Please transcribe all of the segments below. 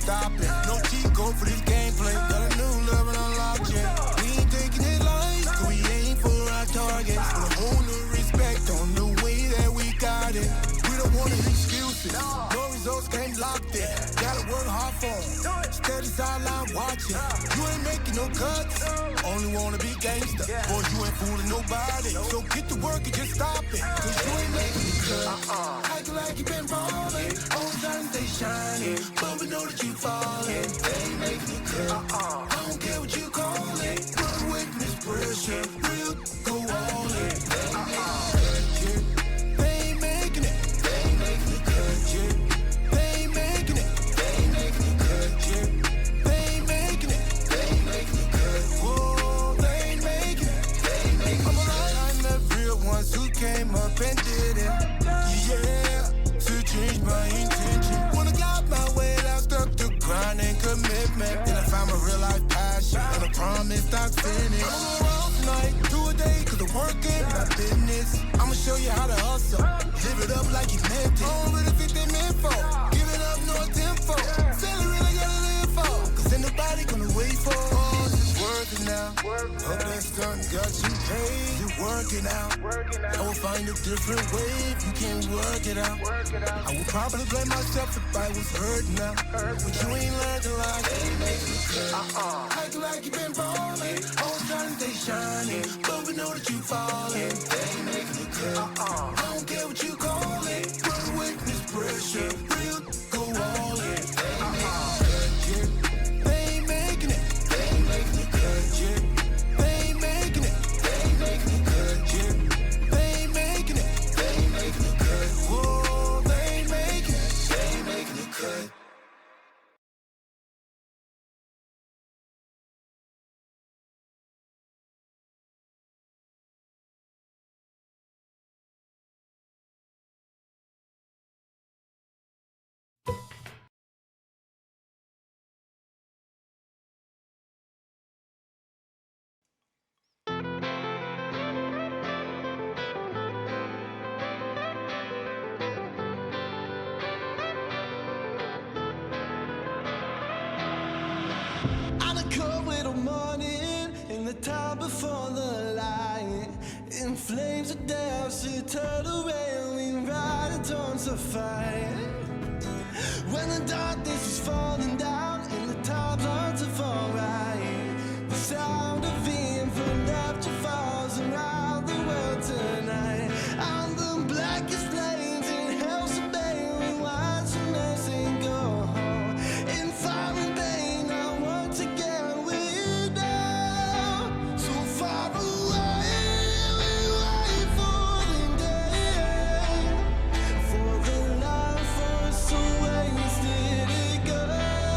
stopping. No cheat code for this gameplay. Got a new level unlocked, yeah. We ain't taking it light, so we aim for our targets. With a whole new respect on the way that we got it. We don't want excuses. No results came locked in. Gotta work hard for them. Steady sideline watching. You ain't making no cuts. Only wanna be gangster. Boy, you ain't fooling nobody. So get to work and just stop it. Cause you ain't making the cut. Acting like you been ballin'. On time they shining. But we know that you fallin'. They ain't making the cut. I don't care what you call it. Run away from this pressure. Real, go all in. They ain't making the cut, yeah. They ain't making it. They ain't making the cut, yeah. They ain't making it. They ain't making the cut, yeah. They ain't making it. They ain't making the cut. Whoa, they ain't making it. They ain't making it. I'm the real ones who came up and did it. Yeah, to change my intention. When I got my way, I stuck to grind and commitment. Then I found my real life passion and a promise that's finished. I'm on a rough night, 2 a day, cause the work ain't my business. I'ma show you how to hustle. Live it up like you meant it. All with the 50 meant for. Give it up, no tempo. Sell it really gotta live for. Cause ain't nobody gonna wait for us. It's working now. Hope that stunt got you paid. You're working out. I will find a different way if you can't work it out. I would probably blame myself if I was hurting now. But you ain't learned a lot. They ain't making the cut. Acting like you been ballin'. All time they shining. But we know that you fallin'. They ain't making the cut. I don't care what you call it. Run away from this pressure. Real, go all in. They ain't making the cut, yeah. They ain't making it. They ain't making the cut, yeah. They ain't making it. They ain't making the cut, yeah. They ain't making it. They ain't making the cut. Whoa, they ain't making it. They ain't making the cut. On a cold winter morning, in the time before the light, in flames of death, she turned away and we ride it on to fight. When the darkness is falling down and the time's on to fall right, the sound of being from left falls around the world tonight. On the blackest flames in hell's bay, we watch the mercy go home. In fire and pain, now once again we know. So far away, we wait for the day, for the life for us to waste it again.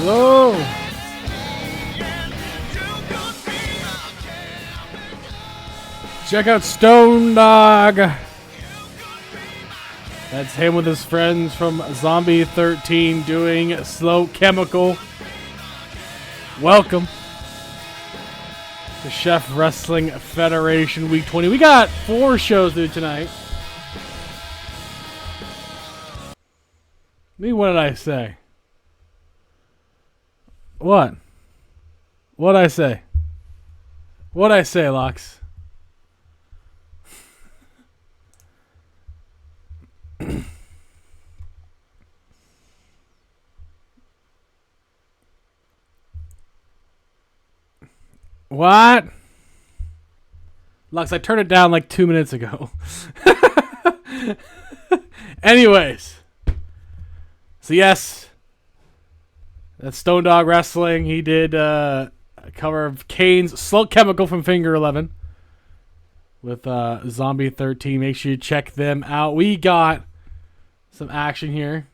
Hello. Check out Stone Dog. That's him with his friends from Zombie 13 doing Slow Chemical. Welcome to Chef Wrestling Federation Week 20. We got 4 shows to do tonight. What did I say? What? What'd I say? What'd I say, Lux? What? Lux, I turned it down like 2 minutes ago. Anyways. So yes, that's Stone Dog Wrestling. He did a cover of Kane's Slow Chemical from Finger 11 with Zombie 13. Make sure you check them out. We got some action here.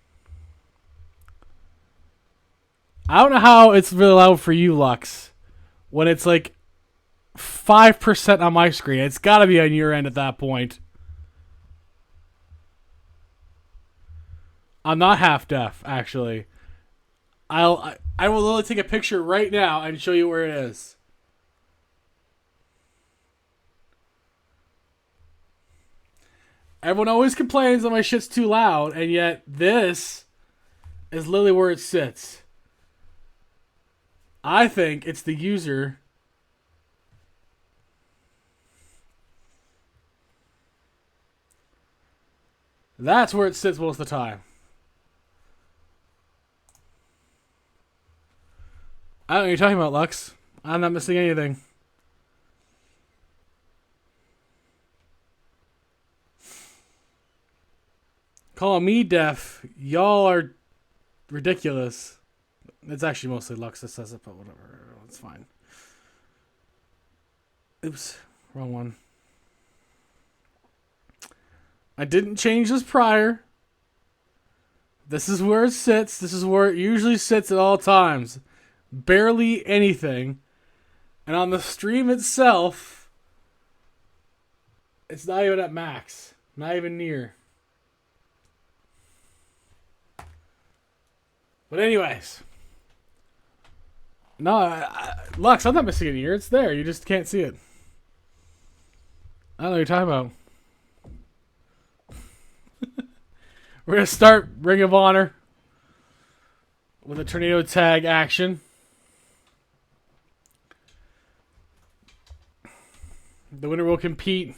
I don't know how it's really loud for you, Lux, when it's like 5% on my screen. It's got to be on your end at that point. I'm not half deaf, actually. I will literally take a picture right now and show you where it is. Everyone always complains that my shit's too loud, and yet this is literally where it sits. I think it's the user. That's where it sits most of the time. I don't know what you're talking about, Lux. I'm not missing anything. calling me deaf. Y'all are ridiculous. It's actually mostly Lux that says it, but whatever. It's fine. Oops. Wrong one. I didn't change this prior. This is where it sits. This is where it usually sits at all times. Barely anything. And on the stream itself, it's not even at max. Not even near. But anyways. No, Lux, I'm not missing an ear. It's there. You just can't see it. I don't know what you're talking about. We're going to start Ring of Honor with a tornado tag action. The winner will compete.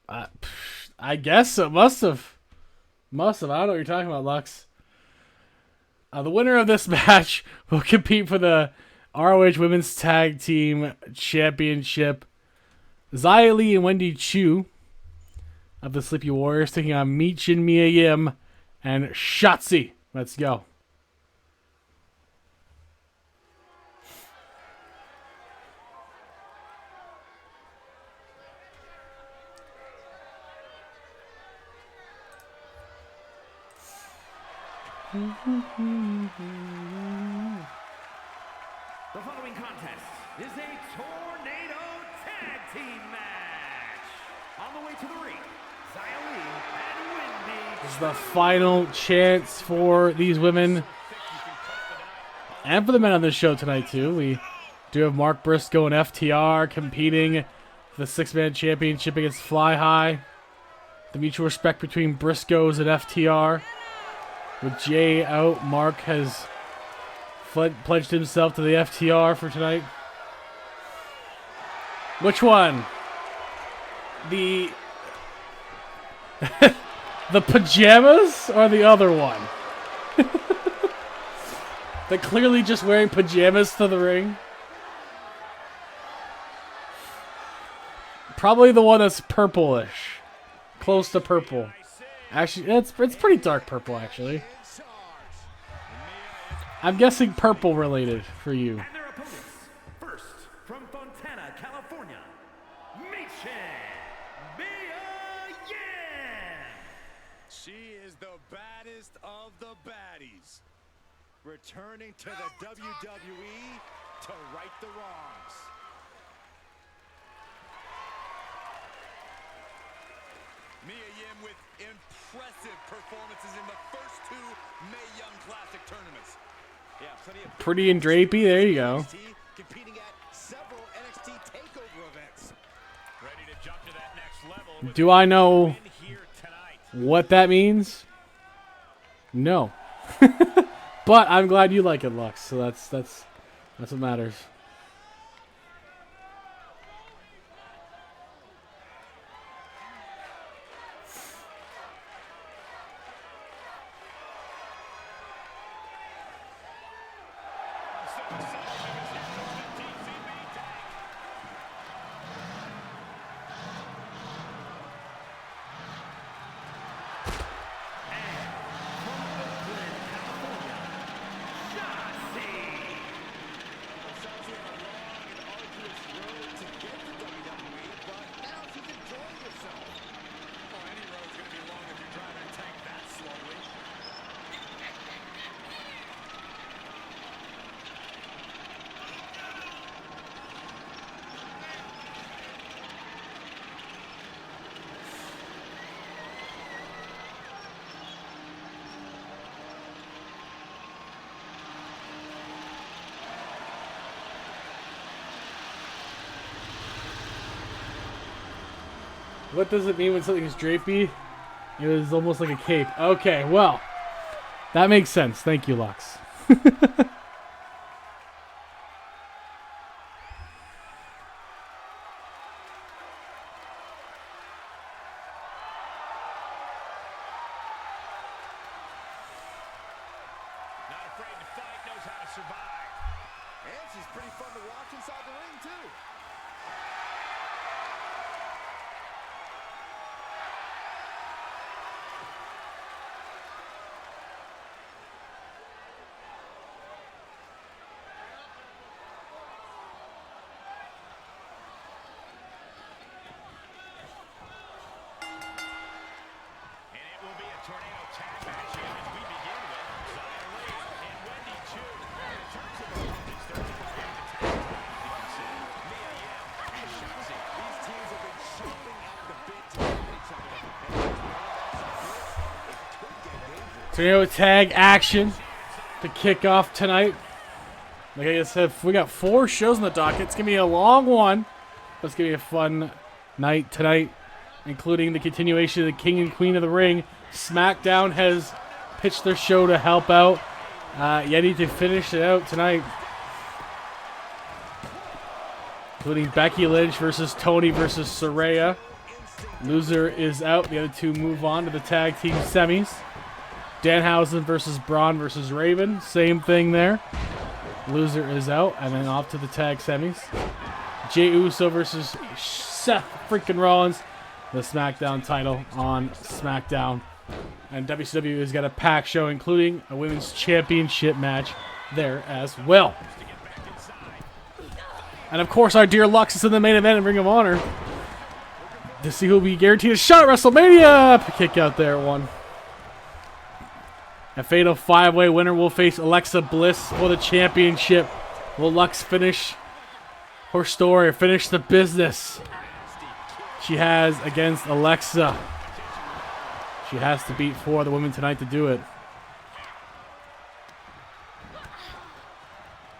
I guess it must have. I don't know what you're talking about, Lux. The winner of this match will compete for the ROH Women's Tag Team Championship. Xia Li and Wendy Chu of the Sleepy Warriors taking on Michin Mia Yim and Shotzi. Let's go. The following contest is a tornado tag team match. On the way to the ring, Xia Li and Wendy. This is the final chance for these women and for the men on this show tonight too. We do have Mark Briscoe and FTR competing for the 6-man championship against Fly High. The mutual respect between Briscoes and FTR. With Jay out, Mark has pledged himself to the FTR for tonight. Which one? The the pajamas or the other one? They're clearly just wearing pajamas to the ring. Probably the one that's purplish. Close to purple. Actually, it's pretty dark purple, actually. I'm guessing purple related for you. And their opponents, first from Fontana, California, Michin Mia Yim. She is the baddest of the baddies. Returning to the WWE to right the wrongs. Mia Yim with impressive performances in the first two Mae Young Classic tournaments. Yeah, plenty of Pretty and drapey, there you go. competing at several NXT takeover events. Ready to jump to that next level. Do I know Win here tonight. what that means? No. But I'm glad you like it, Lux. So that's what matters. What does it mean when something is drapey? It was almost like a cape. Okay, well, that makes sense. Thank you, Lux. Not afraid to fight, knows how to survive. And she's pretty fun to watch inside the ring, too. Tornado tag action to kick off tonight. Like I said, we got 4 shows on the docket. It's going to be a long one, but it's going to be a fun night tonight, including the continuation of the King and Queen of the Ring. SmackDown has pitched their show to help out. Yeti to finish it out tonight, including Becky Lynch versus Tony versus Saraya. Loser is out. The other 2 move on to the tag team semis. Danhausen versus Braun versus Raven. Same thing there. Loser is out, and then off to the tag semis. Jey Uso versus Seth freaking Rollins. The SmackDown title on SmackDown. And WCW has got a packed show, including a women's championship match there as well. And of course, our dear Lux is in the main event in Ring of Honor to see who will be guaranteed a shot at WrestleMania. Kick out there, 1. A fatal 5-way winner will face Alexa Bliss for the championship. Will Lux finish her story, finish the business she has against Alexa? She has to beat 4 of the women tonight to do it.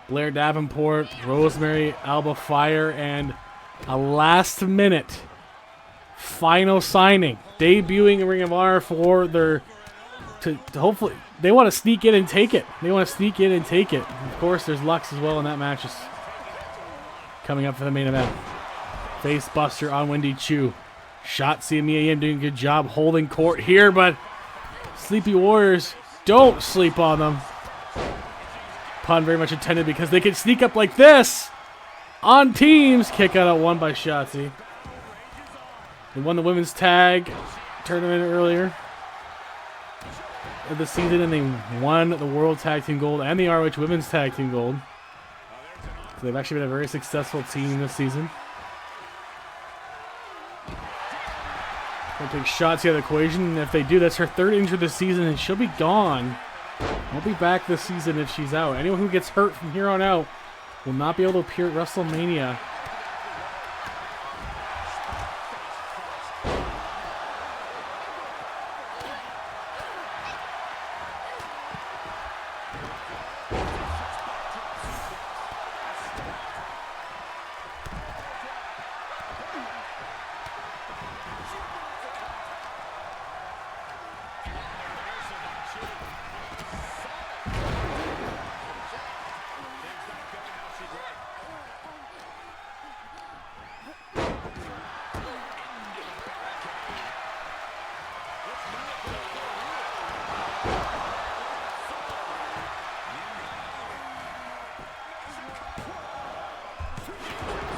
Blair Davenport, Rosemary Alba Fire, and a last-minute final signing, debuting in Ring of Honor for their to hopefully they want to sneak in and take it. Of course, there's Lux as well in that match. Is coming up for the main event. Face buster on Wendy Chu. Shotzi and Mia Yim doing a good job holding court here, but Sleepy Warriors, don't sleep on them. Pun very much intended, because they can sneak up like this on teams. Kick out at 1 by Shotzi. They won the women's tag tournament earlier of the season, and they won the World Tag Team Gold and the ROH Women's Tag Team Gold. So they've actually been a very successful team this season. Going to take Shotzi out of the equation, and if they do, that's her 3rd injury this season, and she'll be gone. Won't be back this season if she's out. Anyone who gets hurt from here on out will not be able to appear at WrestleMania.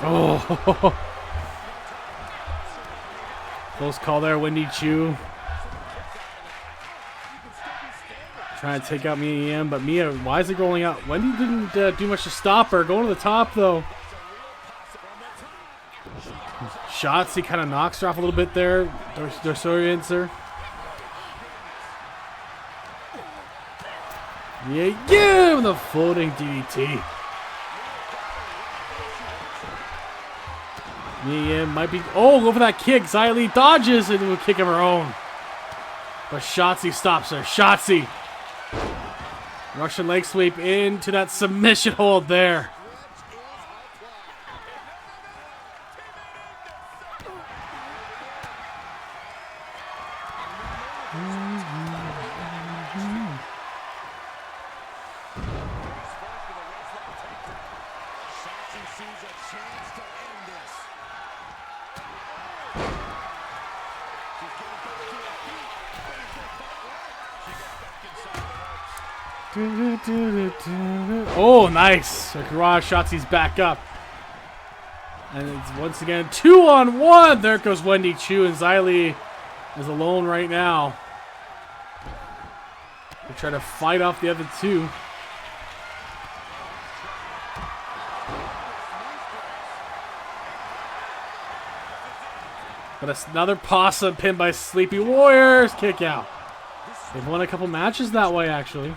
Oh, close call there, Wendy Chu. Trying to take out Mia Yim, but Mia, why is it rolling out? Wendy didn't do much to stop her. Going to the top, though. Shotzi kind of knocks her off a little bit there. Dorsorients her. Yeah, the floating DDT. Mia might be. Oh, go for that kick. Xia Li dodges into a kick of her own. But Shotzi stops her. Shotzi. Russian leg sweep into that submission hold there. Oh, nice. Garage Shotzi's back up. And it's once again 2-on-1. There goes Wendy Chu, and Xia Li is alone right now. They try to fight off the other two. But it's another possum pin by Sleepy Warriors. Kick out. They've won a couple matches that way, actually.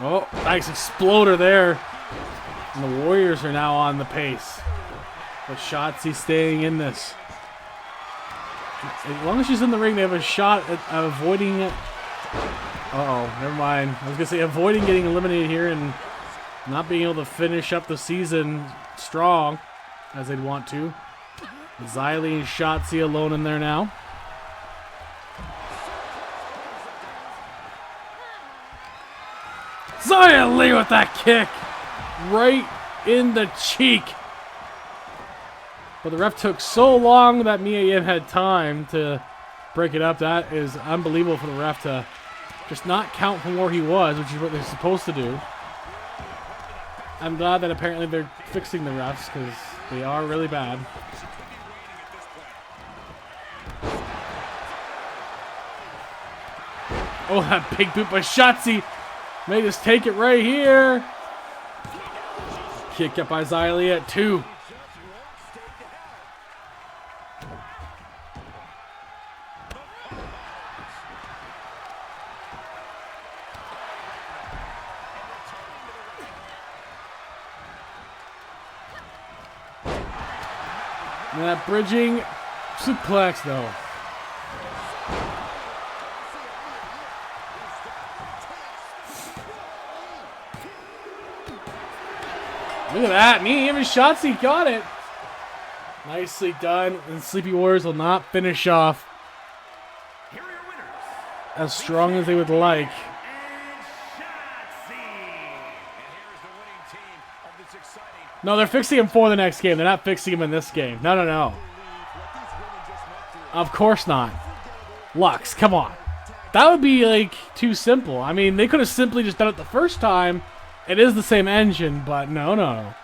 Oh, nice exploder there. And the Warriors are now on the pace. But Shotzi staying in this. As long as she's in the ring, they have a shot at avoiding it. Uh-oh, never mind. I was going to say avoiding getting eliminated here and not being able to finish up the season strong as they'd want to. Xia Li and Shotzi alone in there now. Xia Li with that kick right in the cheek. But the ref took so long that Mia Yim had time to break it up. That is unbelievable for the ref to just not count from where he was, which is what they're supposed to do. I'm glad that apparently they're fixing the refs because they are really bad. Oh, that big boot by Shotzi. May just take it right here. Kick up by Xia Li at 2. And that bridging suplex, though. Look at that. Me and Shotzi got it. Nicely done. And Sleepy Warriors will not finish off as strong as they would like. No, they're fixing him for the next game. They're not fixing him in this game. No, no, no. Of course not. Lux, come on. That would be, like, too simple. I mean, they could have simply just done it the first time. It is the same engine, but no, no.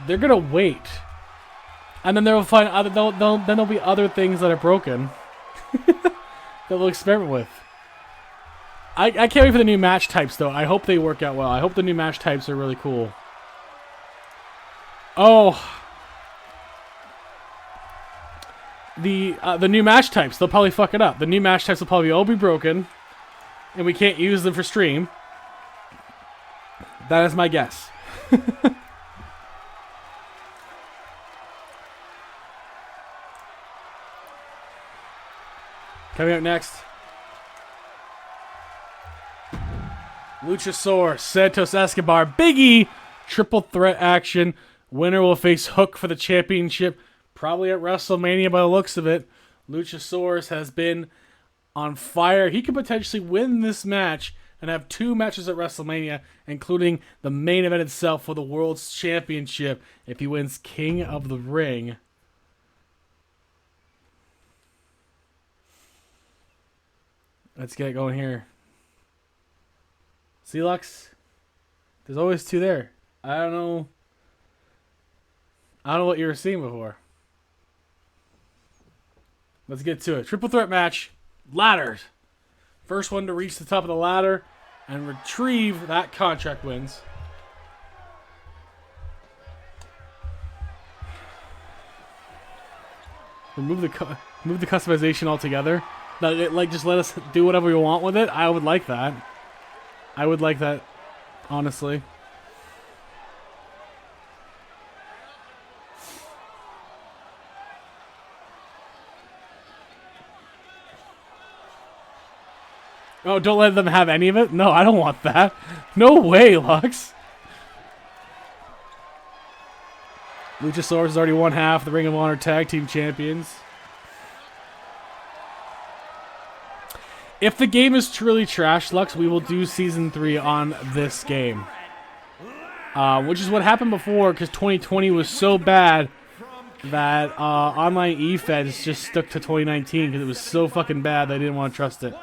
They're going to wait. And then they'll find other, then there'll be other things that are broken that they'll experiment with. I can't wait for the new match types, though. I hope they work out well. I hope the new match types are really cool. Oh, the new match types, they'll probably fuck it up. The new match types will probably all be broken, and we can't use them for stream. That is my guess. Coming up next, Luchasaurus, Santos Escobar, Big E, triple threat action. Winner will face Hook for the championship, probably at WrestleMania by the looks of it. Luchasaurus has been on fire. He could potentially win this match and have 2 matches at WrestleMania, including the main event itself for the World's Championship if he wins King of the Ring. Let's get going here. See, Lux? There's always 2 there. I don't know what you were seeing before. Let's get to it. Triple threat match. Ladders. First one to reach the top of the ladder and retrieve that contract wins. Remove the customization altogether. Just let us do whatever we want with it. I would like that. I would like that, honestly. Oh, don't let them have any of it? No, I don't want that. No way, Lux. Luchasaurus has already won half the Ring of Honor Tag Team Champions. If the game is truly trash, Lux, we will do Season 3 on this game. Which is what happened before, because 2020 was so bad that Online eFeds just stuck to 2019 because it was so fucking bad they didn't want to trust it.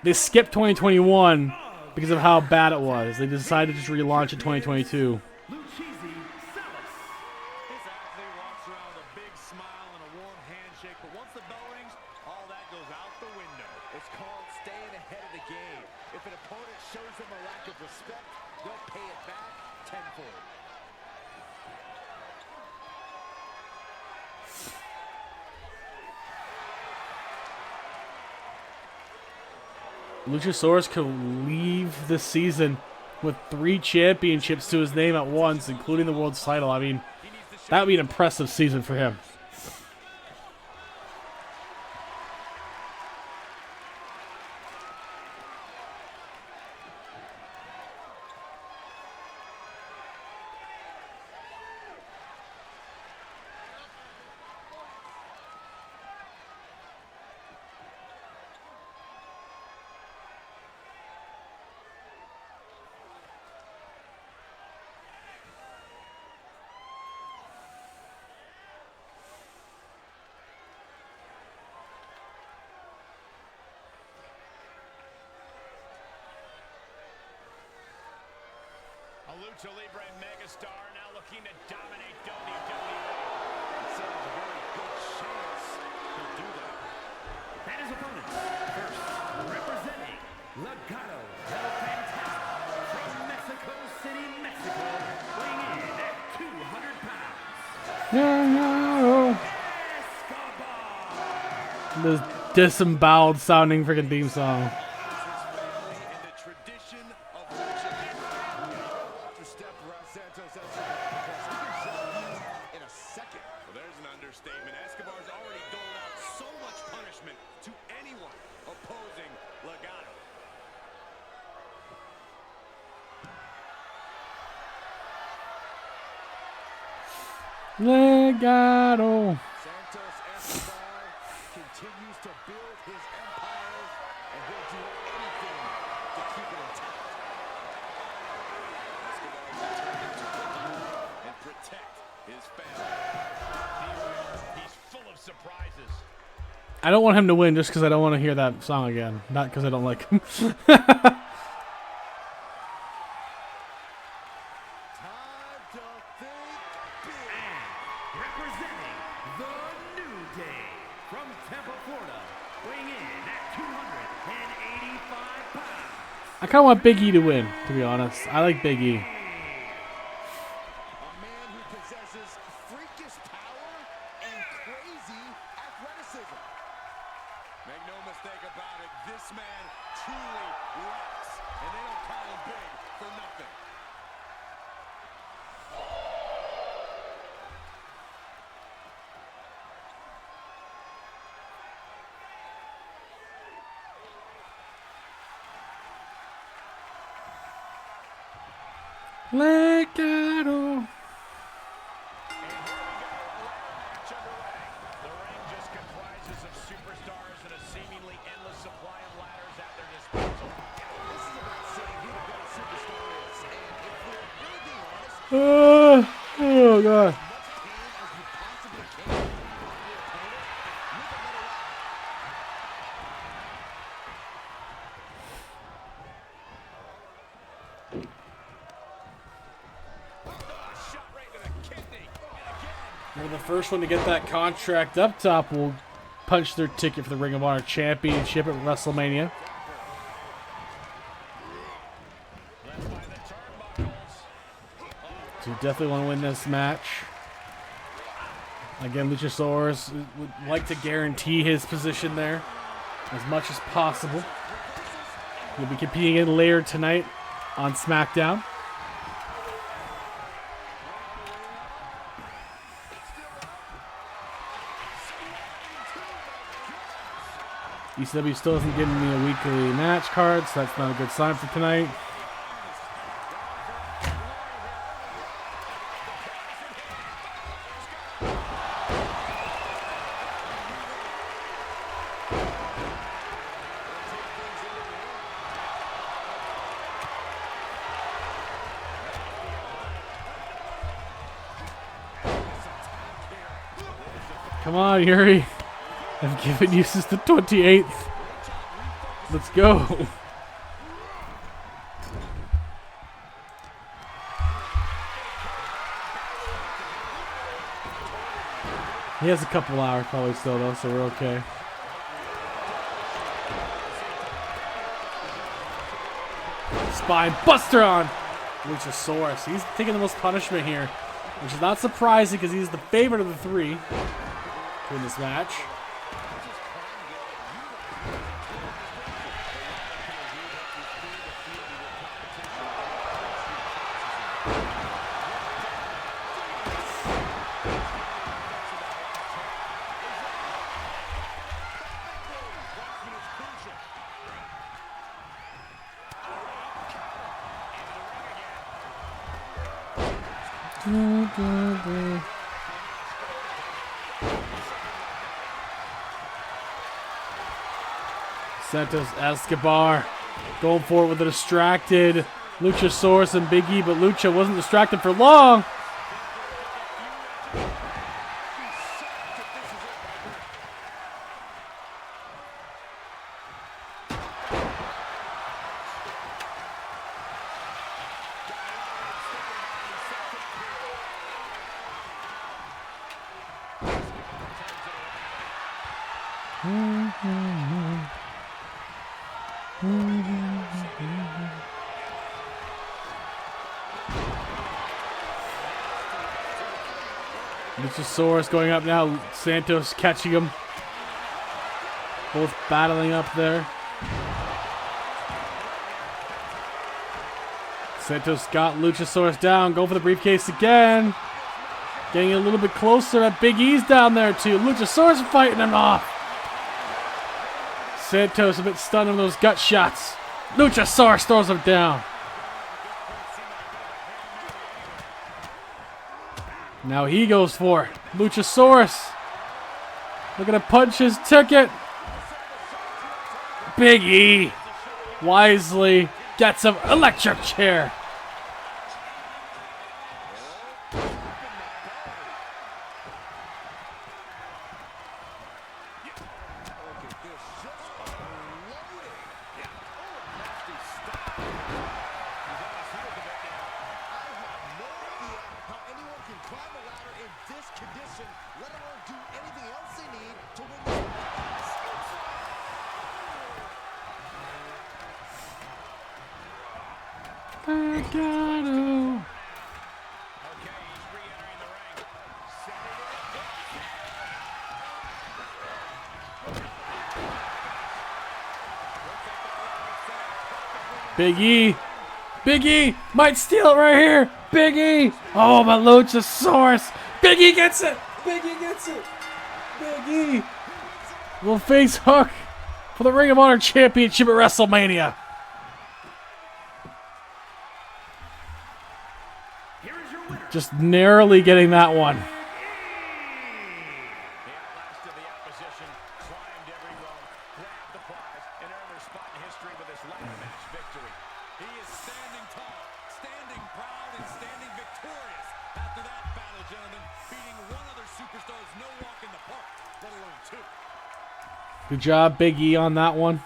They skipped 2021 because of how bad it was. They decided to just relaunch in 2022. Luchasaurus could leave this season with 3 championships to his name at once, including the world's title. I mean, that would be an impressive season for him. A Lucha Libre megastar now looking to dominate WWE. It's a very good chance to do that. And his opponent, first, representing Legado del Fantasma from Mexico City, Mexico, weighing in at 200 pounds. Escobar! This disemboweled sounding freaking theme song. In the tradition of Lucha Libre. To step Santos in a second. Well, there's an understatement. Escobar's already doled out so much punishment to anyone opposing Legado. Legado. Santos Escobar continues to build his empire, and he'll do anything to keep it intact. Escobar's determined to protect and protect his family. He's full of surprises. I don't want him to win just because I don't want to hear that song again. Not because I don't like him. Time to think big. Representing the New Day from Tampa, Florida, weighing in at 285 pounds. I kind of want Big E to win, to be honest. I like Big E. A man who possesses freakish power and crazy athleticism. Make no mistake about it, this man truly rocks, and they don't call him big for nothing. Legado. Match underway. The ring just comprises of superstars and a seemingly endless supply of ladders at their disposal. This is about saying who the best superstar is, and if we're really being honest, Oh, God. as much pain as you possibly can on your opponent, you can let it out. Shot right to the kidney, and again. Well, the first one to get that contract up top will punch their ticket for the Ring of Honor Championship at WrestleMania. Led by the turnbuckles. So you definitely want to win this match. Again, Luchasaurus would like to guarantee his position there as much as possible. He'll be competing in later tonight on SmackDown. ECW still hasn't given me a weekly match card, so that's not a good sign for tonight. Come on, Yuri. I've given you since the 28th. Let's go. He has a couple hours probably still though, so we're okay. Spine buster on Luchasaurus. He's taking the most punishment here, which is not surprising because he's the favorite of the three in this match. Santos Escobar going for it with a distracted Luchasaurus and Big E, but Lucha wasn't distracted for long. Luchasaurus going up now. Santos catching him. Both battling up there. Santos got Luchasaurus down. Go for the briefcase again. Getting a little bit closer at Big E's down there too. Luchasaurus fighting him off. Santos a bit stunned on those gut shots. Luchasaurus throws him down. Now he goes for it. Luchasaurus looking to punch his ticket. Big E wisely gets him electric chair. Gargano. Big E. Big E might steal it right here. Big E. Oh, my Luchasaurus. Big E gets it. Big E gets it. Big E will face Hook for the Ring of Honor Championship at WrestleMania. Just narrowly getting that one. He outlasted the opposition, climbed every rung, grabbed the prize, and earned their spot in history with this ladder match victory. He is standing tall, standing proud, and standing victorious after that battle, gentlemen. Beating one other superstar is no walk in the park, let alone two. Good job, Big E, on that one.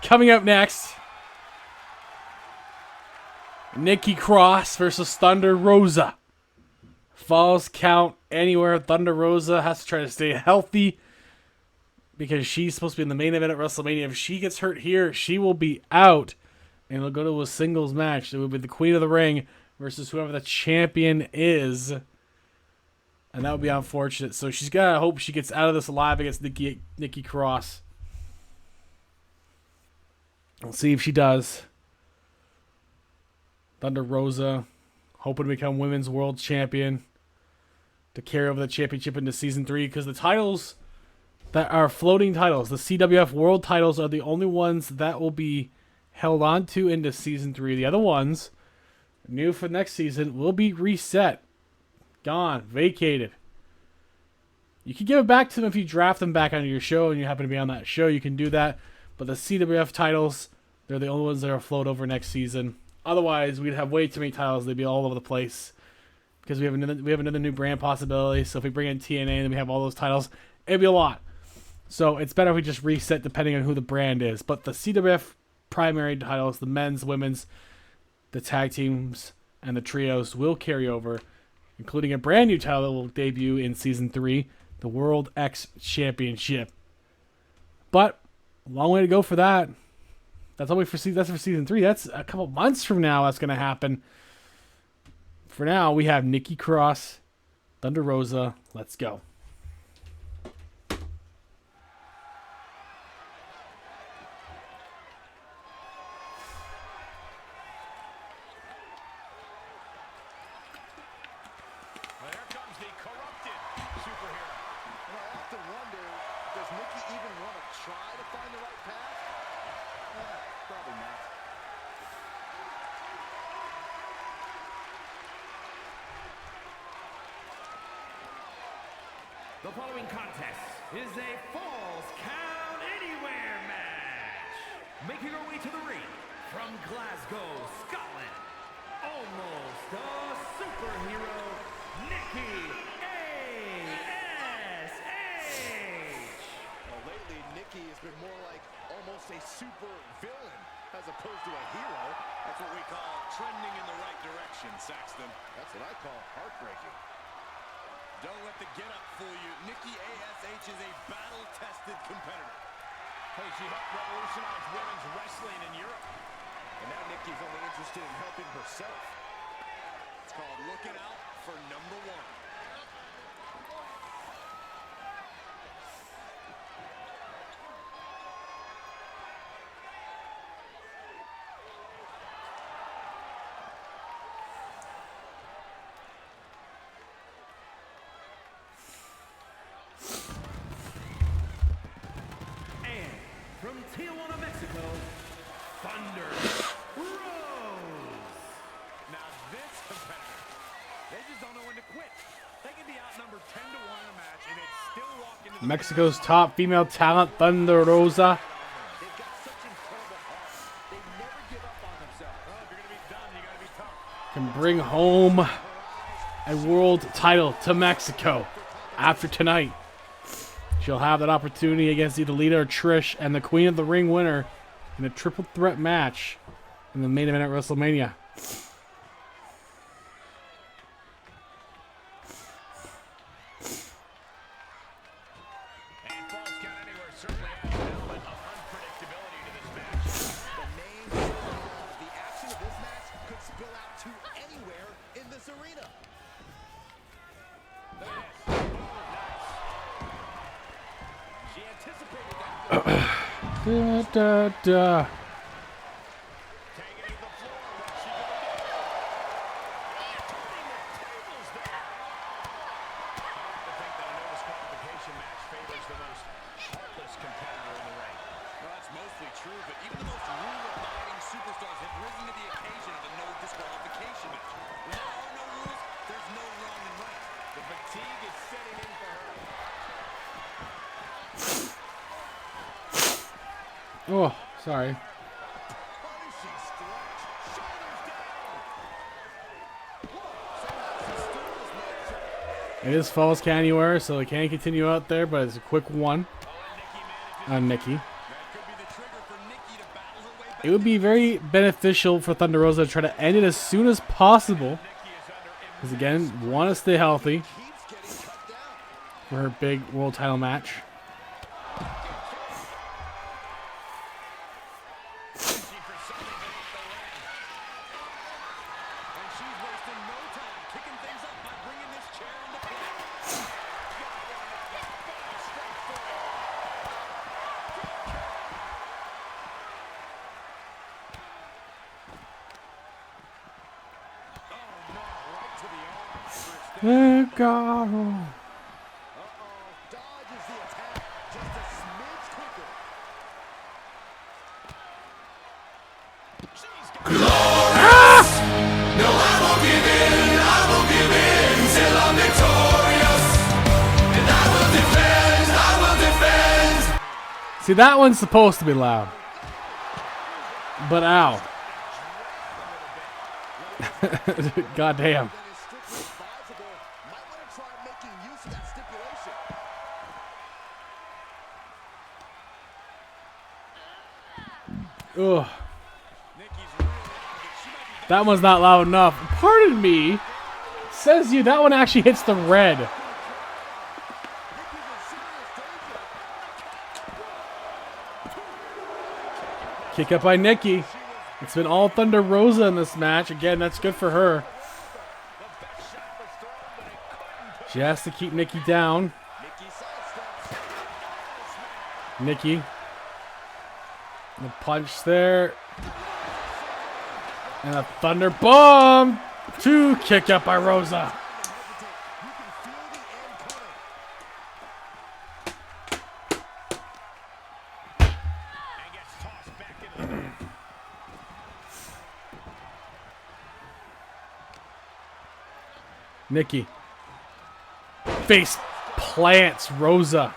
Coming up next, Nikki Cross versus Thunder Rosa. Falls count anywhere. Thunder Rosa has to try to stay healthy because she's supposed to be in the main event at WrestleMania. If she gets hurt here, she will be out, and it'll go to a singles match. It will be the Queen of the Ring versus whoever the champion is, and that would be unfortunate. So she's got to hope she gets out of this alive against Nikki Cross. We'll see if she does. Thunder Rosa hoping to become Women's World Champion to carry over the championship into Season 3, because the titles that are floating titles, the CWF World titles, are the only ones that will be held on to into Season 3. The other ones, new for next season, will be reset. Gone. Vacated. You can give it back to them if you draft them back onto your show and you happen to be on that show. You can do that. But the CWF titles, they're the only ones that are float over next season. Otherwise, we'd have way too many titles. They'd be all over the place because we have another new brand possibility. So if we bring in TNA and then we have all those titles, it'd be a lot. So it's better if we just reset depending on who the brand is. But the CWF primary titles, the men's, women's, the tag teams, and the trios will carry over, including a brand new title that will debut in Season 3, the World X Championship. But a long way to go for that. That's for Season 3. That's a couple months from now that's going to happen. For now, we have Nikki Cross, Thunder Rosa. Let's go. Well, here comes the corrupted superhero. And I often wonder, does Nikki even want to try to find the right path? Probably not. The following contest is a Falls Count Anywhere match. Making her way to the ring from Glasgow, Scotland, almost a superhero, Nikki A.S.H. Well, lately, Nikki has been more like almost a super villain as opposed to a hero. That's what we call trending in the right direction, Saxton. That's what I call heartbreaking. Don't let the get-up fool you. Nikki A.S.H. is a battle-tested competitor. Hey, she helped revolutionize women's wrestling in Europe. And now Nikki's only interested in helping herself. It's called looking out for number one. And from Tijuana, Mexico, Thunder Rose. Now this competitor, they just don't know when to quit. They can be outnumbered 10 to 1 in a match and they'd still walk into the Mexico's top female talent, Thunder Rosa, They've got such incredible heart. They never give up on themselves. Well, if you're going to be done, you got to be tough. can bring home a world title to Mexico after tonight. She'll have that opportunity against either Lita or Trish and the Queen of the Ring winner in a triple threat match in the main event at WrestleMania. And Falls Count Anywhere certainly adds an element of unpredictability to this match. The name says it all. The action of this match could spill out to anywhere in this arena. She anticipated that. Da, da, da. Taking it to the floor. What's she going to do? Oh, turning the tables there. I like to think that a no disqualification match favors the most heartless competitor in the ring. Well, that's mostly true, but even the most rule-abiding superstars have risen to the occasion of a no disqualification match. When there are no rules, there's no wrong and right. The fatigue is setting in for her. Oh, sorry. Punishing stretch. Shoulders down. Somehow she stole this matchup. It is Falls Count Anywhere, so it can continue out there, but it's a quick one on Nikki. That could be the trigger for Nikki to battle her way back. It would be very beneficial for Thunder Rosa to try to end it as soon as possible. Because again, want to stay healthy Keeps getting cut down. for her big world title match. Reaching for something beneath the ring. And she's wasting no time kicking things up by bringing this chair into play. Oh, no, right to the arm. Legado. Dodges the attack just a smidge quicker. She's got See, that one's supposed to be loud. But ow. God damn. That is strictly advisable. Might want to try making use of that stipulation. Ugh. Nikki's really loud, but she might be That one's not loud enough. Pardon me. Says you, that one actually hits the red. Nikki's in serious danger. Kick up by Nikki. It's been all Thunder Rosa in this match. Again, that's good for her. She has to keep Nikki down. Nikki. The punch there. And a Thunder Bomb. 2 kick out by Rosa. Nikki. Face plants Rosa.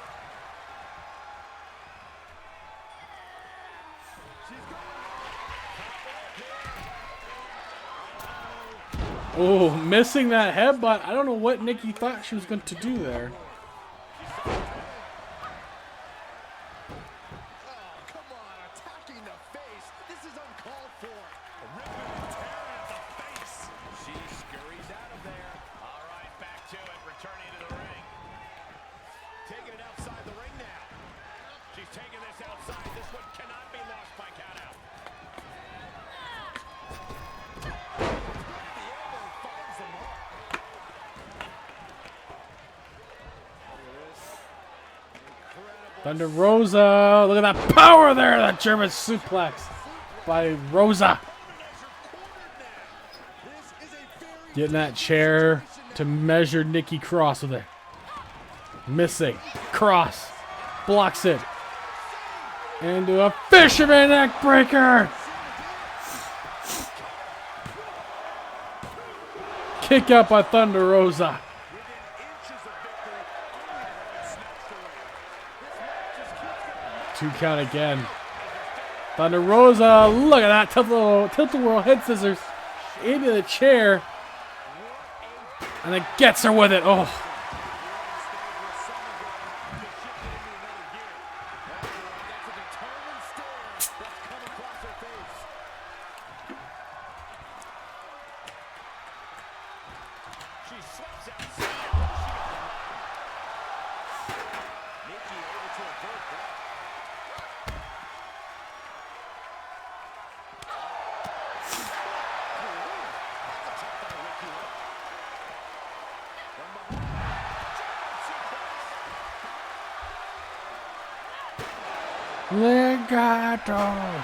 Oh, missing that headbutt. I don't know what Nikki thought she was going to do there. Thunder Rosa. Look at that power there. That German suplex by Rosa. Getting that chair to measure Nikki Cross with it. Missing. Cross. Blocks it. Into a fisherman neck breaker. Kick out by Thunder Rosa. 2 count again. Thunder Rosa, look at that. Tilt-a-whirl head scissors into the chair. And then gets her with it. Oh. Legato.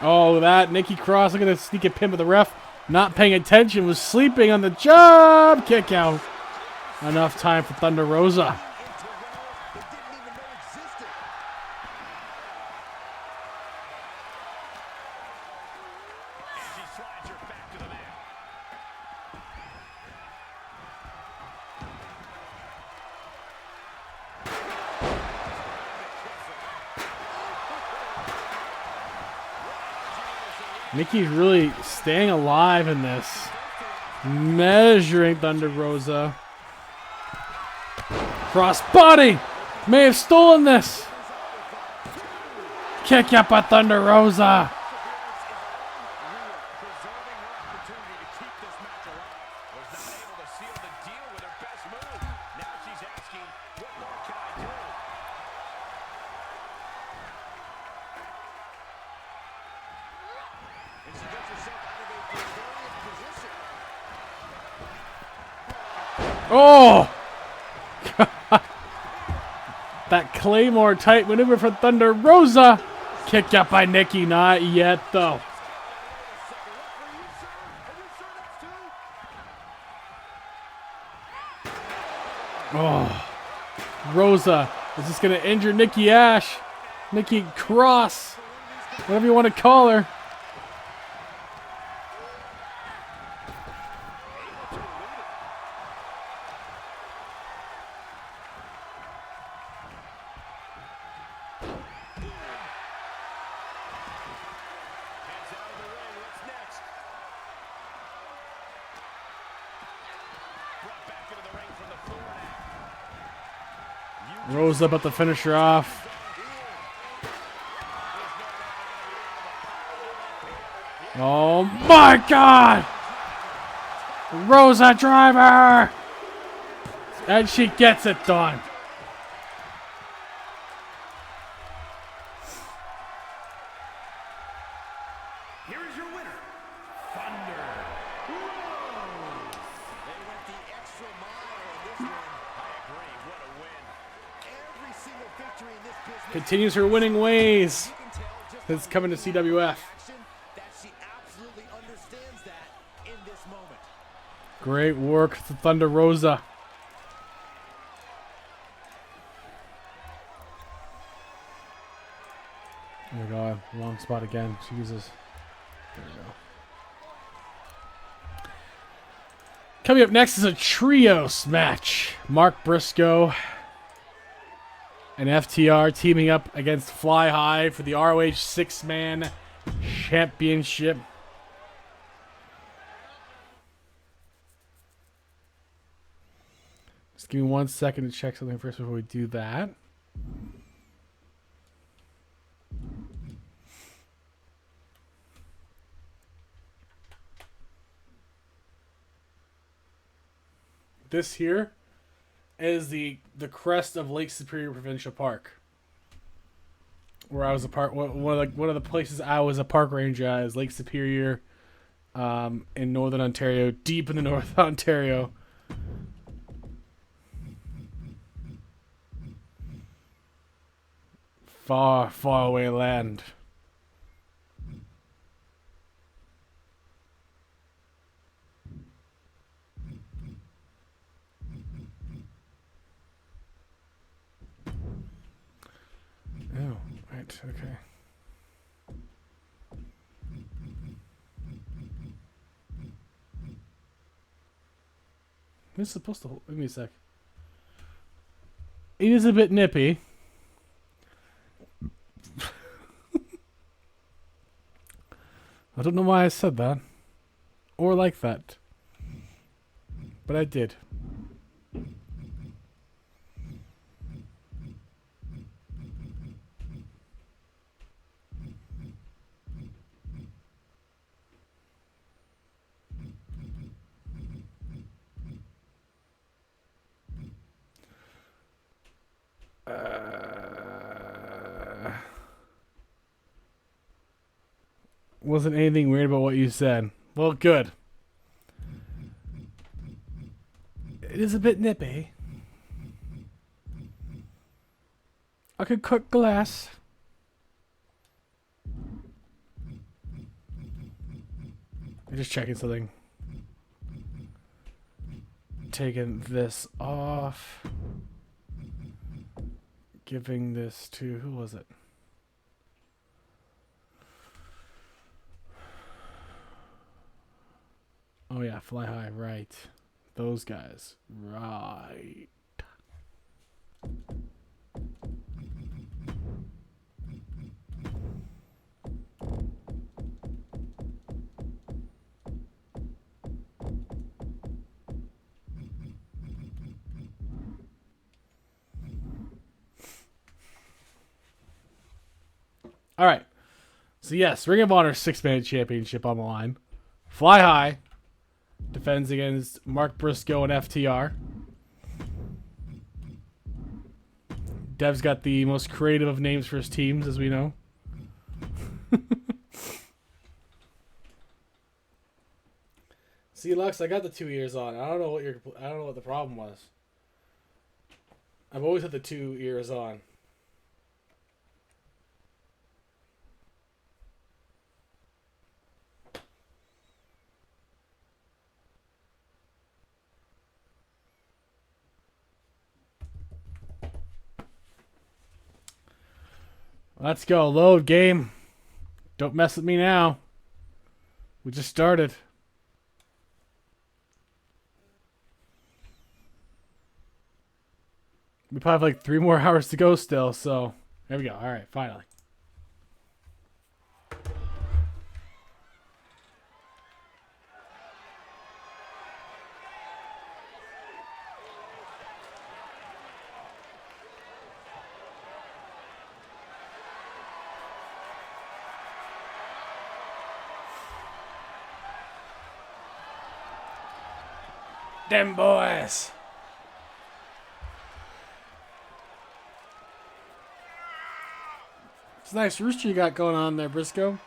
Oh, that Nikki Cross, look at the sneaky pin of the ref. Not paying attention, was sleeping on the job. Kick out. Enough time for Thunder Rosa. Nikki's really staying alive in this. Measuring Thunder Rosa. Crossbody! May have stolen this. Kick out by Thunder Rosa. Oh! That Claymore type maneuver for Thunder Rosa. Kicked out by Nikki. Not yet, though. Oh. Rosa. Is this going to injure Nikki Ash? Nikki Cross. Whatever you want to call her. Back into Rosa about to finish her off. Oh my God! Rosa driver! And she gets it done. Here is your winner, Thunder Rose. They went the extra mile in this one. I agree. What a win. Every single victory in this business Continues her winning ways. you can tell just It's by coming to looking at CWF. her action that she absolutely understands that in this moment. Great work to Thunder Rosa. Oh my God, wrong spot again. Jesus. There we go. Coming up next is a trios match. Mark Briscoe and FTR teaming up against Fly High for the ROH 6-man championship. Just give me 1 second to check something first before we do that. This here is the crest of Lake Superior Provincial Park, where I was a park. One of the places I was a park ranger at is Lake Superior, in Northern Ontario, deep in the North Ontario. Far, far away land. Oh, right, okay. It's supposed to hold. Give me a sec. It is a bit nippy. I don't know why I said that. Or like that. But I did. Wasn't anything weird about what you said. Well, good. It is a bit nippy. I could cook glass. I'm just checking something. Taking this off. Giving this to, who was it? Oh yeah, Fly High, right. Those guys. Right. All right. So yes, Ring of Honor 6-man championship on the line. Fly High defends against Mark Briscoe and FTR. Dev's got the most creative of names for his teams, as we know. See, Lux, I got the 2 ears on. I don't know what the problem was. I've always had the 2 ears on. Let's go. Load game. Don't mess with me now. We just started. We probably have like 3 more hours to go still, so there we go. All right, finally. Them boys. It's a nice rooster you got going on there, Briscoe.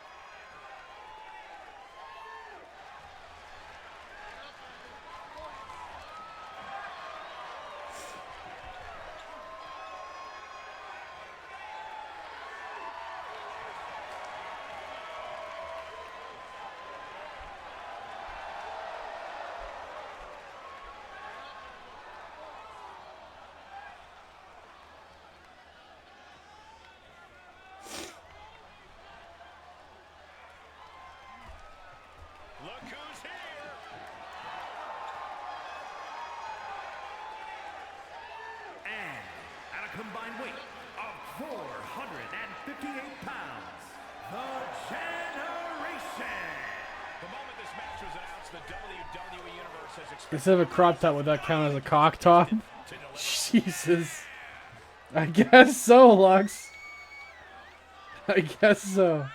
Look who's here. And at a combined weight of 458 pounds, the Generation. The moment this match was announced, the WWE Universe has expected Instead of a crop top, would that count as a cock top? Jesus. I guess so, Lux. I guess so.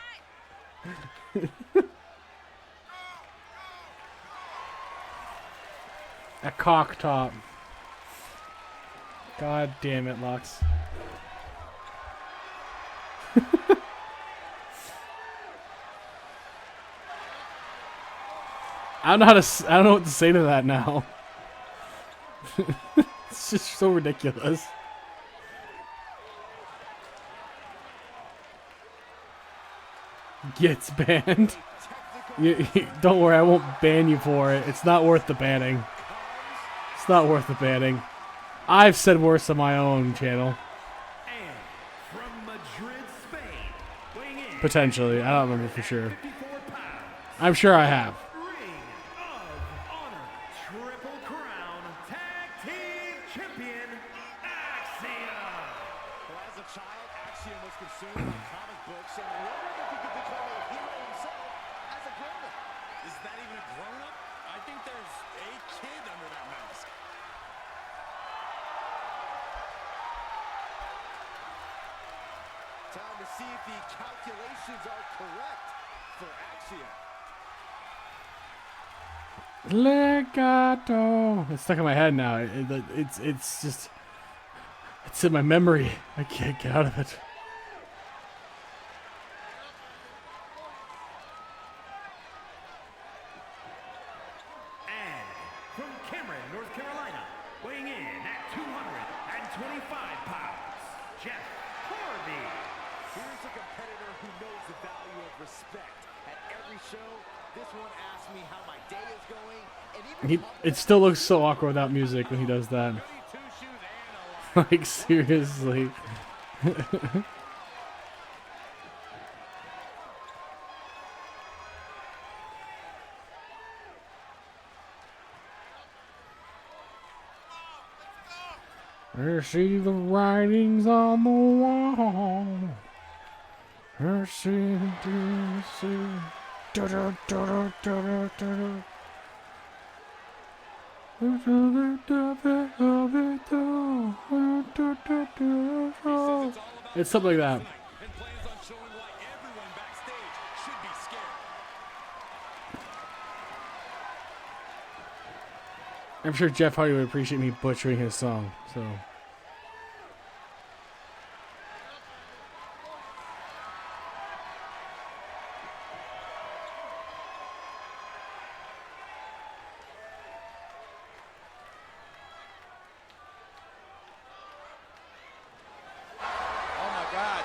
A cock top. God damn it, Lux. I don't know how to. I don't know what to say to that now. It's just so ridiculous. Gets banned. Don't worry, I won't ban you for it. It's not worth the banning. It's not worth the banning. I've said worse on my own channel. And from Madrid, Spain, weighing in Potentially. I don't remember for sure. 54 pounds, I'm sure I have. Ring of Honor Triple Crown Tag Team Champion, Axiom. Well, as a child, Axiom was consumed by comic books and wondered if he could become a hero himself as a grown-up. Is that even a grown-up? I think there's a kid under that mask. Time to see if the calculations are correct for Axiom. Legato. It's stuck in my head now. It's just. It's in my memory. I can't get out of it. And from Cameron, North Carolina, weighing in at 225 pounds, Jeff Harvey. Here's a competitor who knows the value of respect. At every show, this one asks me how my day is going, and even It still looks so awkward without music when he does that. Goody two-shoes and a line. Like, seriously. I see the writings on the wall. I see It's something like that. And plans on showing why everyone backstage should be scared. I'm sure Jeff Hardy would appreciate me butchering his song, so. oh my God.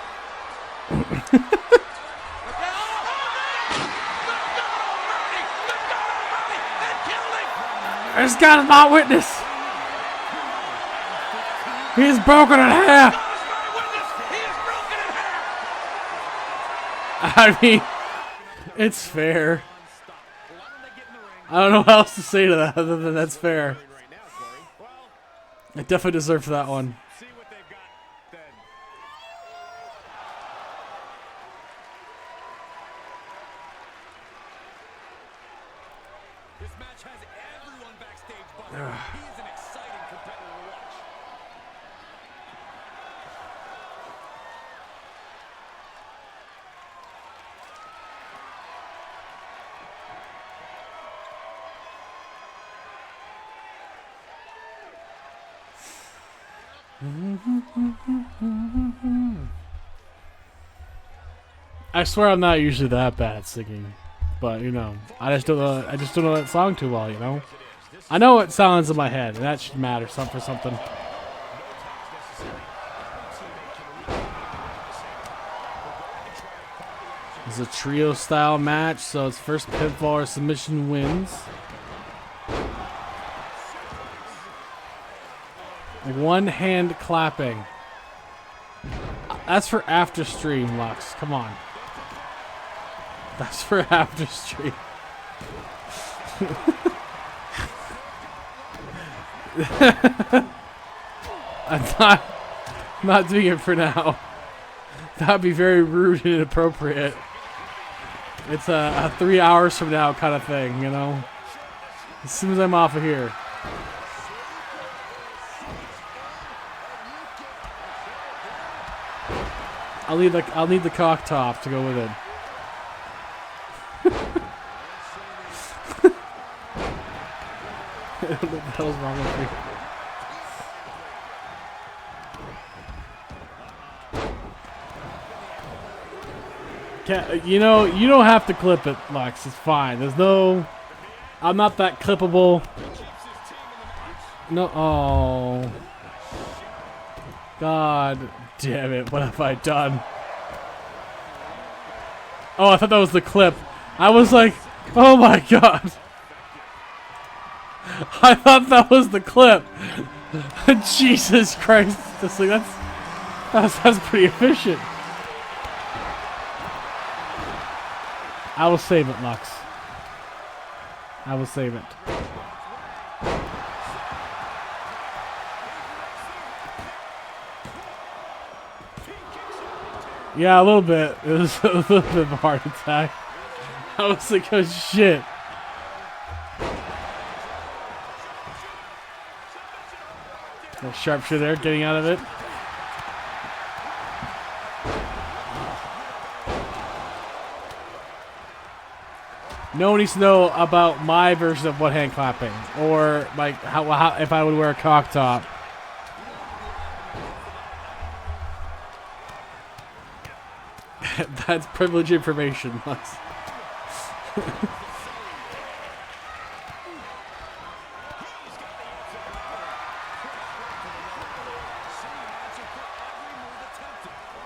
This guy's my witness. He's broken in half. I mean, it's fair. I don't know what else to say to that other than that's fair. Right now, Corey. Well, I definitely deserve that one. See what they've got then. This match has everyone backstage buzzing. He is an exciting competitor to watch. I swear I'm not usually that bad at singing, but you know, I just don't know that song too well. You know, I know what sounds in my head, and that should matter for something. It's a trio style match, so it's first pinfall or submission wins. One hand clapping. That's for after stream, Lux. Come on. That's for after stream. I'm not doing it for now. That'd be very rude and inappropriate. It's a 3 hours from now kind of thing, you know? As soon as I'm off of here. I'll need the cock top to go with it. I don't know what the hell's wrong with me. You know, you don't have to clip it, Lex. It's fine. There's no... I'm not that clippable. No. Oh. God damn it. What have I done? Oh, I thought that was the clip. I was like, oh my God. I thought that was the clip. Jesus Christ. That's pretty efficient. I will save it, Lux. I will save it. Yeah, a little bit. It was a little bit of a heart attack. I was like, oh shit. A sharpshooter there, getting out of it. No one needs to know about my version of one hand clapping, or like how if I would wear a cock top. That's privileged information.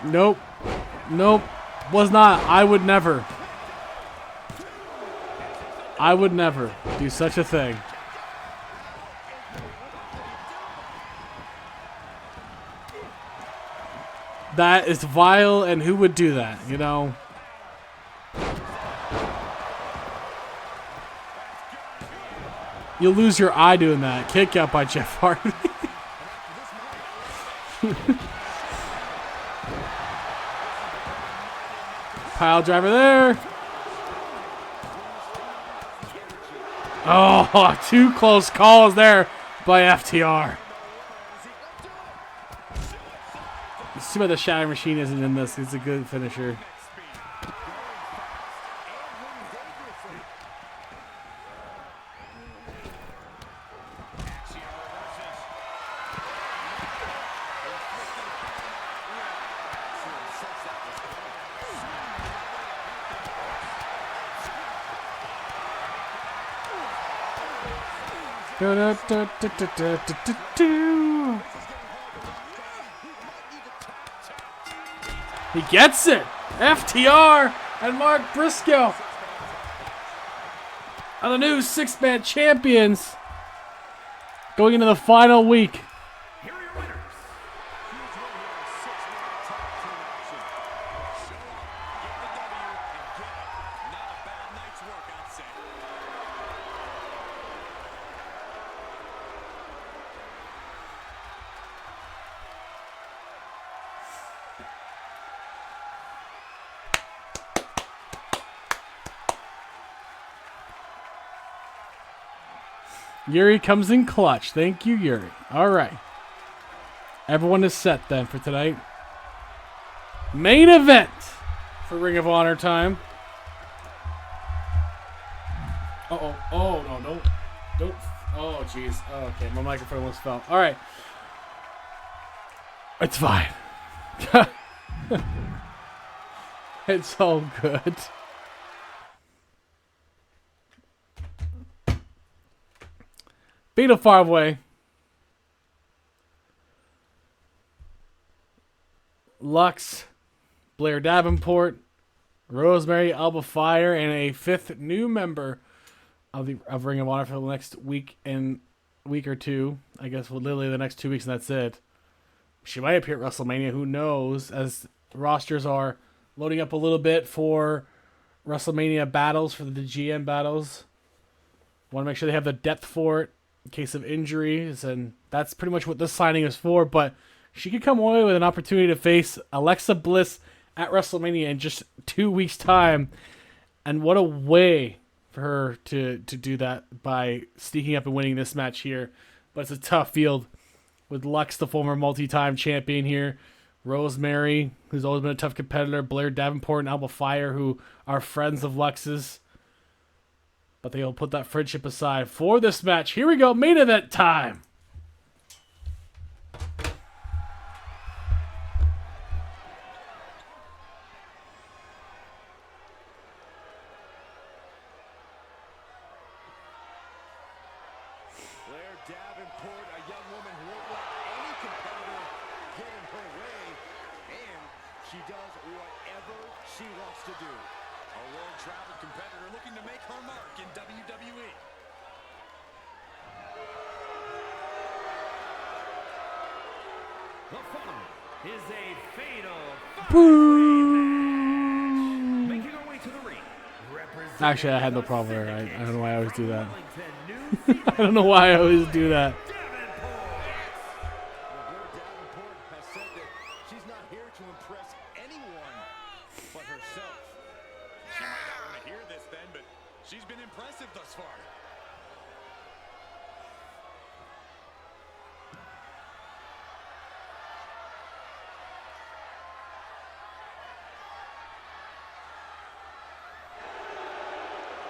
Nope. Nope. Was not. I would never. I would never do such a thing. That is vile, and who would do that, you know? You'll lose your eye doing that. Kick out by Jeff Hardy. Pile driver there. Oh, two close calls there by FTR. See why the Shatter Machine isn't in this. It's a good finisher. He gets it! FTR and Mark Briscoe are the new six-man champions going into the final week. Here are your winners. Yuri comes in clutch. Thank you, Yuri. All right. Everyone is set then for tonight. Main event for Ring of Honor time. Uh-oh. Oh, no. Don't. Oh, jeez. Oh, okay. My microphone almost fell. All right. It's fine. It's all good. Fatal 5-way. Lux, Blair Davenport, Rosemary, Alba Fire, and a 5th new member of Ring of Honor for the next week or two. I guess literally the next 2 weeks, and that's it. She might appear at WrestleMania. Who knows? As rosters are loading up a little bit for WrestleMania battles, for the GM battles. Want to make sure they have the depth for it in case of injuries, and that's pretty much what this signing is for. But she could come away with an opportunity to face Alexa Bliss at WrestleMania in just 2 weeks' time. And what a way for her to do that by sneaking up and winning this match here. But it's a tough field with Lux, the former multi-time champion here. Rosemary, who's always been a tough competitor. Blair Davenport and Alba Fire, who are friends of Lux's. But they'll put that friendship aside for this match. Here we go, main event time. Blair Davenport, a young woman who won't let any competitor get in her way, and she does whatever she wants to do. A world-traveled competitor looking to make her mark in WWE. The following is a fatal 5-way match. Making our way to the ring. Actually, I had no problem with her. I don't know why I always do that. Wellington, I don't know why I always do that. Blair Davenport has said that she's not here to impress anyone but herself. She might not want to hear this then, but she's been impressive thus far.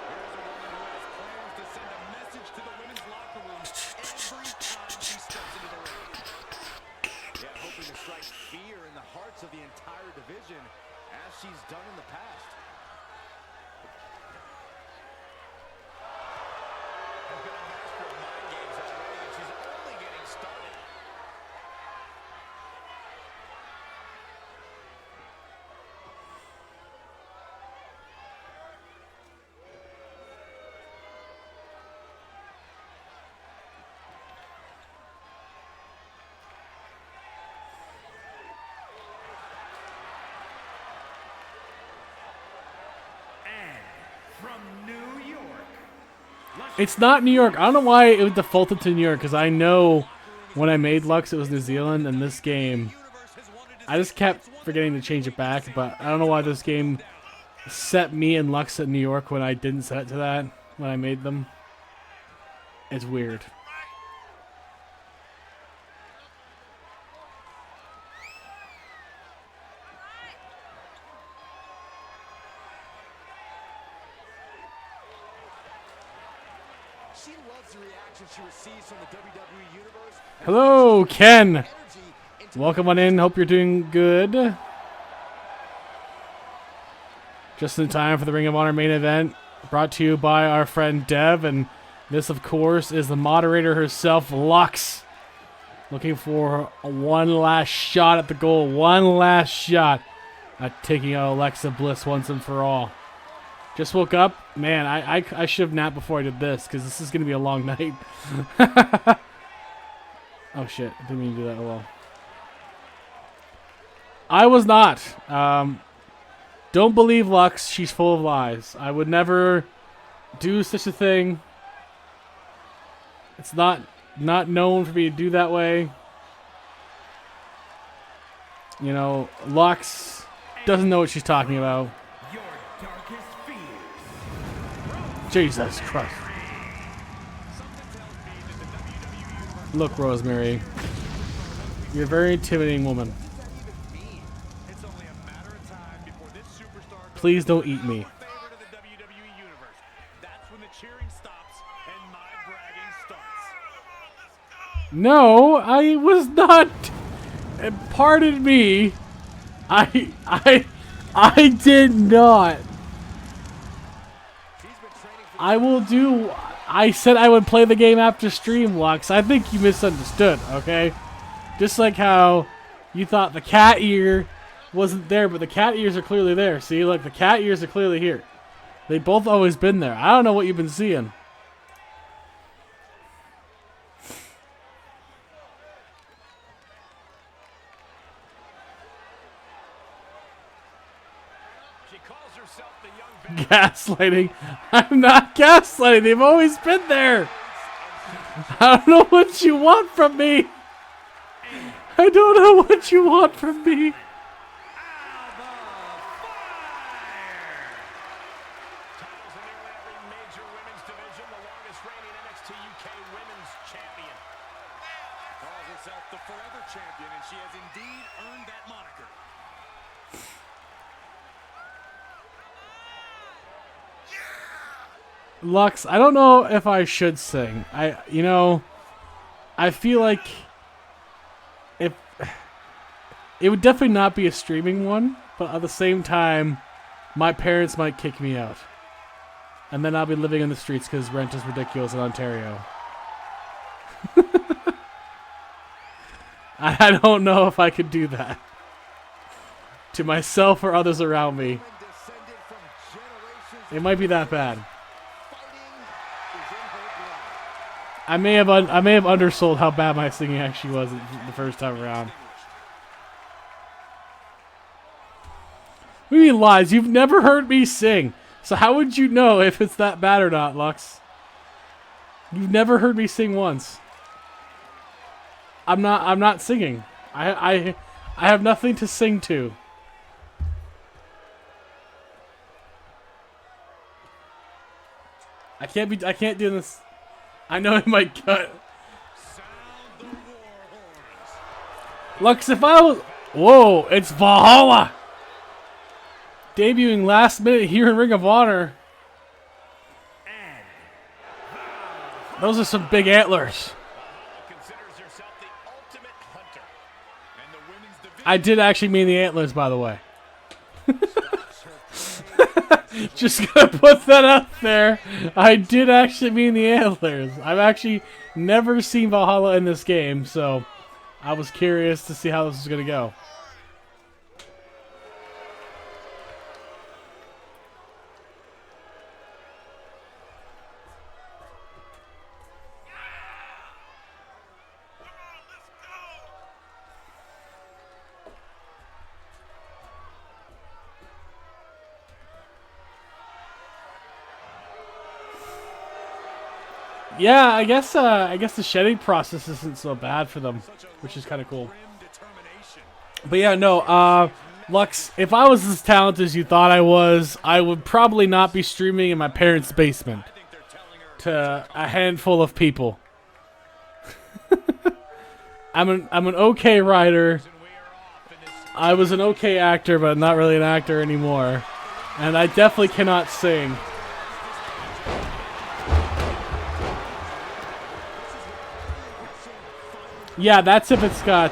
Here's a woman who has plans to send a message to the women's locker room every time she steps into the ring. Yeah, hoping to strike fear in the hearts of the entire division, as she's done in the past. Has been a master of mind games already, and she's only getting started. And from New York. It's not New York. I don't know why it was defaulted to New York, because I know when I made Lux it was New Zealand, and this game I just kept forgetting to change it back, but I don't know why this game set me and Lux at New York when I didn't set it to that when I made them. It's weird. She loves the reaction she receives from the WWE Universe. Hello, Ken. Energy into Welcome on in. Hope you're doing good. Just in time for the Ring of Honor main event, brought to you by our friend Dev, and this, of course, is the moderator herself, Lux, looking for one last shot at the goal, one last shot at taking out Alexa Bliss once and for all. Just woke up, man. I should have napped before I did this, because this is gonna be a long night. Oh shit! I didn't mean to do that. Oh well. I was not. Don't believe Lux. She's full of lies. I would never do such a thing. It's not known for me to do that way. You know, Lux doesn't know what she's talking about. Your darkest fears. Jesus Christ. Look, Rosemary. You're a very intimidating woman. It's only a matter of time before this superstar goes Please don't eat me. favorite of the WWE Universe. That's when the cheering stops and my bragging starts. No, I was not. pardon me. I did not. I will do. I said I would play the game after stream, Lux. I think you misunderstood, okay? Just like how you thought the cat ear wasn't there, but the cat ears are clearly there. See, look, the cat ears are clearly here. They both always been there. I don't know what you've been seeing. She calls herself the young Gaslighting. I'm not gaslighting. They've always been there. I don't know what you want from me. I don't know what you want from me. titles in nearly every major women's division, the longest reigning NXT UK women's champion. Calls herself the forever champion, and she has indeed earned that moniker. Lux, I don't know if I should sing. I feel like if it would definitely not be a streaming one, but at the same time, my parents might kick me out. And then I'll be living in the streets because rent is ridiculous in Ontario. I don't know if I could do that to myself or others around me. Descended from generations It might be that bad. fighting is in her blood. I may have undersold how bad my singing actually was the first time around. What do you mean lies? You've never heard me sing. So how would you know if it's that bad or not, Lux? You've never heard me sing once. I'm not singing. I have nothing to sing to. I can't do this. I know it might cut. Sound the war horns. Lux, if I was... Whoa, it's Valhalla! Debuting last minute here in Ring of Honor. Those are some big antlers. Considers herself the ultimate hunter. And the women's division. I did actually mean the antlers, by the way. Just gonna put that out there. I did actually mean the antlers. I've actually never seen Valhalla in this game, so I was curious to see how this is gonna go. Yeah, I guess the shedding process isn't so bad for them, which is kind of cool. Grim determination. But yeah, no, Lux, if I was as talented as you thought I was, I would probably not be streaming in my parents' basement I think they're telling her to a handful of people. I'm an okay writer. I was an okay actor, but not really an actor anymore. And I definitely cannot sing. Yeah, that's if it's got,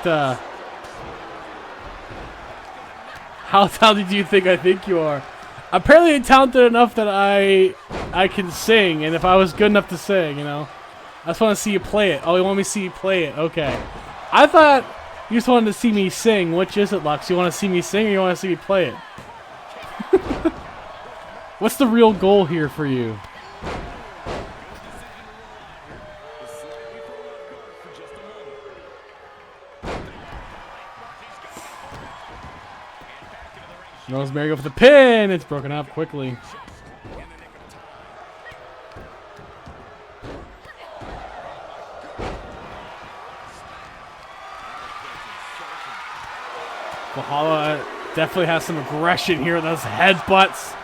how talented do you think I think you are? Apparently I'm talented enough that I can sing, and if I was good enough to sing, you know. I just want to see you play it. Oh, you want me to see you play it? Okay. I thought you just wanted to see me sing. Which is it, Lux? You want to see me sing or you want to see me play it? What's the real goal here for you? Rosemary go for the pin. It's broken up quickly. Valhalla definitely has some aggression here with those headbutts.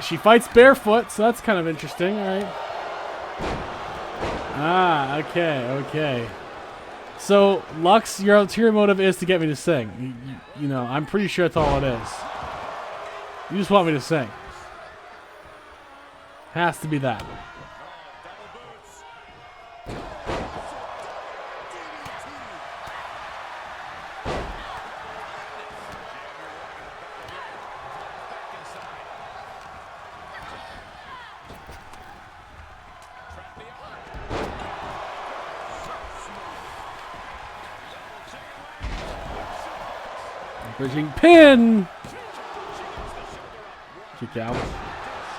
She fights barefoot, so that's kind of interesting. All right. Ah, okay. So, Lux, your ulterior motive is to get me to sing. You know, I'm pretty sure that's all it is. You just want me to sing. Has to be that. Bridging pin. Kick out.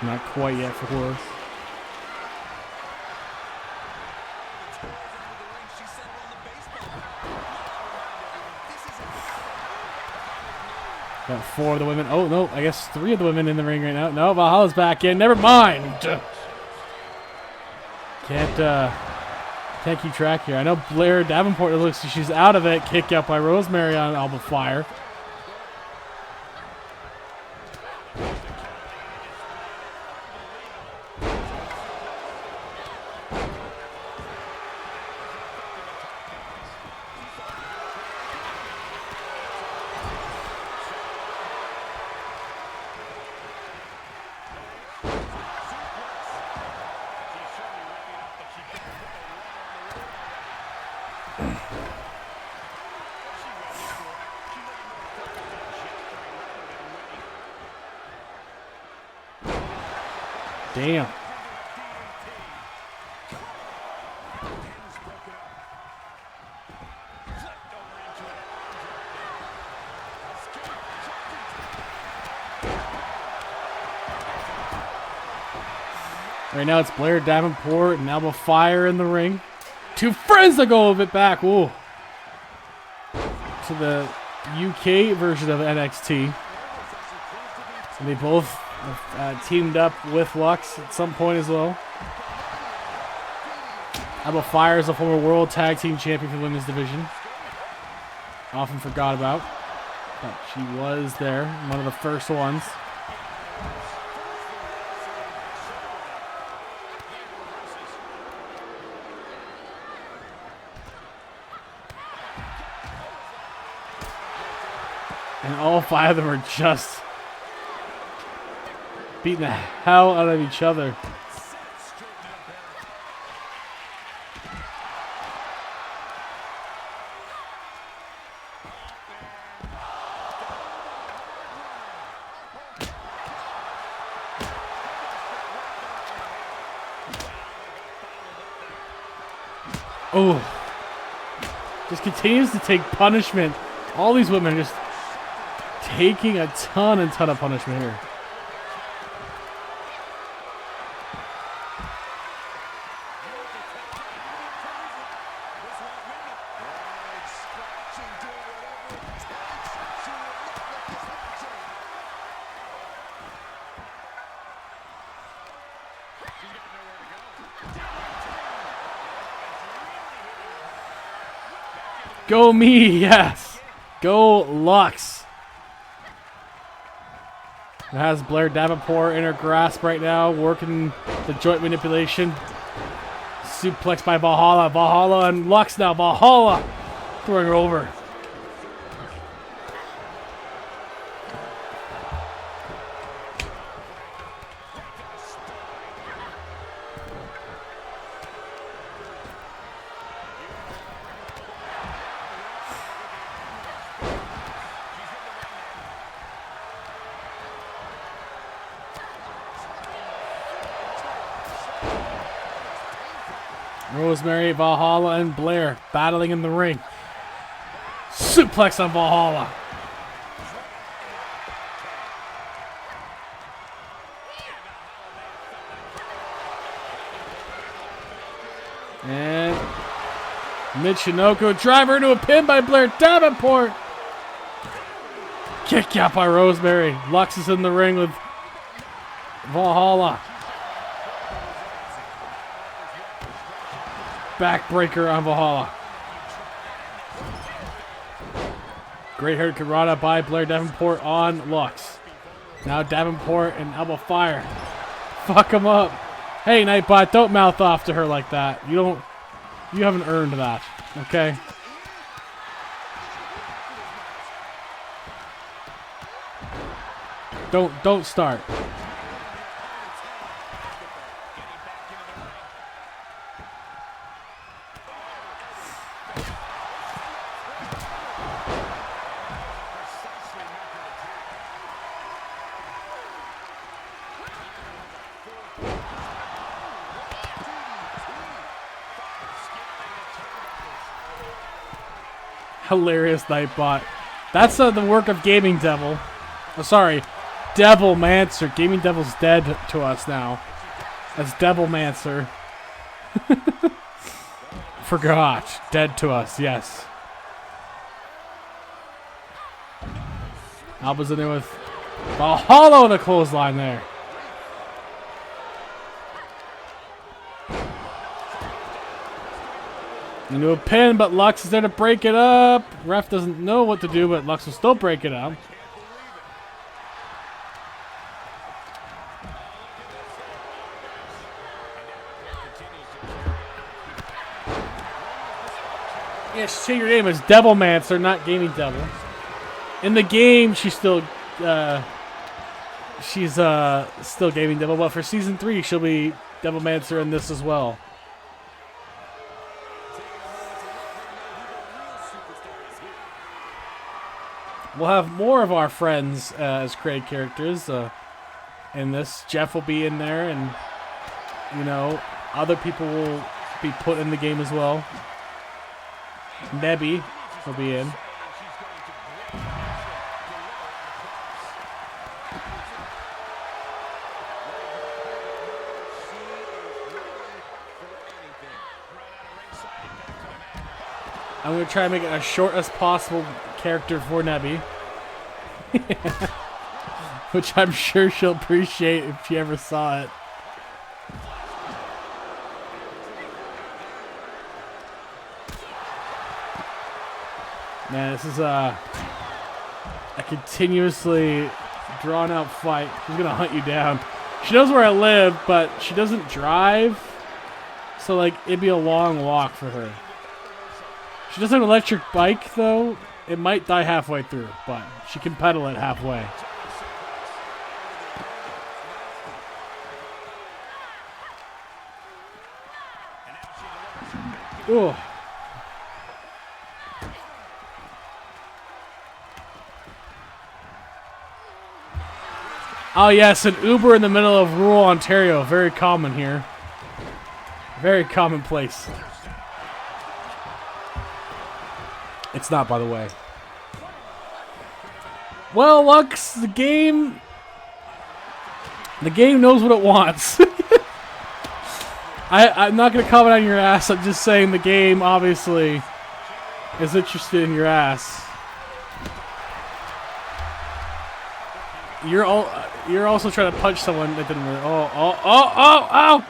Not quite yet for Horus. Got 4 of the women. Oh, no. I guess 3 of the women in the ring right now. No, Valhalla's back in. Never mind. Can't keep track here. I know Blair Davenport, it looks like she's out of it. Kick out by Rosemary on Alba Fire. Damn. Right now it's Blair Davenport and Alba Fire in the ring. 2 friends that go a bit back. Ooh. To the UK version of NXT. And they both teamed up with Lux at some point as well. Alba Fire is a former World Tag Team Champion for the Women's Division. Often forgot about. But she was there. One of the first ones. And all 5 of them are just beating the hell out of each other. Oh, just continues to take punishment. All these women are just taking a ton of punishment here. Go me, yes. Go Lux. It has Blair Davenport in her grasp right now, working the joint manipulation. Suplex by Valhalla. Valhalla and Lux now. Valhalla throwing her over. Rosemary, Valhalla, and Blair battling in the ring. Suplex on Valhalla. And Michinoku driver into a pin by Blair Davenport. Kick out by Rosemary. Lux is in the ring with Valhalla. Backbreaker on Valhalla. Great Hurricanrana by Blair Davenport on Lux. Now Davenport and Alba Fire. Fuck him up. Hey, Nightbot, don't mouth off to her like that. You haven't earned that. Okay? Don't start. Hilarious Nightbot. That's the work of Gaming Devil. Oh, sorry, Devilmancer. Gaming Devil's dead to us now. That's Devilmancer. Forgot. Dead to us, yes. Alba's in there with Valhalla on the clothesline there. Into a pin, but Lux is there to break it up. Ref doesn't know what to do, but Lux will still break it up. Yes, say your name is Devilmancer, not Gaming Devil. In the game, she's still Gaming Devil, but for season 3, she'll be Devilmancer in this as well. We'll have more of our friends as created characters in this. Jeff will be in there, and you know, other people will be put in the game as well. Nebby will be in. I'm going to try and make it as short as possible character for Nebby. Which I'm sure she'll appreciate if she ever saw it. Man, this is a continuously drawn out fight. She's going to hunt you down. She knows where I live, but she doesn't drive. So, like, it'd be a long walk for her. She doesn't have an electric bike, though. It might die halfway through, but she can pedal it halfway. Ooh. Oh, yes, an Uber in the middle of rural Ontario. Very common here. Very commonplace. It's not, by the way. Well, Lux, the game knows what it wants. I'm not going to comment on your ass. I'm just saying the game, obviously, is interested in your ass. You're also trying to punch someone that didn't really... Oh!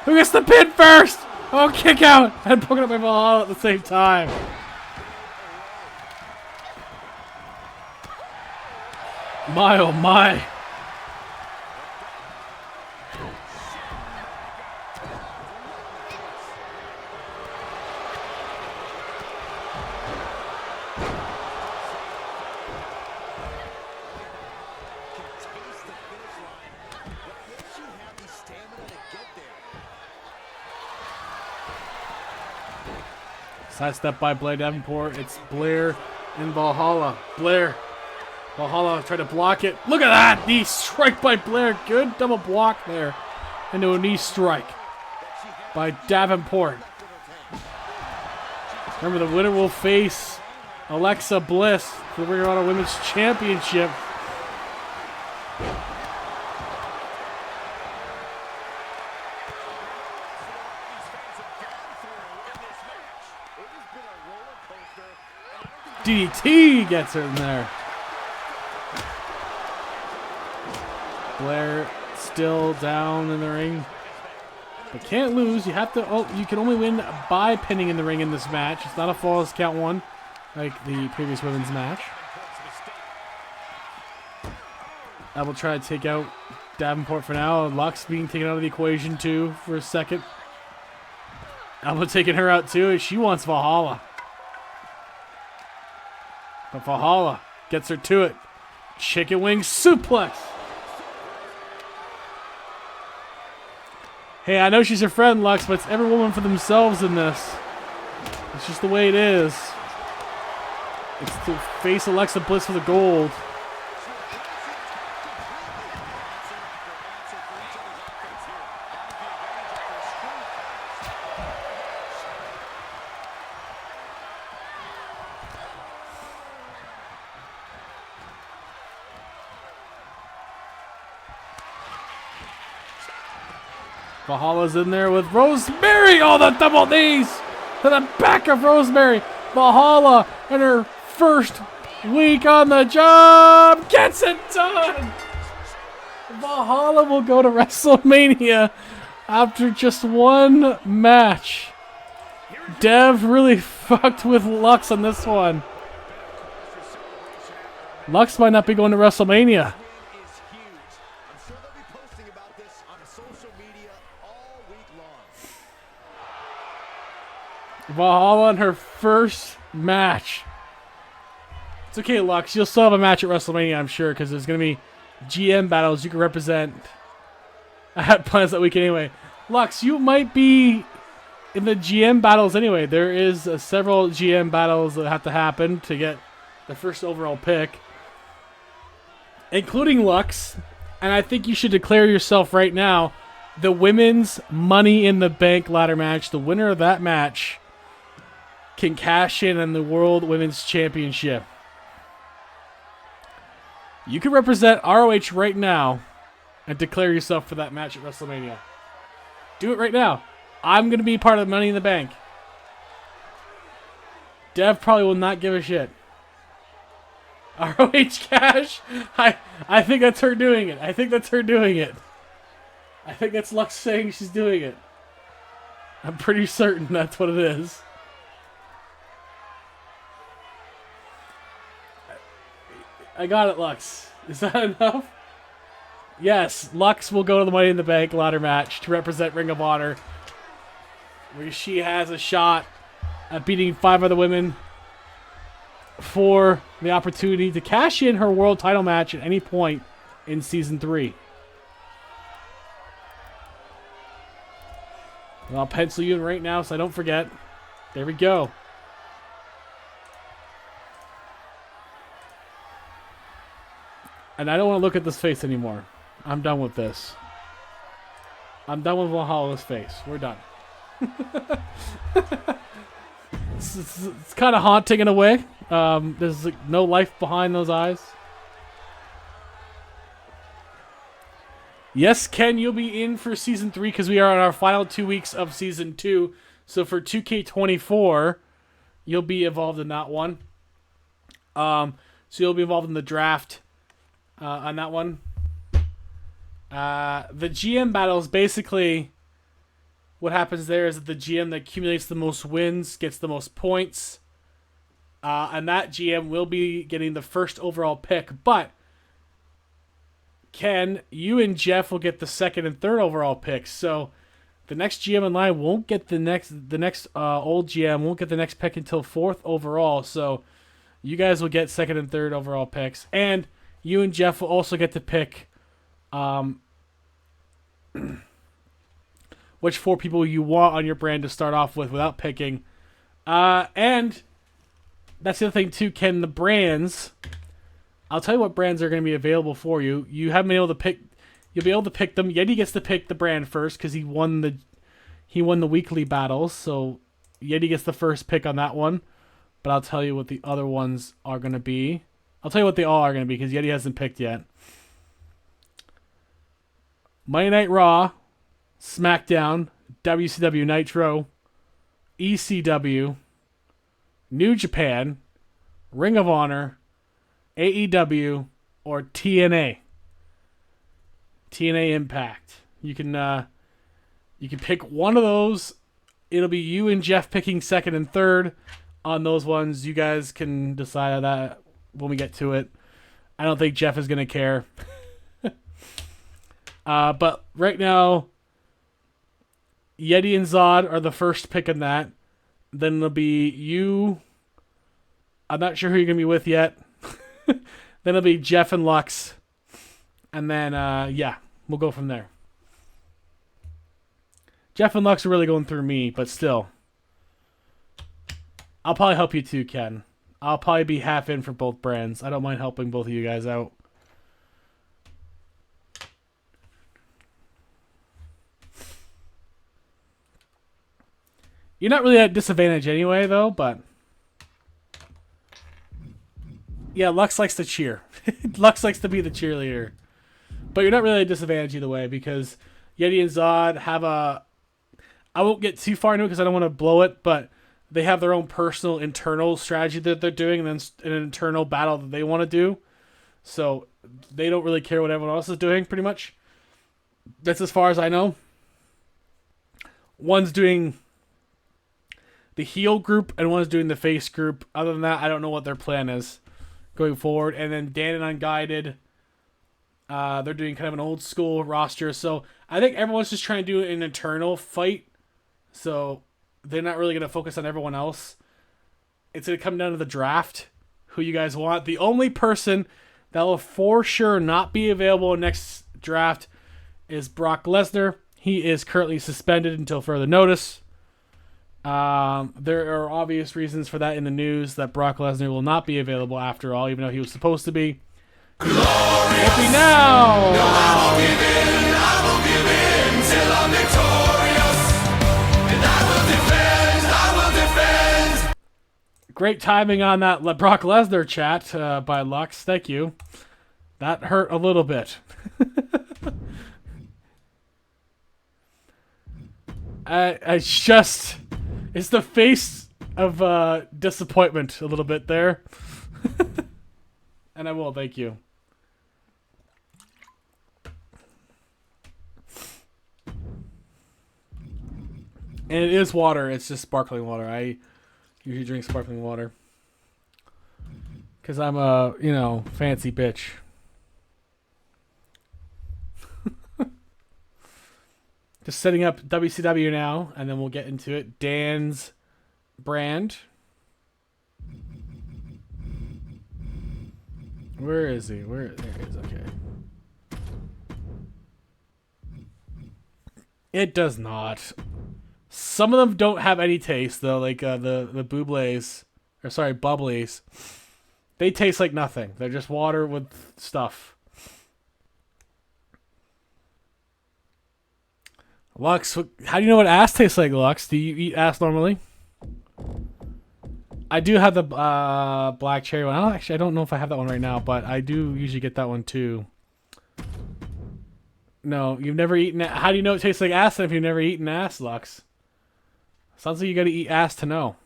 Who gets the pin first? Oh, kick out! And poking up my ball at the same time. My, oh my. Sidestep by Blair Davenport. It's Blair and Valhalla. Valhalla tried to block it. Look at that! Knee strike by Blair. Good double block there. Into a knee strike by Davenport. Remember, the winner will face Alexa Bliss for the Ring of Honor Women's Championship. DDT gets her in there. Blair still down in the ring, but can't lose. You have to. Oh, you can only win by pinning in the ring in this match. It's not a falls count one like the previous women's match. I will try to take out Davenport for now. Lux being taken out of the equation too for a second. Alba taking her out too. She wants Valhalla. But Valhalla gets her to it. Chicken wing suplex. Hey, I know she's your friend, Lux, but it's every woman for themselves in this. It's just the way it is. It's to face Alexa Bliss for the gold. Valhalla's in there with Rosemary. Oh, the double knees to the back of Rosemary. Valhalla in her first week on the job gets it done. Valhalla will go to WrestleMania after just one match. Dev really fucked with Lux on this one. Lux might not be going to WrestleMania. Is huge. I'm sure they'll be posting about this on social media all week long. Valhalla in her first match. It's okay, Lux. You'll still have a match at WrestleMania, I'm sure, because there's going to be GM battles you can represent. I had plans that week anyway. Lux, you might be in the GM battles anyway. There is several GM battles that have to happen to get the first overall pick, including Lux. And I think you should declare yourself right now the women's Money in the Bank ladder match. The winner of that match can cash in on the World Women's Championship. You can represent ROH right now and declare yourself for that match at WrestleMania. Do it right now. I'm going to be part of Money in the Bank. Dev probably will not give a shit. ROH cash? I think that's her doing it. I think that's Lux saying she's doing it. I'm pretty certain that's what it is. I got it, Lux. Is that enough? Yes, Lux will go to the Money in the Bank ladder match to represent Ring of Honor, where she has a shot at beating 5 other women for the opportunity to cash in her world title match at any point in Season 3. And I'll pencil you in right now so I don't forget. There we go. And I don't want to look at this face anymore. I'm done with this. I'm done with Valhalla's face. We're done. It's kind of haunting in a way. There's like no life behind those eyes. Yes, Ken, you'll be in for Season 3 because we are on our final 2 weeks of Season 2. So for 2K24, you'll be involved in that one. So you'll be involved in the draft on that one. The GM battles, basically, what happens there is that the GM that accumulates the most wins gets the most points. And that GM will be getting the first overall pick. But, Ken, you and Jeff will get the second and third overall picks. So, the next GM in line won't get the next old GM won't get the next pick until 4th overall. So, you guys will get second and third overall picks. And you and Jeff will also get to pick which 4 people you want on your brand to start off with without picking. And that's the other thing too, Ken, the brands. I'll tell you what brands are going to be available for you. You haven't been able to pick. You'll be able to pick them. Yeti gets to pick the brand first because he won the weekly battles. So Yeti gets the first pick on that one. But I'll tell you what the other ones are going to be. I'll tell you what they all are going to be because Yeti hasn't picked yet. Monday Night Raw, SmackDown, WCW Nitro, ECW, New Japan, Ring of Honor, AEW, or TNA. TNA Impact. You can pick one of those. It'll be you and Jeff picking second and third on those ones. You guys can decide that when we get to it. I don't think Jeff is going to care. But right now, Yeti and Zod are the first pick in that. Then it'll be you. I'm not sure who you're going to be with yet. Then it'll be Jeff and Lux. And then, yeah, we'll go from there. Jeff and Lux are really going through me, but still. I'll probably help you too, Ken. I'll probably be half in for both brands. I don't mind helping both of you guys out. You're not really at a disadvantage anyway, though, but... Yeah, Lux likes to cheer. Lux likes to be the cheerleader. But you're not really at a disadvantage either way, because Yeti and Zod have a. I won't get too far into it because I don't want to blow it, but they have their own personal internal strategy that they're doing, and then an internal battle that they want to do. So they don't really care what everyone else is doing, pretty much. That's as far as I know. One's doing the heel group, and one's doing the face group. Other than that, I don't know what their plan is going forward. And then Dan and Unguided, they're doing kind of an old school roster. So I think everyone's just trying to do an internal fight. So they're not really going to focus on everyone else. It's going to come down to the draft, who you guys want. The only person that will for sure not be available next draft is Brock Lesnar. He is currently suspended until further notice. There are obvious reasons for that in the news that Brock Lesnar will not be available after all, even though he was supposed to be. Glorious. Happy now! No, I won't give in till I'm victorious. And I will defend. Great timing on that Brock Lesnar chat by Lux. Thank you. That hurt a little bit. It's the face of disappointment a little bit there. And I will, thank you. And it is water, it's just sparkling water. I usually drink sparkling water. Because I'm a, fancy bitch. Just setting up WCW now, and then we'll get into it. Dan's brand. Where is he? There he is, okay. It does not. Some of them don't have any taste, though, like the Bubblies. They taste like nothing. They're just water with stuff. Lux, how do you know what ass tastes like, Lux? Do you eat ass normally? I do have the black cherry one. I don't know if I have that one right now, but I do usually get that one too. No, you've never eaten. How do you know it tastes like ass if you've never eaten ass, Lux? Sounds like you got to eat ass to know.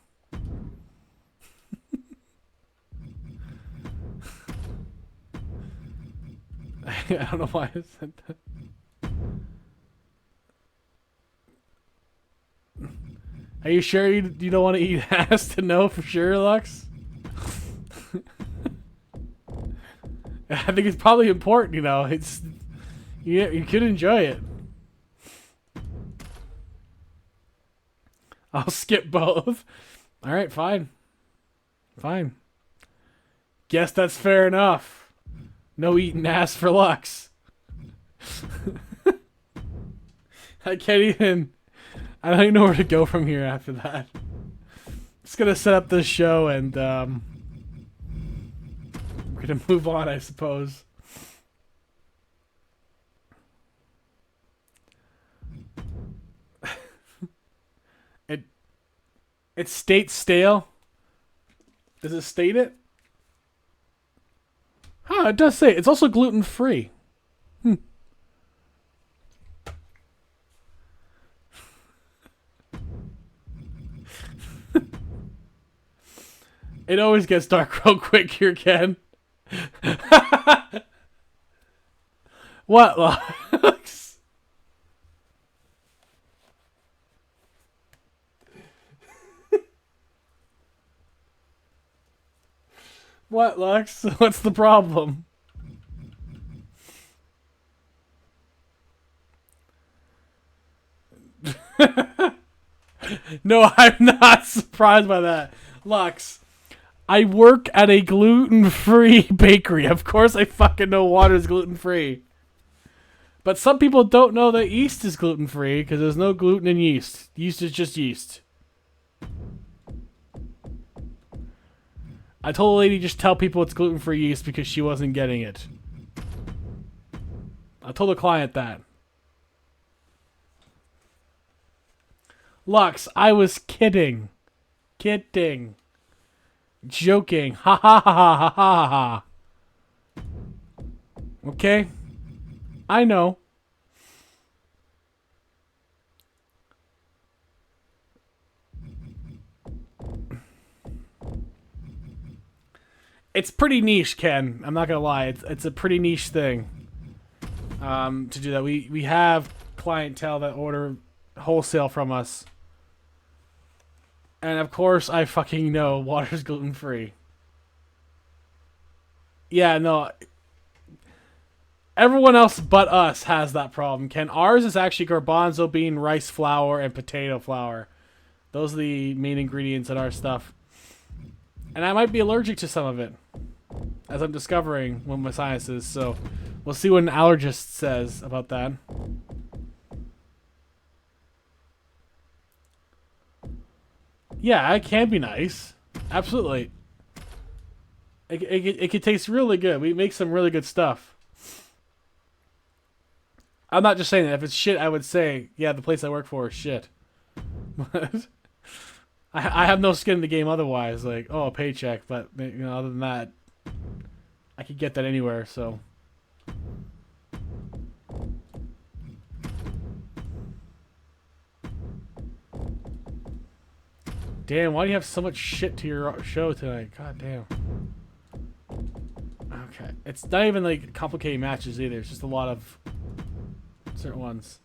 I don't know why I said that. Are you sure you don't want to eat ass to know for sure, Lux? I think it's probably important, It's you could enjoy it. I'll skip both. All right, fine. Fine. Guess that's fair enough. No eating ass for Lux. I don't even know where to go from here after that. Just gonna set up this show and we're gonna move on, I suppose. It states stale. Does it state it? Huh, it does say it. It's also gluten-free. It always gets dark real quick here, Ken. What, Lux? What, Lux? What's the problem? No, I'm not surprised by that. Lux, I work at a gluten-free bakery. Of course I fucking know water is gluten-free. But some people don't know that yeast is gluten-free because there's no gluten in yeast. Yeast is just yeast. I told a lady just tell people it's gluten-free yeast because she wasn't getting it. I told the client that. Lux, I was kidding. Kidding. Joking. Ha ha ha ha ha ha. Okay? I know. It's pretty niche, Ken. I'm not gonna lie. It's a pretty niche thing. To do that, we have clientele that order wholesale from us, and of course, I fucking know water's gluten free. Yeah, no. Everyone else but us has that problem, Ken. Ours is actually garbanzo bean, rice flour, and potato flour. Those are the main ingredients in our stuff. And I might be allergic to some of it, as I'm discovering with my sinuses. So we'll see what an allergist says about that. Yeah, it can be nice. Absolutely. It can taste really good. We make some really good stuff. I'm not just saying that. If it's shit, I would say, yeah, the place I work for is shit. But I have no skin in the game otherwise. Like, oh, a paycheck. But, you know, other than that, I could get that anywhere, so. Damn, why do you have so much shit to your show tonight? God damn. Okay. It's not even like complicated matches either. It's just a lot of certain ones.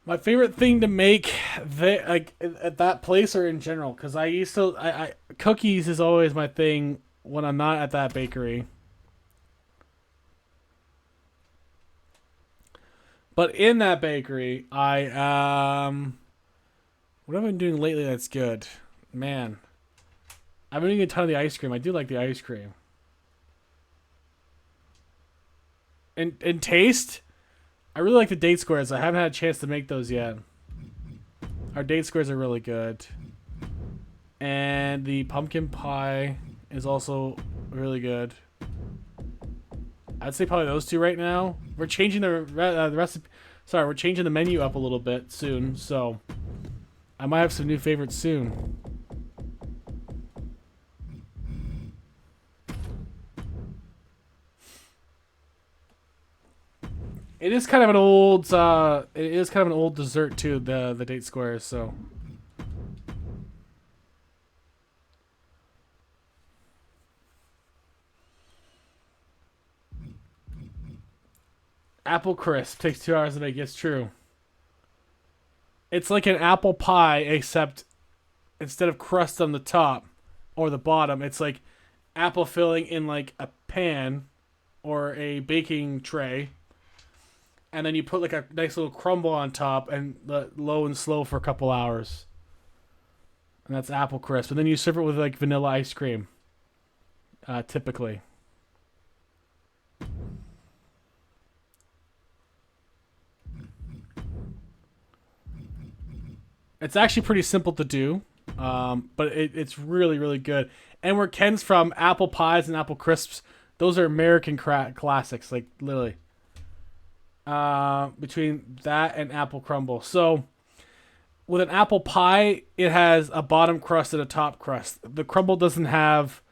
My favorite thing to make like at that place or in general, because I used to I cookies is always my thing when I'm not at that bakery. But in that bakery, what have I been doing lately that's good? Man. I've been eating a ton of the ice cream. I do like the ice cream. And taste, I really like the date squares. I haven't had a chance to make those yet. Our date squares are really good. And the pumpkin pie is also really good. I'd say probably those two right now. We're changing the recipe. Sorry, we're changing the menu up a little bit soon, so I might have some new favorites soon. It is kind of an old. It is kind of an old dessert too. The date squares. So. Apple crisp takes 2 hours to make. It's true. It's like an apple pie, except instead of crust on the top or the bottom, it's like apple filling in like a pan or a baking tray. And then you put like a nice little crumble on top and let low and slow for a couple hours. And that's apple crisp. And then you serve it with like vanilla ice cream. Typically. It's actually pretty simple to do. But it's really, really good. And where Ken's from, apple pies and apple crisps, those are American classics. Like, literally. Between that and apple crumble. So, with an apple pie, it has a bottom crust and a top crust. The crumble doesn't have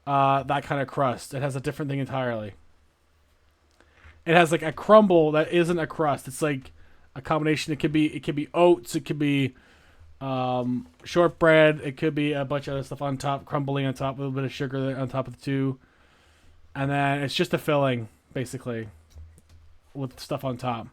that kind of crust. It has a different thing entirely. It has like a crumble that isn't a crust. It's like a combination. It could be oats. It could be shortbread. It could be a bunch of other stuff on top, crumbling on top, a little bit of sugar on top of the two, and then it's just a filling basically with stuff on top.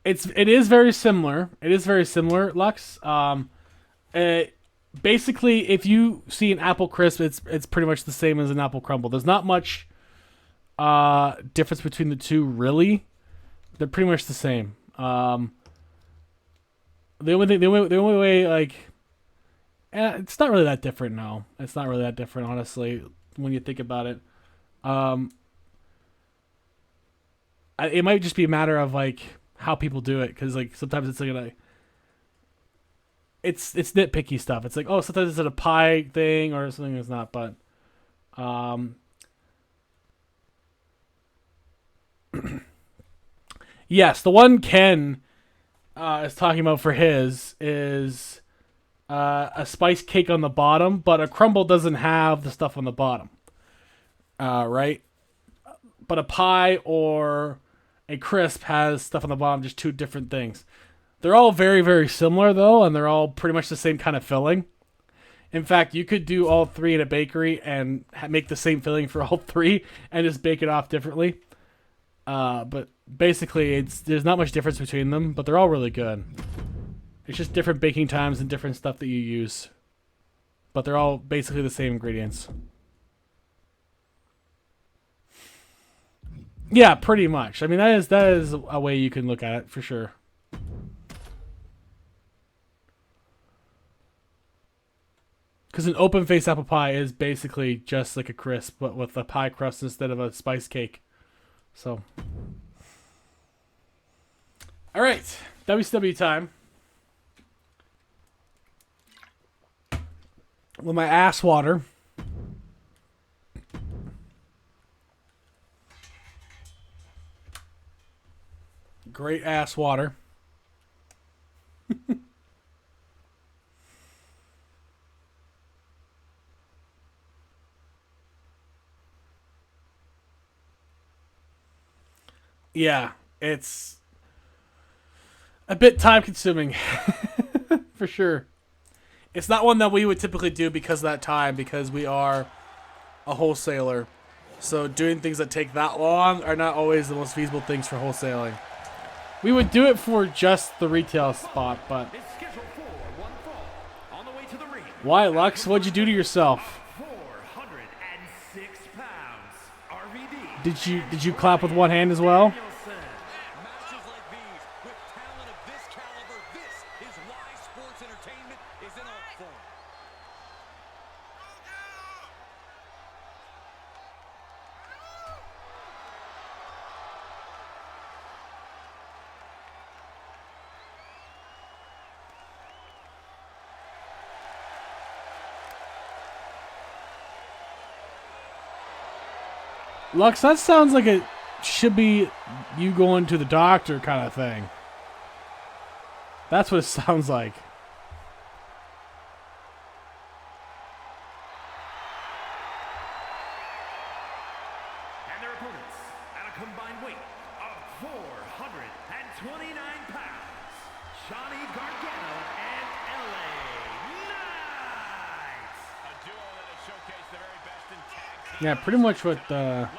It is very similar. It is very similar, Lux. Basically, if you see an apple crisp, it's pretty much the same as an apple crumble. There's not much difference between the two, really. They're pretty much the same. The only way, like, it's not really that different. No, it's not really that different, honestly, when you think about it. It might just be a matter of like how people do it, because like sometimes it's like it's nitpicky stuff. It's like, oh, sometimes it's a pie thing or something that's not, but yes, the one Ken is talking about for his is a spice cake on the bottom, but a crumble doesn't have the stuff on the bottom. right? But a pie or a crisp has stuff on the bottom, just two different things. They're all very, very similar, though, and they're all pretty much the same kind of filling. In fact, you could do all three in a bakery and make the same filling for all three and just bake it off differently. But basically, there's not much difference between them, but they're all really good. It's just different baking times and different stuff that you use. But they're all basically the same ingredients. Yeah, pretty much. I mean, that is a way you can look at it, for sure. Because an open-faced apple pie is basically just like a crisp, but with a pie crust instead of a spice cake. So. Alright, WCW time. With my ass water. Great ass water. Yeah, it's a bit time consuming for sure. It's not one that we would typically do because of that time, because we are a wholesaler. So doing things that take that long are not always the most feasible things for wholesaling. We would do it for just the retail spot, but Is scheduled for one fall. On the way to the ring. why, Lux? What'd you do to yourself? 406 pounds. RVD. Did you clap with one hand as well? Danielson. Matches like these, with talent of this caliber, this is why sports entertainment is an art form. Lux, that sounds like it should be you going to the doctor kind of thing. That's what it sounds like. And their opponents at a combined weight of 429 pounds. Johnny Gargano and LA Knight. A duo that has showcased the very best in tag team. Yeah, pretty much what Looking to be another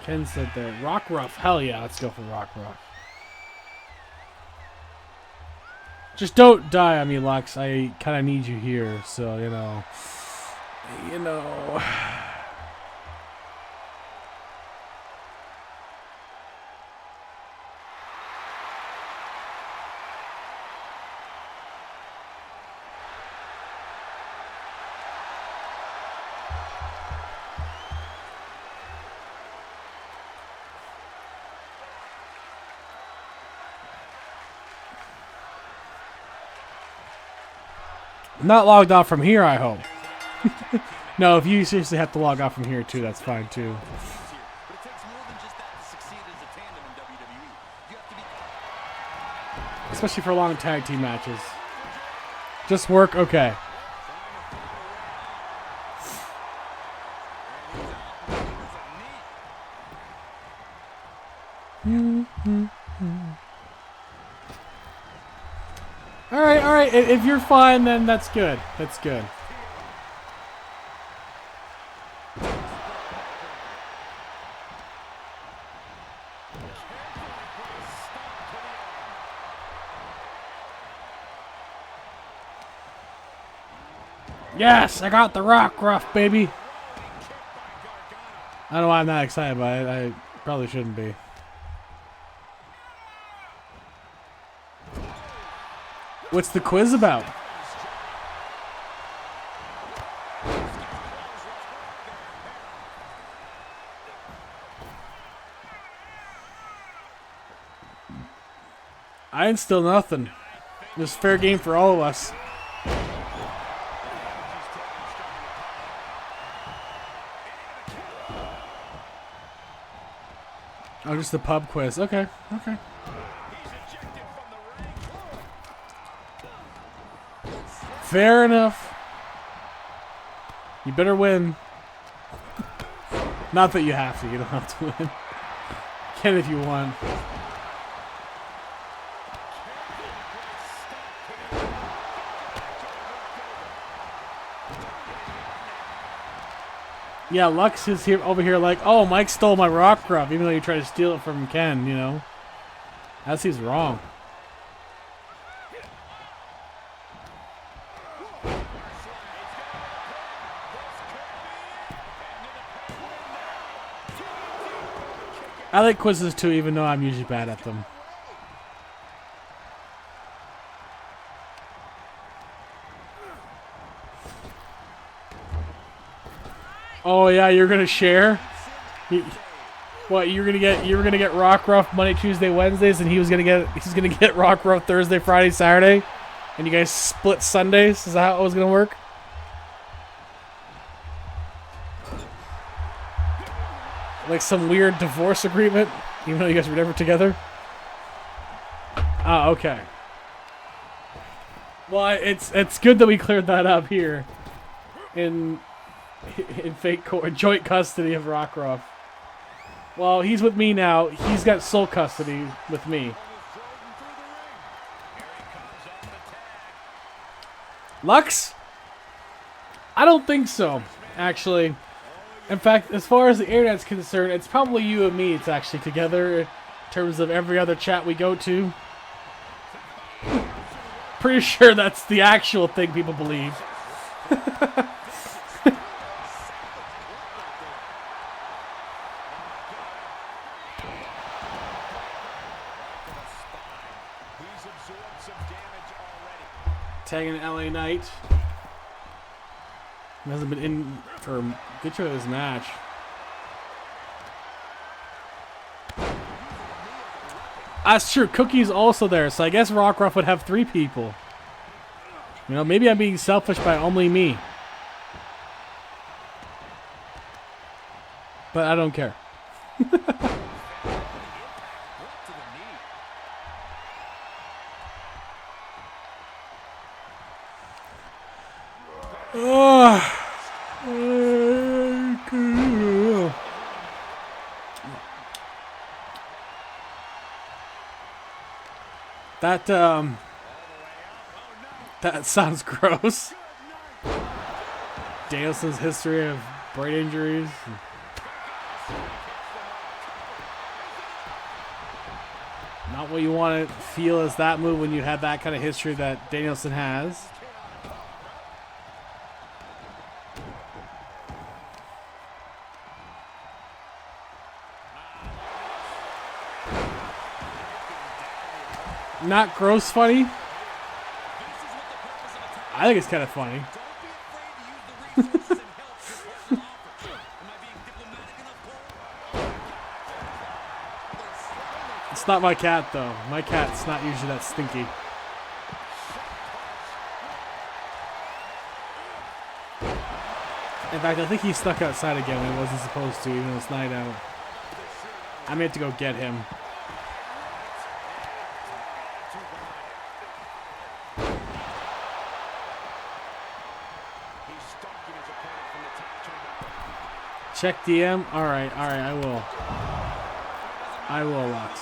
Ken said there. Rock Ruff. Hell yeah, let's go for Rock Ruff. Just don't die on me, Lux. I kind of need you here, so, you know. Not logged off from here, I hope. No, if you seriously have to log off from here, too, that's fine, too. But it takes more than just that to succeed as a tandem in WWE. You have to be Especially for long tag team matches. Just work, okay. Alright, if you're fine, then that's good. That's good. Yes, I got the Rock Ruff, baby. I don't know why I'm not excited about it. I probably shouldn't be. What's the quiz about? I ain't still nothing. It was fair game for all of us. Oh, just the pub quiz. Okay, okay. Fair enough. You better win. Not that you have to. You don't have to win. You can if you want. Yeah, Lux is here over here like, oh, Mike stole my rock gruff, even though you tried to steal it from Ken, you know? That's he's wrong. I like quizzes too, even though I'm usually bad at them. Oh yeah, you're gonna share? What you were gonna get Rock Ruff Monday, Tuesday, Wednesdays, and he's gonna get Rock Ruff Thursday, Friday, Saturday, and you guys split Sundays? Is that how it was gonna work? Like some weird divorce agreement, even though you guys were never together? Ah, okay. Well, it's good that we cleared that up here in fake joint custody of Rock Ruff. Well, he's with me now. He's got sole custody with me. Lux? I don't think so, actually. In fact, as far as the internet's concerned, it's probably you and me. It's actually together in terms of every other chat we go to. Pretty sure that's the actual thing people believe. Tagging LA Knight. He hasn't been in for a good chunk of this match. That's true. Cookie's also there, so I guess Rock Ruff would have 3 people. You know, maybe I'm being selfish by only me. But I don't care. That sounds gross. Danielson's history of brain injuries. Not what you want to feel as that move when you have that kind of history that Danielson has. Not gross funny. I think it's kind of funny. It's not my cat, though. My cat's not usually that stinky. In fact, I think he stuck outside again when he wasn't supposed to, even though it's night out. I may have to go get him. Check DM? Alright, I will. I will, Lux.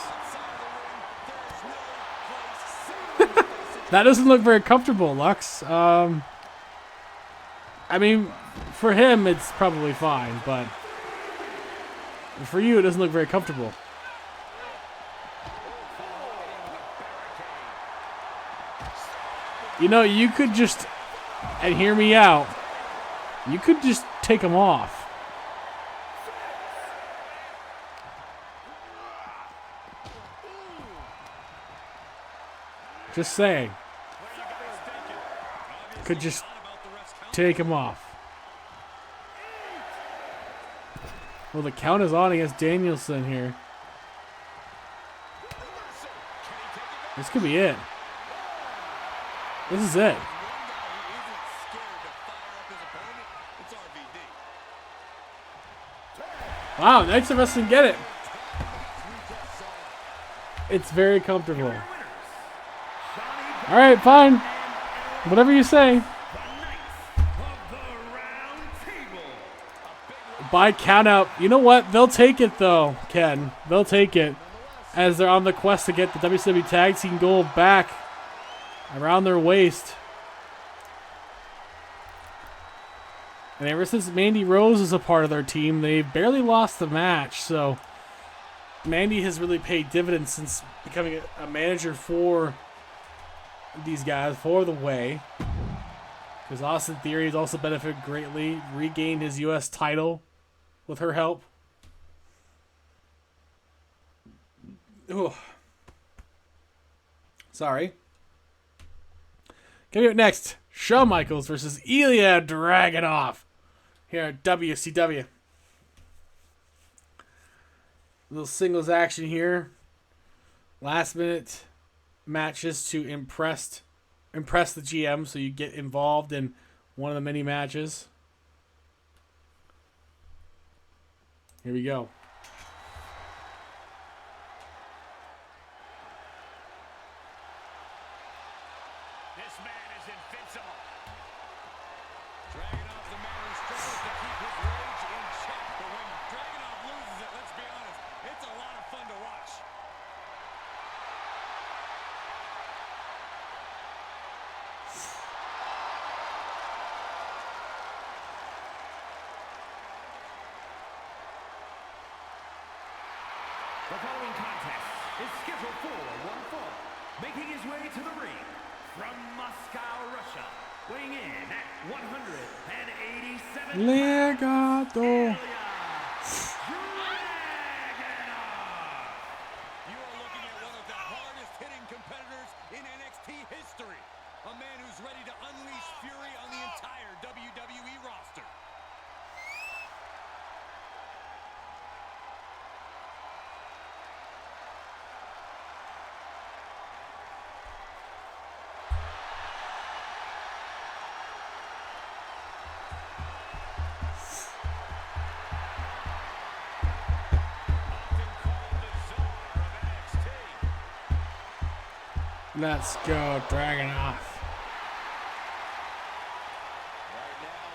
That doesn't look very comfortable, Lux. I mean, for him, it's probably fine, but for you, it doesn't look very comfortable. You know, you could just, and hear me out, you could just take him off. Just saying. Could just take him off. Well, the count is on against Danielson here. This could be it. This is it. Wow, Knights of Wrestling get it. It's very comfortable. Alright, fine. Whatever you say. By count out. You know what? They'll take it, though, Ken. They'll take it. As they're on the quest to get the WCW Tag Team Gold back around their waist. And ever since Mandy Rose is a part of their team, they've barely lost a match. So Mandy has really paid dividends since becoming a manager for these guys, for the Way. Because Austin Theory has also benefited greatly, regained his U.S. title with her help. Ooh. Sorry. Coming up next, Shawn Michaels versus Ilya Dragunov here at WCW. Little singles action here. Last minute matches to impress the GM, so you get involved in one of the many matches. Here we go. This man is invincible. Dragunov, the man who struggles to keep his rage in check. But when Dragunov loses it, let's be honest, it's a lot of fun to watch. The following contest is scheduled for one fall. Making his way to the ring from Moscow, Russia, weighing in at 187 Legato. You are looking at one of the hardest-hitting competitors in NXT history. A man who's ready to unleash fury on the entire WWE roster. Let's go, Dragunov. Right now,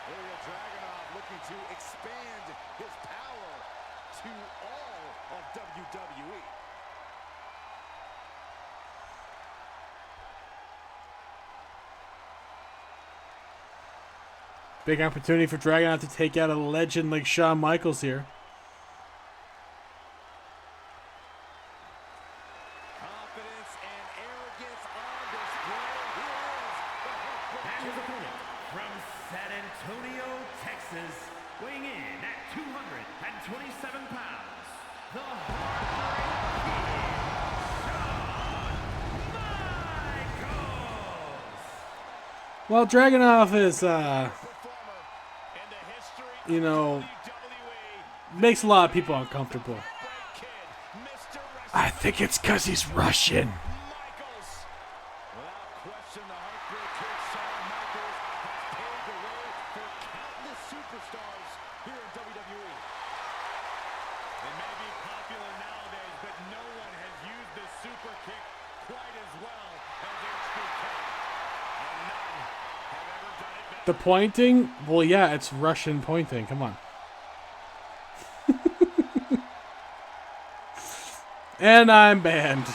Ilya Dragunov looking to expand his power to all of WWE. Big opportunity for Dragunov to take out a legend like Shawn Michaels here. Confidence and arrogance on display. Here is the And Heartbreak his Kid. opponent from San Antonio, Texas, weighing in at 227 pounds, the Heartbreak Kid, Shawn Michaels. Well, Dragunov is, Performer in the history you know, WWE. makes a lot of people uncomfortable. Heartbreak Kid, Mr. I think it's because he's Russian. Michaels. Without question, the Heartbreak Kid, Shawn Michaels, has paved the way for countless superstars here in WWE. It may be popular nowadays, but no one has used the super kick quite as well as HBK. And none have ever done it better. The pointing? Well, yeah, it's Russian pointing. Come on. And I'm banned.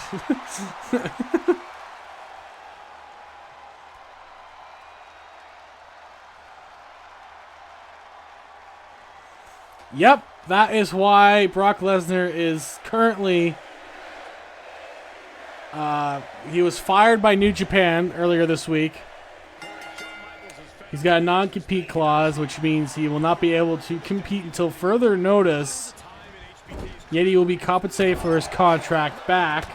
Yep, that is why Brock Lesnar is currently... he was fired by New Japan earlier this week. He's got a non-compete clause, which means he will not be able to compete until further notice. Yet he will be compensated for his contract back.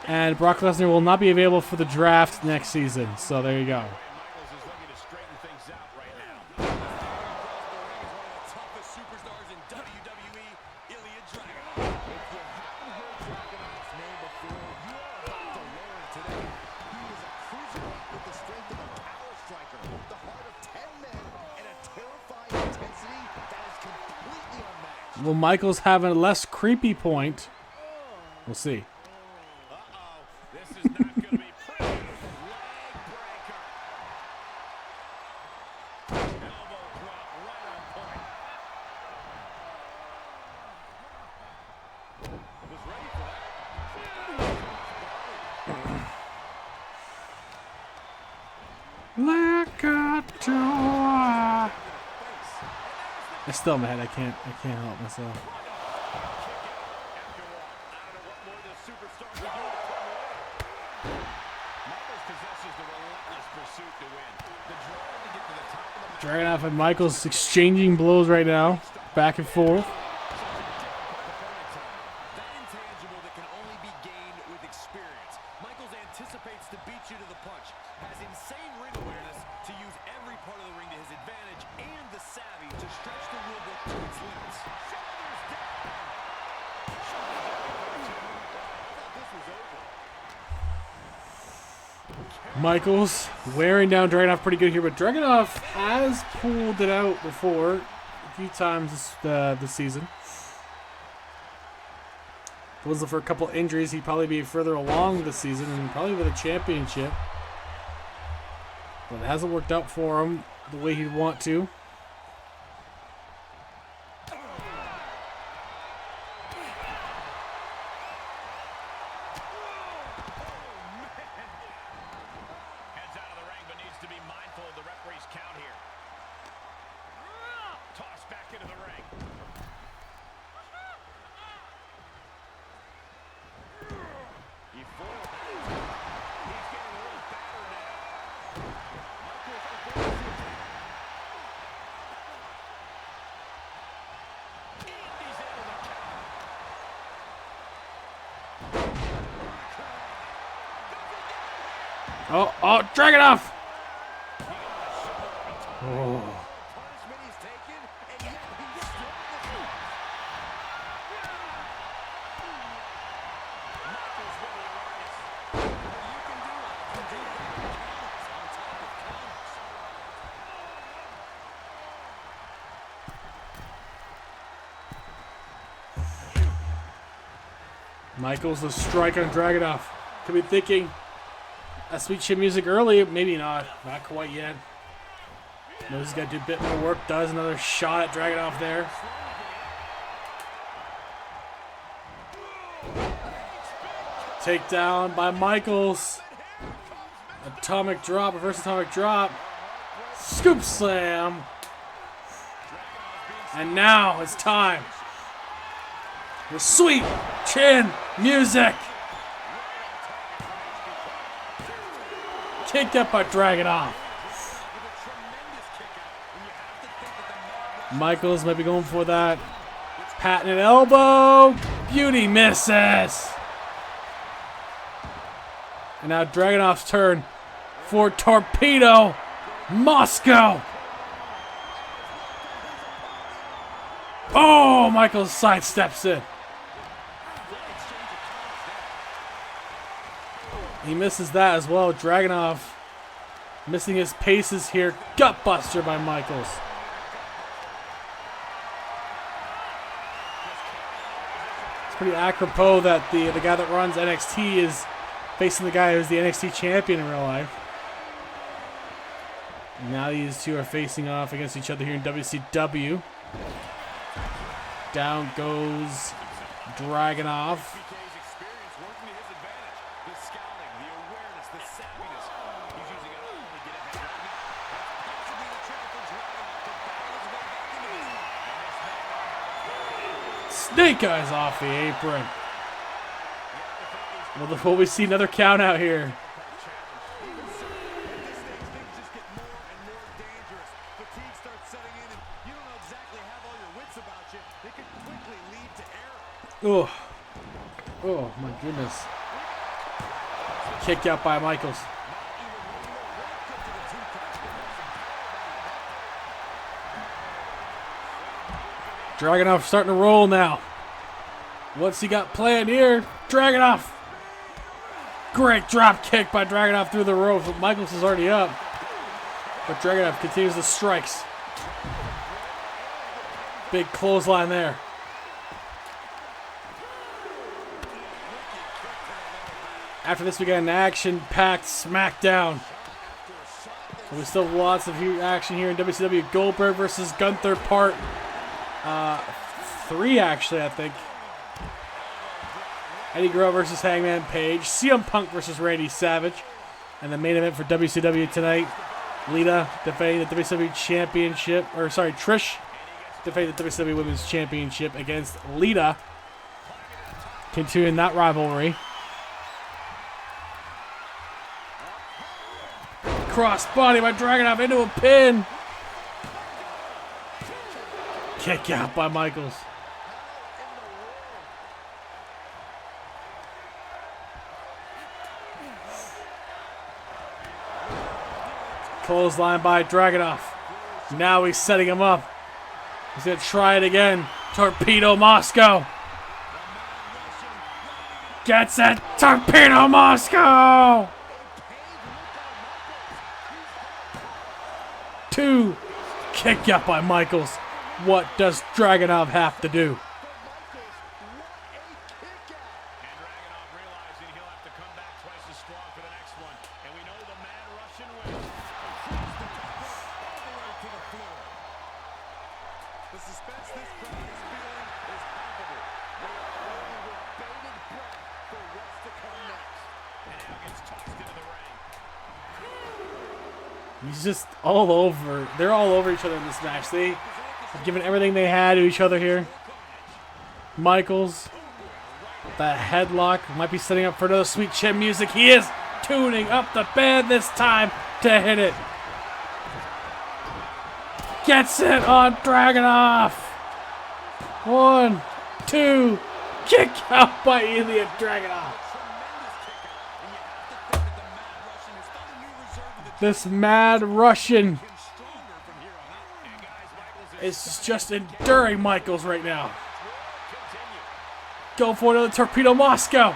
And Brock Lesnar will not be available for the draft next season. So there you go. Michaels is looking to straighten things out right now. Across the ring is one of the toughest superstars in WWE, Ilya Dragunov. If you haven't heard Dragunov's name before, you are about to learn today. He is a cruiserweight with the strength of a power striker, the heart of 10 men, and a terrifying intensity that is completely unmatched. Will Michaels have a less creepy point? We'll see. Uh-oh. This is not going to be pretty. Leg breaker. Elbow drop right on point. It's still in my head. I can't help myself. Dragunov and Michaels exchanging blows right now, back and forth. That intangible that can only be gained with experience. Michaels anticipates to beat you to the punch, has insane ring awareness to use every part of the ring to his advantage, and the savvy to stretch the rulebook to its limits. Shoulders down. This was over. Michaels wearing down Dragunov pretty good here, but Dragunov has pulled it out before a few times this season. If it wasn't for a couple injuries, he'd probably be further along this season and probably with a championship. But it hasn't worked out for him the way he'd want to. Oh, Dragunov! Oh. Punishment he's taken, and yet he's still in the fight. Michaels with the awareness. What you can do, I can do that. Counters on top of counters. Michaels the strike on Dragunov. Could be thinking that sweet chin music early, maybe not quite yet. Knows he's got to do a bit more work. Does another shot at Dragunov there. Takedown by Michaels. Atomic drop, reverse atomic drop. Scoop slam. And now it's time. The sweet chin music. Kicked up by Dragunov. Michaels might be going for that patented elbow. Beauty misses. And now Dragunov's turn for Torpedo Moscow. Oh, Michaels sidesteps it. He misses that as well. Dragunov missing his paces here. Gutbuster by Michaels. It's pretty apropos that the guy that runs NXT is facing the guy who's the NXT champion in real life. Now these two are facing off against each other here in WCW. Down goes Dragunov. Snake Eyes off the apron. Will we see another count out here? Oh, oh my goodness. Kicked out by Michaels. Dragunov starting to roll now. What's he got planned here? Dragunov. Great drop kick by Dragunov through the ropes. Michaels is already up. But Dragunov continues the strikes. Big clothesline there. After this, we got an action-packed SmackDown. And we still have lots of action here in WCW. Goldberg versus Gunther part 3, actually, I think. Eddie Guerrero versus Hangman Page. CM Punk versus Randy Savage. And the main event for WCW tonight. Lita defending the WCW Championship. Or, sorry, Trish defending the WCW Women's Championship against Lita. Continuing that rivalry. Cross body by Dragunov into a pin. Kick out by Michaels. Clothesline by Dragunov. Now he's setting him up. He's going to try it again. Torpedo Moscow. Gets it. Torpedo Moscow. 2. Kick out by Michaels. What does Dragunov have to do? Dragunov realizing he'll have to come back twice as strong for the next one. And we know the Mad Russian will. The suspense this crowd is feeling is palpable. They are waiting with bated breath for what's to come next. And now gets tossed into the ring. He's just all over. They're all over each other in this match. They have given everything they had to each other here. Michaels, that headlock might be setting up for another sweet chin music. He is tuning up the band this time to hit it. Gets it on Dragunov. 1, 2, kick out by Ilya Dragunov. This Mad Russian is just enduring Michaels right now. Go for another Torpedo Moscow.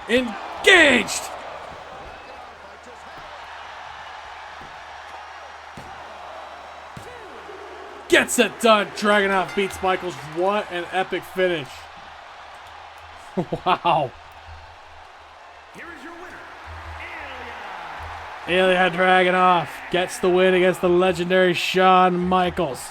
Engaged. Gets it done. Dragunov beats Michaels. What an epic finish. Wow. Here is your winner, Ilya Dragunov gets the win against the legendary Shawn Michaels.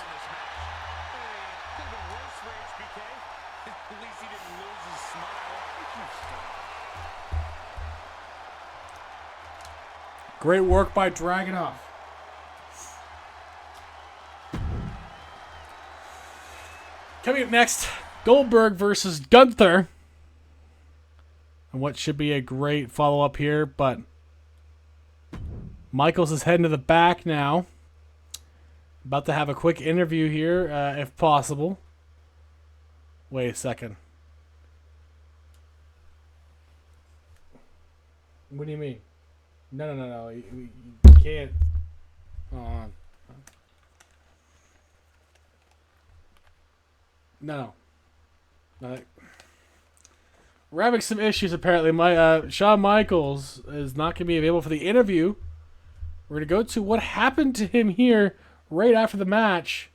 Great work by Dragunov. Coming up next, Goldberg versus Gunther. And what should be a great follow-up here, but Michaels is heading to the back now. About to have a quick interview here, if possible. Wait a second. What do you mean? No. You can't. Hold on. No. We're having some issues apparently. Shawn Michaels is not going to be available for the interview. We're going to go to what happened to him here right after the match.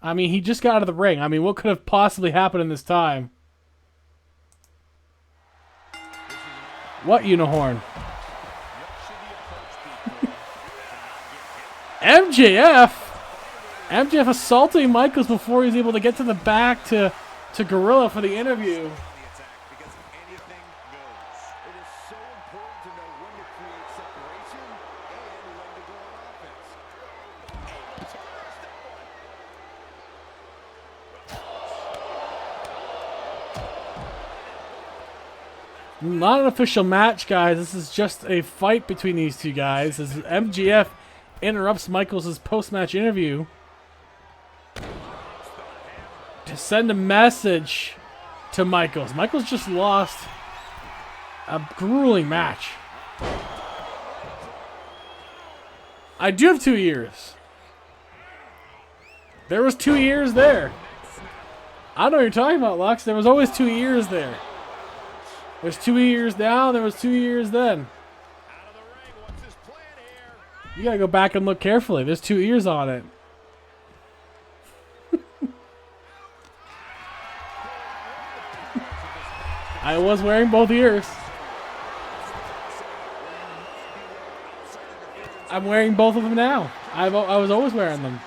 I mean, he just got out of the ring. I mean, what could have possibly happened in this time? What unicorn? MJF assaulting Michaels before he's able to get to the back to Gorilla for the interview. Because anything goes. It is so important to know when to create separation and when to go on offense. Not an official match, guys. This is just a fight between these two guys as MJF interrupts Michaels' post-match interview to send a message to Michaels. Michaels just lost a grueling match. I do have 2 years. There was 2 years there. I don't know what you're talking about, Lux. There was always 2 years there. There's 2 years now, there was 2 years then. You gotta go back and look carefully. There's 2 ears on it. I was wearing both ears. I'm wearing both of them now. I was always wearing them.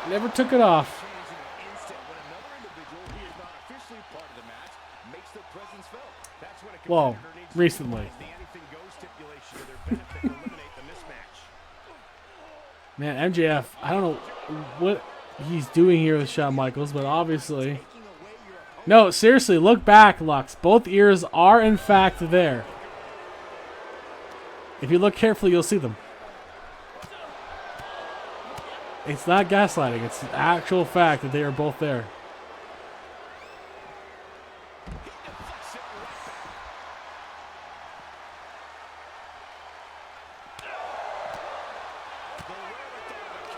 Never took it off. Well, recently. Man, MJF, I don't know what he's doing here with Shawn Michaels, but obviously... No, seriously, look back, Lux. Both ears are, in fact, there. If you look carefully, you'll see them. It's not gaslighting. It's the actual fact that they are both there.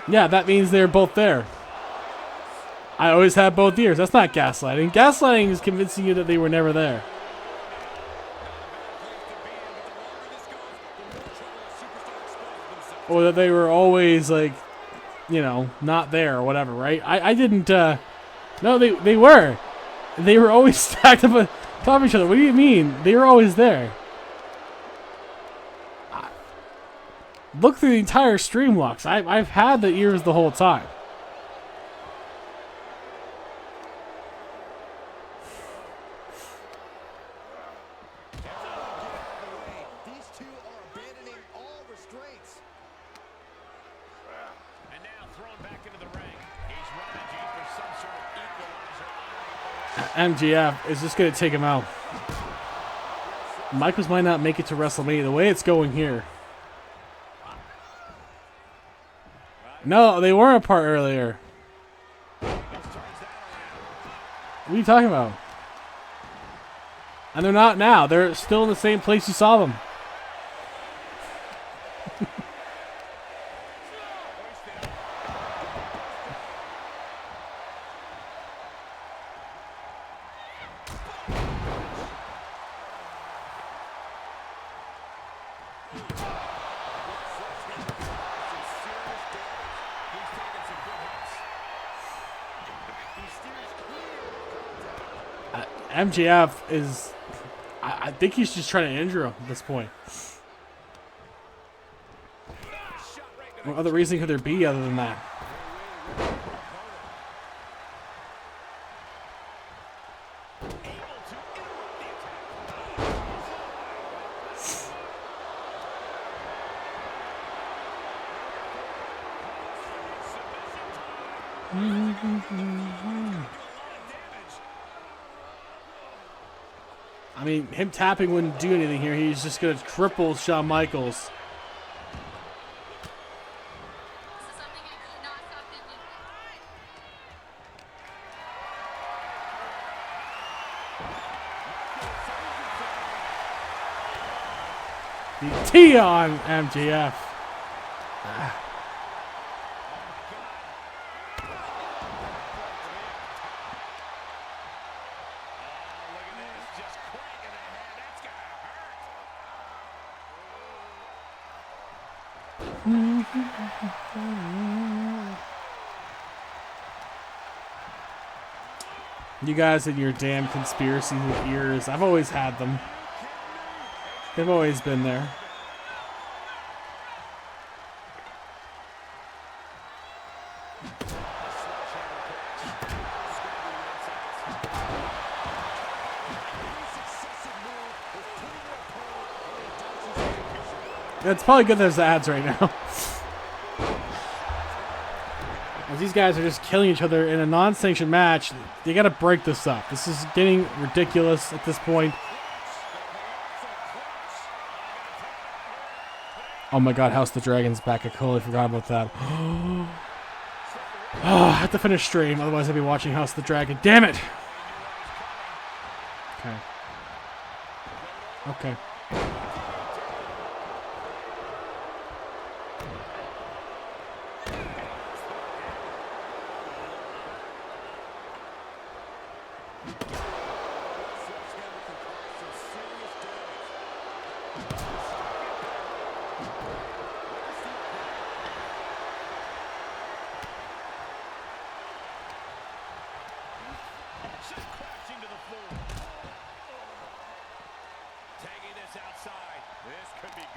Yeah, that means they're both there. I always had both ears. That's not gaslighting. Gaslighting is convincing you that they were never there. Or that they were always, like, you know, not there or whatever, right? I didn't, no, they were. They were always stacked up on top of each other. What do you mean? They were always there. Look through the entire stream, Lux. I've had the ears the whole time. These two are abandoning all restraints. And now thrown back into the ring. He's rummaging for some sort of equalizer. MJF is just going to take him out. Michaels might not make it to WrestleMania the way it's going here. No, they weren't apart earlier. What are you talking about? And they're not now. They're still in the same place you saw them. MJF is... I think he's just trying to injure him at this point. What other reason could there be other than that? I mean, him tapping wouldn't do anything here. He's just going to cripple Shawn Michaels. The T on MJF. You guys and your damn conspiracy ears. I've always had them. They've always been there. It's probably good there's ads right now. As these guys are just killing each other in a non-sanctioned match, they gotta break this up. This is getting ridiculous at this point. Oh my god, House of the Dragon's back. I totally forgot about that. Oh, I have to finish stream, otherwise I'll be watching House of the Dragon. Damn it! Okay. Okay.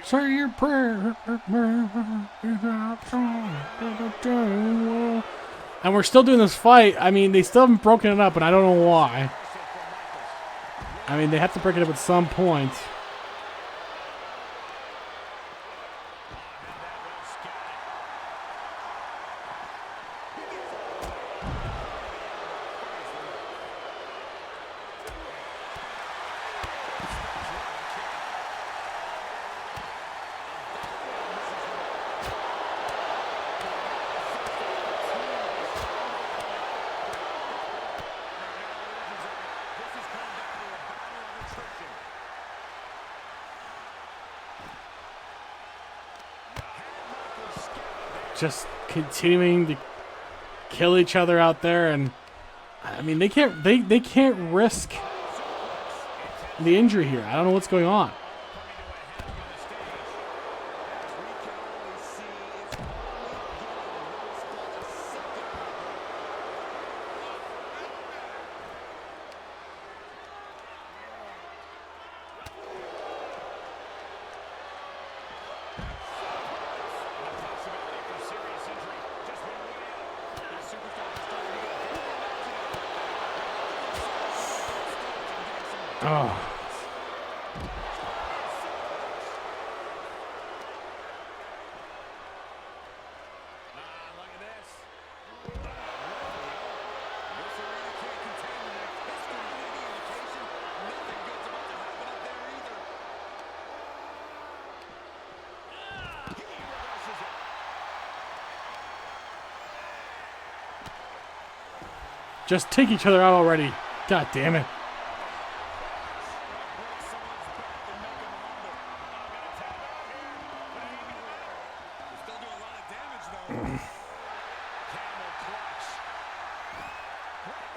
Say your prayer. And we're still doing this fight. I mean, they still haven't broken it up, and I don't know why. I mean, they have to break it up at some point. just continuing to kill each other out there, and I mean they can't risk the injury here. I don't know what's going on. Oh. Just take each other out already. God damn it.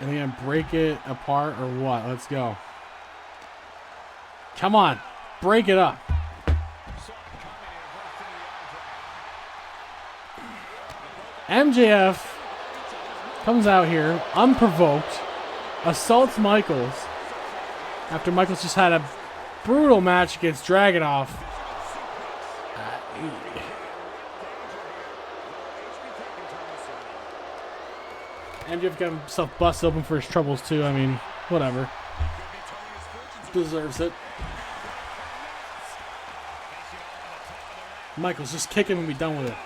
And they're gonna break it apart or what? Let's go. Come on. Break it up. MJF comes out here unprovoked, assaults Michaels after Michaels just had a brutal match against Dragunov. MJF got himself busted open for his troubles too. I mean, whatever. Deserves it. Michaels, just kick him and be done with it.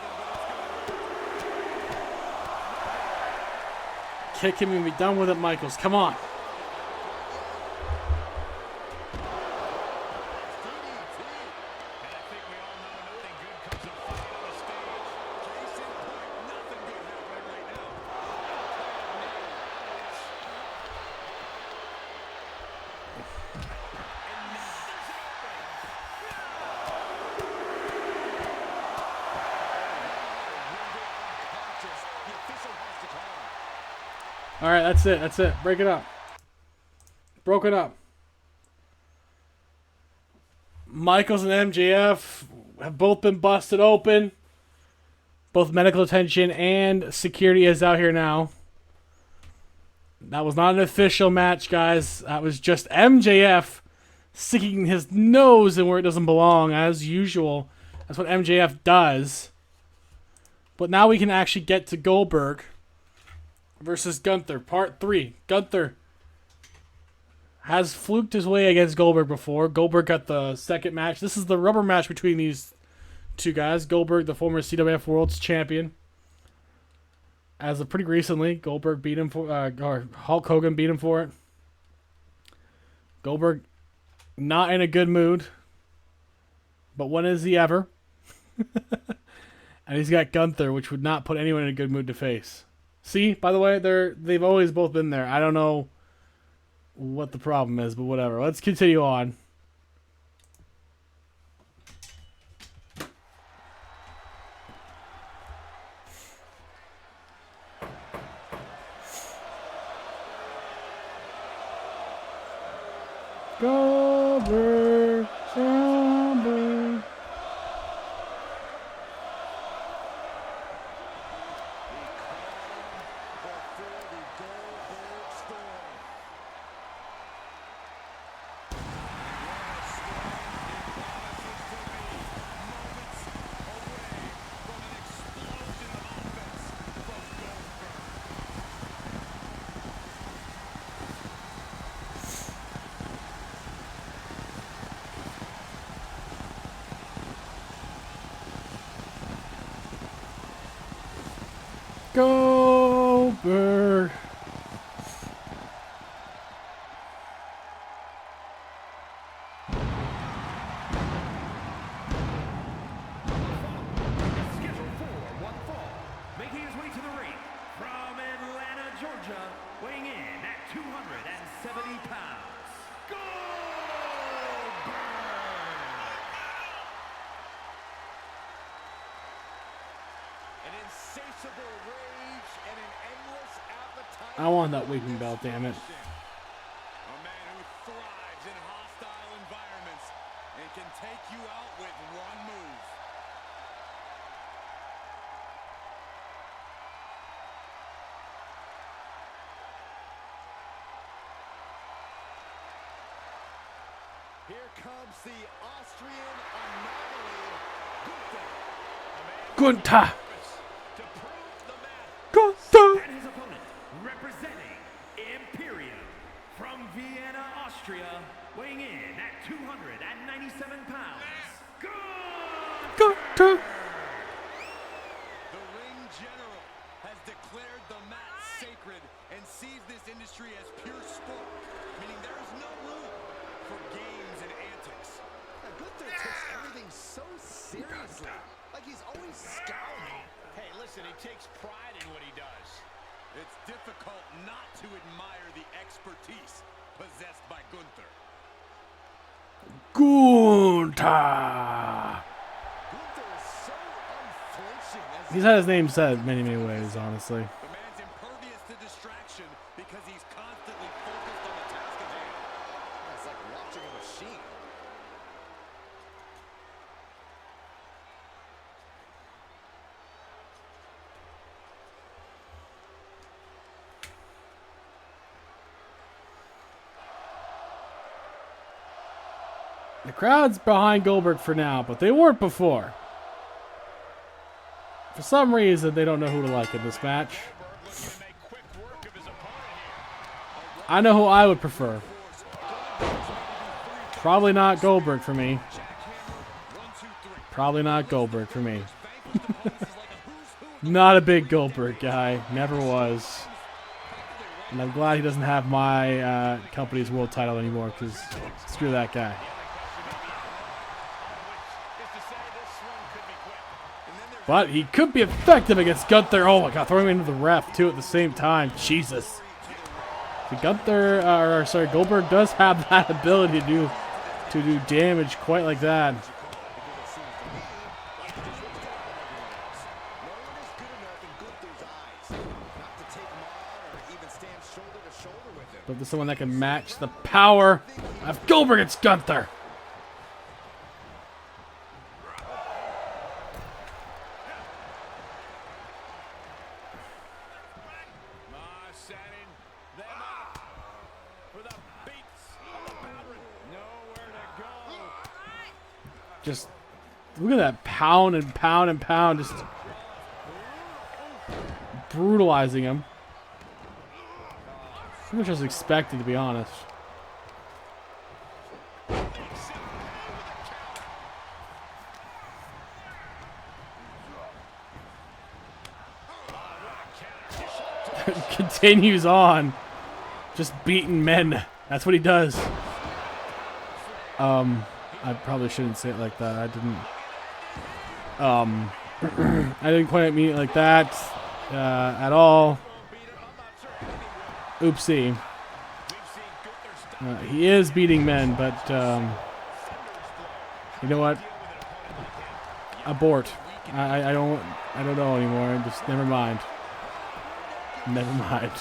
Kick him and be done with it, Michaels. Come on. All right, that's it. That's it. Break it up. Broke it up. Michaels and MJF have both been busted open. Both medical attention and security is out here now. That was not an official match, guys. That was just MJF sticking his nose in where it doesn't belong, as usual. That's what MJF does. But now we can actually get to Goldberg versus Gunther, part 3. Gunther has fluked his way against Goldberg before. Goldberg got the second match. This is the rubber match between these two guys. Goldberg, the former CWF World's Champion. As of pretty recently, Goldberg beat him for, or Hulk Hogan beat him for it. Goldberg not in a good mood. But when is he ever? And he's got Gunther, which would not put anyone in a good mood to face. See, by the way, they've always both been there. I don't know what the problem is, but whatever. Let's continue on. Goldberg, Goldberg. Goldberg. Scheduled for one fall, making his way to the ring from Atlanta, Georgia, weighing in at 270 pounds, Goldberg! And An insatiable rage and an endless appetite. I want that weeping belt, damn it. A man who thrives in hostile environments and can take you out with one move. Here comes the Austrian anomaly, Gunther. Gunther. To prove the man. Gunther. And his opponent, representing Imperium from Vienna, Austria, weighing in at 297 pounds, Gunther. The ring general has declared the mat sacred and sees this industry as pure sport, meaning there is no room for games and antics. Gunther takes everything so seriously. Like he's always scowling. Hey, listen, he takes pride in what he does. It's difficult not to admire the expertise possessed by Gunther. Gunther. Gunther is so unflinching as He's had his name said many, many ways, honestly. The man's impervious to distraction because he's constantly focused on the task at hand. it's like watching a machine. The crowd's behind Goldberg for now, but they weren't before. For some reason, they don't know who to like in this match. Looking to make quick work of his opponent here. I know who I would prefer. Probably not Goldberg for me. Probably not Goldberg for me. Not a big Goldberg guy. Never was. And I'm glad he doesn't have my company's world title anymore, because screw that guy. But he could be effective against Gunther. Oh my god, throwing him into the ref too at the same time. Jesus. See, Goldberg does have that ability to do damage quite like that. No one is good enough in Gunther's eyes not to take him on or even stand shoulder to shoulder with him. But there's someone that can match the power of Goldberg against Gunther. Setting them up for the beats of the pattern. Nowhere to go. Just look at that pound and pound and pound, just brutalizing him. Pretty much as expected, to be honest. Continues on, just beating men. That's what he does. I probably shouldn't say it like that. I didn't quite mean it like that at all. Oopsie. He is beating men, but you know what? Abort. I don't know anymore. Just never mind. Never mind.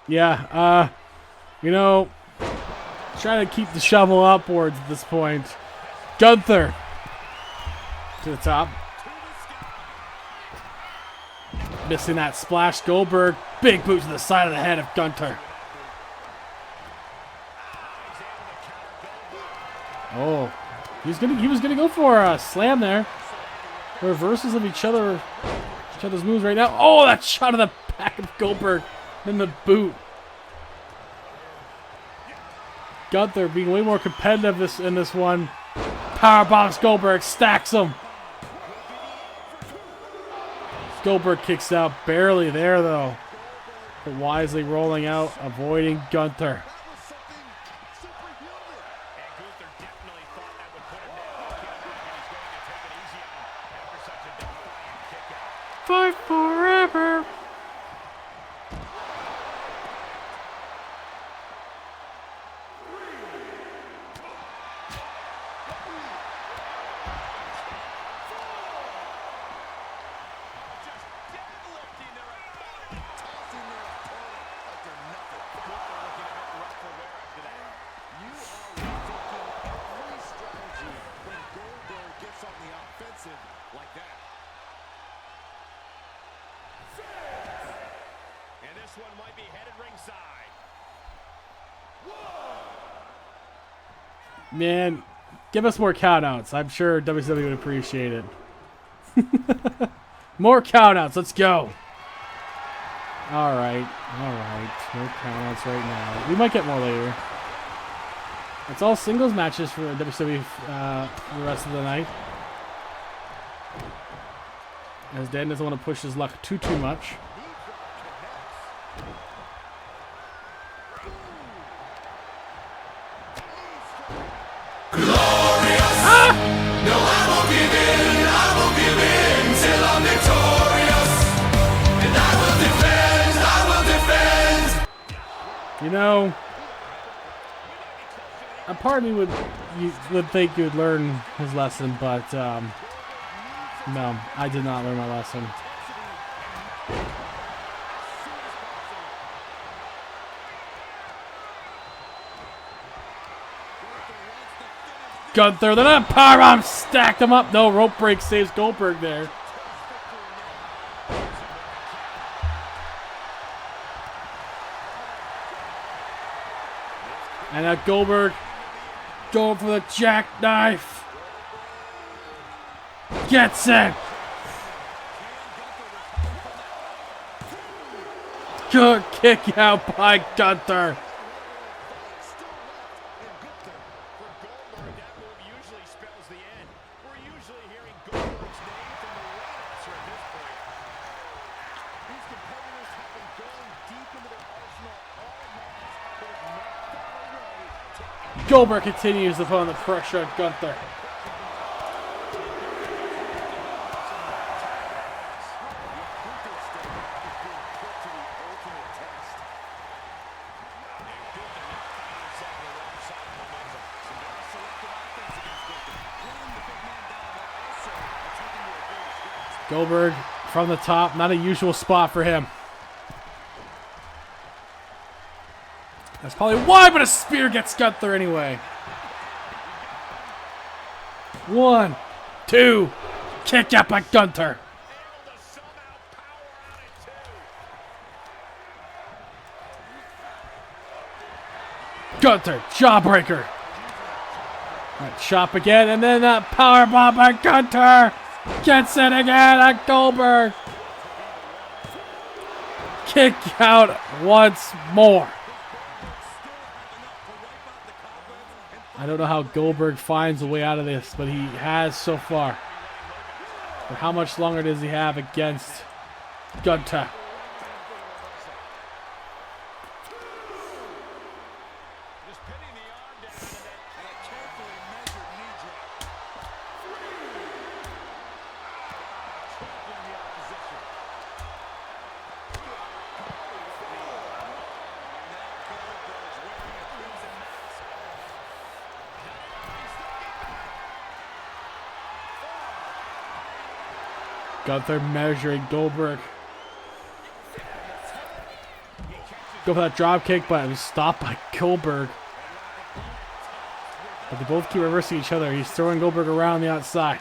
Yeah, you know, try to keep the shovel upwards at this point. Gunther to the top. Missing that splash. Goldberg, big boot to the side of the head of Gunther. Oh, he was gonna go for a slam there. Reversals of each other's moves right now. Oh, that shot of the back of Goldberg, then the boot. Gunther being way more competitive in this one. Powerbombs Goldberg, stacks him. Goldberg kicks out, barely there though, but wisely rolling out, avoiding Gunther. Fight forever. this one might be headed ringside. Man, give us more countouts. I'm sure WWE would appreciate it. More countouts. Let's go. All right. No countouts right now. We might get more later. It's all singles matches for WWE for the rest of the night. As Dan doesn't want to push his luck too much. You know, a part of me would think you would learn his lesson, but no, I did not learn my lesson. Gunther, then a powerbomb, stacked him up. No, rope break saves Goldberg there. And now Goldberg going for the jackknife. Gets it. Good kick out by Gunther. Goldberg continues to put on the pressure on Gunther. Goldberg from the top, not a usual spot for him. That's probably why, but a spear gets Gunther anyway. 1, 2, kick out by Gunther. Gunther, jawbreaker. Right, chop again, and then that powerbomb by Gunther. Gets it again at Goldberg. Kick out once more. I don't know how Goldberg finds a way out of this, but he has so far. But how much longer does he have against Gunther? Gunther measuring Goldberg. Go for that drop kick, but it was stopped by Goldberg. But they both keep reversing each other. He's throwing Goldberg around the outside.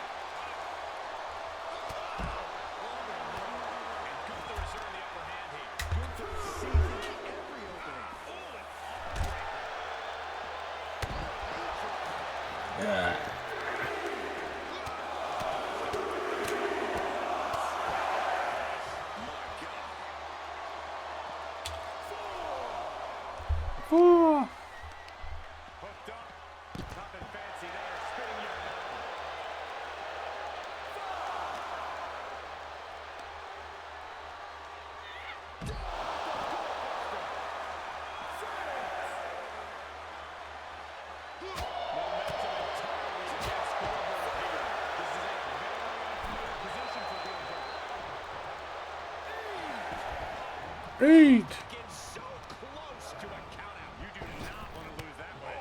Eight. So close to a countout. You do not want to lose that way.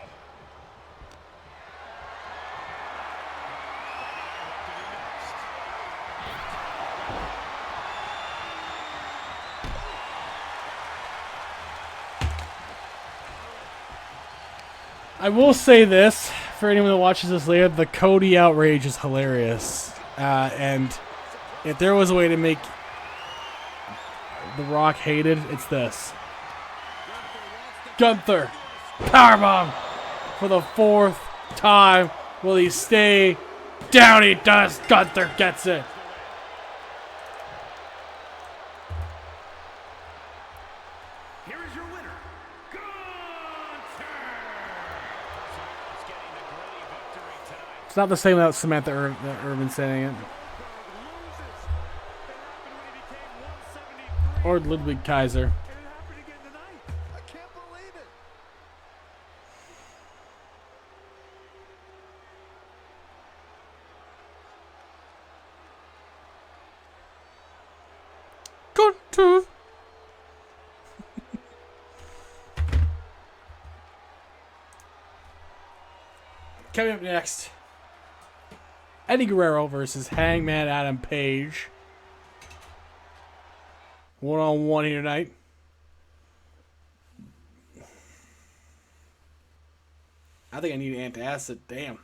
I will say this, for anyone that watches this later, the Cody outrage is hilarious. And if there was a way to make The Rock hated, it's this. Gunther, powerbomb for the 4th time. Will he stay? Down he does. Gunther gets it. Here is your winner, Gunther. It's not the same without Samantha Irvin saying it. Or Ludwig Kaiser. I can't believe it. Gunther. Coming up next, Eddie Guerrero versus Hangman Adam Page. 1-on-1 here tonight. I think I need antacid. Damn.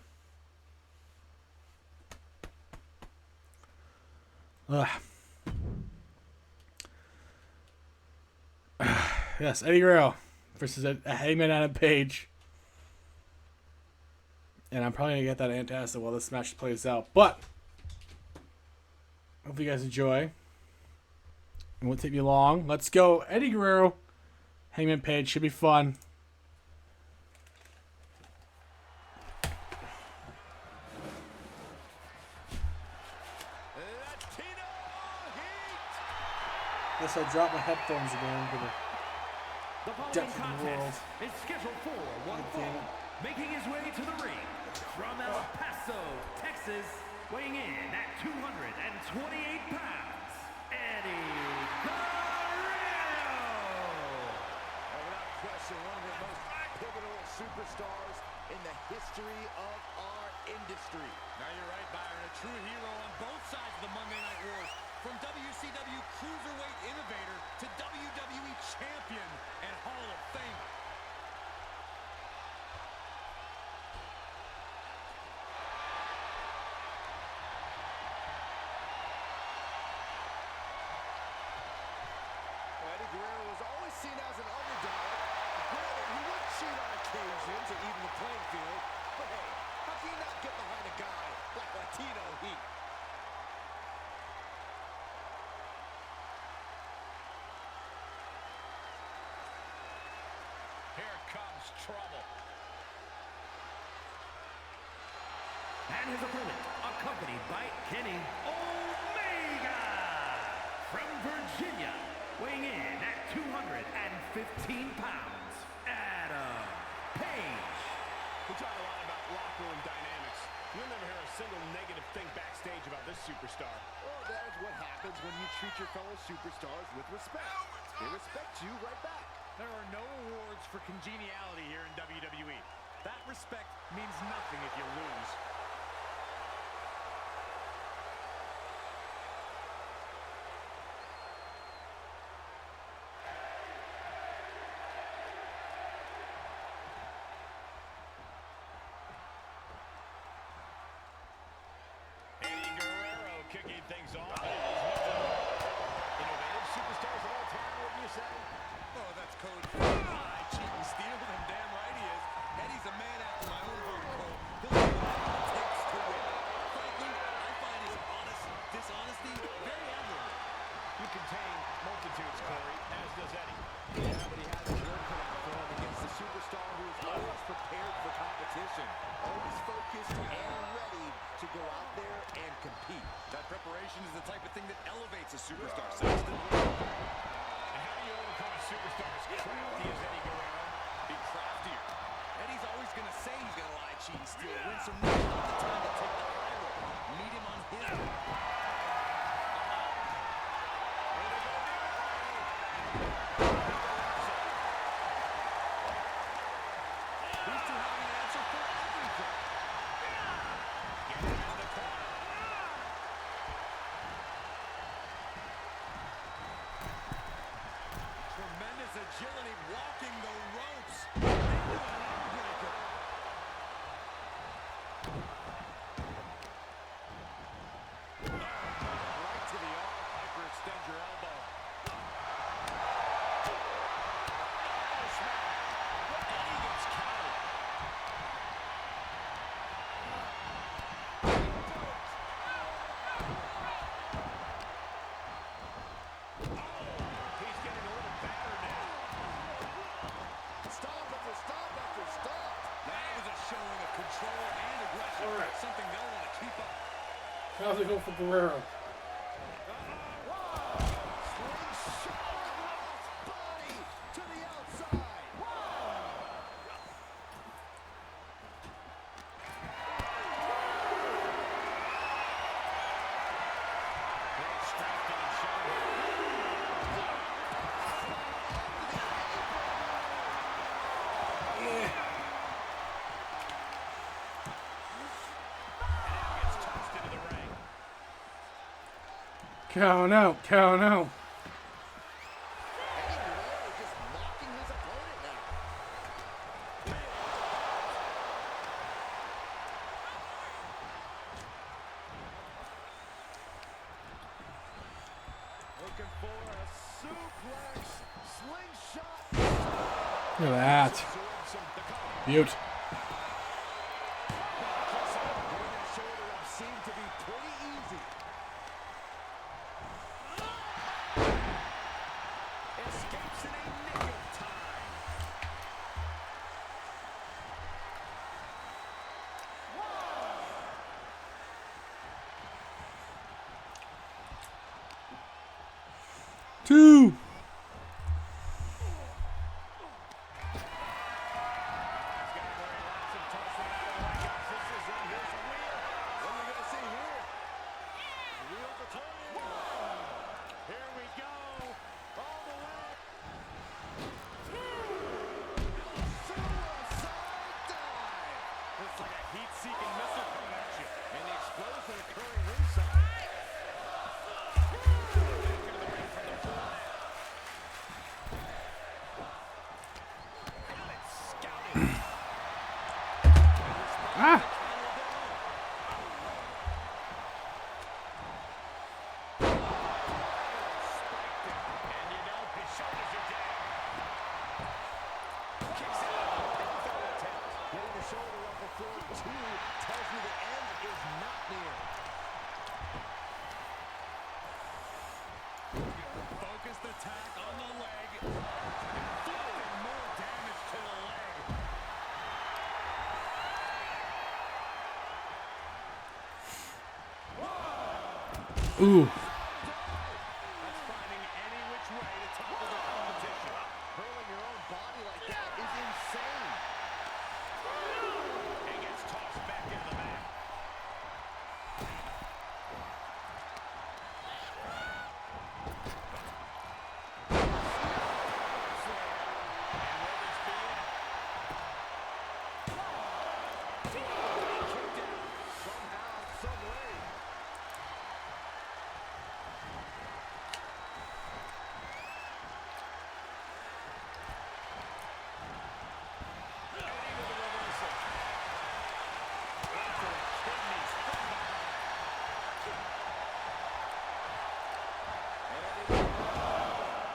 Yes, Eddie Guerrero versus Hangman Adam Page. And I'm probably going to get that antacid while this match plays out. But, hope you guys enjoy. It won't take me long. Let's go. Eddie Guerrero, Hangman Page. Should be fun. Guess I dropped my headphones again for the The following depth of the world. contest is scheduled for one damn fall. Making his way to the ring from El Paso, Texas, weighing in at 228 pounds, Eddie Guerrero. Without question, one of the most pivotal superstars in the history of our industry. Now you're right, Byron. A true hero on both sides of the Monday Night Wars. From WCW Cruiserweight Innovator to WWE Champion and Hall of Famer. Eddie Guerrero was always seen as an underdog. Granted, he would cheat on occasion to even the playing field. But hey, how can you not get behind a guy like Latino Heat? Here comes trouble. And his opponent, accompanied by Kenny Omega. From Virginia, weighing in at 215 pounds, Adam Page. We talk a lot about locker room dynamics. You'll never hear a single negative thing backstage about this superstar. Well, that is what happens when you treat your fellow superstars with respect. They respect you right back. There are no awards for congeniality here in WWE. That respect means nothing if you lose. Eddie Guerrero kicking things off. Innovative superstars of all time, wouldn't you say? Oh, that's code for lie, cheat, and steal, and damn right he is. Eddie's a man after my own heart, Cole. He'll do whatever it takes to win. Frankly, I find his dishonesty very admirable. You contain multitudes, Corey, as does Eddie. Yeah, but he has his work cut out for him against a superstar who is always prepared for competition. Always focused and ready to go out there and compete. That preparation is the type of thing that elevates a superstar, Sexton. And how do you overcome a superstar as crafty as Eddie Guerrero? Be craftier. Eddie's always going to say he's going to lie, cheat, and steal. Win some money off the time to take the high road. Meet him on his These two have the answer for everything. Tremendous agility walking the ropes. Into an armbreaker. Right to the arm. Hyperextend your elbow. How's it go for Guerrero? Body to the outside. Count out, count out. Eddie Guerrero just knocking his opponent now. Looking for a suplex, slingshot. Look at that. Beaut. Getting that shoulder up seemed to be pretty easy. Escapes in a nick of time. Two. Heat-seeking missile coming at you, and the explosion occurring ringside. Ah. Getting the shoulder up before two tells you the end is not near. Focused attack on the leg. Inflicting more damage to the leg. Ooh. That's finding any which way to topple the competition. Hurling your own body like that is insane. And gets tossed back into the mat. Somehow, some way.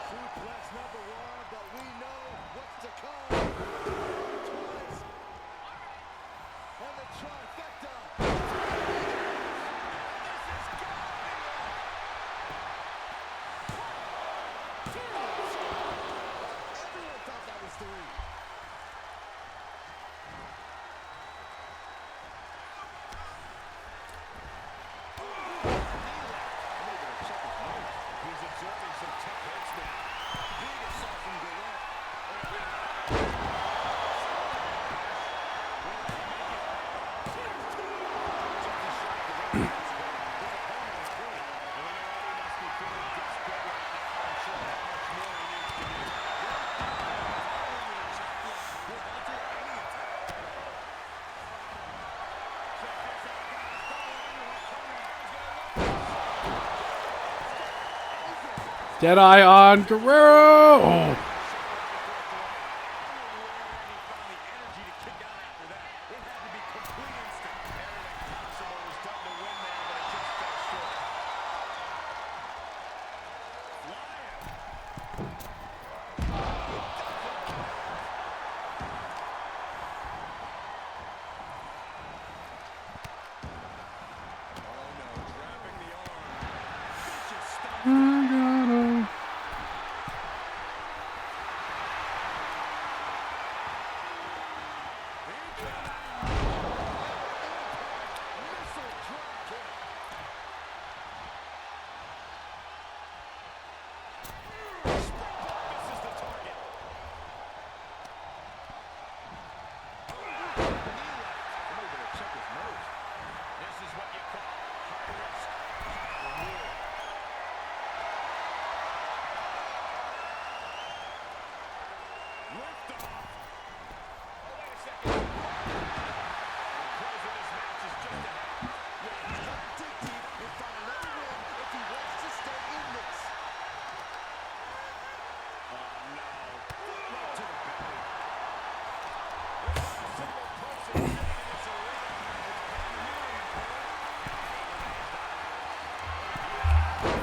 Suplex number one, but we know what's to come. Twice. And the trifecta. Everyone thought that was three. He's absorbing some tough hits now. Big assault from Guerrero. Deadeye on Guerrero. Oh.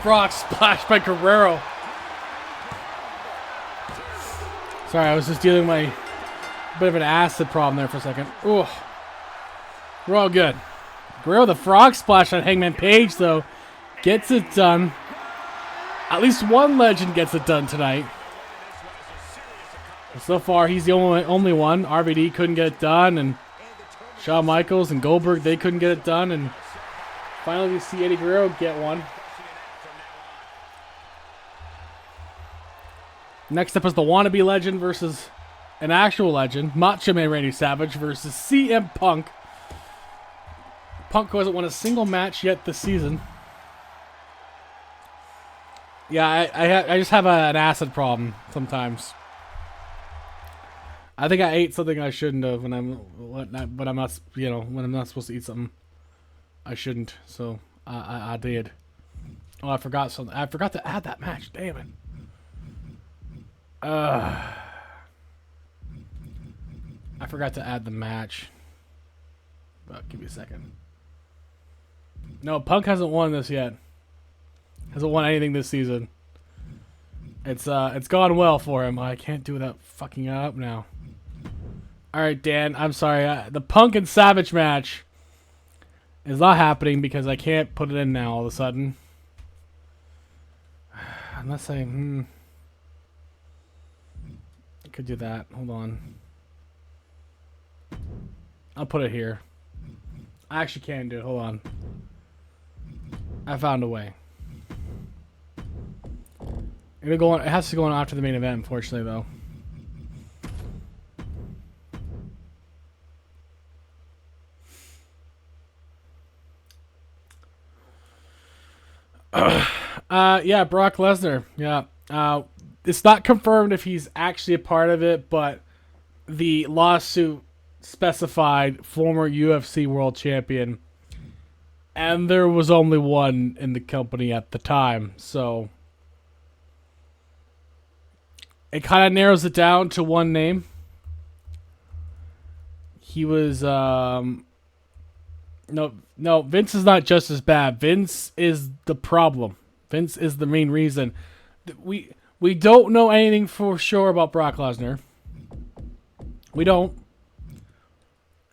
Frog splash by Guerrero. Sorry, I was just dealing with my bit of an acid problem there for a second. Ooh. We're all good. Guerrero, the frog splash on Hangman Page, though, gets it done. At least one legend gets it done tonight. So far, he's the only one. RVD couldn't get it done, and Shawn Michaels and Goldberg, they couldn't get it done, and finally we see Eddie Guerrero get one. Next up is the wannabe legend versus an actual legend. Macho Man Randy Savage versus CM Punk. Punk hasn't won a single match yet this season. Yeah, I just have an acid problem sometimes. I think I ate something I shouldn't have when I'm not, you know, when I'm not supposed to eat something I shouldn't. So I did. Oh, I forgot something. I forgot to add that match. Damn it. I forgot to add the match. But give me a second. No, Punk hasn't won this yet. Hasn't won anything this season. It's gone well for him. I can't do without fucking up now. All right, Dan. I'm sorry. The Punk and Savage match is not happening because I can't put it in now all of a sudden. Unless I could do that. Hold on. I'll put it here. I actually can do it. Hold on. I found a way. It'll go on. It has to go on after the main event, unfortunately, though. Yeah, Brock Lesnar. Yeah. It's not confirmed if he's actually a part of it, but the lawsuit specified former UFC world champion, and there was only one in the company at the time, so it kind of narrows it down to one name. He was no, Vince is not just as bad. Vince is the problem. Vince is the main reason. We don't know anything for sure about Brock Lesnar. We don't.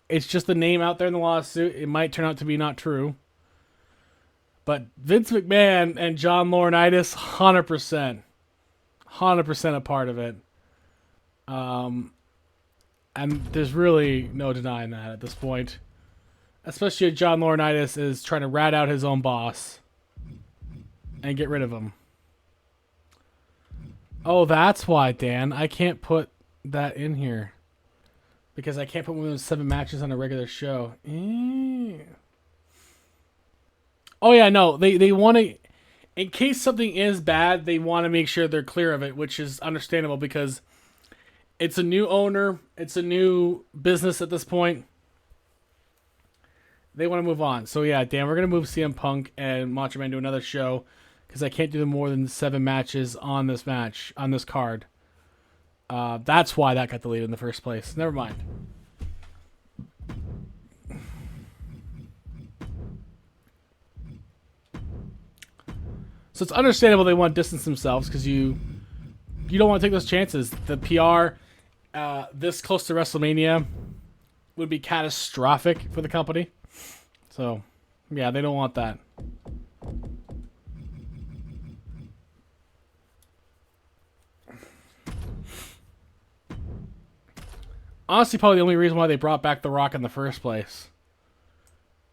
It's just the name out there in the lawsuit. It might turn out to be not true. But Vince McMahon and John Laurinaitis, 100%. 100% a part of it. And there's really no denying that at this point. Especially if John Laurinaitis is trying to rat out his own boss and get rid of him. Oh, that's why, Dan. I can't put that in here. Because I can't put one of those 7 matches on a regular show. Oh, yeah, no. They want to... In case something is bad, they want to make sure they're clear of it, which is understandable because it's a new owner. It's a new business at this point. They want to move on. So, yeah, Dan, we're going to move CM Punk and Macho Man to another show because I can't do more than 7 matches on this card. That's why that got deleted in the first place. Never mind. So it's understandable they want to distance themselves because you don't want to take those chances. The PR this close to WrestleMania would be catastrophic for the company. So, yeah, they don't want that. Honestly, probably the only reason why they brought back The Rock in the first place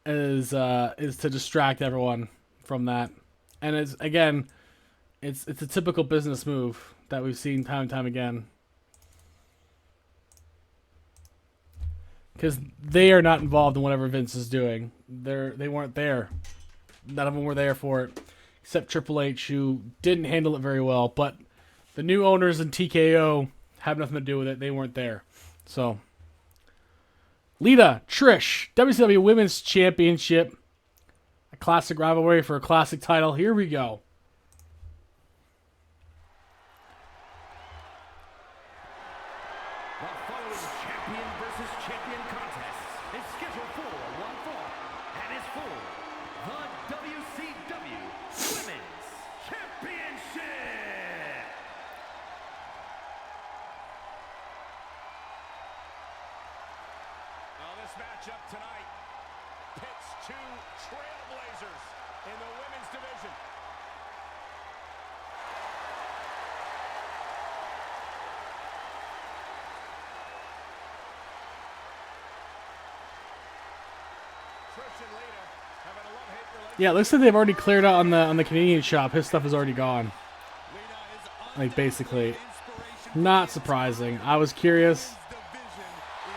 is to distract everyone from that. And it's a typical business move that we've seen time and time again. Because they are not involved in whatever Vince is doing. They weren't there. None of them were there for it, except Triple H, who didn't handle it very well. But the new owners in TKO have nothing to do with it. They weren't there. So, Lita, Trish, WCW Women's Championship. A classic rivalry for a classic title. Here we go. The following champion versus champion contest is scheduled for one fall and is for the WCW Women's Championship. Now this matchup tonight pits two trailblazers in the women's division. Trish and Lita having a love-hate relationship. Yeah, it looks like they've already cleared out on the Canadian shop. His stuff is already gone. Lita is Like, basically. inspiration Not surprising. I was curious. division in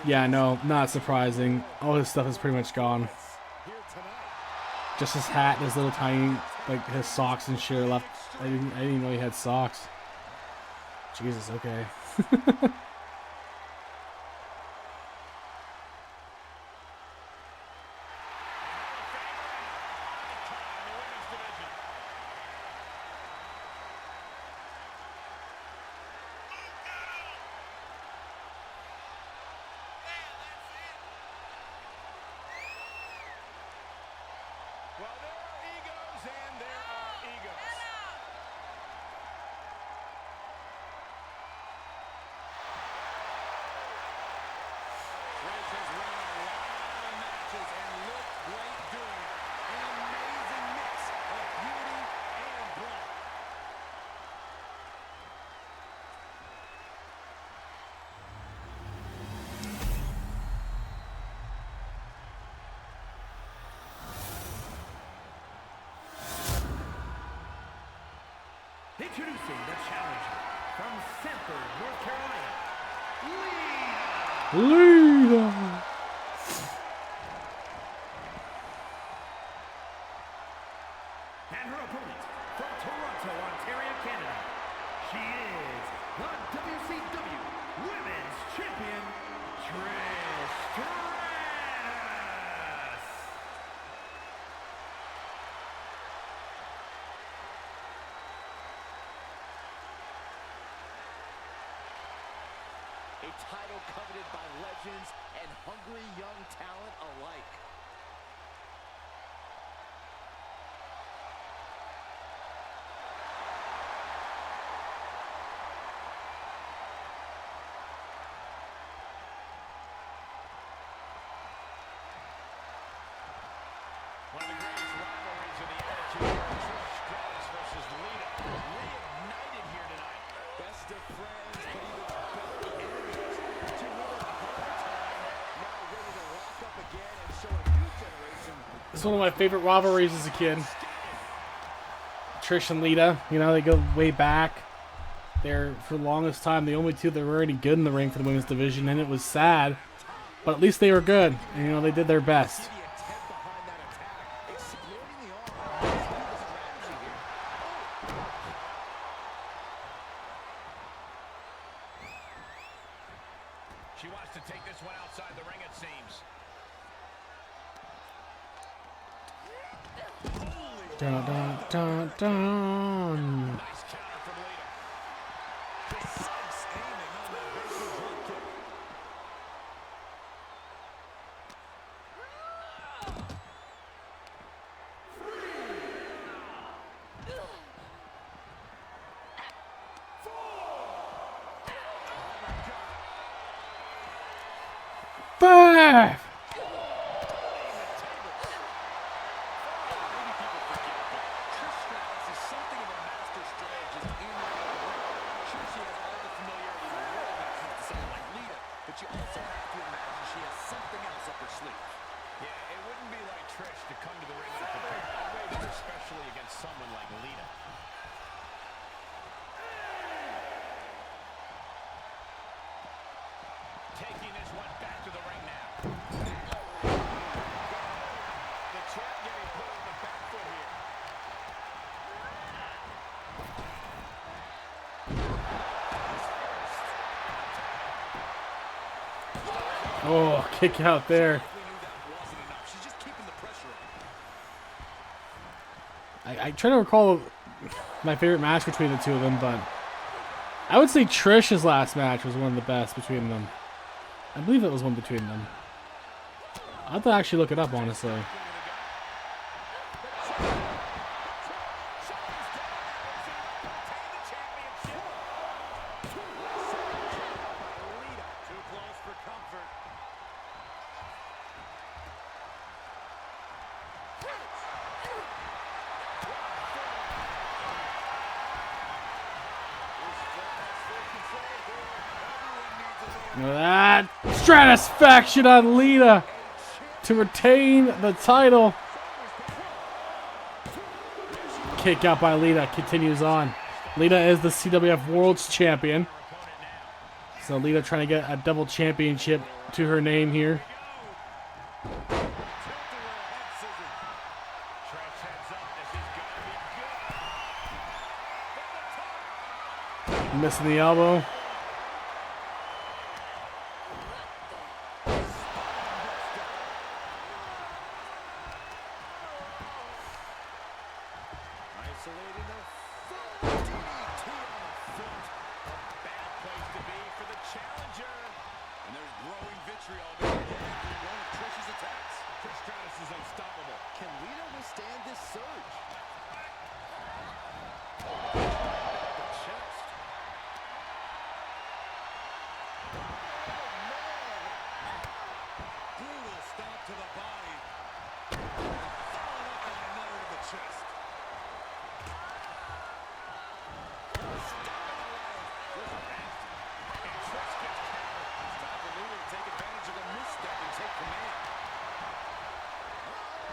WWE. Yeah, no, not surprising. All his stuff is pretty much gone. Here tonight. Just his hat and his little tiny, like, his socks and shit are left. I didn't even know he had socks. Jesus, okay. Well, there are egos and there are egos. Trish has won a lot of matches and looked great doing it. An amazing mix of beauty and brawn. Introducing the challenger from Sanford, North Carolina, Lita! and her opponent from Toronto, Ontario, Canada. She is the WCW Women's Champion, Trish Stratus. A title coveted by legends and hungry young talent alike. One of the greatest rivalries in the Attitude Era, Trish Stratus versus Lita. Reignited here tonight. Best of friends, but even better enemies. The two women a hard time, now ready to lock up again and show a new generation. It's one of my favorite rivalries as a kid. Trish and Lita, you know, they go way back. They're, for the longest time, the only two that were already good in the ring for the women's division, and it was sad. But at least they were good, and, you know, they did their best. The intent behind that attack, exploiting the arm, is the strategy here. She wants to take this one outside the ring, it seems. Dun, dun, dun, dun. Nice counter from Lita. Precise aiming on that basic drop kick. Five! Trish Stratus is something of a master strategist in the ring. Sure, she has all the familiarity in the world when it comes to someone like Lita, but you also have to imagine she has something else up her sleeve. Yeah, it wouldn't be like Trish to come to the ring unprepared, especially against someone like Lita. Taking this one back to the ring now. The champ getting put on the back foot here. Oh, kick out there. Knew that wasn't enough. She's just keeping the pressure on. I try to recall my favorite match between the two of them, but I would say Trish's last match was one of the best between them. I believe it was one between them. I'll have to actually look it up, honestly. Too close for comfort. Look at that Stratusfaction on Lita to retain the title. Kick out by Lita continues on. Lita is the CWF World's Champion. So Lita trying to get a double championship to her name here. Missing the elbow. Isolating the full DDT on the foot. A bad place to be for the challenger. And there's growing vitriol being poured through one of Trish's attacks. Trish Stratus is unstoppable. Can Lita withstand this surge? The chest. Brutal stop to the body. Followed up with another to the chest.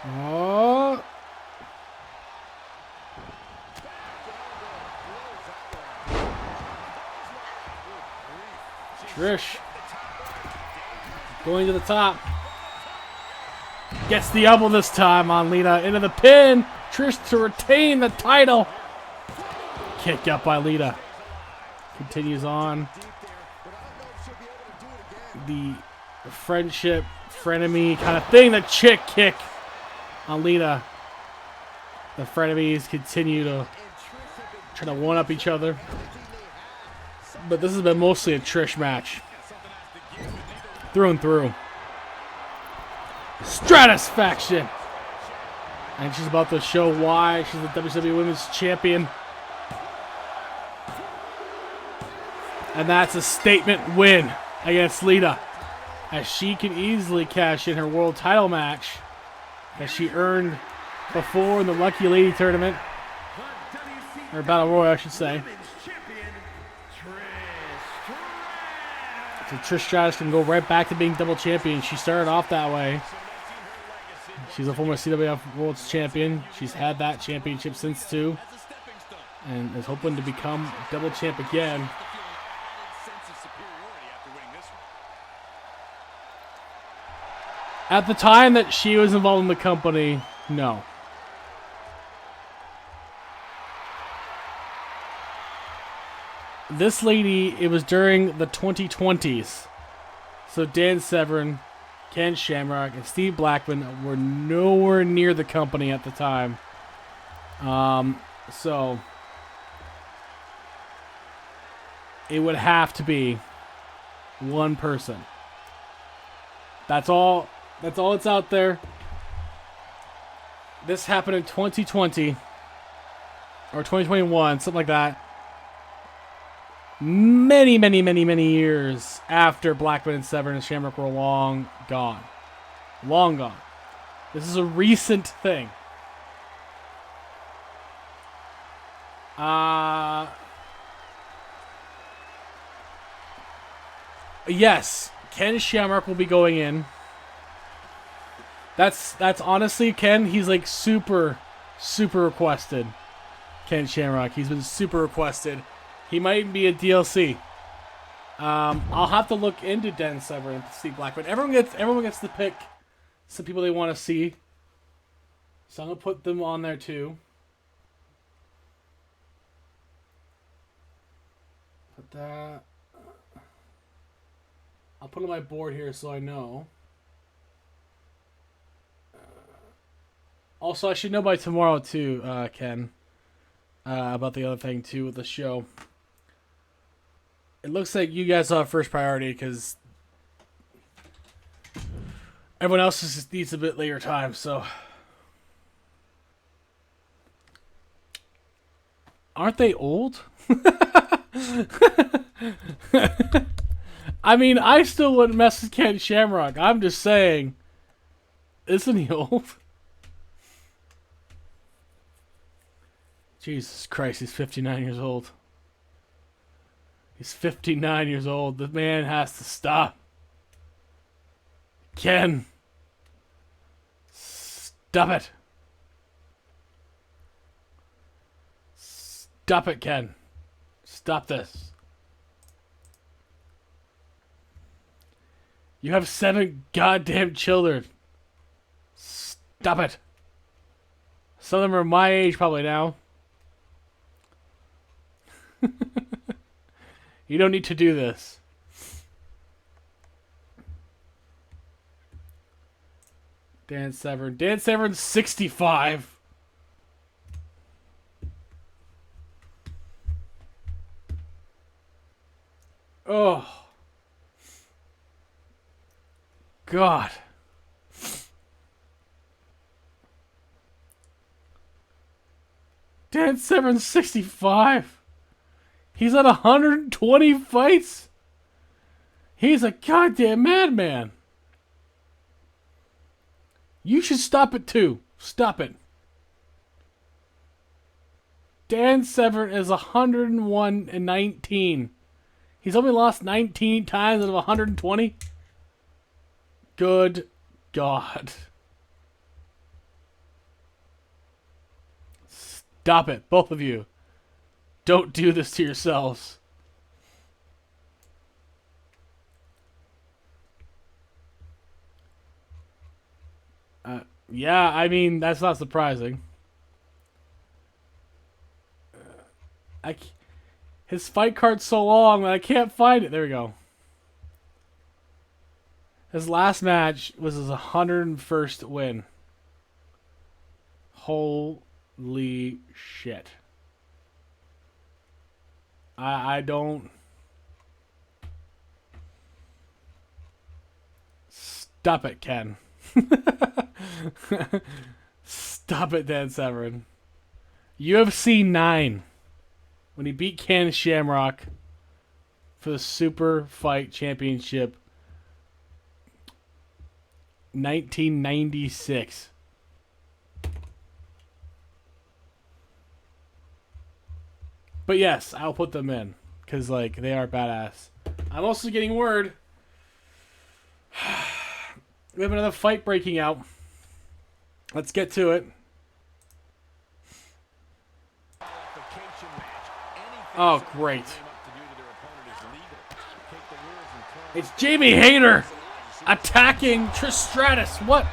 Oh. Trish going to the top. Gets the elbow this time on Lita into the pin. Trish to retain the title. Kick out by Lita. Continues on. The friendship, frenemy kind of thing. The chick kick on Lita. The frenemies continue to try to one-up each other. But this has been mostly a Trish match. Through and through. Stratusfaction. And she's about to show why she's the WWE Women's Champion. And that's a statement win against Lita, as she can easily cash in her world title match that she earned before in the Lucky Lady tournament, or Battle Royal, I should say. So Trish Stratus can go right back to being double champion. She started off that way. She's a former CWF World's Champion. She's had that championship since too, and is hoping to become double champ again. At the time that she was involved in the company, no. This lady, it was during the 2020s. So Dan Severn, Ken Shamrock, and Steve Blackman were nowhere near the company at the time. So it would have to be one person. That's all that's out there. This happened in 2020 or 2021, something like that. Many, many, many, many years after Blackman and Severn and Shamrock were long gone. Long gone. This is a recent thing. Yes, Ken Shamrock will be going in. That's honestly, Ken, he's like super requested. Ken Shamrock, he's been super requested. He might be a DLC. I'll have to look into Dan Severn and Steve Blackman. Everyone gets to pick some people they want to see. So I'm gonna put them on there too. Put that. I'll put on my board here so I know. Also, I should know by tomorrow too, Ken, about the other thing too with the show. It looks like you guys are first priority because everyone else just needs a bit later time. So, aren't they old? I mean, I still wouldn't mess with Ken Shamrock. I'm just saying, isn't he old? Jesus Christ, he's 59 years old. He's 59 years old. The man has to stop. Ken. Stop it. Stop it, Ken. Stop this. You have 7 goddamn children. Stop it. Some of them are my age probably now. You don't need to do this. Dan Severn. Dan Severn's 65. Oh. God. Dan Severn's 65. He's at 120 fights. He's a goddamn madman. You should stop it too. Stop it. Dan Severn is 101-19. He's only lost 19 times out of 120. Good God. Stop it, both of you. Don't do this to yourselves. Yeah, I mean, that's not surprising. His fight card's so long that I can't find it. There we go. His last match was his 101st win. Holy shit. I don't... Stop it, Ken. Stop it, Dan Severn. UFC 9. When he beat Ken Shamrock for the Super Fight Championship. 1996. But yes, I'll put them in. Because, like, they are badass. I'm also getting word. We have another fight breaking out. Let's get to it. Oh, great. It's Jamie Hayter attacking Trish Stratus. What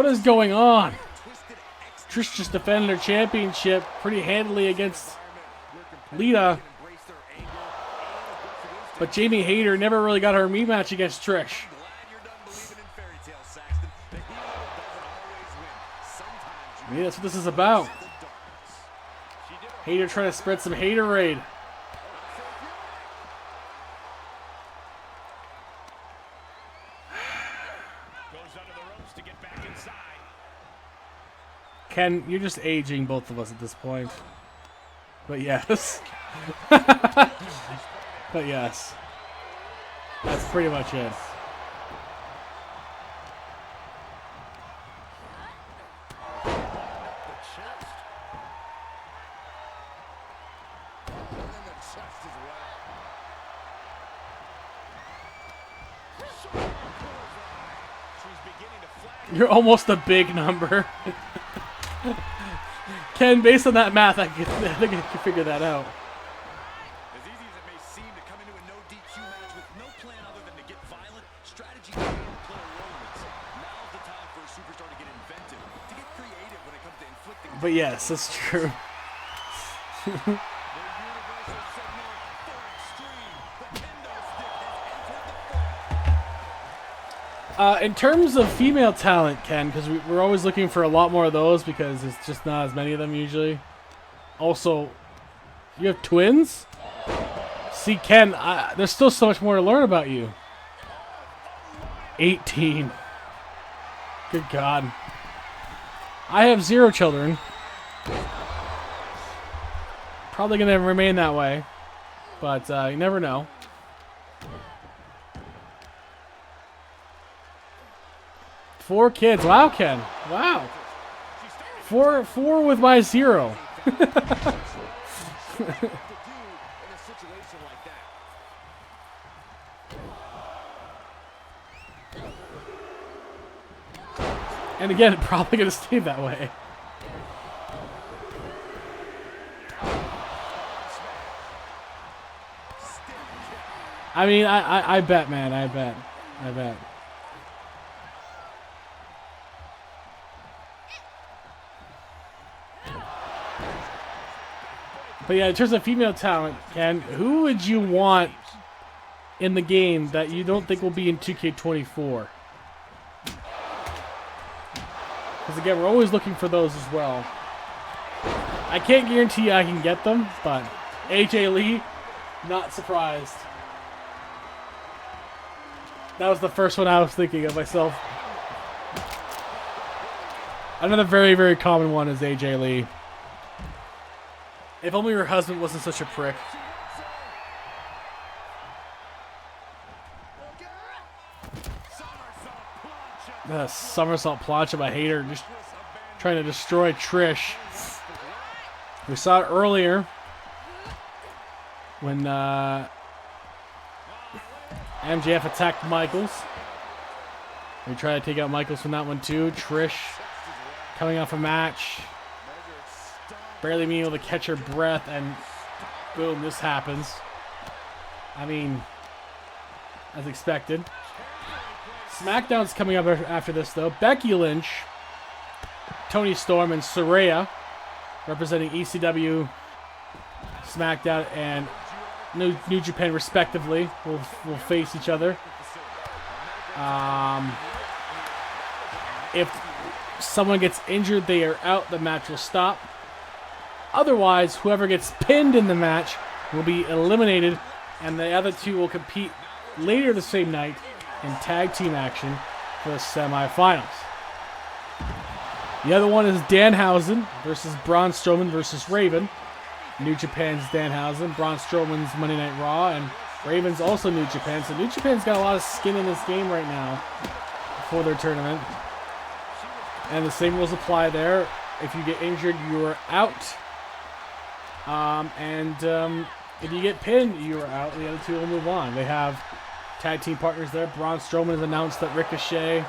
is going on? Trish just defended her championship pretty handily against Lita. But Jamie Hayter never really got her rematch against Trish. Maybe that's what this is about. Hayter trying to spread some haterade. Ken, you're just aging both of us at this point. But yes. But yes. That's pretty much it. You're almost a big number. Ken, based on that math, I think I can figure that out. As easy as it may seem to come into a no DQ match with no plan other than to get violent, strategy can play a role in this. Now's the time for a superstar to get inventive, to get creative when it comes to inflicting. But yes, that's true. The universal signal for extreme. The kendo stick has In terms of female talent, Ken, because we're always looking for a lot more of those because it's just not as many of them usually. Also, you have twins? See, Ken, there's still so much more to learn about you. 18. Good God. I have 0 children. Probably going to remain that way. But you never know. Four kids. Wow, Ken. Wow. Four with my 0. And again, probably going to stay that way. I mean, I bet, man. I bet. But yeah, in terms of female talent, Ken, who would you want in the game that you don't think will be in 2K24? Because again, we're always looking for those as well. I can't guarantee I can get them, but AJ Lee, not surprised. That was the first one I was thinking of myself. Another very, very common one is AJ Lee. If only her husband wasn't such a prick. Somersault plancha by Hayter, just trying to destroy Trish. We saw it earlier when MJF attacked Michaels. We tried to take out Michaels from that one too. Trish coming off a match, barely being able to catch her breath, and boom, this happens. I mean, as expected. SmackDown's coming up after this, though. Becky Lynch, Toni Storm, and Saraya, representing ECW, SmackDown, and New Japan, respectively, will face each other. If someone gets injured, they are out. The match will stop. Otherwise, whoever gets pinned in the match will be eliminated, and the other two will compete later the same night in tag team action for the semifinals. The other one is Danhausen versus Braun Strowman versus Raven. New Japan's Danhausen, Braun Strowman's Monday Night Raw, and Raven's also New Japan. So New Japan's got a lot of skin in this game right now for their tournament. And the same rules apply there. If you get injured, you are out. If you get pinned, you are out. The other two will move on. They have tag team partners there. Braun Strowman has announced that Ricochet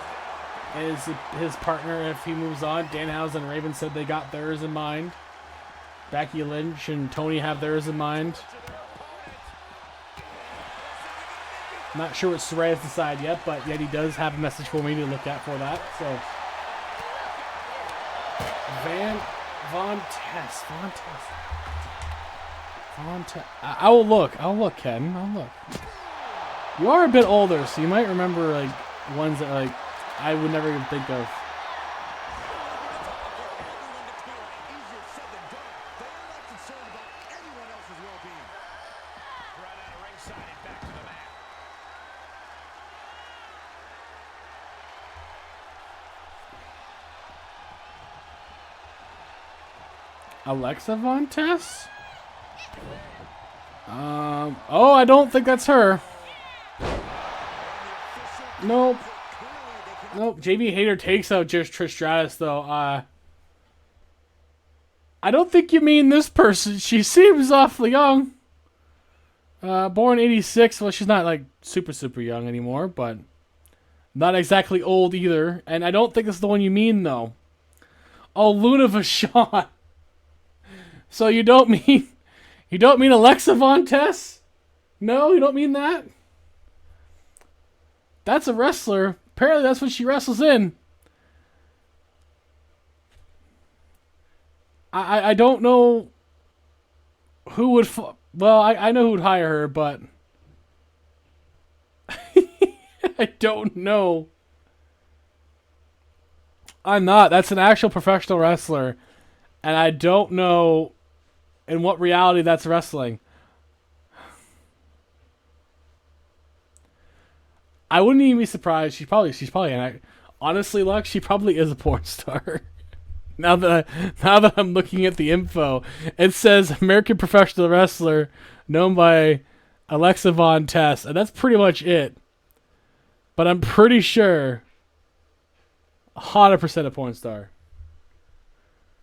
is his partner if he moves on. Danhausen and Raven said they got theirs in mind. Becky Lynch and Tony have theirs in mind. Not sure what Saraya's decided yet, but yet he does have a message for me to look at for that. So Von Tess. I will look, Ken. I'll look. You are a bit older, so you might remember like ones that like I would never even think of. Alexa Von Tess? Oh, I don't think that's her. Nope. JV Hayter takes out just Trish Stratus, though. I don't think you mean this person. She seems awfully young. Born 86. Well, she's not, like, super young anymore, but not exactly old either. And I don't think it's the one you mean, though. Oh, Luna Vachon. So you don't mean Alexa Von Tess? No, you don't mean that? That's a wrestler. Apparently that's what she wrestles in. I don't know who would... Well, I know who would hire her, but... I don't know I'm not. That's an actual professional wrestler. And I don't know in what reality that's wrestling. I wouldn't even be surprised. She's probably honestly, Lux, she probably is a porn star. now that I'm looking at the info, it says American professional wrestler known by Alexa Von Tess, and that's pretty much it. But I'm pretty sure 100% a porn star.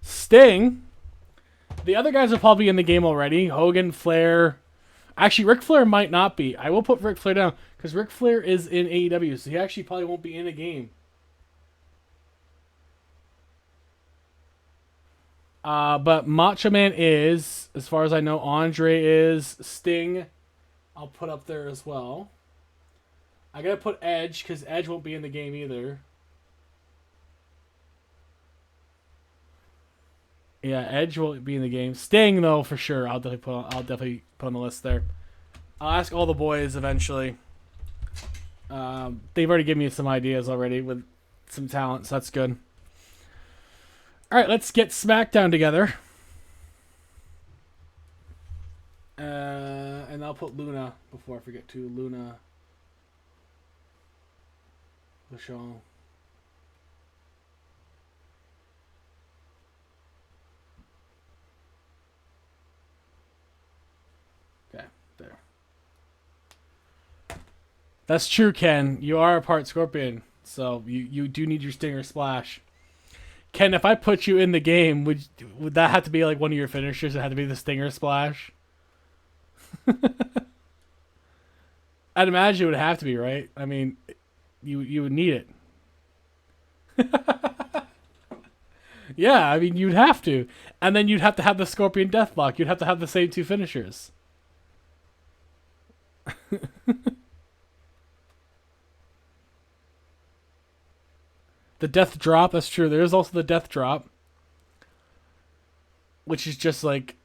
Sting. The other guys are probably in the game already. Hogan, Flair. Actually, Ric Flair might not be. I will put Ric Flair down because Ric Flair is in AEW, so he actually probably won't be in a game. But Macho Man is, as far as I know, Andre is, Sting I'll put up there as well. I gotta put Edge because Edge won't be in the game either. Yeah, Edge won't be in the game. Sting though, for sure. I'll definitely put on the list there. I'll ask all the boys eventually. They've already given me some ideas already with some talent, so that's good. All right, let's get SmackDown together. And I'll put Luna before I forget to. Luna. Lachon. Okay, there. That's true, Ken. You are a part Scorpion, so you do need your Stinger Splash. Ken, if I put you in the game, would that have to be like one of your finishers? It had to be the Stinger Splash? I'd imagine it would have to be, right? I mean, you would need it. Yeah, I mean, you'd have to. And then you'd have to have the Scorpion Deathlock. You'd have to have the same two finishers. The Death Drop, that's true. There is also the Death Drop, which is just like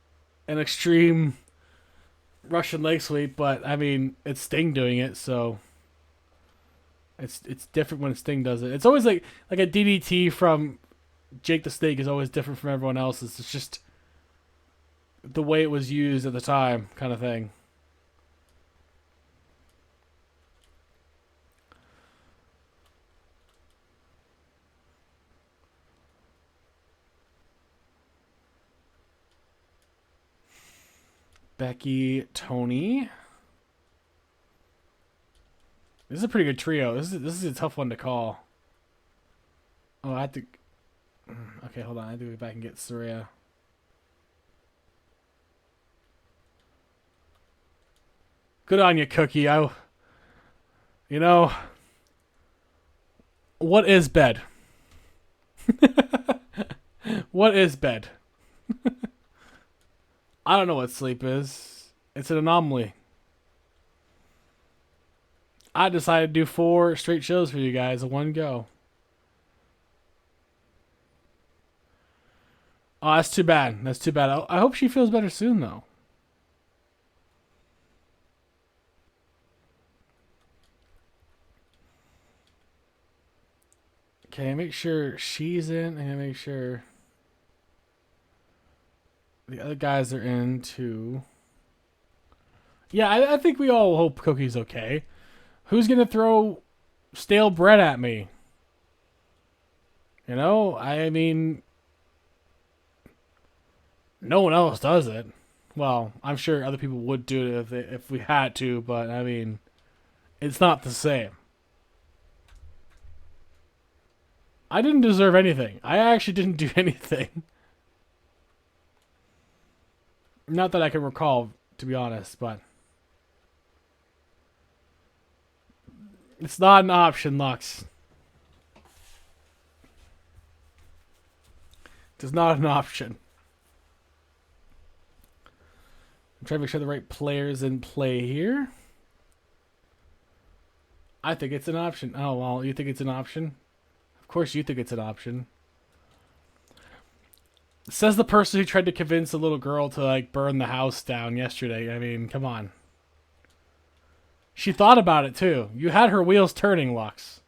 an extreme Russian leg sweep, but I mean, it's Sting doing it, so it's different when Sting does it. It's always like a DDT from Jake the Snake is always different from everyone else's. It's just the way it was used at the time, kind of thing. Becky, Tony. This is a pretty good trio. This is a tough one to call. Oh, I have to. Okay, hold on. I have to go back and get Saraya. Good on you, Cookie. You know, what is bed? What is bed? I don't know what sleep is. It's an anomaly. I decided to do 4 straight shows for you guys in one go. Oh, that's too bad. That's too bad. I hope she feels better soon, though. Okay, make sure she's in. And make sure the other guys are in too. Yeah, I think we all hope Cookie's okay. Who's gonna throw stale bread at me? You know, I mean, no one else does it. Well, I'm sure other people would do it if we had to, but I mean, it's not the same. I didn't deserve anything. I actually didn't do anything. Not that I can recall, to be honest, but it's not an option, Lux. It's not an option. I'm trying to make sure the right player's in play here. I think it's an option. Oh, well, you think it's an option? Of course you think it's an option. Says the person who tried to convince a little girl to, like, burn the house down yesterday. I mean, come on. She thought about it, too. You had her wheels turning, Lux.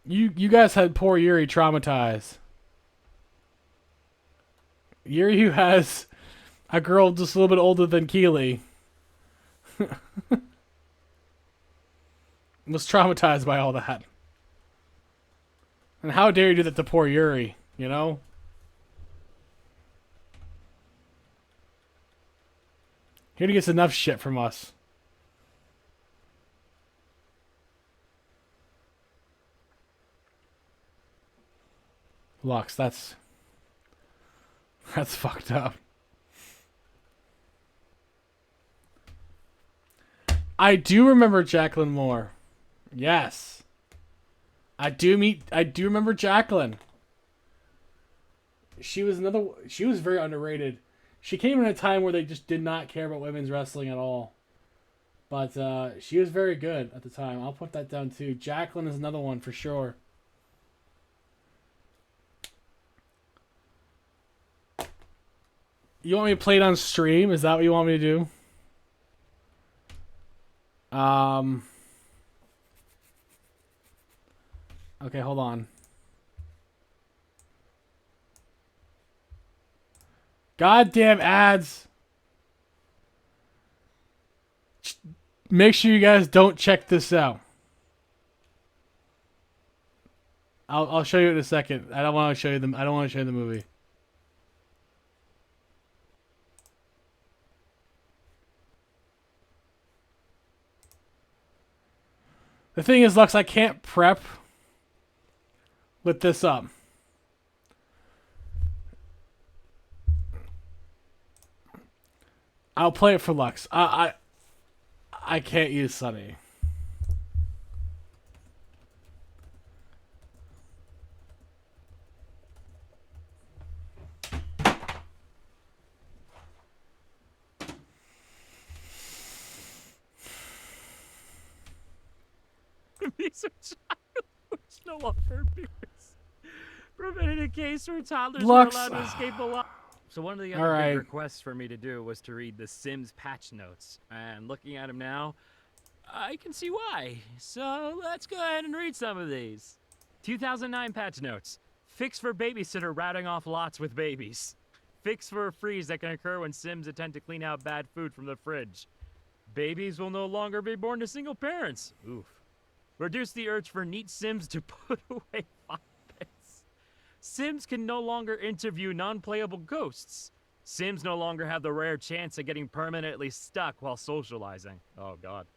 You guys had poor Yuri traumatized. Yuri, who has a girl just a little bit older than Keely, was traumatized by all that. And how dare you do that to poor Yuri, you know? Yuri gets enough shit from us. Lux, that's fucked up. I do remember Jacqueline Moore. Yes. I do remember Jacqueline. She was very underrated. She came in a time where they just did not care about women's wrestling at all. But she was very good at the time. I'll put that down too. Jacqueline is another one for sure. You want me to play it on stream? Is that what you want me to do? Okay, hold on. Goddamn ads. Make sure you guys don't check this out. I'll show you in a second. I don't want to show you the movie. The thing is, Lux, I can't prep with this up. I'll play it for Lux. I can't use Sunny. These are child which no longer appears. Prevented a case where toddlers Lux. were allowed to escape a lot. So one of the All other right. big requests for me to do was to read the Sims patch notes. And looking at them now, I can see why. So let's go ahead and read some of these. 2009 patch notes. Fix for babysitter routing off lots with babies. Fix for a freeze that can occur when Sims attempt to clean out bad food from the fridge. Babies will no longer be born to single parents. Oof. Reduce the urge for neat Sims to put away bits. Sims can no longer interview non-playable ghosts. Sims no longer have the rare chance of getting permanently stuck while socializing. Oh, God.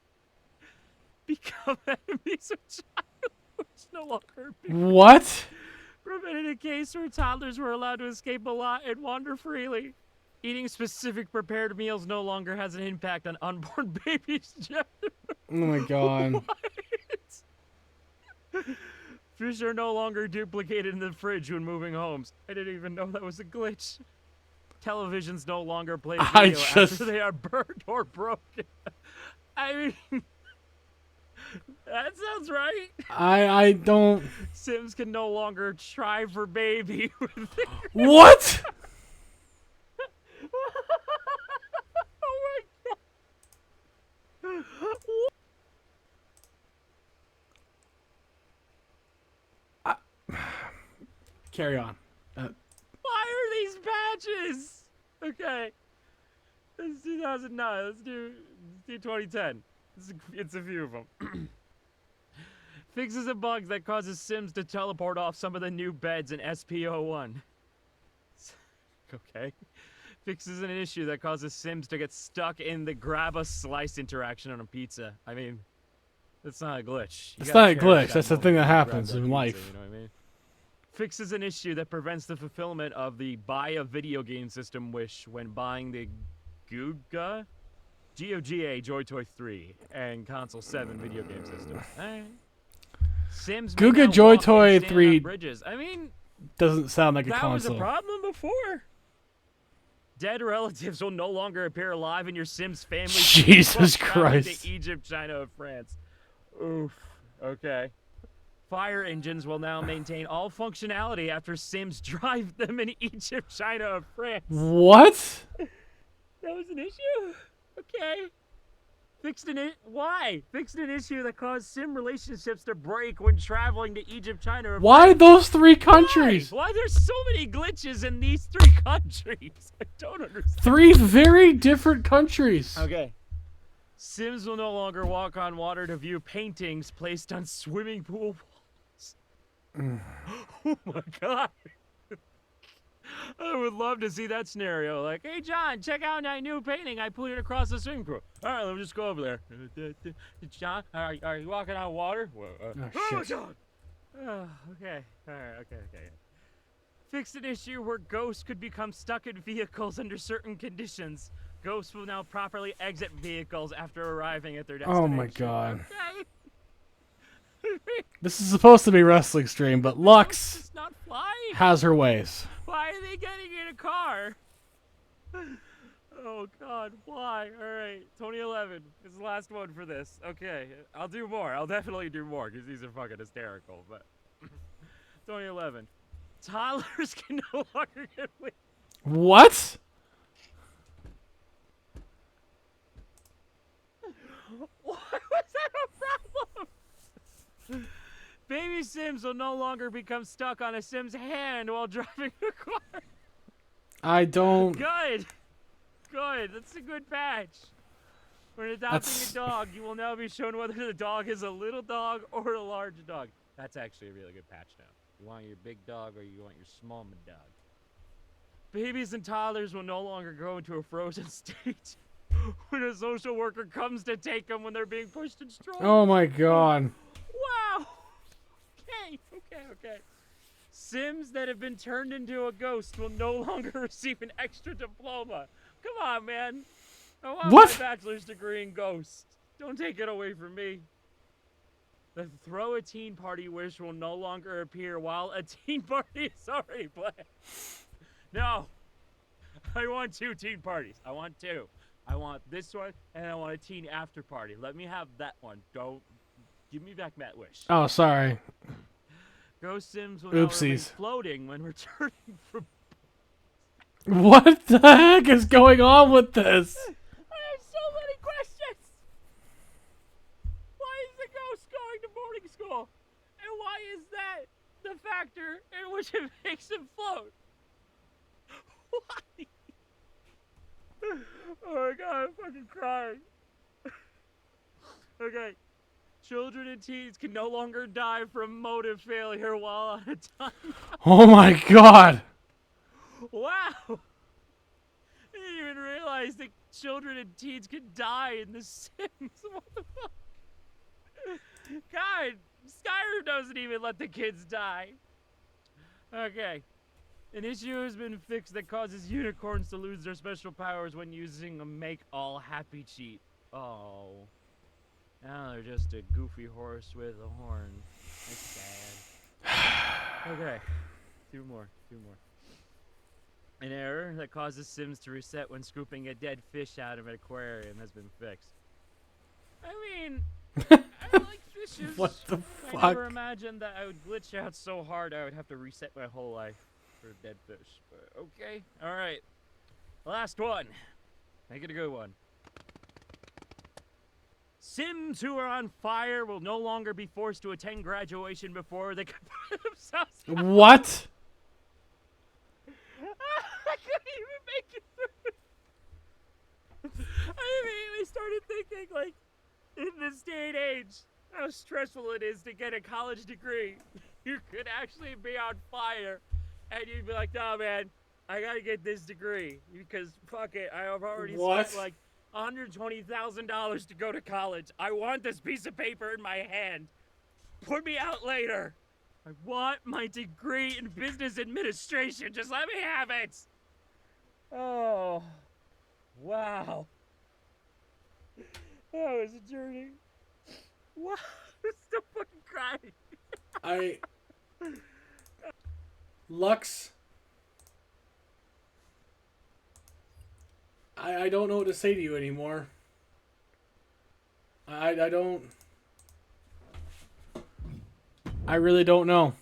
Become enemies of child, which no longer appear. What? Prevented a case where toddlers were allowed to escape a lot and wander freely. Eating specific prepared meals no longer has an impact on unborn babies' gender. Oh my god. Fish are no longer duplicated in the fridge when moving homes. I didn't even know that was a glitch. Televisions no longer play video after they are burned or broken. I mean, that sounds right. I don't. Sims can no longer try for baby. What? Oh my god. Carry on. Why are these badges? Okay. This is 2009. Let's do 2010. It's a few of them. Fixes and bugs that causes Sims to teleport off some of the new beds in SP01. Okay. Fixes an issue that causes Sims to get stuck in the grab a slice interaction on a pizza. I mean, that's not a glitch. It's not a glitch. That's the thing that happens in life. You know what I mean? Fixes an issue that prevents the fulfillment of the buy a video game system wish when buying the GOGA Joy Toy 3 and Console 7 video game system. Alright. Sims GOGA Joy Toy 3 bridges. I mean, doesn't sound like a that console. was a problem before. Dead relatives will no longer appear alive in your Sims family. Jesus traveling Christ. To Egypt, China, or France. Oof. Okay. Fire engines will now maintain all functionality after Sims drive them in Egypt, China, or France. What? That was an issue? Okay. Why? Fixed an issue that caused sim relationships to break when traveling to Egypt, China, or Why France. those three countries? Why there's so many glitches in these three countries? I don't understand. Three very different countries. Okay. Sims will no longer walk on water to view paintings placed on swimming pool walls. Oh my god. I would love to see that scenario. Like, hey John, check out my new painting. I put it across the swimming pool. All right, let me just go over there. John, are you walking on water? Oh, shit. John. Okay. All right. Okay. Fixed an issue where ghosts could become stuck in vehicles under certain conditions. Ghosts will now properly exit vehicles after arriving at their destination. Oh my god. Okay. This is supposed to be wrestling stream, but Lux It's not flying. has her ways. Why are they getting in a car? Oh god, why? Alright, 2011 is the last one for this. Okay, I'll do more. I'll definitely do more because these are fucking hysterical, but 2011. Toddlers can no longer get away. What? Why was that a problem? Baby Sims will no longer become stuck on a Sim's hand while driving a car. I don't. Good. That's a good patch. When adopting a dog, you will now be shown whether the dog is a little dog or a large dog. That's actually a really good patch now. You want your big dog or you want your small dog? Babies and toddlers will no longer go into a frozen state when a social worker comes to take them when they're being pushed in strollers. Oh my god. Wow. Okay. Sims that have been turned into a ghost will no longer receive an extra diploma. Come on, man. I want What? my bachelor's degree in ghost. Don't take it away from me. The throw a teen party wish will no longer appear while a teen party is already planned. No. I want 2 teen parties. I want 2. I want this one and I want a teen after party. Let me have that one. Don't give me back that wish. Oh, sorry. Ghost Sims will now remain Oopsies. floating when returning from. What the heck is going on with this? I have so many questions. Why is the ghost going to boarding school, and why is that the factor in which it makes him float? Why? Oh my god, I'm fucking crying. Okay. Children and teens can no longer die from motive failure while on a time. Oh my god. Wow! I didn't even realize that children and teens can die in The Sims. What the fuck? God, Skyrim doesn't even let the kids die. Okay. An issue has been fixed that causes unicorns to lose their special powers when using a make all happy cheat. Oh. Now they're just a goofy horse with a horn. That's sad. Okay. Two more. An error that causes Sims to reset when scooping a dead fish out of an aquarium has been fixed. I mean, I like fishes. What the I fuck? never imagined that I would glitch out so hard I would have to reset my whole life for a dead fish. But okay, alright. Last one. Make it a good one. Sims who are on fire will no longer be forced to attend graduation before they can put themselves out. What? I couldn't even make it through. I immediately started thinking, like, in this day and age, how stressful it is to get a college degree. You could actually be on fire, and you'd be like, "No, man, I gotta get this degree because fuck it, I have already What? spent like $120,000 to go to college. I want this piece of paper in my hand. Put me out later. I want my degree in business administration. Just let me have it." Oh, wow. That was a journey. Wow, I'm still fucking crying. Lux. I don't know what to say to you anymore. I don't. I really don't know.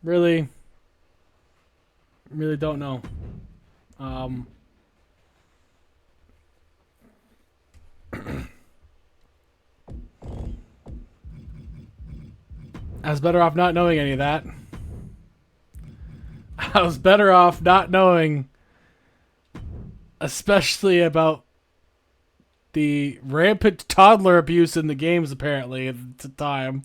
Really don't know. I was better off not knowing any of that. I was better off not knowing, especially about the rampant toddler abuse in the games, apparently, at the time.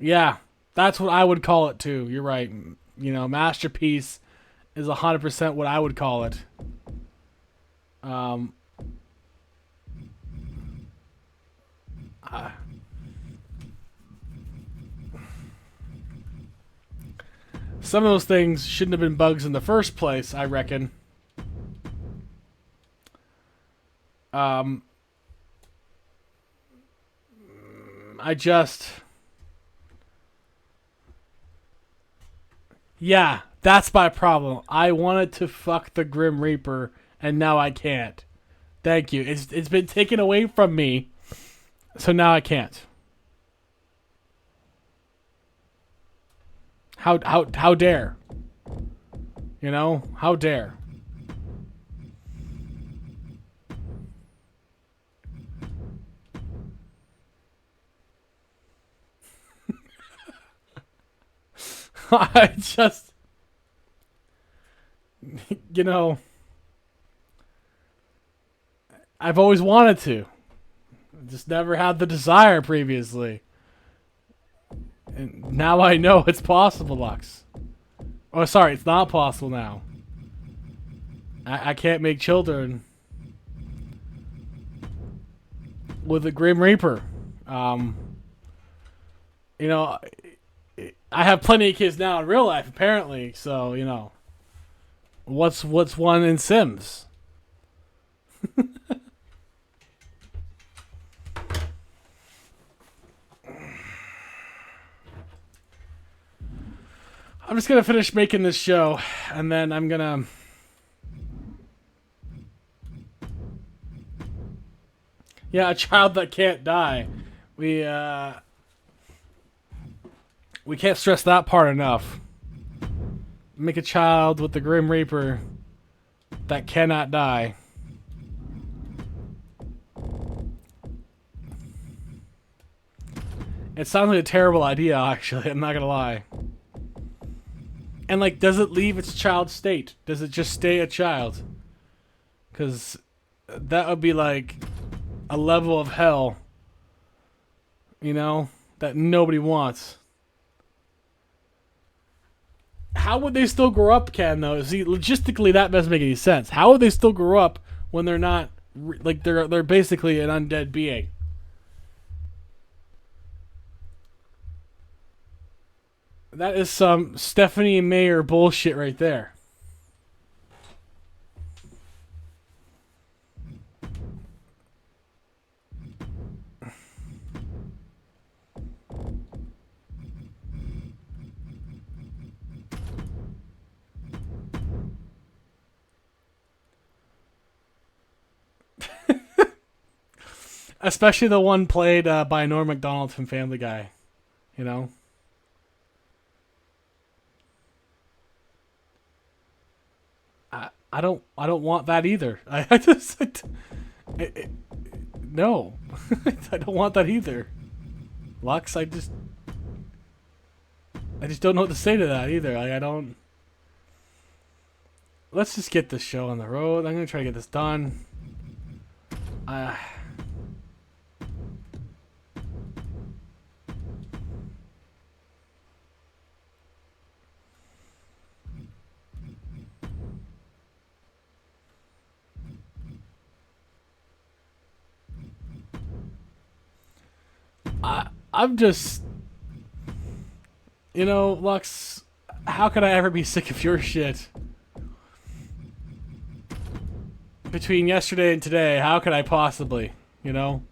Yeah, that's what I would call it, too. You're right. You know, Masterpiece is 100% what I would call it. Some of those things shouldn't have been bugs in the first place, I reckon. Yeah, that's my problem. I wanted to fuck the Grim Reaper, and now I can't. Thank you. It's been taken away from me, so now I can't. How dare? You know, how dare? I just, you know, I've always wanted to. Just never had the desire previously. And now I know it's possible, Lux. Oh, sorry, it's not possible now. I can't make children with a Grim Reaper. You know, I have plenty of kids now in real life, apparently. So, you know, what's one in Sims? I'm just gonna finish making this show, and then I'm gonna a child that can't die. We can't stress that part enough. Make a child with the Grim Reaper that cannot die. It sounds like a terrible idea, actually. I'm not gonna lie. And, like, does it leave its child state? Does it just stay a child? Because that would be, like, a level of hell, you know, that nobody wants. How would they still grow up, Ken, though? See, logistically, that doesn't make any sense. How would they still grow up when they're not, like, they're basically an undead being? That is some Stephanie Meyer bullshit right there. Especially the one played by Norm Macdonald from Family Guy. You know? I don't want that either. No. I don't want that either. Lux, I just don't know what to say to that either. Like, I don't. Let's just get this show on the road. I'm gonna try to get this done. I'm just, you know, Lux, how could I ever be sick of your shit? Between yesterday and today, how could I possibly, you know?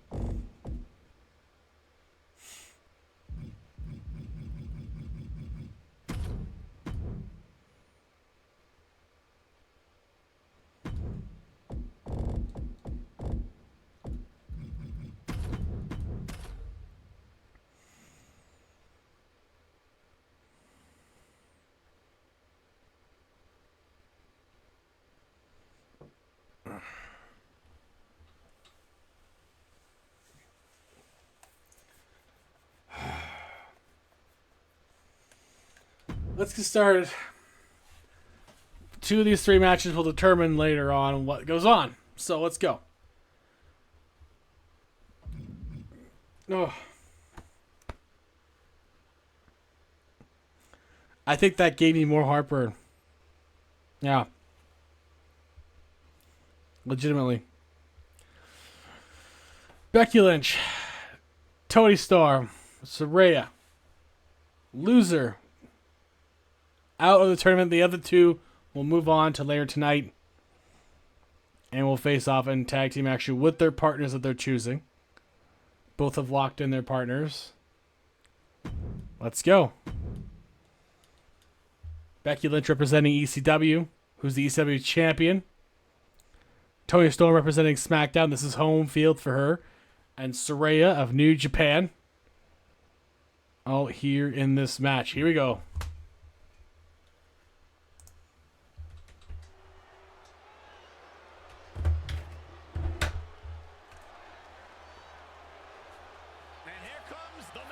let's get started. 2 of these 3 matches will determine later on what goes on. So let's go. Oh. I think that gave me more heartburn. Yeah. Legitimately. Becky Lynch, Toni Storm, Saraya, loser, out of the tournament. The other 2 will move on to later tonight and will face off in tag team action with their partners that they're choosing. Both have locked in their partners. Let's go. Becky Lynch representing ECW, who's the ECW champion. Toni Storm representing SmackDown. This is home field for her. And Saraya of New Japan. All here in this match. Here we go. And here comes the man.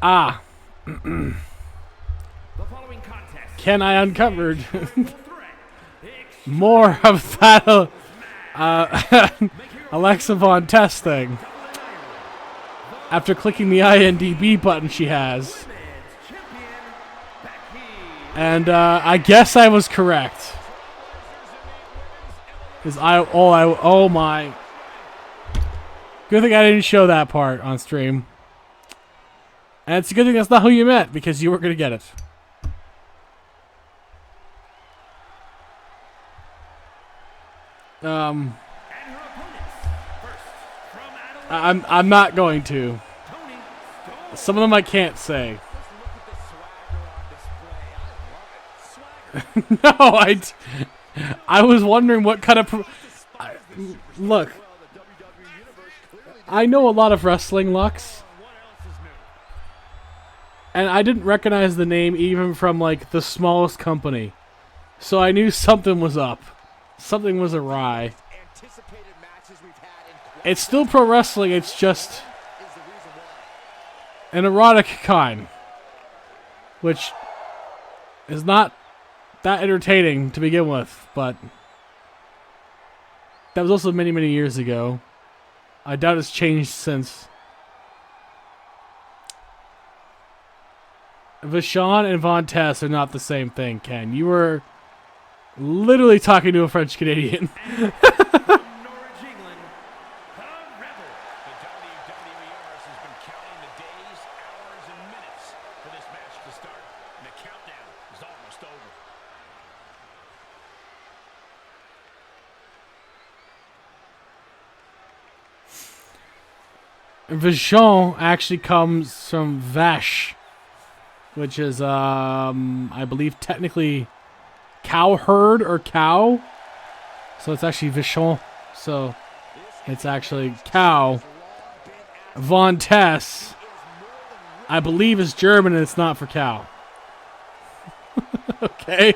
Ah. The following contest. Ken, I uncovered Threat. more of that Alexa Von Test thing. After clicking the INDB button she has. And I guess I was correct. Oh my. Good thing I didn't show that part on stream. And it's a good thing that's not who you met, because you weren't going to get it. I'm not going to. Some of them I can't say. No, I was wondering what kind of... Look. I know a lot of wrestling, Lux. And I didn't recognize the name even from, like, the smallest company. So I knew something was up. Something was awry. It's still pro wrestling, it's just an erotic kind. Which is not that entertaining to begin with, but that was also many, many years ago. I doubt it's changed since. Vachon and Von Tess are not the same thing, Ken. You were literally talking to a French Canadian. Norwich, England, the Rebel. The WWE Universe has been counting the days, hours, and minutes for this match to start, and the countdown is almost over. Vachon actually comes from Vache, which is, I believe, technically cow herd or cow. So it's actually Vachon. So it's actually cow. Von Tess, I believe, is German and it's not for cow. Okay.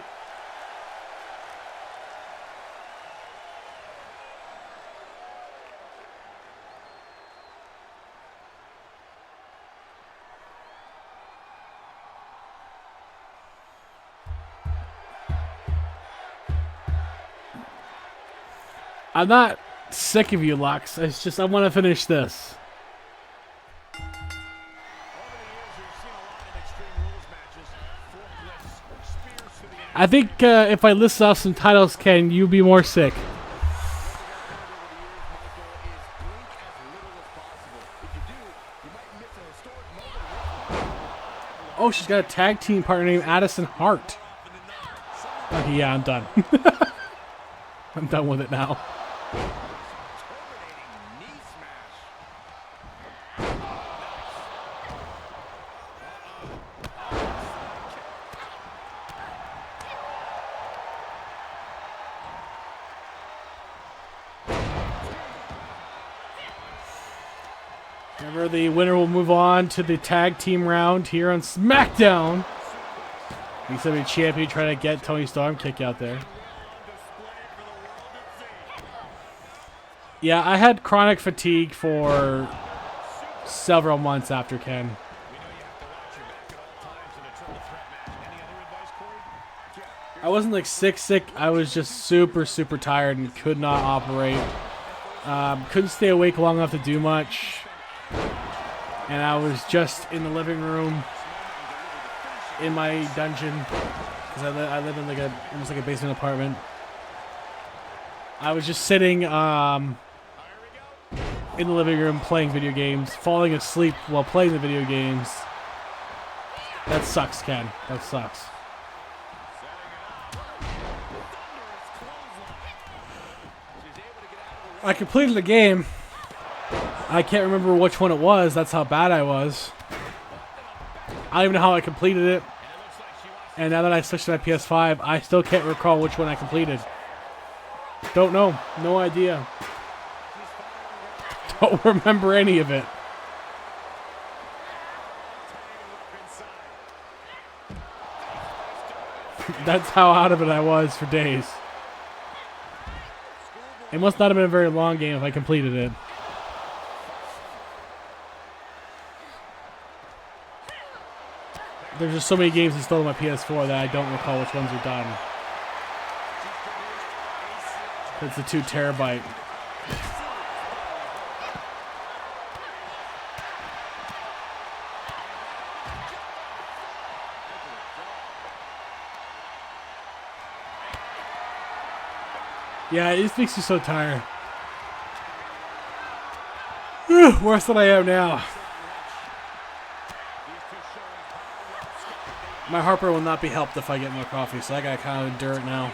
I'm not sick of you, Lux. It's just I want to finish this. I think if I list off some titles, Ken, you'll be more sick. Oh, she's got a tag team partner named Addison Hart. Okay, yeah, I'm done. I'm done with it now. Where the winner will move on to the tag team round here on SmackDown. ECW champion trying to get Tony Storm kick out there. Yeah, I had chronic fatigue for several months after Ken. I wasn't like sick. I was just super tired and could not operate. Couldn't stay awake long enough to do much. And I was just in the living room in my dungeon, because I live in like almost like a basement apartment. I was just sitting in the living room playing video games, falling asleep while playing the video games. That sucks, Ken. That sucks. I completed the game. I can't remember which one it was. That's how bad I was. I don't even know how I completed it. And now that I switched to my PS5, I still can't recall which one I completed. Don't know. No idea. Don't remember any of it. That's how out of it I was for days. It must not have been a very long game if I completed it. There's just so many games installed on my PS4 that I don't recall which ones are done. It's a 2 terabyte. Yeah, it just makes you so tired. Worse than I am now. My heartburn will not be helped if I get more coffee, so I gotta kind of endure it now.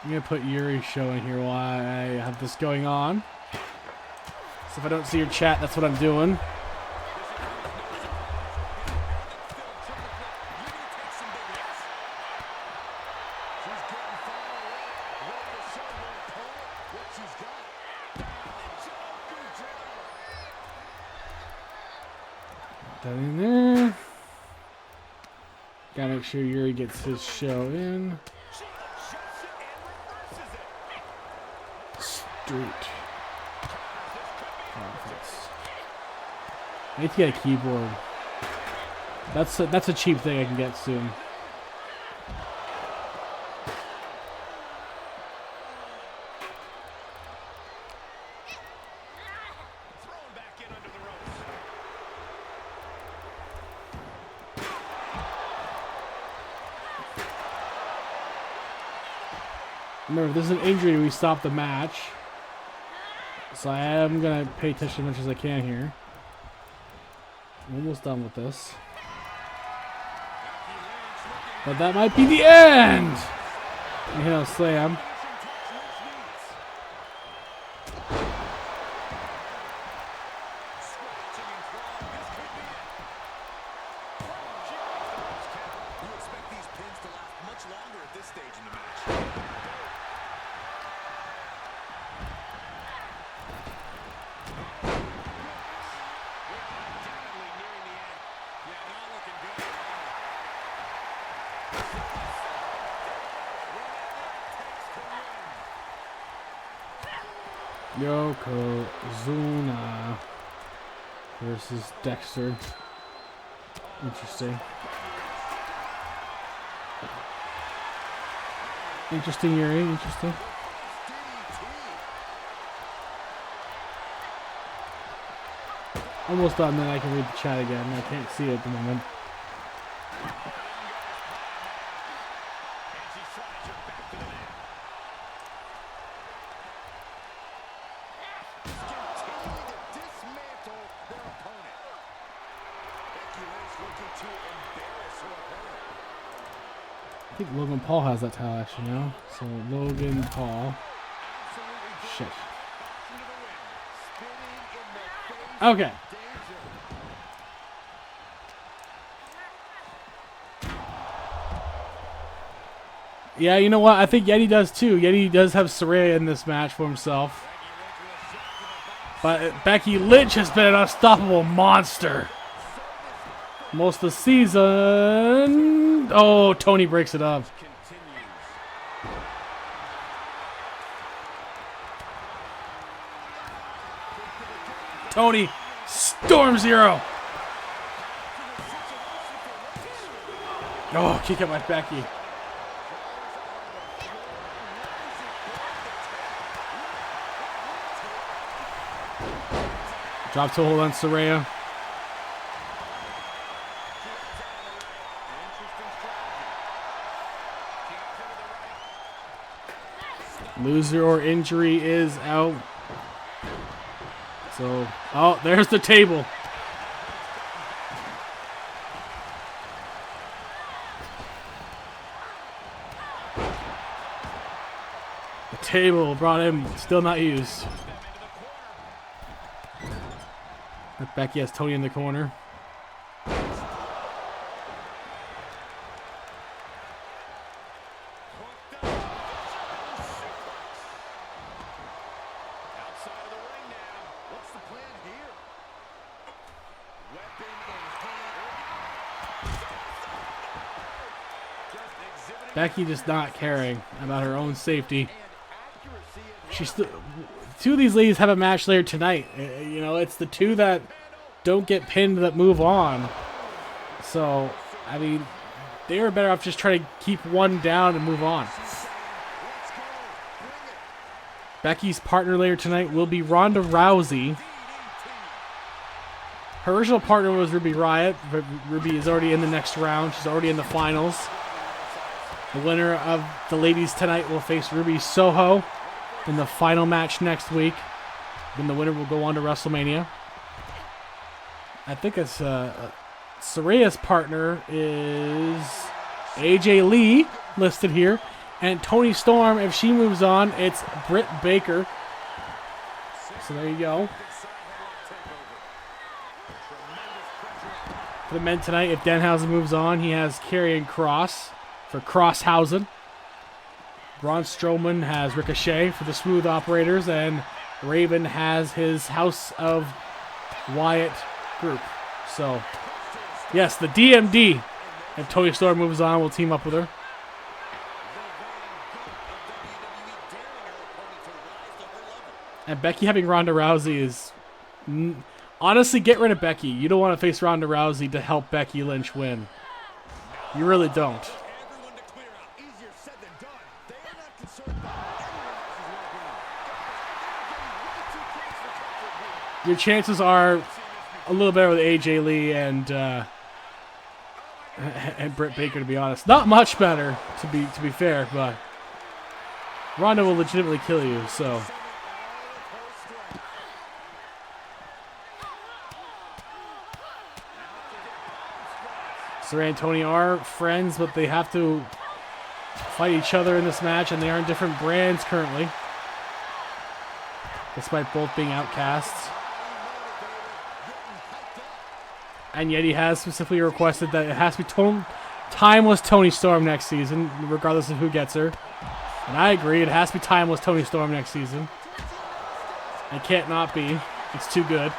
I'm gonna put Yuri's show in here while I have this going on. So if I don't see your chat, that's what I'm doing. That in there. Gotta make sure Yuri gets his show in. Street. I need to get a keyboard. That's a cheap thing I can get soon. Remember, if this is an injury, we stop the match. So I am going to pay attention as much as I can here. I'm almost done with this. But that might be the end! Inhale slam. Yokozuna versus Dexter. Interesting. Interesting, Yuri. Interesting. Almost done, then I can read the chat again. I can't see it at the moment. I think Logan Paul has that title actually now. So Logan Paul. Shit. Okay. Yeah, you know what? I think Yeti does too. Yeti does have Saraya in this match for himself. But Becky Lynch has been an unstoppable monster most of the season. Oh, Tony breaks it up. Tony, Storm Zero. Oh, kick out by Becky. Drop toe hold on Saraya. Loser or injury is out. So, oh, there's the table. The table brought in, still not used. Becky has Tony in the corner. Becky just not caring about her own safety. She's still. Two of these ladies have a match later tonight. You know, it's the two that don't get pinned that move on. So, I mean, they were better off just trying to keep one down and move on. Becky's partner later tonight will be Ronda Rousey. Her original partner was Ruby Riott, but Ruby is already in the next round. She's already in the finals. The winner of the ladies tonight will face Ruby Soho in the final match next week. Then the winner will go on to WrestleMania. I think it's Saraya's partner is AJ Lee listed here. And Toni Storm, if she moves on, it's Britt Baker. So there you go. For the men tonight, if Danhausen moves on, he has Karrion Kross for Crosshausen. Braun Strowman has Ricochet for the Smooth Operators, and Raven has his House of Wyatt group. So, yes, the DMD, if Toni Storm moves on, will team up with her. And Becky having Ronda Rousey is... honestly, get rid of Becky. You don't want to face Ronda Rousey to help Becky Lynch win. You really don't. Your chances are a little better with AJ Lee and Britt Baker, to be honest. Not much better, to be fair, but Ronda will legitimately kill you. So, Saraya and Toni are friends, but they have to fight each other in this match, and they are in different brands currently, despite both being outcasts. And Yeti has specifically requested that it has to be timeless Toni Storm next season, regardless of who gets her. And I agree, it has to be timeless Toni Storm next season. It can't not be. It's too good.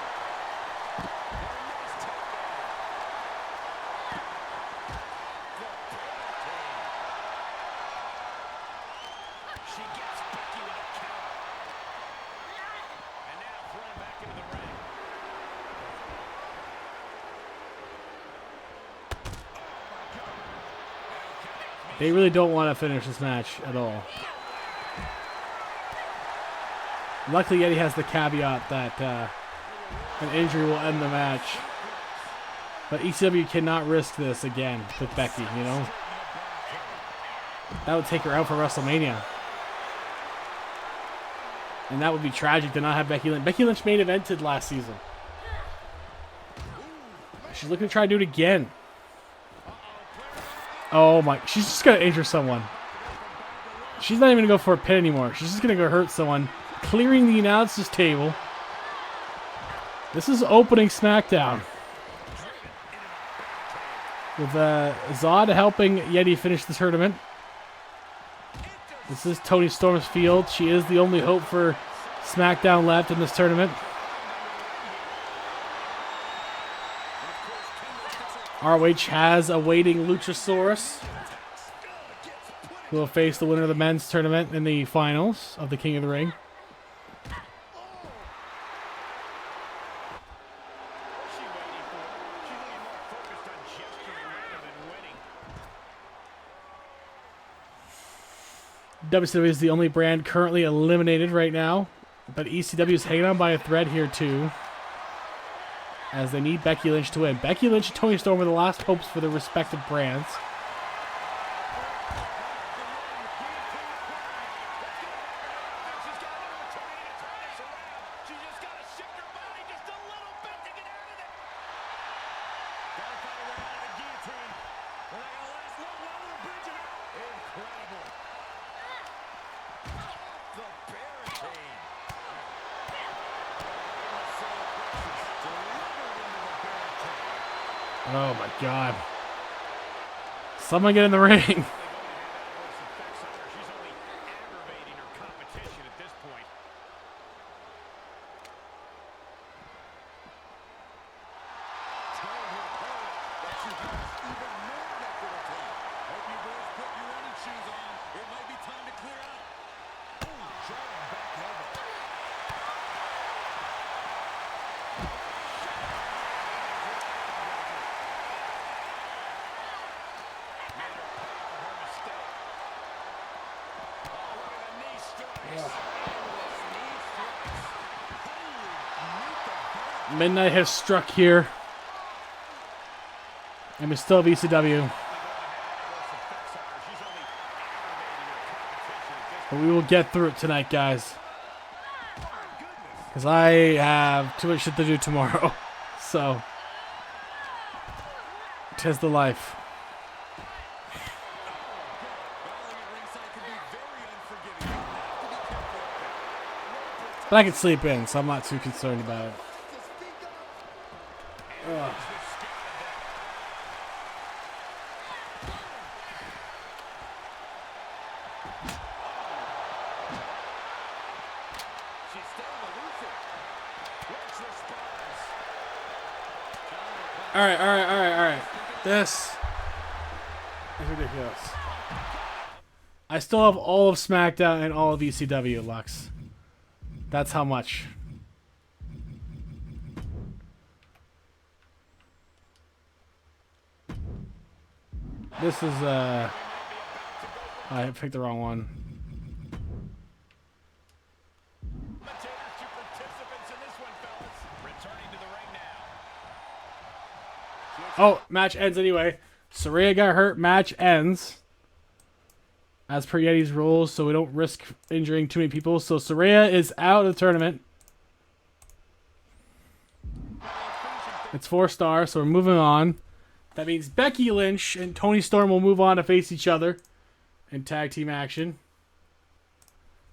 They really don't want to finish this match at all. Luckily, Yeti has the caveat that an injury will end the match. But ECW cannot risk this again with Becky, you know? That would take her out for WrestleMania. And that would be tragic to not have Becky Lynch. Becky Lynch main evented last season. She's looking to try to do it again. Oh my, she's just going to injure someone. She's not even going to go for a pin anymore. She's just going to go hurt someone. Clearing the announcer's table. This is opening SmackDown. With Zod helping Yeti finish the tournament. This is Toni Storm's field. She is the only hope for SmackDown left in this tournament. ROH has a waiting Luchasaurus, who will face the winner of the men's tournament in the finals of the King of the Ring. WCW is the only brand currently eliminated right now, but ECW is hanging on by a thread here too, as they need Becky Lynch to win. Becky Lynch and Toni Storm were the last hopes for their respective brands. Oh my God. Someone get in the ring. Midnight has struck here. And we still have ECW. But we will get through it tonight, guys. Because I have too much shit to do tomorrow. So, 'tis the life. But I can sleep in, so I'm not too concerned about it. Ugh. All right. This is ridiculous. I still have all of SmackDown and all of ECW, Lux. That's how much. This is, I picked the wrong one. Oh, match ends anyway. Saraya got hurt, match ends. As per Yeti's rules, so we don't risk injuring too many people. So Saraya is out of the tournament. It's 4 stars, so we're moving on. That means Becky Lynch and Toni Storm will move on to face each other in tag team action.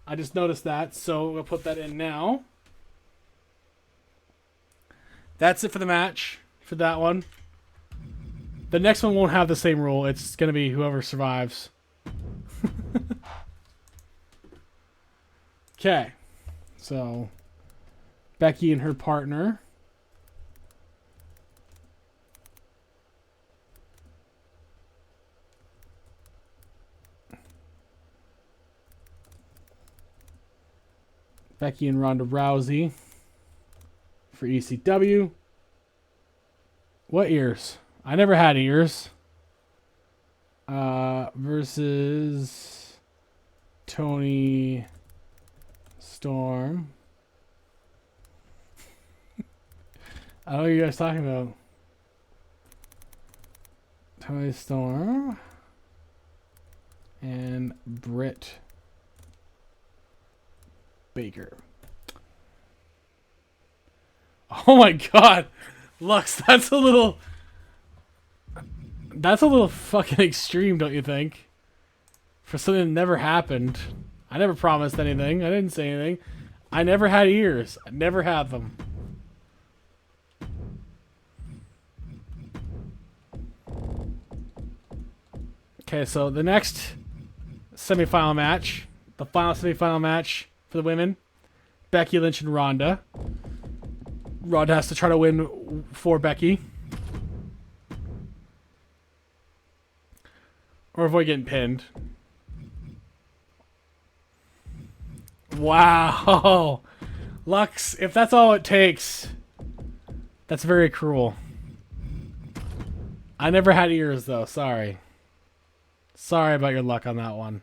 I just noticed that, so we'll put that in now. That's it for the match, for that one. The next one won't have the same rule. It's going to be whoever survives. Okay. So, Becky and her partner. Becky and Ronda Rousey for ECW. What ears? I never had ears. Versus Toni Storm. I don't know what you guys talking about. Toni Storm and Britt Baker. Oh my God, Lux, that's a little fucking extreme, don't you think? For something that never happened. I never promised anything. I didn't say anything. I never had ears. I never had them. Okay, so the next semifinal match, the final semifinal match for the women, Becky Lynch and Ronda. Ronda has to try to win for Becky. Or avoid getting pinned. Wow. Lux, if that's all it takes, that's very cruel. I never had ears, though. Sorry. Sorry about your luck on that one.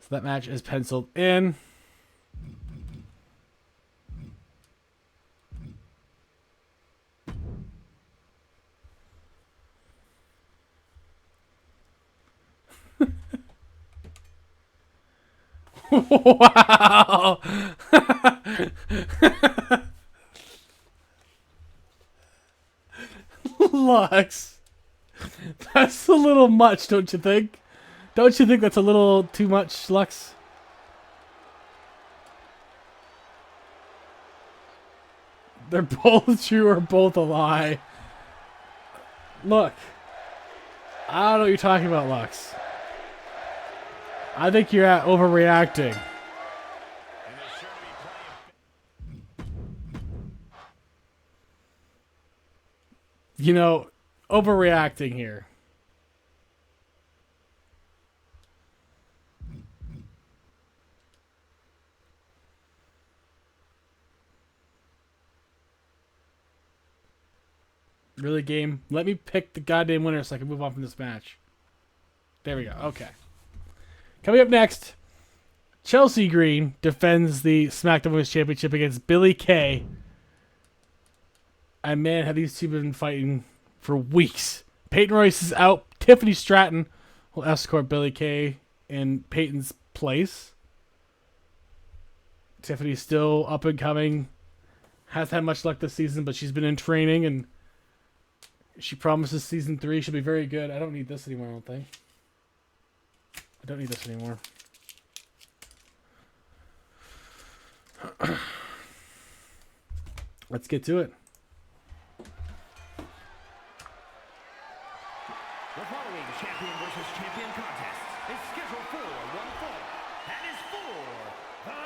So that match is penciled in. Wow. Lux. That's a little much, don't you think? Don't you think that's a little too much, Lux? They're both true or both a lie. Look. I don't know what you're talking about, Lux. I think you're overreacting. You know, overreacting here. Really, game? Let me pick the goddamn winner so I can move on from this match. There we go. Okay. Coming up next, Chelsea Green defends the SmackDown Women's Championship against Billie Kay. And man, have these two been fighting for weeks. Peyton Royce is out. Tiffany Stratton will escort Billie Kay in Peyton's place. Tiffany's still up and coming. Hasn't had much luck this season, but she's been in training and she promises season 3 she'll be very good. I don't need this anymore, I don't think. I don't need this anymore. Let's get to it. The following champion versus champion contest is scheduled for one fall and is for the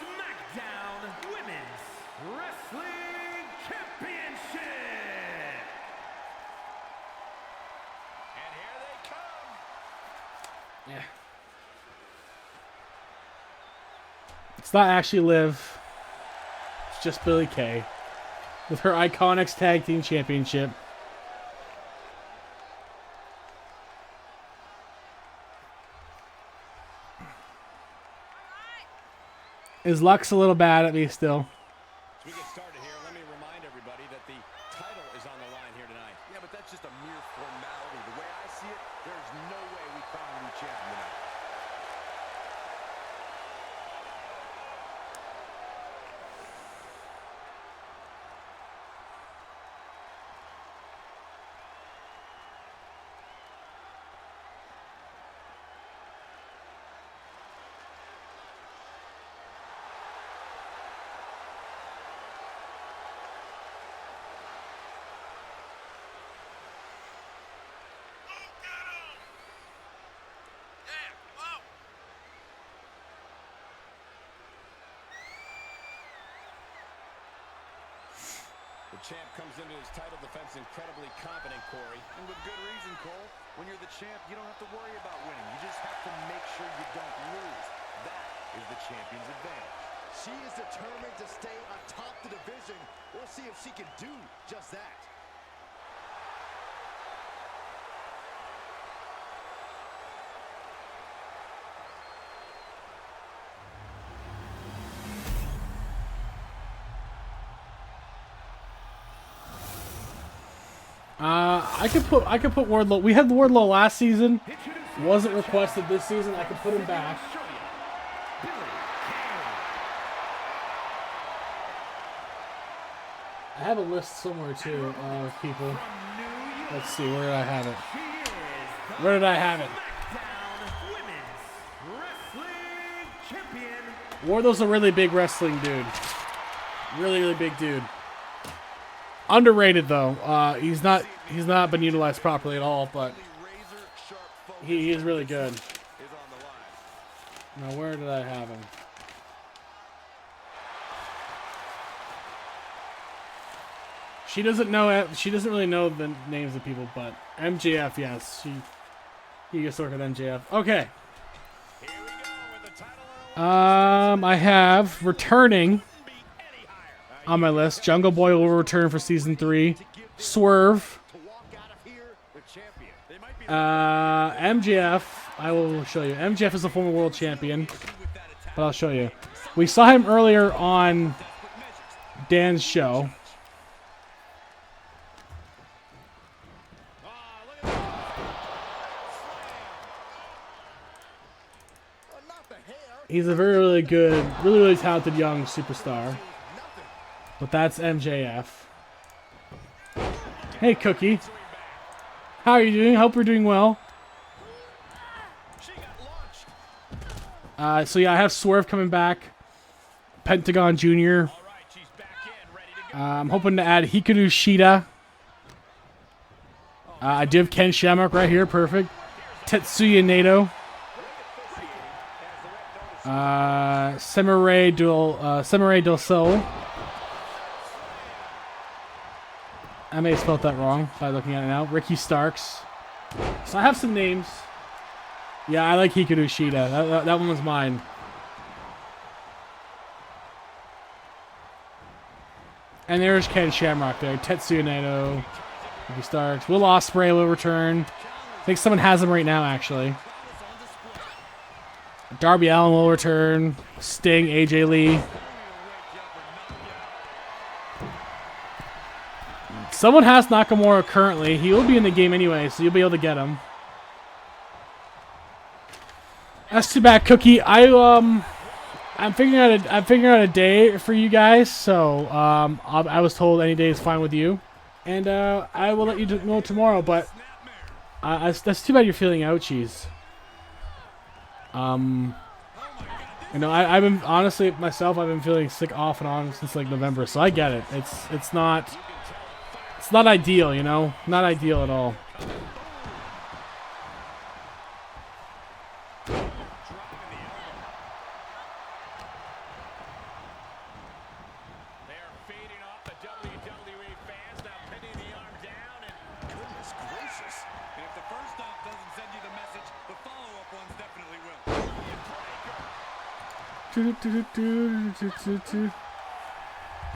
SmackDown Women's Wrestling Championship. And here they come. Yeah. It's not actually Liv. It's just Billie Kay with her Iconics Tag Team Championship. Is Lux a little bad at me still? As we get started here, let me remind everybody that the title is on the line here tonight. Yeah, but that's just a mere formality. The way I see it, there's no way we crown a new champion tonight. The champ comes into his title defense incredibly confident, Corey. And with good reason, Cole. When you're the champ, you don't have to worry about winning. You just have to make sure you don't lose. That is the champion's advantage. She is determined to stay atop the division. We'll see if she can do just that. I could put Wardlow. We had Wardlow last season. Wasn't requested this season. I could put him back. I have a list somewhere too of people. Let's see, where did I have it? Where did I have it? Wardlow's a really big wrestling dude. Really, really big dude. Underrated though. He's not been utilized properly at all, but he is really good. Now where did I have him? She doesn't know. She doesn't really know the names of people, but MJF, yes, he gets work with MJF. Okay. I have returning on my list. Jungle Boy will return for season 3. Swerve. MJF. I will show you. MJF is a former world champion, but I'll show you. We saw him earlier on Dan's show. He's a really good, really talented young superstar. But that's MJF. Hey, Cookie. How are you doing? Hope you're doing well. So yeah, I have Swerve coming back. Pentagon Jr. I'm hoping to add Hikaru Shida. I do have Ken Shamrock right here. Perfect. Tetsuya Naito. Samurai del Sol. I may have spelled that wrong by looking at it now. Ricky Starks. So I have some names. Yeah, I like Hikaru Shida. That one was mine. And there's Ken Shamrock there. Tetsuya Naito. Ricky Starks. Will Ospreay will return. I think someone has him right now, actually. Darby Allin will return. Sting, AJ Lee. Someone has Nakamura currently. He will be in the game anyway, so you'll be able to get him. That's too bad, Cookie. I'm figuring out a day for you guys. So I was told any day is fine with you, and I will let you know tomorrow. But that's too bad you're feeling ouchies. You know, I've been honestly myself. I've been feeling sick off and on since like November, so I get it. It's not ideal, you know, not ideal at all.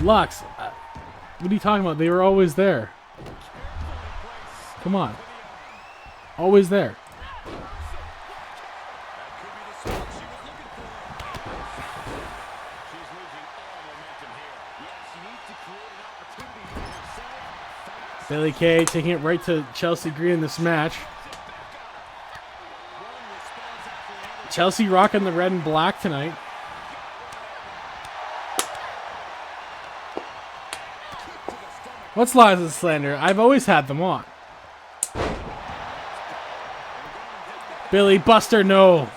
Lux, what are you talking about? They were always there. Come on. Always there. Billie Kay taking it right to Chelsea Green in this match. Chelsea rocking the red and black tonight. What's Lies and Slander? I've always had them on. Billy Buster, no.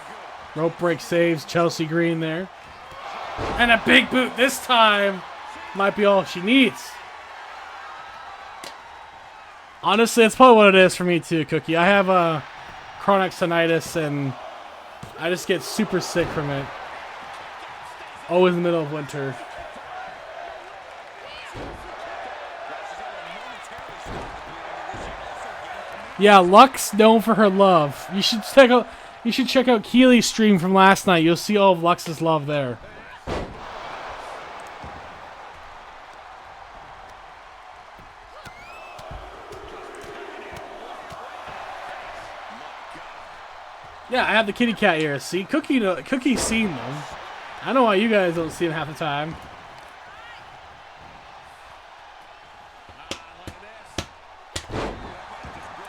Rope break saves Chelsea Green there. And a big boot this time might be all she needs. Honestly, that's probably what it is for me too, Cookie. I have a chronic tinnitus and I just get super sick from it. Always in the middle of winter. Yeah, Lux known for her love. You should check out Keely's stream from last night. You'll see all of Lux's love there. Yeah, I have the kitty cat ears. See, Cookie's seen them. I don't know why you guys don't see them half the time.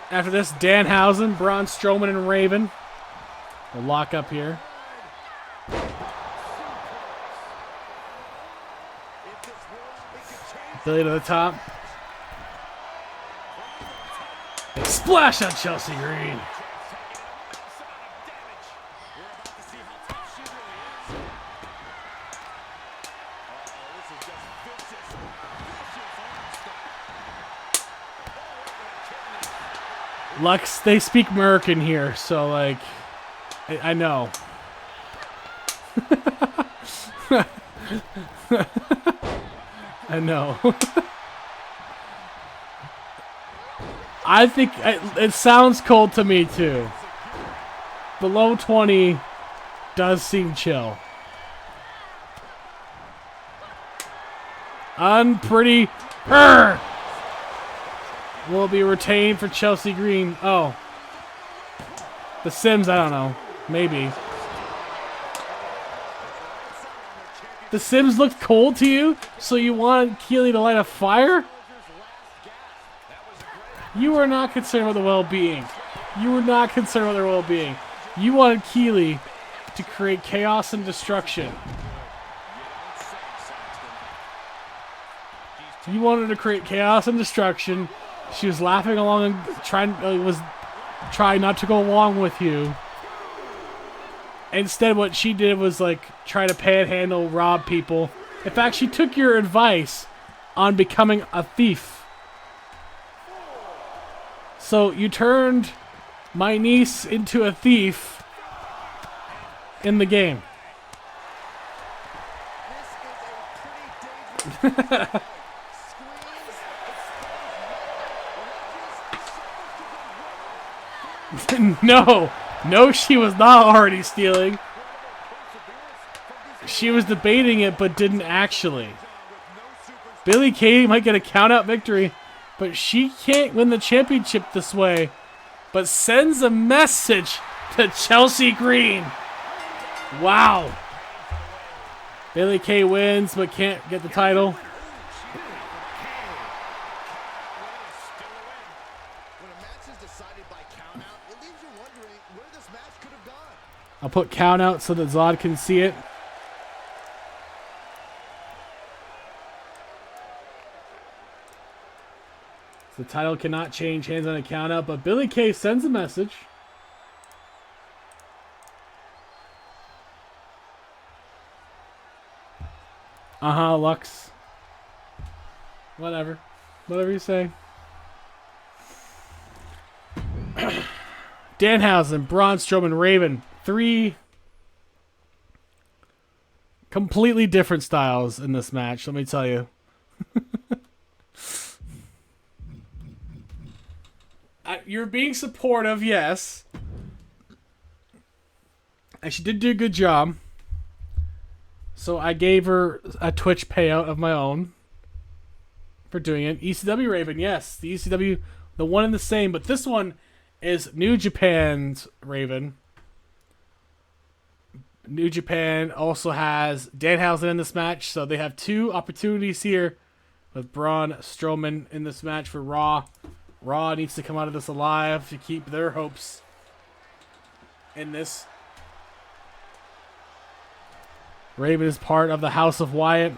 After this, Danhausen, Braun Strowman, and Raven will lock up here. Billy to the top. Splash on Chelsea Green. Lux, they speak American here, so like, I know. I know. I think it sounds cold to me too. Below 20 does seem chill. Unpretty her will be retained for Chelsea Green. Oh. The Sims, I don't know. Maybe. The Sims looked cold to you, so you wanted Keely to light a fire? You were not concerned with the well-being. You were not concerned with their well-being. You wanted Keely to create chaos and destruction. You wanted to create chaos and destruction. She was laughing along and trying not to go along with you. Instead, what she did was like try to panhandle, rob people. In fact, she took your advice on becoming a thief. So you turned my niece into a thief in the game. No, she was not already stealing. She was debating it, but didn't actually. Billie Kay might get a count-out victory, but she can't win the championship this way. But sends a message to Chelsea Green. Wow. Billie Kay wins, but can't get the title. I'll put count out so that Zod can see it. The title cannot change hands on a count out, but Billie Kay sends a message. Lux. Whatever. Whatever you say. Danhausen, Braun Strowman, Raven. 3 completely different styles in this match, let me tell you. You're being supportive, yes. And she did do a good job. So I gave her a Twitch payout of my own for doing it. ECW Raven, yes. The ECW, the one and the same. But this one is New Japan's Raven. New Japan also has Danhausen in this match. So they have 2 opportunities here with Braun Strowman in this match for Raw. Raw needs to come out of this alive to keep their hopes in this. Raven is part of the House of Wyatt,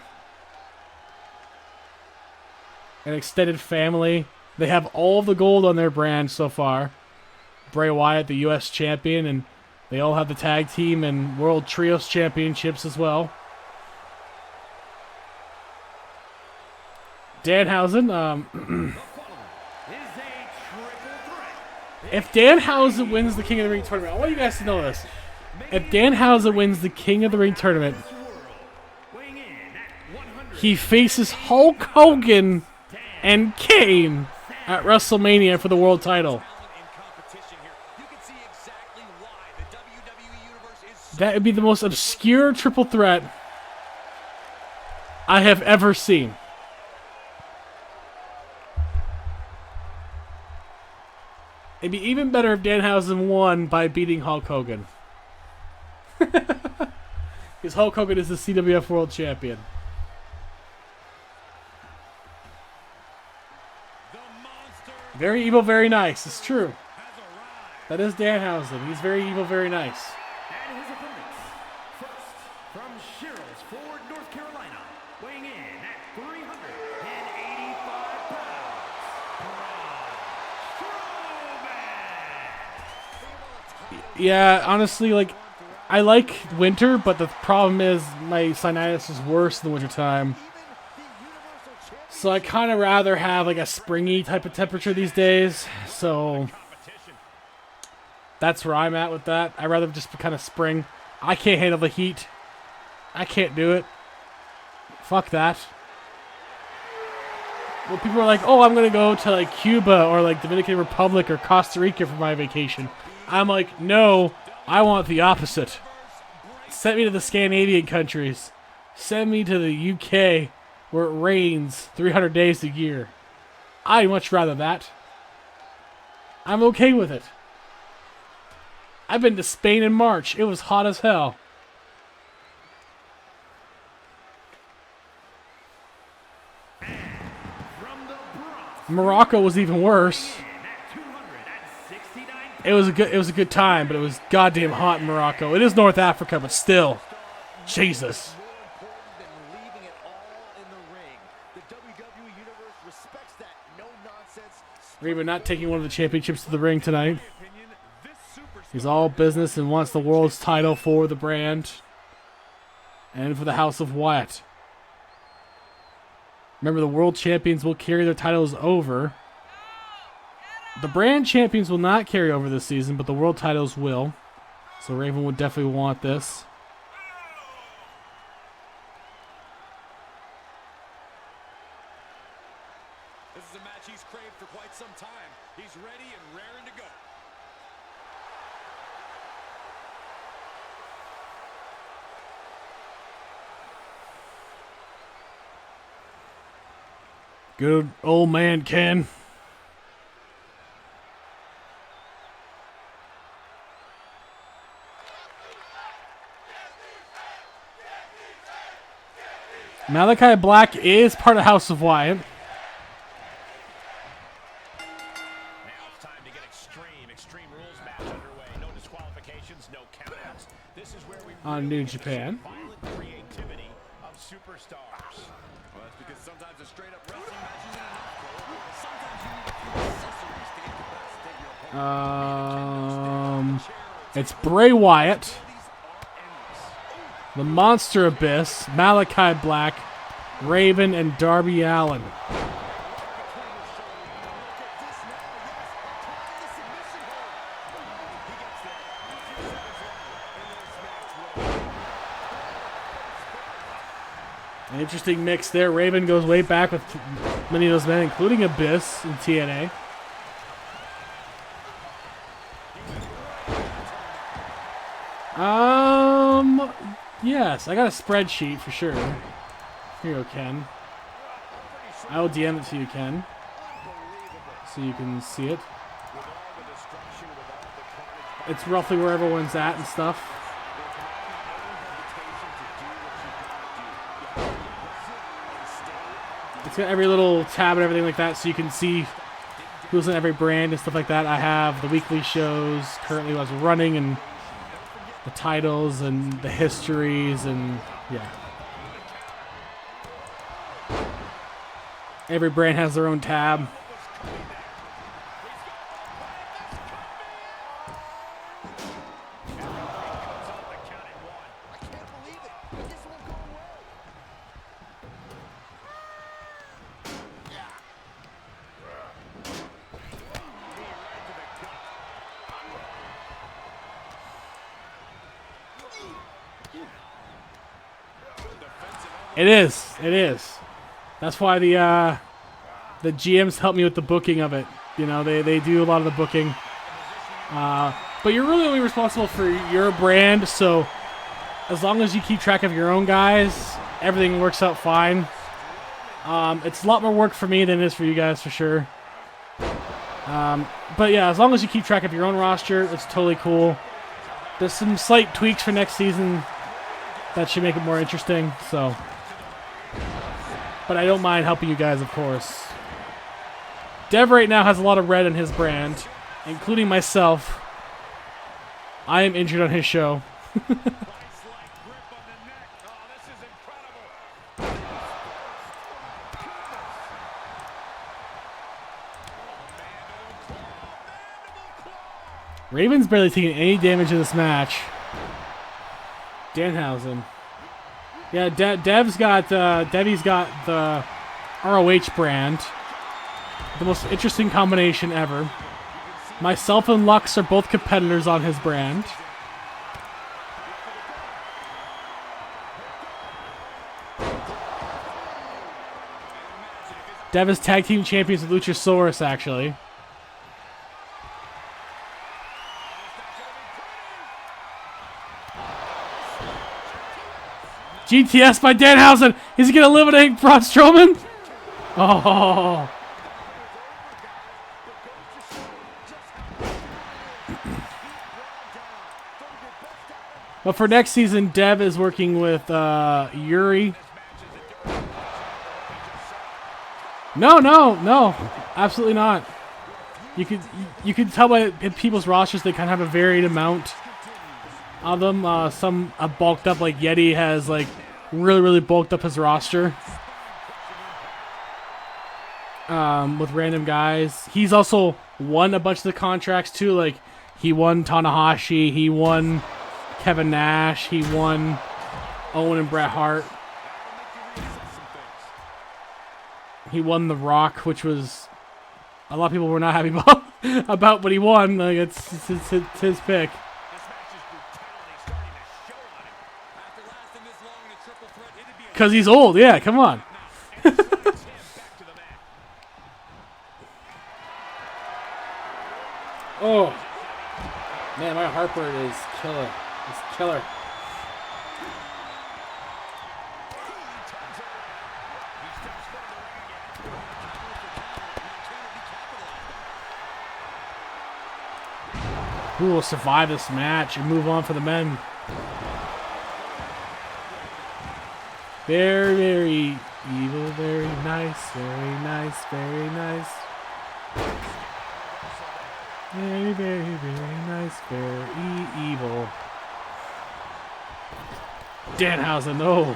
an extended family. They have all of the gold on their brand so far. Bray Wyatt, the U.S. champion, and they all have the tag team and World Trios championships as well. Danhausen, if Danhausen wins the King of the Ring tournament, I want you guys to know this. If Danhausen wins the King of the Ring tournament, he faces Hulk Hogan and Kane at WrestleMania for the world title. That would be the most obscure triple threat I have ever seen. It'd be even better if Danhausen won by beating Hulk Hogan. Because Hulk Hogan is the CWF World Champion. Very evil, very nice. It's true. That is Danhausen. He's very evil, very nice. And his opponents, first from Sherrills Ford, North Carolina, weighing in at 385 pounds, Braun Strowman. Yeah, honestly, like, I like winter, but the problem is my sinusitis is worse in the wintertime. So I kind of rather have like a springy type of temperature these days. So That's where I'm at with that. I'd rather just kind of spring. I can't handle the heat. I can't do it. Fuck that. Well, people are like, oh, I'm going to go to like Cuba or like Dominican Republic or Costa Rica for my vacation. I'm like, no, I want the opposite. Send me to the Scandinavian countries. Send me to the UK where it rains 300 days a year. I'd much rather that. I'm okay with it. I've been to Spain in March. It was hot as hell. Morocco was even worse. It was a good time, but it was goddamn hot in Morocco. It is North Africa, but still. Jesus. More important than leaving it all in the ring. The WWE Universe respects that no-nonsense. Raven not taking one of the championships to the ring tonight. He's all business and wants the world's title for the brand and for the House of Wyatt. Remember, the world champions will carry their titles over. The brand champions will not carry over this season, but the world titles will. So Raven would definitely want this. This is a match he's craved for quite some time. He's ready and raring to go. Good old man Ken. Malachi Black is part of House of Wyatt. Now it's time to get Extreme Rules match underway. No disqualifications, no countouts. This is where we On New Japan. violent creativity of superstars. Well, that's because sometimes a straight-up wrestling match isn't enough, Cole. Sometimes you need a few accessories to incapacitate your opponent. It's Bray Wyatt, the Monster Abyss, Malachi Black, Raven, and Darby Allin. An interesting mix there. Raven goes way back with many of those men, including Abyss in TNA. Yes, I got a spreadsheet for sure. Here you go, Ken. I will DM it to you, Ken, so you can see it. It's roughly where everyone's at and stuff. It's got every little tab and everything like that, so you can see who's in every brand and stuff like that. I have the weekly shows currently what's running and the titles and the histories and yeah. Every brand has their own tab. It is. It is. That's why the GMs help me with the booking of it. You know, they do a lot of the booking. But you're really only responsible for your brand, so as long as you keep track of your own guys, everything works out fine. It's a lot more work for me than it is for you guys, for sure. But yeah, as long as you keep track of your own roster, it's totally cool. There's some slight tweaks for next season that should make it more interesting, so. But I don't mind helping you guys, of course. Dev right now has a lot of red in his brand, including myself. I am injured on his show. Raven's barely taking any damage in this match. Danhausen. Yeah, Devi's got the ROH brand. The most interesting combination ever. Myself and Lux are both competitors on his brand. Dev is tag team champions with Luchasaurus, actually. GTS by Danhausen. Is he going to eliminate Braun Strowman? Oh. But for next season, Dev is working with Yuri. No. Absolutely not. You could tell by people's rosters they kind of have a varied amount of them. Some have bulked up, like Yeti has like really bulked up his roster. With random guys. He's also won a bunch of the contracts too. Like he won Tanahashi, he won Kevin Nash, he won Owen and Bret Hart. He won The Rock, which was a lot of people were not happy about, but he won. Like it's his pick. Because he's old, yeah, come on. Oh. Man, my heartburn is killer. It's killer. Who will survive this match and move on for the men? Very evil, very nice, very nice, very nice. Very nice, very evil. Danhausen, no.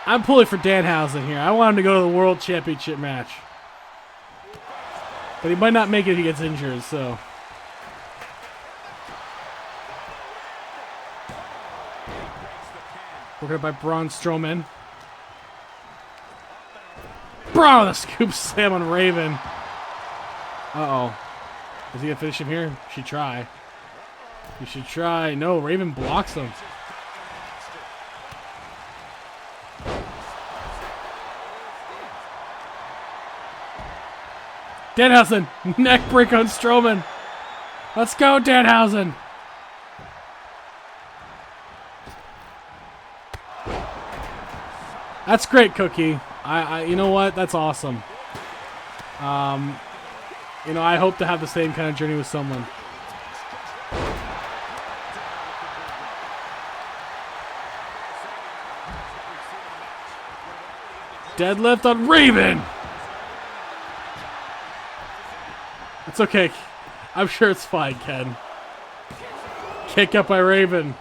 I'm pulling for Danhausen here. I want him to go to the World Championship match. But he might not make it if he gets injured, so. Worked by Braun Strowman. Braun with a scoop slam on Raven. Uh-oh. Is he going to finish him here? Should try. He should try. No, Raven blocks him. Danhausen, neck break on Strowman. Let's go, Danhausen. That's great, Cookie. You know what? That's awesome. You know, I hope to have the same kind of journey with someone. Deadlift on Raven. It's okay. I'm sure it's fine, Ken. Kick up by Raven.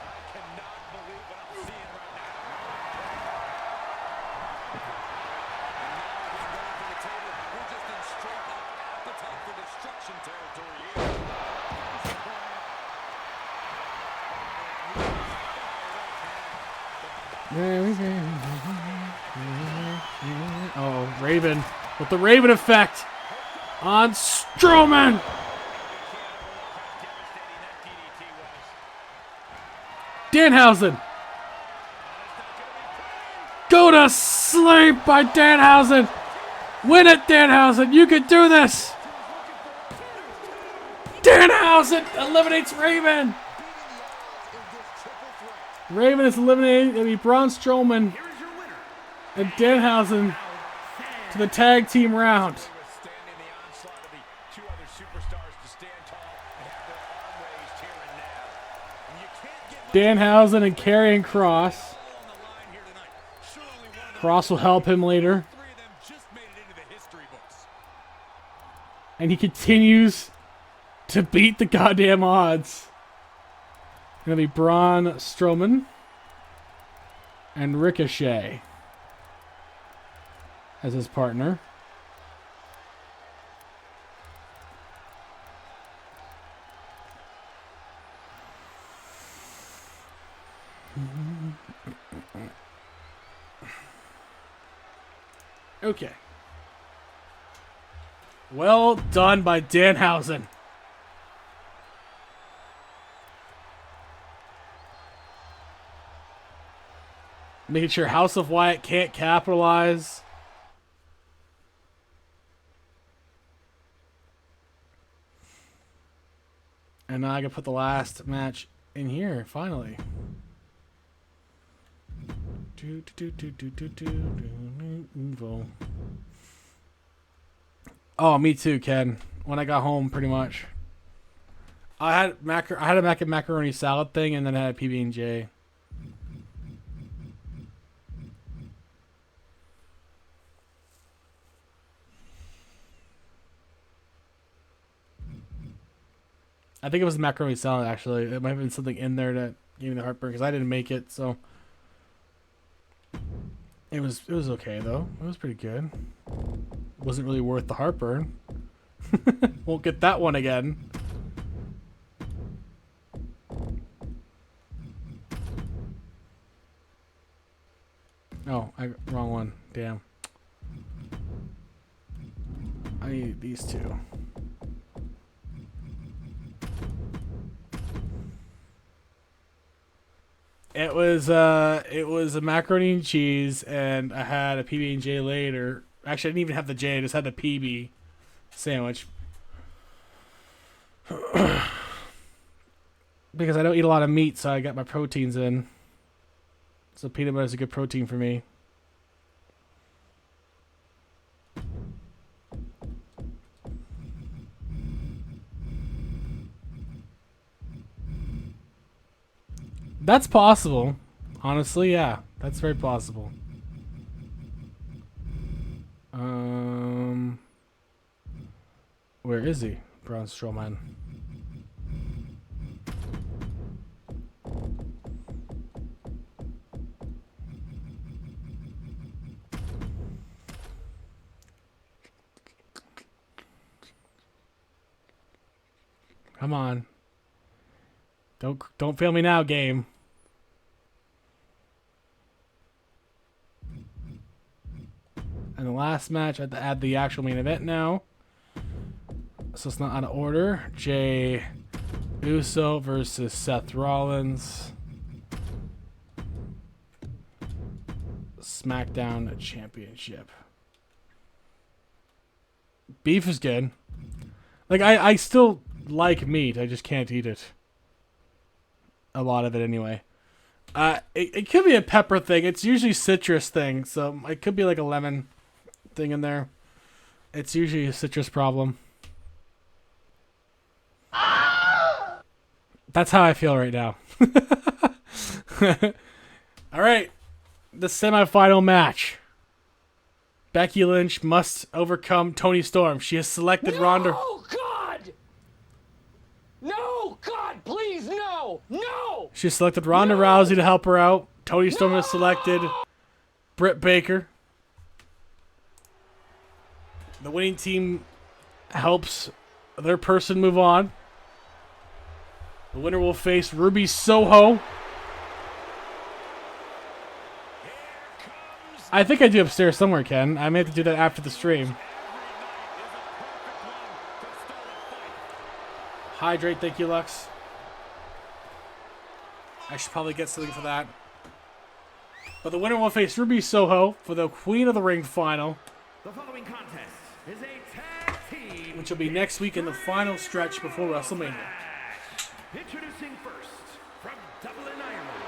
Oh, Raven with the Raven effect on Strowman. Danhausen. Go to sleep by Danhausen. Win it, Danhausen. You can do this. Danhausen eliminates Raven. Raven is eliminated. It'll be Braun Strowman and Danhausen to the tag team round. Danhausen and Karrion Kross. Kross will help him later. And he continues to beat the goddamn odds. Gonna be Braun Strowman and Ricochet as his partner. Okay. Well done by Danhausen. Making sure House of Wyatt can't capitalize. And now I can put the last match in here, finally. Oh, me too, Ken. When I got home, pretty much. I had a mac and macaroni salad thing, and then I had a PB&J. I think it was macaroni salad, actually. It might have been something in there that gave me the heartburn, because I didn't make it, so... It was okay, though. It was pretty good. Wasn't really worth the heartburn. Won't get that one again. Oh, wrong one. Damn. I need these two. It was a macaroni and cheese, and I had a PB&J later. Actually, I didn't even have the J. I just had the PB sandwich. Because I don't eat a lot of meat, so I got my proteins in. So peanut butter is a good protein for me. That's possible. Honestly, yeah. That's very possible. Where is he? Braun Strowman. Come on. Don't fail me now, game. And the last match, I have to add the actual main event now. So it's not out of order. Jey Uso versus Seth Rollins. SmackDown Championship. Beef is good. Like, I still like meat. I just can't eat it. A lot of it anyway. It could be a pepper thing. It's usually citrus thing. So it could be like a lemon thing in there. It's usually a citrus problem. That's how I feel right now. All right. The semifinal match. Becky Lynch must overcome Toni Storm. She has selected Ronda. Oh, God! No, God, please, no! No! She selected Ronda Rousey to help her out. Toni Storm has selected Britt Baker. The winning team helps their person move on. The winner will face Ruby Soho. I think I do upstairs somewhere, Ken. I may have to do that after the stream. Hydrate, thank you, Lux. I should probably get something for that. But the winner will face Ruby Soho for the Queen of the Ring final. The following contest is a tag team, which will be next week in the final stretch before WrestleMania. introducing first from Dublin, Ireland,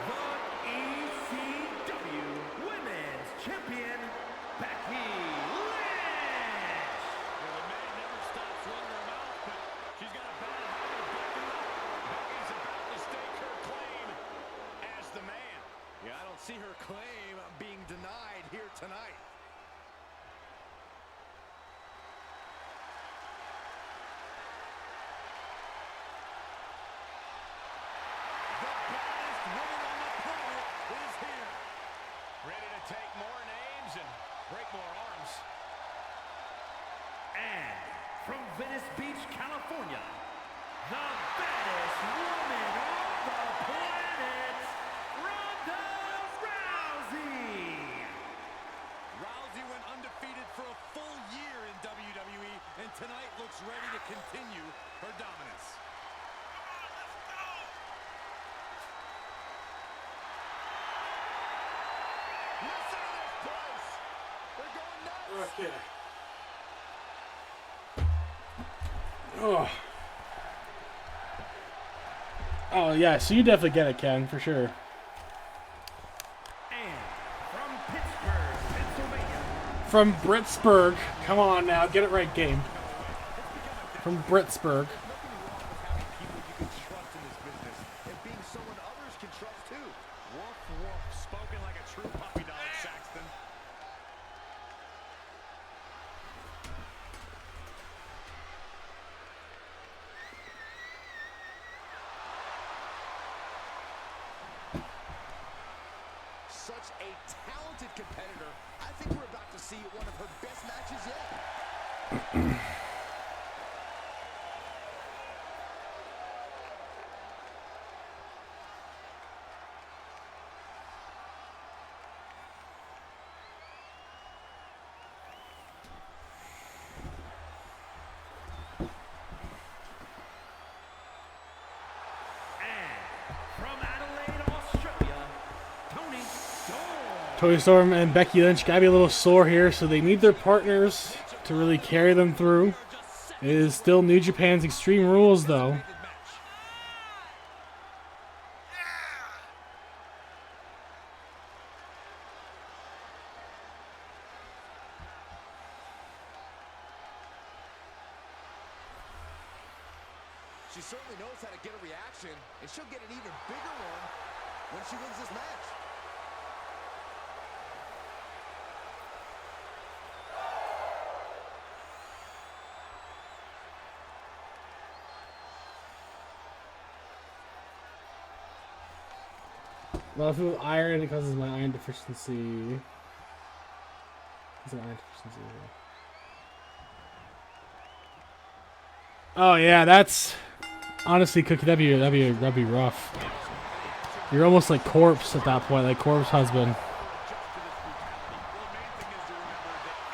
the ECW Women's Champion, Becky Lynch. The man never stops running her mouth, but she's got a bad habit of Becky's about to stake her claim as the man. Yeah, I don't see her claim being denied here tonight. Ready to take more names and break more arms. looks ready to continue her dominance. Listen to this place. They're going nuts. Okay. Oh. Oh yeah, so you definitely get it, Ken, for sure. And from Pittsburgh, Pennsylvania, From Britsburg. Come on now, get it right, game. From Britsburg. Nothing wrong with having people you can trust in this business and being someone others can trust too. Woof, woof. Spoken like a true puppy dog, Saxton. Such a talented competitor. I think we're about to see one of her best matches yet. and from Adelaide, Australia, Tony Storm. Toni Storm and Becky Lynch gotta be a little sore here, so they need their partners to really carry them through. It is still New Japan's Extreme Rules, though. She certainly knows how to get a reaction, and she'll get an even bigger one when she wins this match. Well, if it was iron, it causes my iron deficiency. It's an iron deficiency. Oh yeah, that's honestly, Cookie. That'd be rough. You're almost like Corpse at that point, like Corpse husband.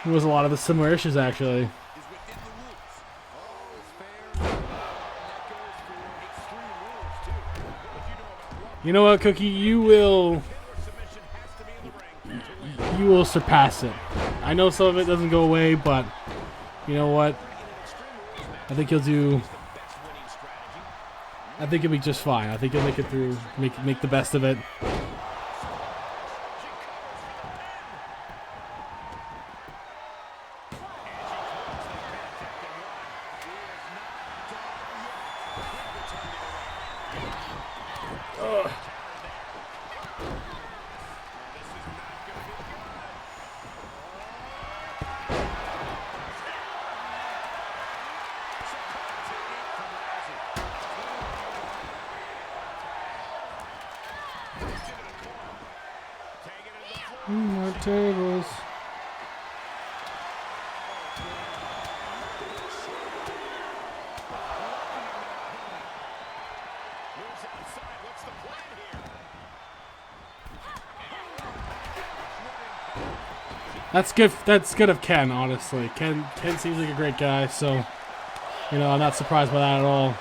There was a lot of the similar issues actually. You know what, Cookie? You will surpass it. I know some of it doesn't go away, but you know what? I think you'll do. I think you'll be just fine. I think you'll make it through. Make the best of it. More tables. That's good. That's good of Ken, honestly. Ken seems like a great guy, so you know I'm not surprised by that at all.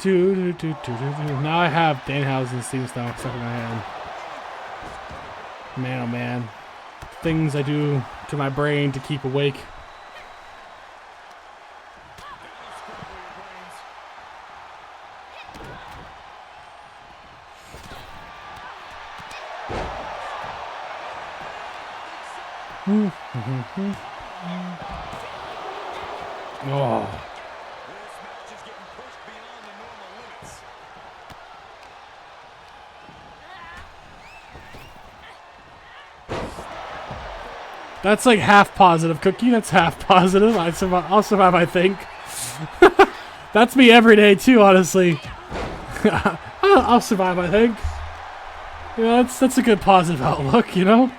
Now I have Danhausen's theme song stuck in my head. Man, oh man. Things I do to my brain to keep awake. Oh. That's like half positive, Cookie. That's half positive. I'll survive, I think. That's me every day, too, honestly. I'll survive, I think. You know, that's a good positive outlook, you know?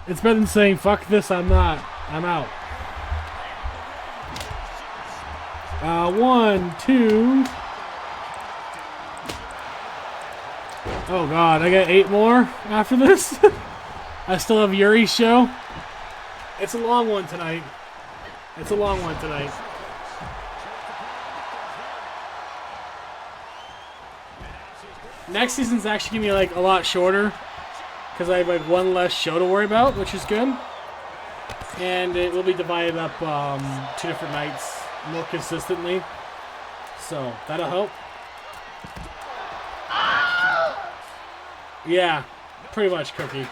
It's better than saying, fuck this, I'm not. I'm out. 1, 2. Oh god, I got 8 more after this? I still have Yuri's show. It's a long one tonight. It's a long one tonight. Next season's actually gonna be like a lot shorter because I have like one less show to worry about, which is good. And it will be divided up 2 different nights more consistently. So that'll help. Yeah, pretty much, Cookie.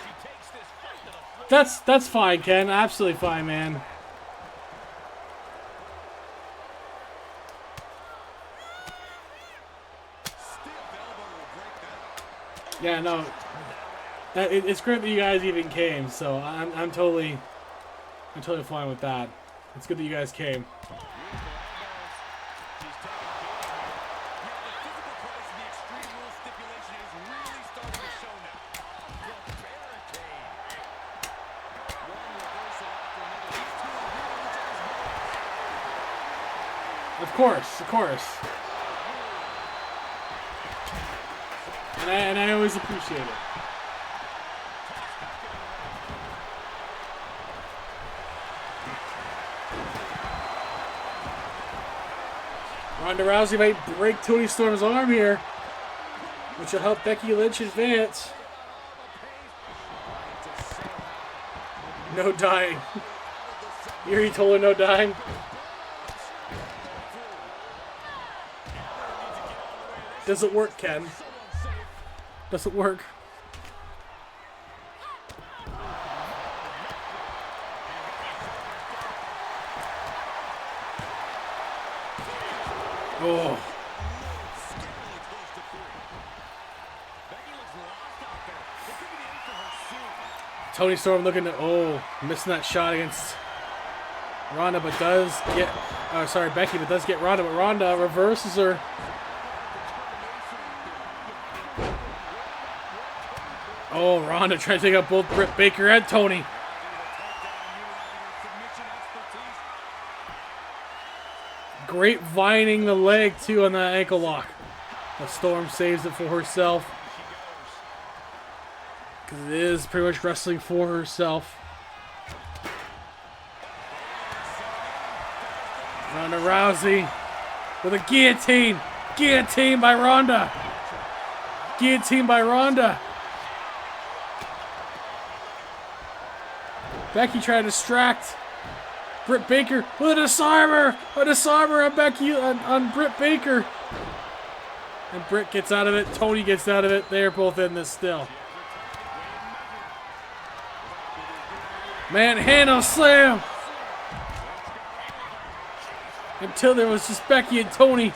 That's fine, Ken. Absolutely fine, man. Yeah, no. It's great that you guys even came. So I'm totally fine with that. It's good that you guys came. Of course. And I always appreciate it. Ronda Rousey might break Toni Storm's arm here, which will help Becky Lynch advance. No dying. Yuri told her no dying. Does it work, Ken? Does it work? Oh. Toni Storm looking to, missing that shot against Ronda, but does get, Becky, but does get Ronda, but Ronda reverses her. Oh, Ronda trying to take out both Britt Baker and Toni. Great vining the leg, too, on that ankle lock. The Storm saves it for herself. Because it is pretty much wrestling for herself. Ronda Rousey with a guillotine. Guillotine by Ronda. Guillotine by Ronda. Becky trying to distract Britt Baker with a disarmer. A disarmer on Becky on Britt Baker. And Britt gets out of it. Toni gets out of it. They're both in this still. Manhandle slam. Until there was just Becky and Toni.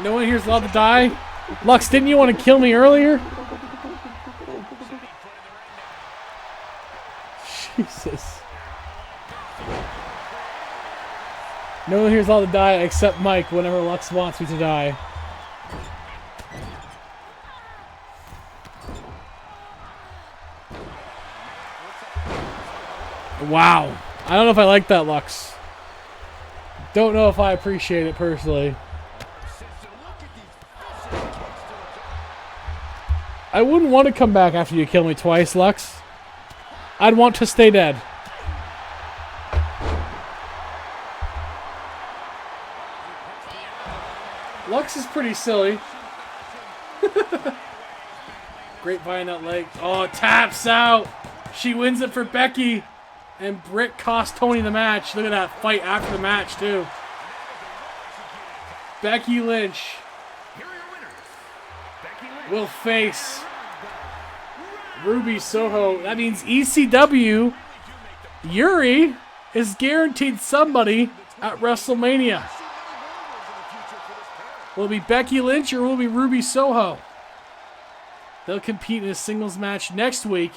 No one here's allowed to die. Lux, didn't you want to kill me earlier? Jesus. No one here's allowed to die except Mike whenever Lux wants me to die. Wow. I don't know if I like that, Lux. Don't know if I appreciate it personally. I wouldn't want to come back after you kill me twice, Lux. I'd want to stay dead. Lux is pretty silly. Grapevine that leg. Oh, taps out. She wins it for Becky. And Britt cost Toni the match. Look at that fight after the match, too. Becky Lynch will face Ruby Soho. That means ECW, Yuri, is guaranteed somebody at WrestleMania. Will it be Becky Lynch or will it be Ruby Soho? They'll compete in a singles match next week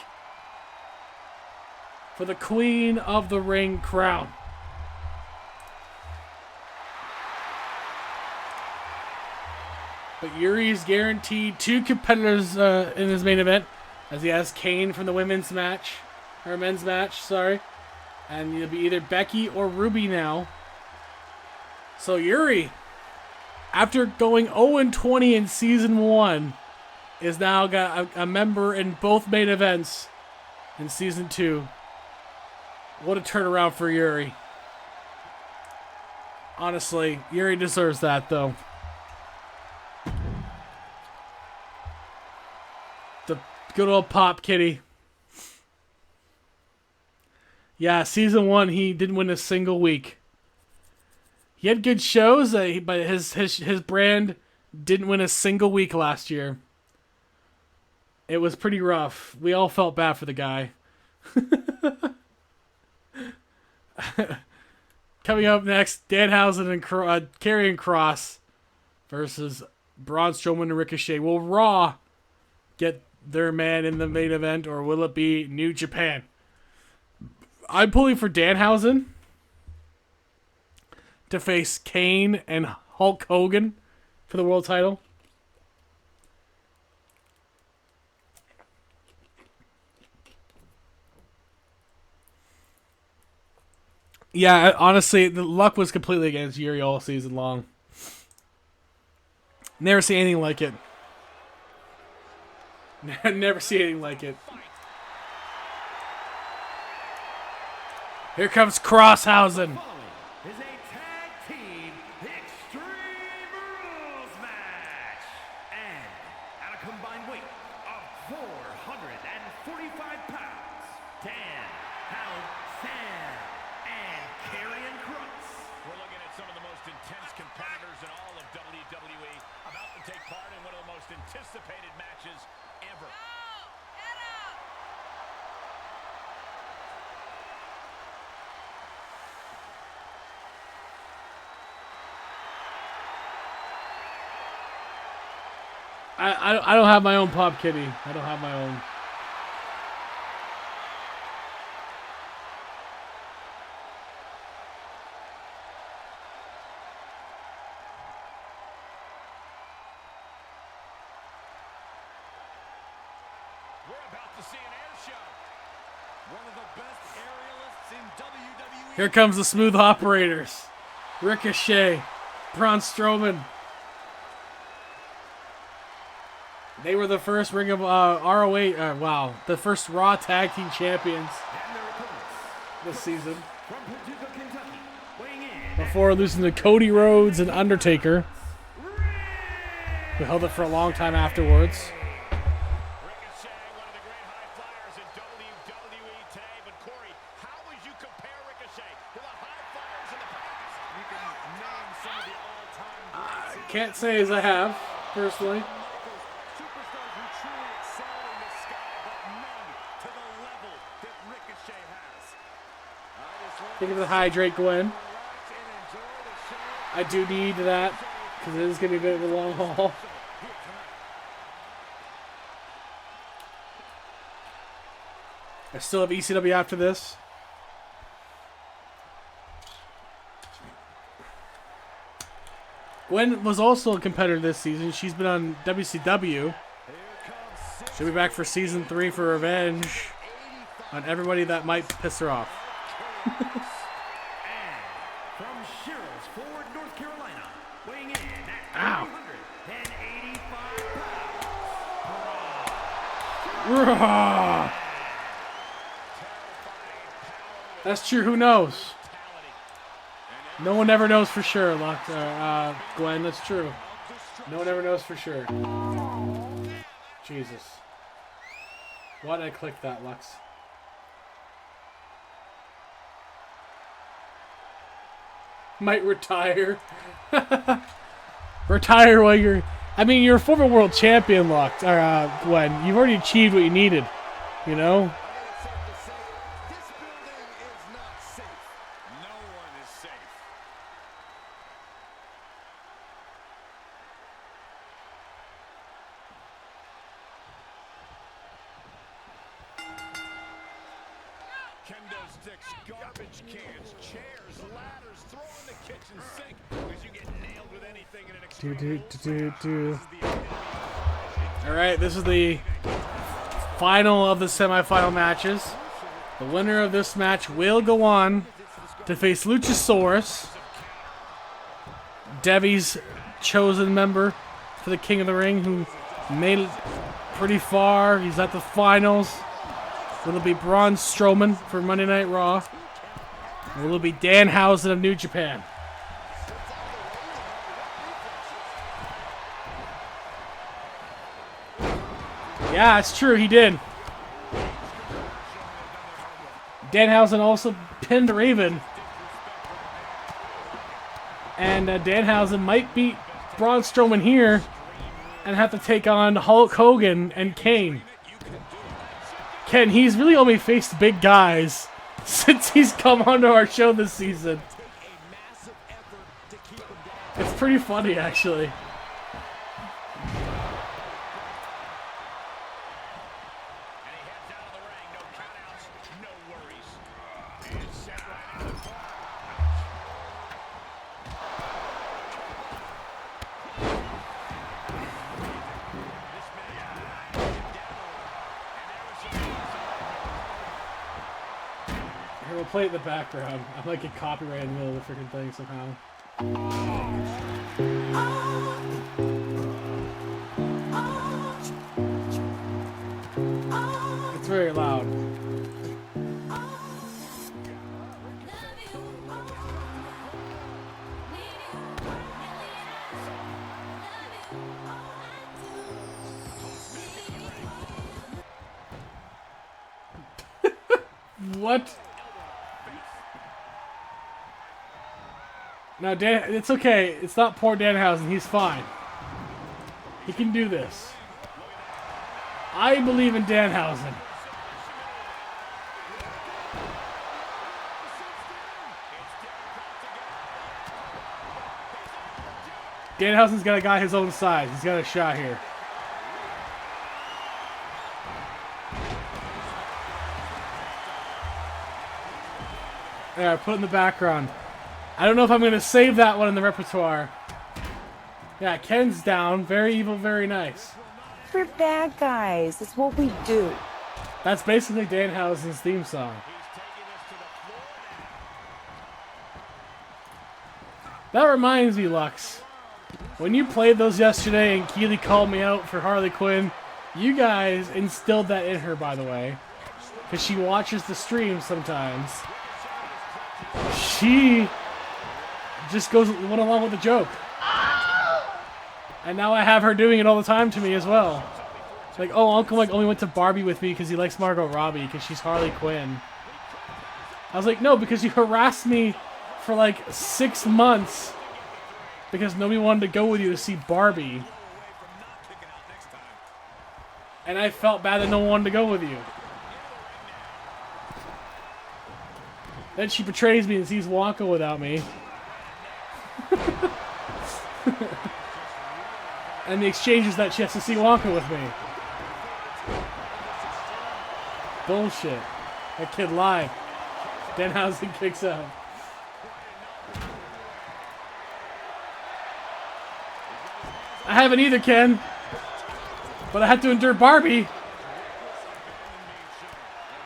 for the Queen of the Ring crown. But Yuri's guaranteed 2 competitors in his main event, as he has Kane from the women's match, or men's match, sorry. And it'll be either Becky or Ruby now. So Yuri, after going 0-20 in season 1, is now got a member in both main events in season 2. What a turnaround for Yuri. Honestly, Yuri deserves that, though. The good old Pop Kitty. Yeah, season 1, he didn't win a single week. He had good shows, but his brand didn't win a single week last year. It was pretty rough. We all felt bad for the guy. Coming up next, Danhausen and Karrion Kross versus Braun Strowman and Ricochet. Will Raw get their man in the main event, or will it be New Japan? I'm pulling for Danhausen to face Kane and Hulk Hogan for the world title. Yeah, honestly, the luck was completely against Yuri all season long. Never see anything like it. Never see anything like it. Here comes Crosshausen. Is a tag team Extreme Rules match. And at a combined weight of 445 pounds, Danhausen and Karrion Kross. We're looking at some of the most intense competitors in all of WWE about to take part in one of the most anticipated matches ever. I don't have my own Pop Kitty. I don't have my own. We're about to see an air show. One of the best aerialists in WWE. Here comes the Smooth Operators. Ricochet. Braun Strowman. They were the first Ring of ROH, the first Raw Tag Team Champions And their opponents this season. from Paducah, Kentucky, weighing in Before losing to Cody Rhodes and Undertaker. We held it for a long time afterwards. Ricochet, one of the great high flyers in WWE today. But Corey, how would you compare Ricochet to the high flyers in the past? You can name some of the all-time greats. Can't say as I have, personally. Superstars who truly excel in the sky, but none to the level that Ricochet has. Think of the hydrate, Gwen. Relax and enjoy the show. I do need that, because it is going to be a bit of a long haul. I still have ECW after this. Gwen was also a competitor this season. She's been on WCW. She'll be back for season 3 for revenge on everybody that might piss her off. from Sherrills Ford, North Carolina, weighing in at Ow. 385 pounds. Rah! That's true. Who knows? No one ever knows for sure, Gwen. That's true. No one ever knows for sure. Jesus. Why did I click that, Lux? Might retire. Retire while you're... I mean, you're a former world champion, Lux. Or, Gwen. You've already achieved what you needed. You know? This building is not safe. No one is safe. Kendo sticks, garbage cans, chairs, ladders, throw in the kitchen sink because you get nailed with anything in an extreme. All right, this is the final of the semifinal matches. The winner of this match will go on to face Luchasaurus, Debbie's chosen member for the King of the Ring, who made it pretty far. He's at the finals. Will it be Braun Strowman for Monday Night Raw? Or will it be Danhausen of New Japan? Yeah, it's true, he did. Danhausen also pinned Raven. And Danhausen might beat Braun Strowman here and have to take on Hulk Hogan and Kane. Ken, he's really only faced big guys since he's come onto our show this season. It's pretty funny, actually. Here, we'll play it in the background. I might get copyrighted in the middle of the freaking thing somehow. It's very loud. What? Now, Dan, it's okay. It's not poor Danhausen. He's fine. He can do this. I believe in Danhausen. Danhausen's got a guy his own size. He's got a shot here. There, I put it in the background. I don't know if I'm going to save that one in the repertoire. Yeah, Ken's down. Very evil, very nice. We're bad guys. It's what we do. That's basically Danhausen's theme song. That reminds me, Lux. When you played those yesterday and Keely called me out for Harley Quinn, you guys instilled that in her, by the way. Because she watches the stream sometimes. She just went along with the joke. And now I have her doing it all the time to me as well. It's like, oh, Uncle Mike only went to Barbie with me because he likes Margot Robbie because she's Harley Quinn. I was like, no, because you harassed me for like 6 months because nobody wanted to go with you to see Barbie. And I felt bad that no one wanted to go with you. Then she betrays me and sees Wonka without me. And the exchange is that she has to see Wonka with me. Bullshit. That kid lied. Danhausen kicks out. I haven't either, Ken. But I had to endure Barbie.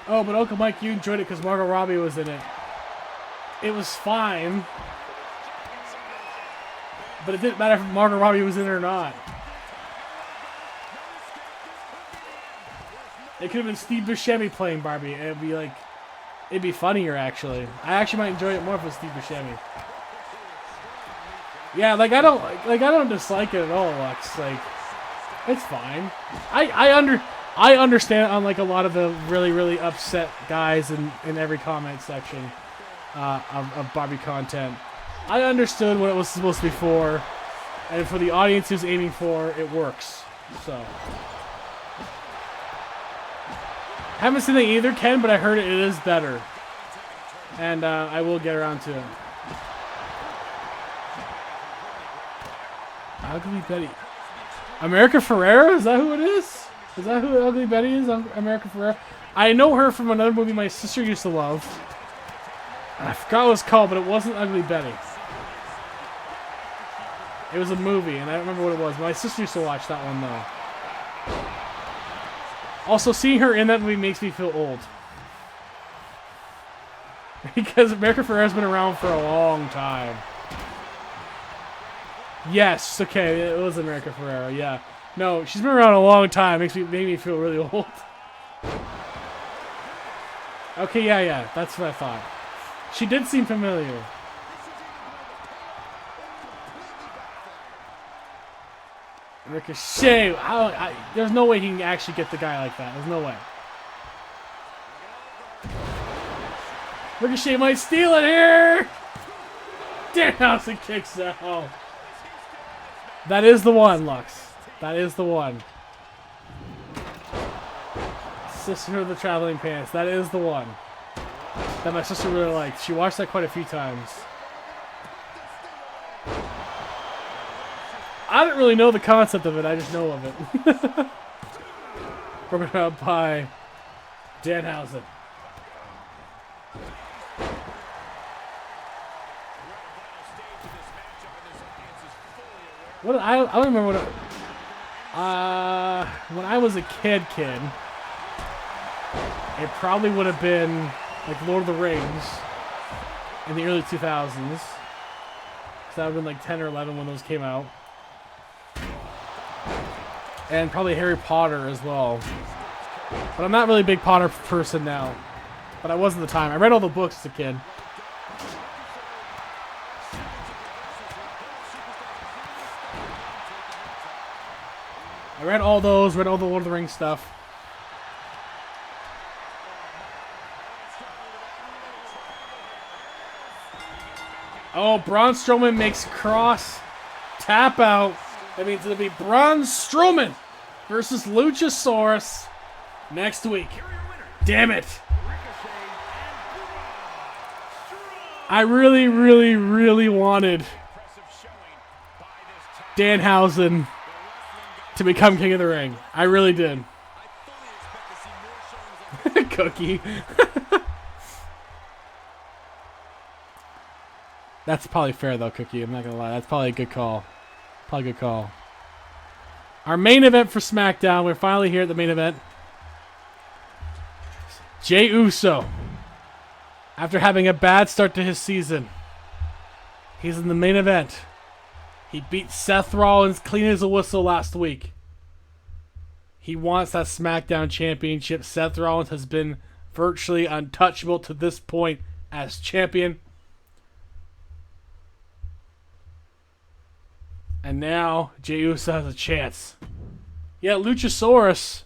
Oh, but Uncle Mike, you enjoyed it because Margot Robbie was in it. It was fine. But it didn't matter if Margot Robbie was in it or not. It could have been Steve Buscemi playing Barbie. It'd be funnier actually. I actually might enjoy it more if it was Steve Buscemi. Yeah, I don't dislike it at all, Lux. It's fine. I understand on a lot of the really, really upset guys in every comment section of Barbie content. I understood what it was supposed to be for, and for the audience who's aiming for, it works. So, haven't seen it either, Ken, but I heard it is better, and I will get around to it. Ugly Betty, America Ferrera? Is that who it is? Is that who Ugly Betty is? America Ferrera? I know her from another movie my sister used to love. I forgot what it was called, but it wasn't Ugly Betty. It was a movie, and I don't remember what it was. My sister used to watch that one, though. Also, seeing her in that movie makes me feel old. Because America Ferrera's been around for a long time. Yes, okay, it was America Ferrera, yeah. No, she's been around a long time. Made me feel really old. Okay, yeah, that's what I thought. She did seem familiar. Ricochet, there's no way he can actually get the guy like that. There's no way. Ricochet might steal it here! Danhausen kicks out. That is the one, Lux. That is the one. Sister of the Traveling Pants. That is the one. That my sister really liked. She watched that quite a few times. I didn't really know the concept of it. I just know of it. Broken out by Danhausen. What I don't remember what. When I was a kid, it probably would have been like Lord of the Rings in the early 2000s. Because that would have been like 10 or 11 when those came out. And probably Harry Potter as well. But I'm not really a big Potter person now. But I was at the time. I read all the books as a kid. I read all those, read all the Lord of the Rings stuff. Oh, Braun Strowman makes cross tap out. That means it'll be Braun Strowman versus Luchasaurus next week. Damn it. I really, really, really wanted Danhausen to become King of the Ring. I really did. Cookie. That's probably fair though, Cookie. I'm not gonna lie. That's probably a good call. Probably a good call. Our main event for SmackDown. We're finally here at the main event. Jey Uso. After having a bad start to his season, he's in the main event. He beat Seth Rollins clean as a whistle last week. He wants that SmackDown championship. Seth Rollins has been virtually untouchable to this point as champion. And now Jey Uso has a chance. Yeah, Luchasaurus,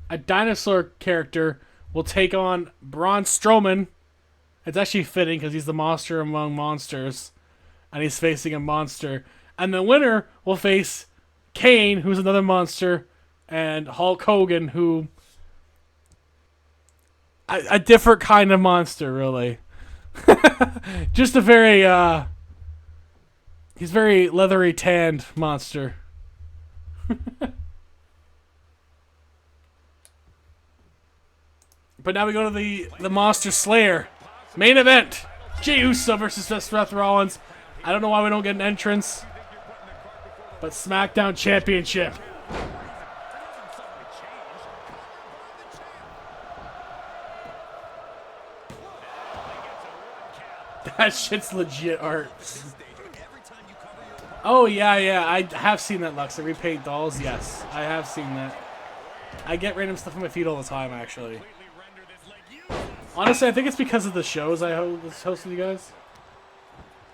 a dinosaur character, will take on Braun Strowman. It's actually fitting because he's the monster among monsters. And he's facing a monster. And the winner will face Kane, who's another monster, and Hulk Hogan, who... A different kind of monster, really. Just a very, he's very leathery tanned monster. But now we go to the Monster Slayer. Main event. Jey Uso versus Seth Rollins. I don't know why we don't get an entrance. But SmackDown Championship. That shit's legit art. Oh, yeah. I have seen that, Lux. The repaid dolls, yes. I have seen that. I get random stuff on my feed all the time, actually. Honestly, I think it's because of the shows I host with you guys.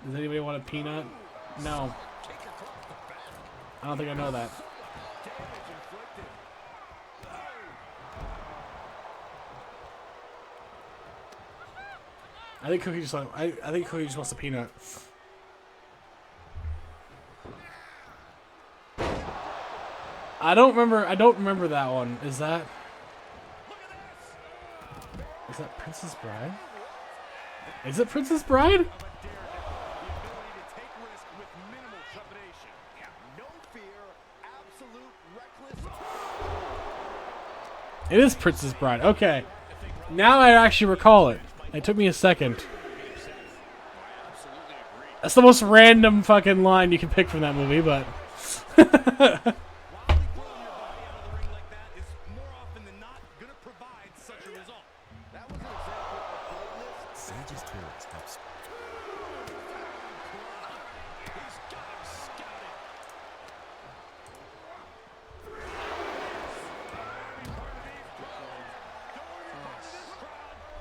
Does anybody want a peanut? No. I don't think I know that. I think Cookie just wants a peanut. I don't remember that one. Is that Princess Bride? Is it Princess Bride? It is Princess Bride. Okay. Now I actually recall it. It took me a second. That's the most random fucking line you can pick from that movie, but... Wildly throwing your body out of the ring like that is more often than not going to provide such a result. That was an example of boldness. Sage's tools help He's got him scouted.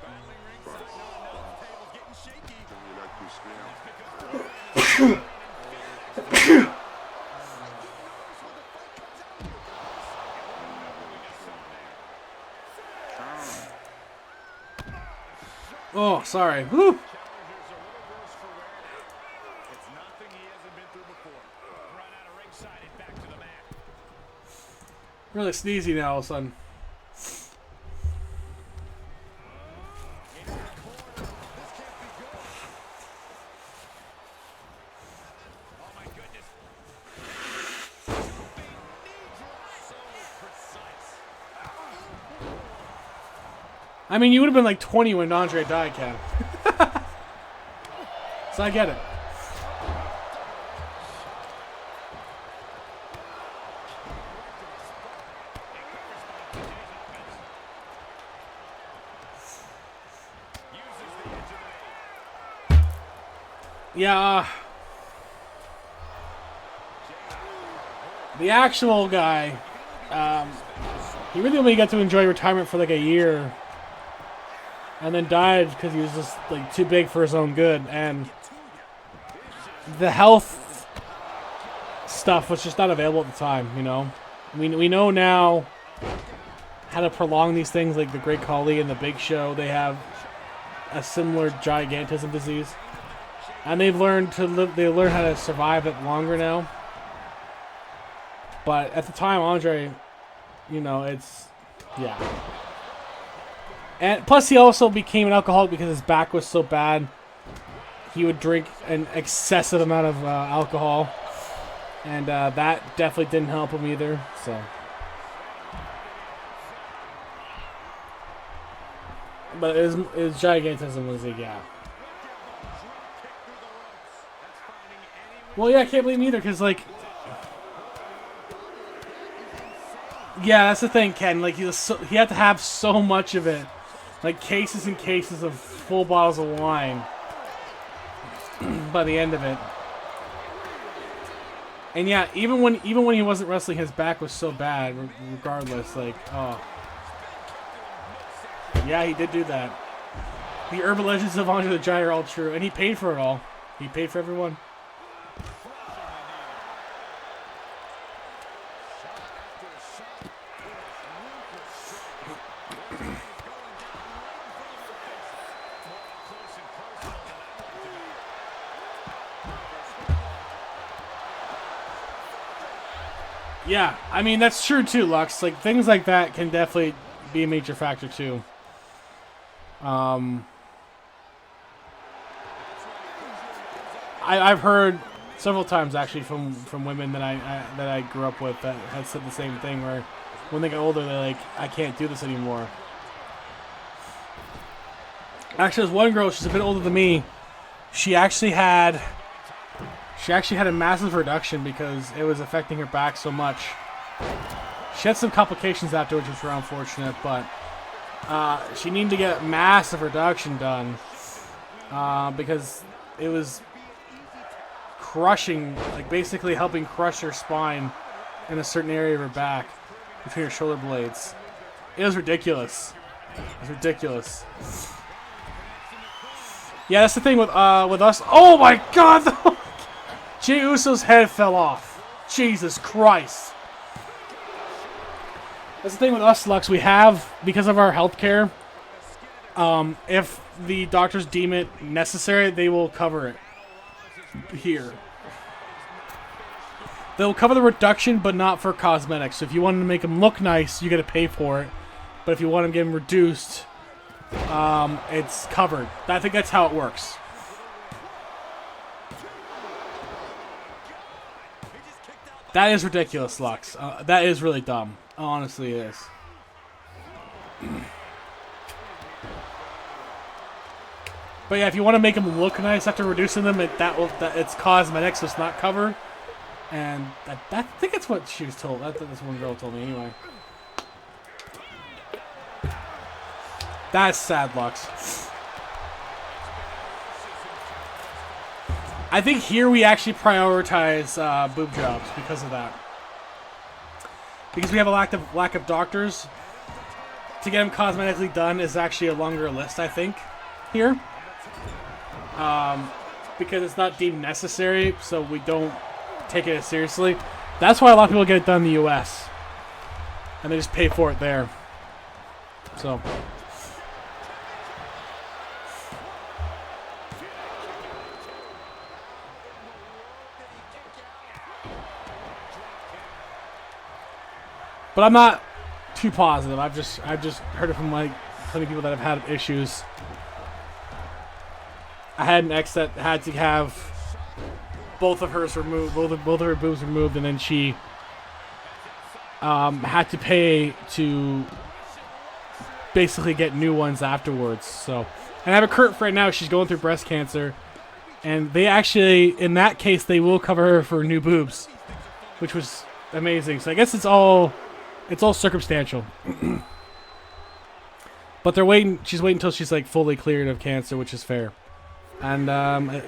Battling ringside now, the table's getting shaky. Oh, sorry. Whew. Challenger's a little worse for wear now. It's nothing he hasn't been through before. Run out of ringside and back to the mat. Really sneezy now all of a sudden. Into the corner. This can't be good. Oh my goodness. Jumping knee drop. So precise. I mean, you would have been like 20 when Andre died, Ken. So I get it. Yeah. The actual guy, he really only got to enjoy retirement for like a year. And then died because he was just like too big for his own good, and the health stuff was just not available at the time. You know, we know now how to prolong these things, like the Great Khali and the Big Show. They have a similar gigantism disease, and they've learned to live. They learn how to survive it longer now. But at the time, Andre, you know, it's yeah. And plus, he also became an alcoholic because his back was so bad. He would drink an excessive amount of alcohol, and that definitely didn't help him either. So, but his gigantism was like, yeah. Well, yeah, I can't blame him either, because like, yeah, that's the thing, Ken. Like he had to have so much of it. Like cases and cases of full bottles of wine by the end of it. And yeah, even when he wasn't wrestling, his back was so bad. Regardless, like oh, yeah, he did do that. The urban legends of Andre the Giant are all true, and he paid for it all. He paid for everyone. Yeah, I mean, that's true too, Lux. Like, things like that can definitely be a major factor too. I've heard several times actually from women that I grew up with that had said the same thing, where when they get older, they're like, I can't do this anymore. Actually, there's one girl, she's a bit older than me. She actually had a massive reduction because it was affecting her back so much. She had some complications afterwards, which were unfortunate, but she needed to get a massive reduction done because it was crushing, like basically helping crush her spine in a certain area of her back between her shoulder blades. It was ridiculous. It was ridiculous. Yeah, that's the thing with us. Oh my God! Jey Uso's head fell off. Jesus Christ. That's the thing with us, Lux. We have, because of our health care, if the doctors deem it necessary, they will cover it here. They'll cover the reduction, but not for cosmetics. So if you want to make them look nice, you got to pay for it. But if you want to get them reduced, it's covered. I think that's how it works. That is ridiculous, Lux. That is really dumb. Honestly, it is. But yeah, if you want to make them look nice after reducing them, it's cosmetics, so it's not cover. And I think that's what she was told. That's one girl told me anyway. That's sad, Lux. I think here we actually prioritize boob jobs because of that. Because we have a lack of doctors. To get them cosmetically done is actually a longer list, I think, here. Because it's not deemed necessary, so we don't take it as seriously. That's why a lot of people get it done in the U.S. and they just pay for it there. So. But I'm not too positive. I've just heard it from like plenty of people that have had issues. I had an ex that had to have both of hers removed, both of her boobs removed, and then she had to pay to basically get new ones afterwards. So, and I have a current friend now. She's going through breast cancer, and they actually, in that case, they will cover her for new boobs, which was amazing. So I guess it's all circumstantial. But they're waiting. She's waiting until she's like fully cleared of cancer, which is fair. And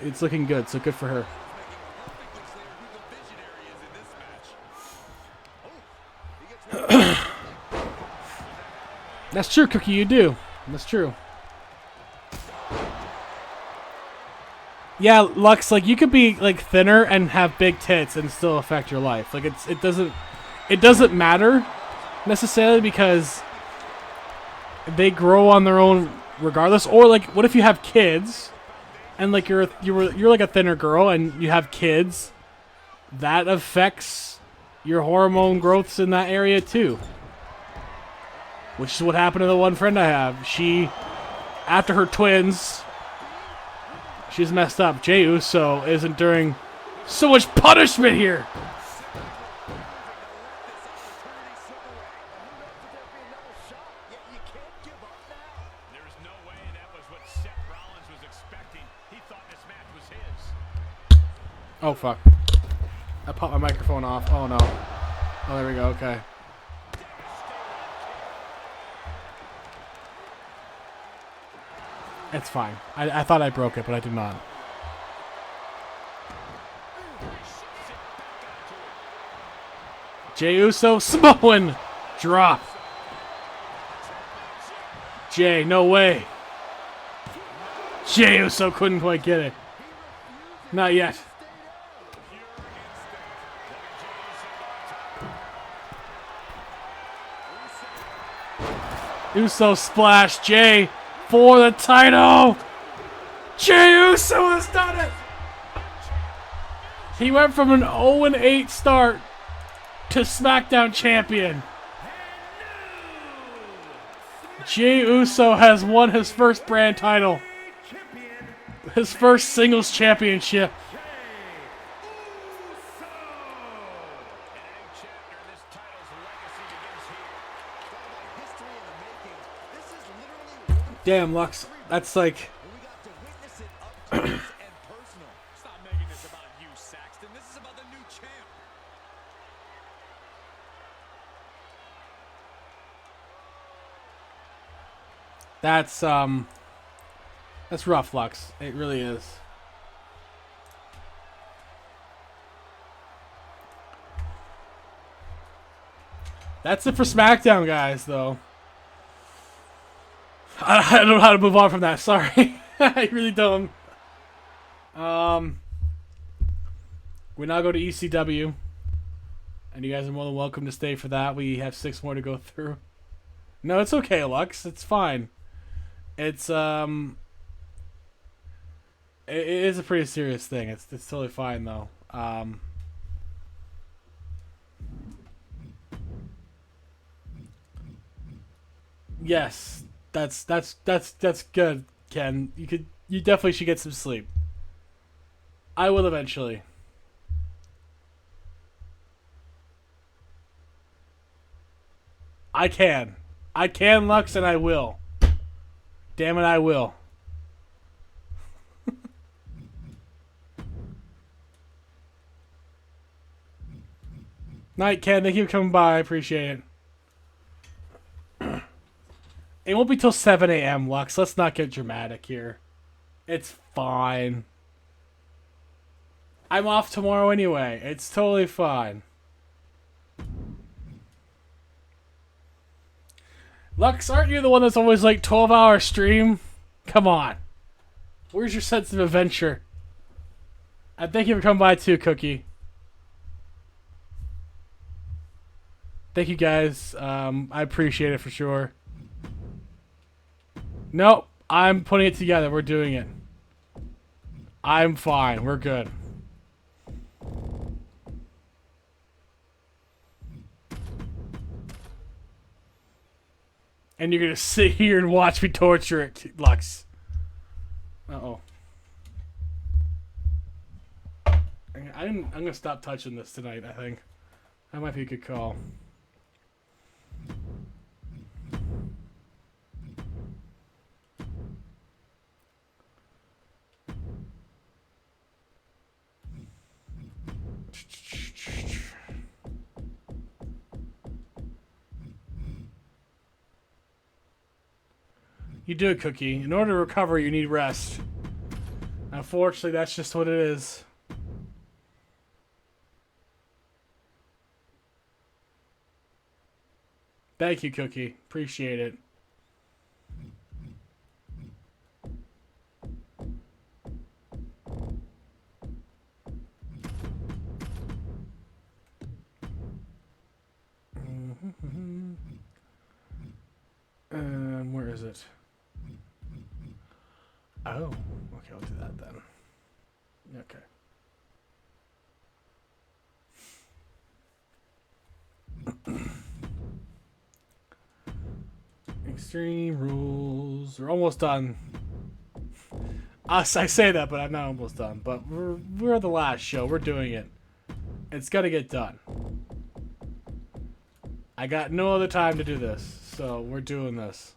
it's looking good, so good for her. That's true, Cookie, you do. That's true. Yeah, Lux, like you could be like thinner and have big tits and still affect your life. Like it doesn't matter necessarily because they grow on their own regardless. Or like what if you have kids? And like you're like a thinner girl and you have kids, that affects your hormone growths in that area too. Which is what happened to the one friend I have. She, after her twins, she's messed up. Jey Uso is enduring so much punishment here. Oh, fuck. I popped my microphone off. Oh, no. Oh, there we go. Okay. It's fine. I thought I broke it, but I did not. Jey Uso, Samoan drop. Jey, no way. Jey Uso couldn't quite get it. Not yet. Uso splash, Jey for the title. Jey Uso has done it. He went from an 0-8 start to SmackDown champion. Jey Uso has won his first brand title. His first singles championship. Damn, Lux. That's like... Stop making this about you, Saxton. This is about the new champ. That's rough, Lux. It really is. That's it for SmackDown, guys, though. I don't know how to move on from that. Sorry. I really don't. We now go to ECW. And you guys are more than welcome to stay for that. We have 6 more to go through. No, it's okay, Lux. It's fine. It's, it is a pretty serious thing. It's totally fine, though. Yes. That's good, Ken. You definitely should get some sleep. I will eventually. I can, Lux, and I will. Damn it, I will. Night, Ken. Thank you for coming by. I appreciate it. It won't be till 7 a.m., Lux. Let's not get dramatic here. It's fine. I'm off tomorrow anyway. It's totally fine. Lux, aren't you the one that's always like 12-hour stream? Come on. Where's your sense of adventure? I thank you for coming by too, Cookie. Thank you guys. I appreciate it for sure. Nope. I'm putting it together. We're doing it. I'm fine. We're good. And you're going to sit here and watch me torture it, Lux. Uh-oh. I'm going to stop touching this tonight, I think. That might be a good call. You do, Cookie. In order to recover, you need rest. Unfortunately, that's just what it is. Thank you, Cookie. Appreciate it. Where is it? Oh, okay, I'll do that then. Okay. Extreme rules. We're almost done. I say that, but I'm not almost done. But we're the last show. We're doing it. It's got to get done. I got no other time to do this, so we're doing this.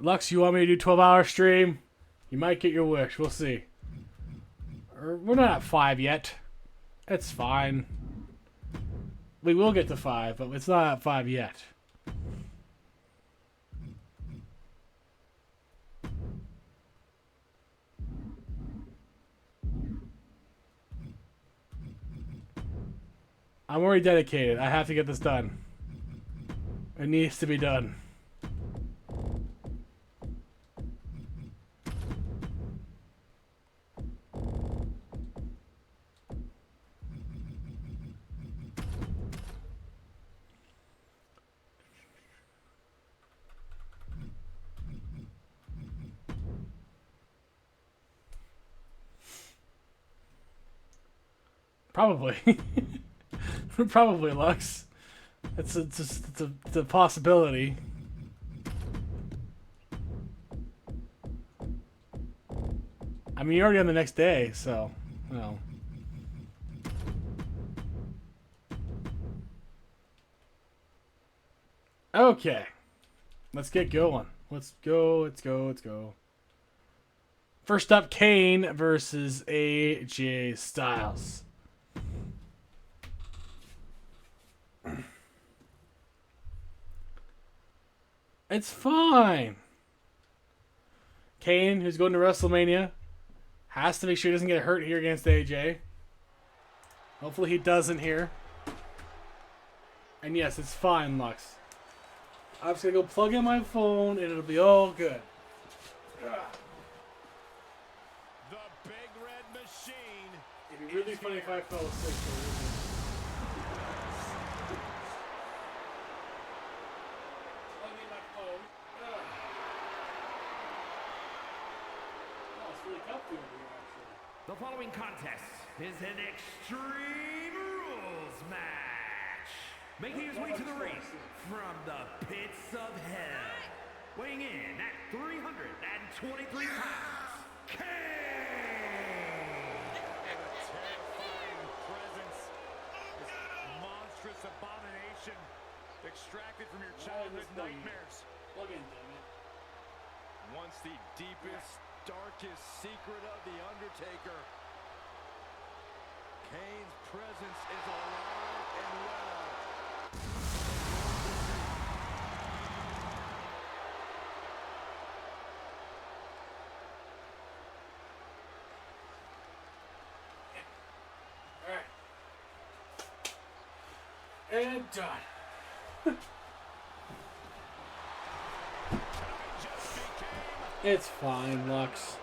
Lux, you want me to do 12-hour stream? You might get your wish. We'll see. We're not at 5 yet. It's fine. We will get to 5, but it's not at 5 yet. I'm already dedicated. I have to get this done. It needs to be done. Probably. Probably, Lux. It's a possibility. I mean, you're already on the next day, so, well. Okay. Let's get going. Let's go. First up, Kane versus AJ Styles. It's fine. Kane, who's going to WrestleMania, has to make sure he doesn't get hurt here against AJ. Hopefully he doesn't here. And yes, it's fine, Lux. I'm just going to go plug in my phone and it'll be all good. The Big Red Machine. It'd be really funny if I fell asleep. Plug in my phone. Oh, it's really comfy over here, actually. The following contest is an Extreme Rules match. Making his way to the ring from the pits of hell, weighing in at 323 pounds, Kane! Terrifying presence. This monstrous abomination extracted from your childhood nightmares. Once the deepest, darkest secret of The Undertaker. Kane's presence is alive and well. And done. It's fine, Lux.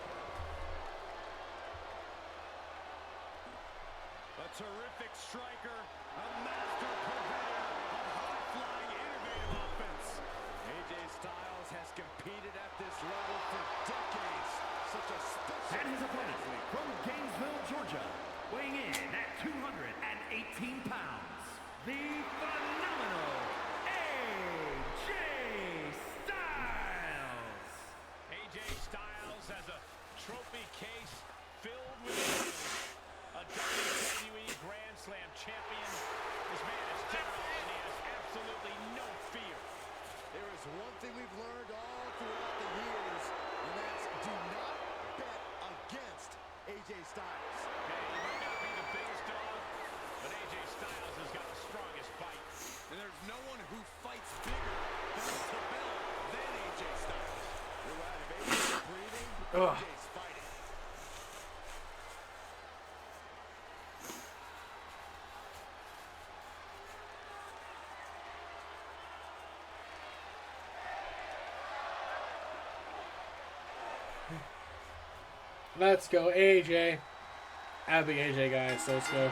A terrific striker, a master purveyor of high-flying, innovative offense. AJ Styles has competed at this level for decades. Such a special... And his opponent from Gainesville, Georgia, weighing in at 218 pounds, the phenomenal AJ Styles! AJ Styles has a trophy case filled with medals. A WWE Grand Slam champion. This man is general and he has absolutely no fear. There is one thing we've learned all throughout the years, and that's do not bet against AJ Styles. Hey, he might not be the biggest dog, but AJ Styles has got the strongest bite. And there's no one who fights bigger to build than AJ Styles. You're right, if AJ's breathing, AJ's fighting. Let's go, AJ. I'm a big AJ guy, so let's go.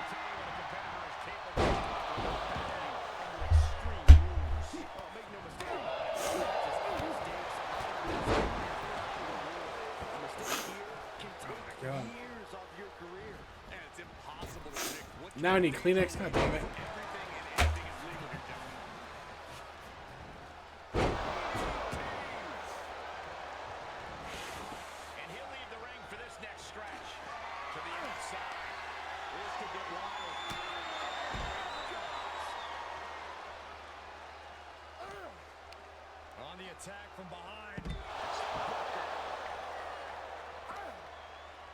Now I need Kleenex. God damn it. And he'll leave the ring for this next stretch. To the outside. This could get wild. On the attack from behind.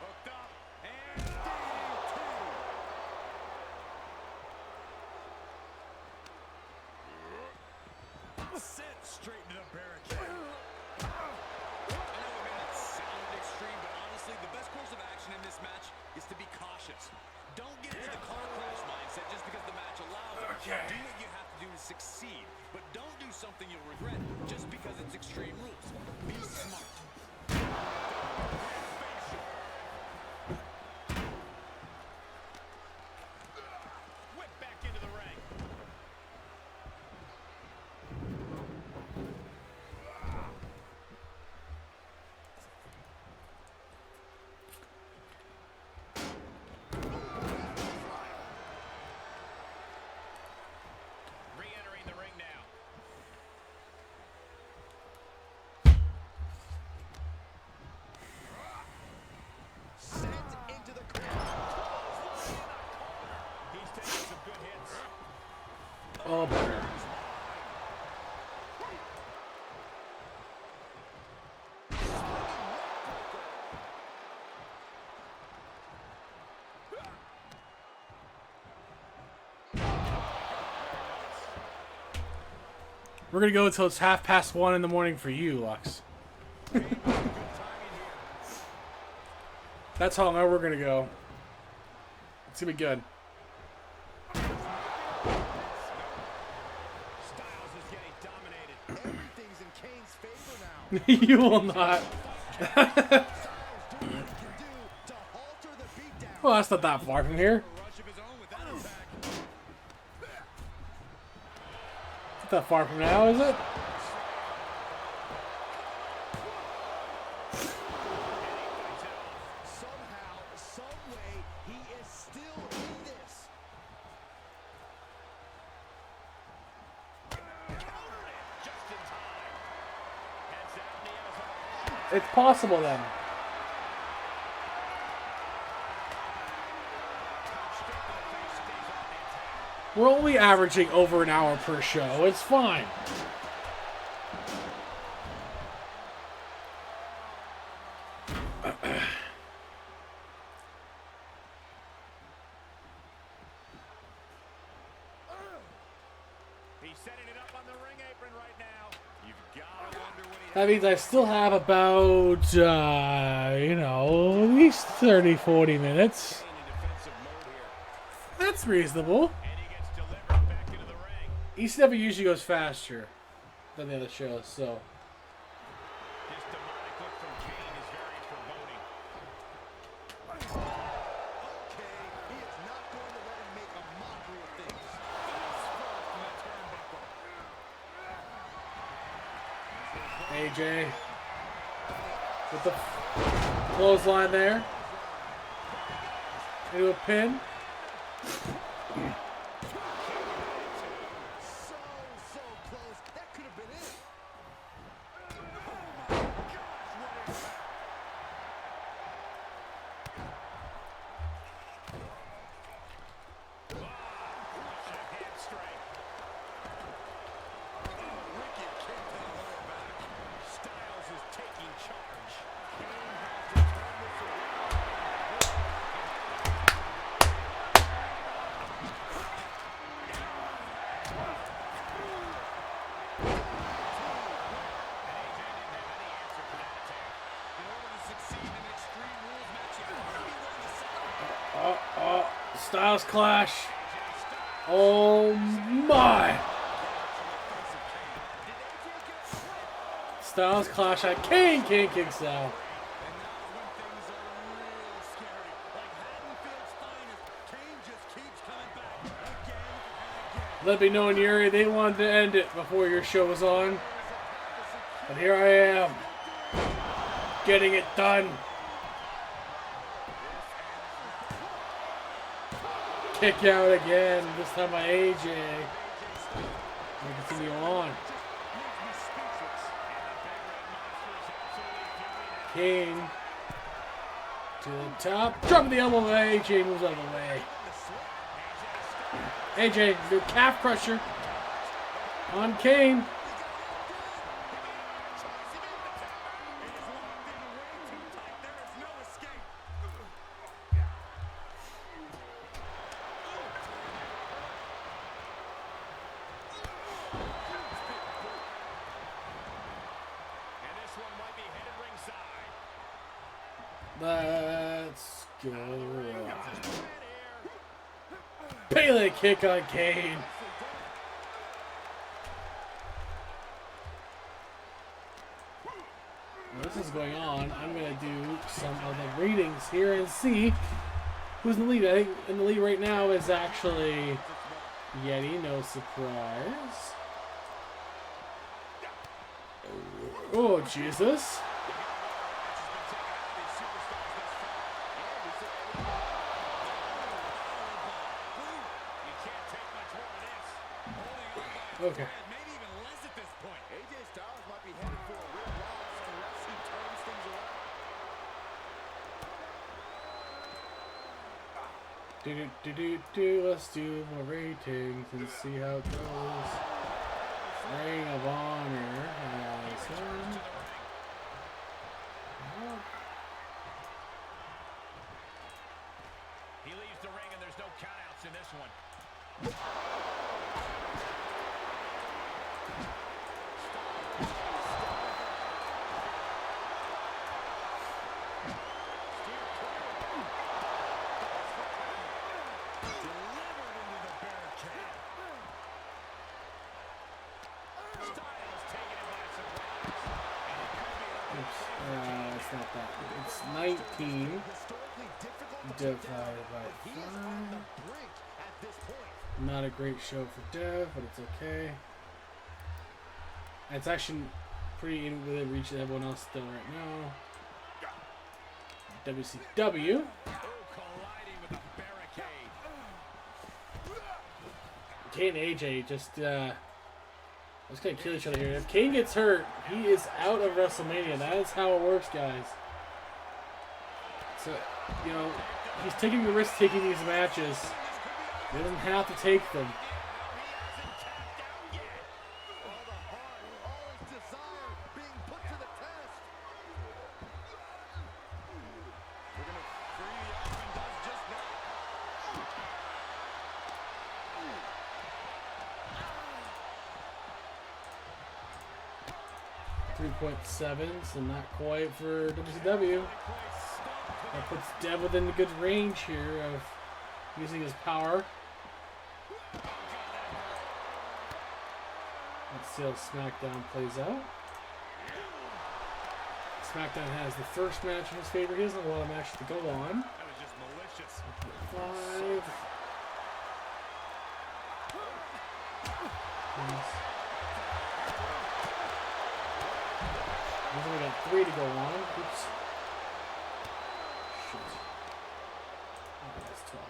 Hooked up. And sent straight into the barricade. I know it may not sound extreme, but honestly, the best course of action in this match is to be cautious. Don't get into the car crash mindset just because the match allows it. Do what you have to do to succeed, but don't do something you'll regret just because it's extreme rules. Be smart. Whip back into the ring. Re-entering the ring now. Sent into the corner. He's taking some good hits. Oh, boy. We're gonna go until it's 1:30 in the morning for you, Lux. That's how long we're gonna go. It's gonna be good. Styles is getting dominated. Everything's in Kane's favor now. You will not. Styles doing what he can do to halter the beatdown. Well, that's not that far from here. A rush of his own with that attack. Not that far from now, is it? Somehow, some way, he is still in this. It's possible then. We're only averaging over an hour per show. It's fine. He's setting it up on the ring apron right now. You've got to wonder what he That means I still have about, you know, at least 30, 40 minutes. in defensive mode here. That's reasonable. And he gets delivered back into the ring. ECW usually goes faster than the other shows, so. This demonic look from Kane is very foreboding. Okay, he is not going to let him make a mockery of things. From the turnbuckle. AJ with the clothesline there. Into a pin. So close. That could have been it. Crushing hamstring. Wicked kick to the lower back. Styles is taking charge. Kane has to turn this around. In order to succeed in Extreme Rules match, you have to be willing to sacrifice. Styles Clash. Oh my. Styles Clash at Kane. Kane kicks out. And now is when things are real scary. Like Haddonfield's finest, Kane just keeps coming back again and again. Let me know in Yuri they wanted to end it before your show was on. But here I am. Getting it done. Kick out again. This time by AJ. We continue on. Kane to the top. Drop the elbow. AJ moves out of the way. AJ, your calf crusher on Kane. And this one might be headed ringside. Let's go. Pele kick on Kane. While this is going on, I'm going to do some of the ratings here and see who's in the lead. I think in the lead right now is actually Yeti, no surprise. Oh, Jesus. Okay. Maybe even less at this point. AJ Styles might be headed for a real loss unless he turns things around. Let's do more ratings and see how it goes. Ring of Honor has him. He leaves the ring and there's no countouts in this one. Delivered into the barricade. Styles taking it by surprise. Oops. It's not that. It's 19 Historically difficult to divided by he is on 5. the brink at this point. Not a great show for Dev, but it's okay. It's actually pretty in within reach of everyone else still right now. WCW. Colliding with the barricade. Kane and AJ just just gonna kill each other here. If Kane gets hurt, he is out of WrestleMania. That is how it works, guys. So, you know, he's taking the risk taking these matches. He doesn't have to take them. All his desire being put to the test. They're going to free the arm and does just that. 3.7, so not quite for WCW. That puts Dev within a good range here of using his power. Let's see how SmackDown plays out. SmackDown has the first match in his favor. He doesn't have a lot of matches to go on. That was just malicious. 5. He's only got 3 to go on. Oops. Shit. Oh, that's 12.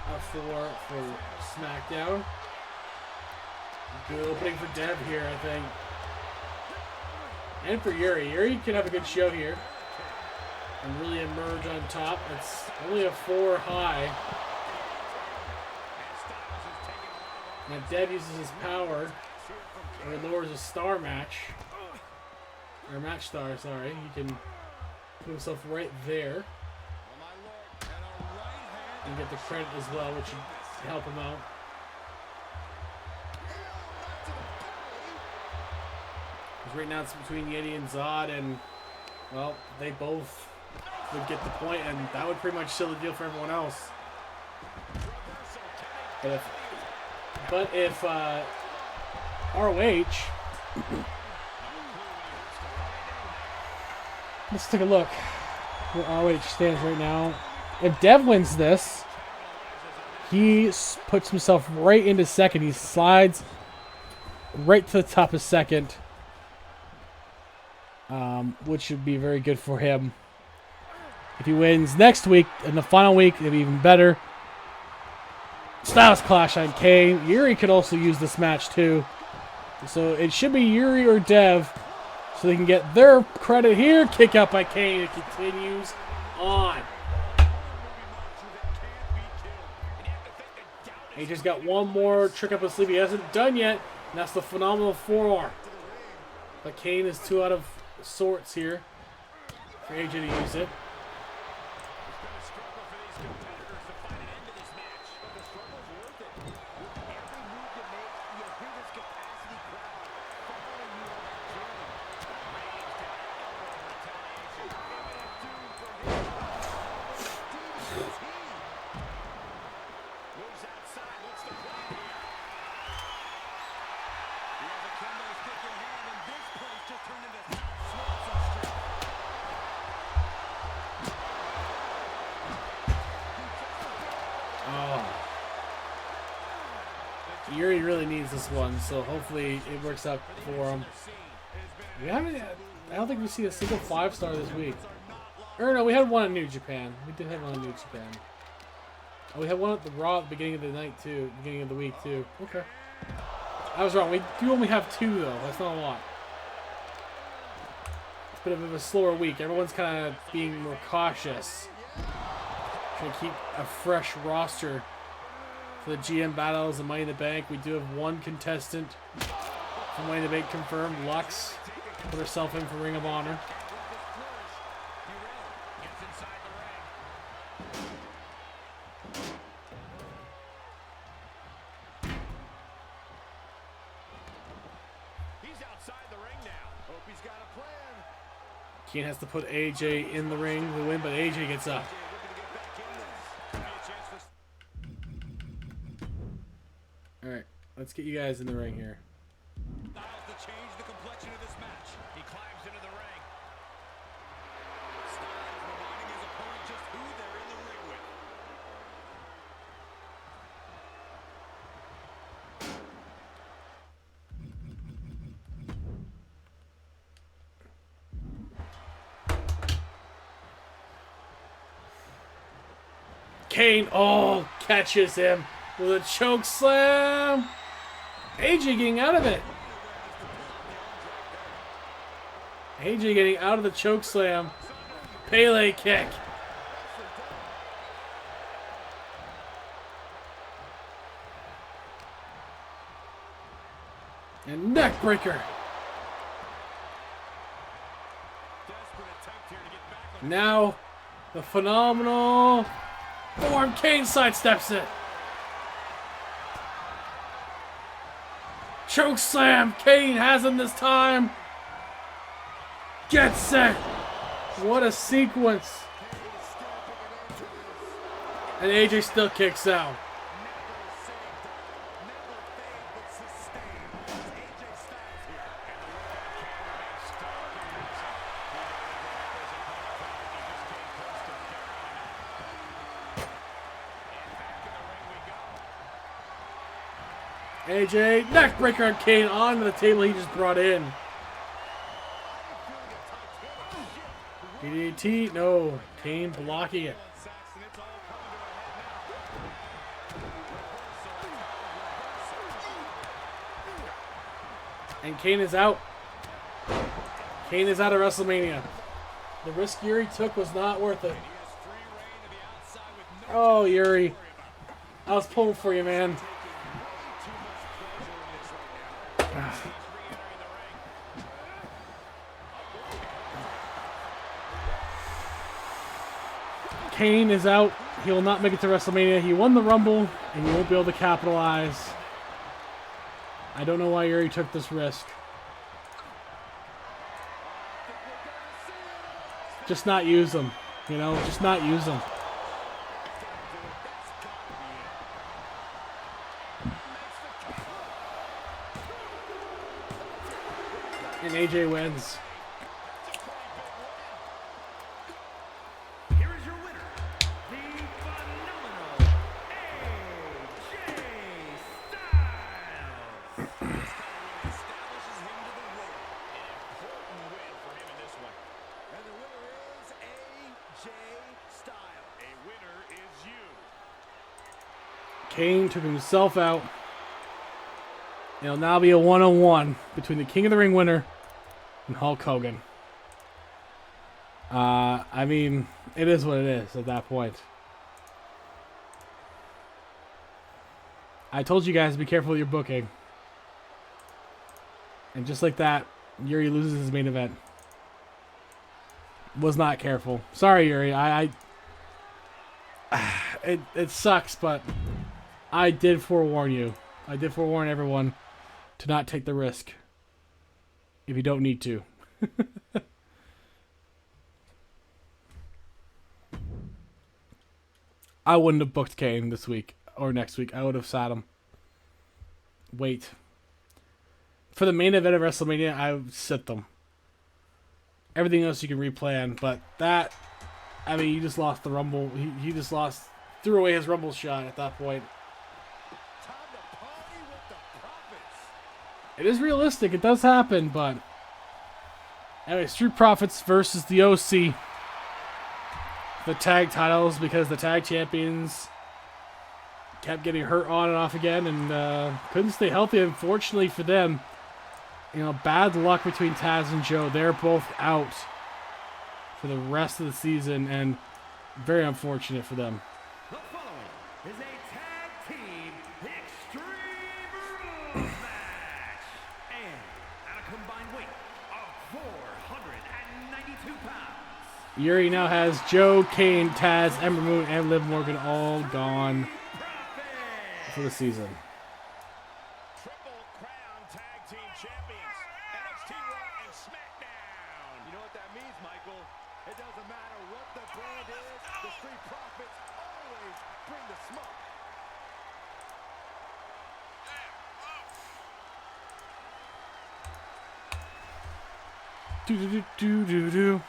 A 4 for SmackDown. Good opening for Dev here, I think. And for Yuri. Yuri could have a good show here. And really emerge on top. It's only a 4 high. Now Dev uses his power. Or lowers a star match. Or match star, sorry. He can put himself right there. And get the credit as well, which should help him out. Because right now it's between Yeti and Zod, and, well, they both would get the point, and that would pretty much seal the deal for everyone else. But if ROH, let's take a look where ROH stands right now. If Dev wins this, he puts himself right into second. He slides right to the top of second, which would be very good for him. If he wins next week, in the final week, it'll be even better. Styles Clash on Kane. Yuri could also use this match too. So it should be Yuri or Dev, so they can get their credit here. Kick out by Kane. It continues on. He just got one more trick up his sleeve he hasn't done yet, and that's the phenomenal forearm. But Kane is 2 out of sorts here for AJ to use it. Yuri really needs this one, so hopefully it works out for him. I don't think we see a single 5-star this week. Or no, we had one in New Japan. We did have one in New Japan. Oh, we had one at the Raw at the beginning of the night too, beginning of the week too. Okay. I was wrong. We do only have 2 though. That's not a lot. It's a bit of a slower week. Everyone's kind of being more cautious. Trying to keep a fresh roster for the GM battles and Money in the Bank. We do have one contestant for Money in the Bank confirmed. Lux put herself in for Ring of Honor. He's outside the ring now. Hope he's got a plan. Kane has to put AJ in the ring to win, but AJ gets up. Alright, let's get you guys in the ring here. Styles to change the complexion of this match. He climbs into the ring. Styles reminding his opponent just who they're in the ring with. Kane, catches him with a choke slam. AJ getting out of it. AJ getting out of the choke slam. Pele kick. And neck breaker. Now the phenomenal form. Kane sidesteps it. Choke slam. Kane has him this time. Gets it. What a sequence. And AJ still kicks out. AJ, neckbreaker on Kane onto the table he just brought in. DDT, no. Kane blocking it. And Kane is out. Kane is out of WrestleMania. The risk Yuri took was not worth it. Oh, Yuri. I was pulling for you, man. Kane is out. He will not make it to WrestleMania. He won the Rumble, and he won't be able to capitalize. I don't know why Yuri took this risk. Just not use them. You know, just not use them. And AJ wins. Here is your winner, the phenomenal AJ Styles. Establishes him to the world. An important win for him in this one. And the winner is AJ Styles. A winner is you. Kane took himself out. It'll now be a one-on-one between the King of the Ring winner and Hulk Hogan. I mean, it is what it is at that point. I told you guys to be careful with your booking. And just like that, Yuri loses his main event. Was not careful. Sorry, Yuri. It sucks, but I did forewarn you. I did forewarn everyone to not take the risk if you don't need to. I wouldn't have booked Kane this week or next week. I would have sat him. Wait. For the main event of WrestleMania, I would sit them. Everything else you can replan, but that, I mean, you just lost the Rumble. He just lost, threw away his Rumble shot at that point. It is realistic. It does happen, but anyway, Street Profits versus the OC. The tag titles, because the tag champions kept getting hurt on and off again and couldn't stay healthy. Unfortunately for them, you know, bad luck between Taz and Joe. They're both out for the rest of the season, and very unfortunate for them. The following is a tag team Extreme Rules match. And at a combined weight of 492 pounds. Yuri now has Joe, Kane, Taz, Ember Moon, and Liv Morgan all gone for the season. Triple Crown Tag Team Champions. NXT Raw and SmackDown. You know what that means, Michael? It doesn't matter what the brand is, the Street Profits always bring the smoke. Do do do do do do.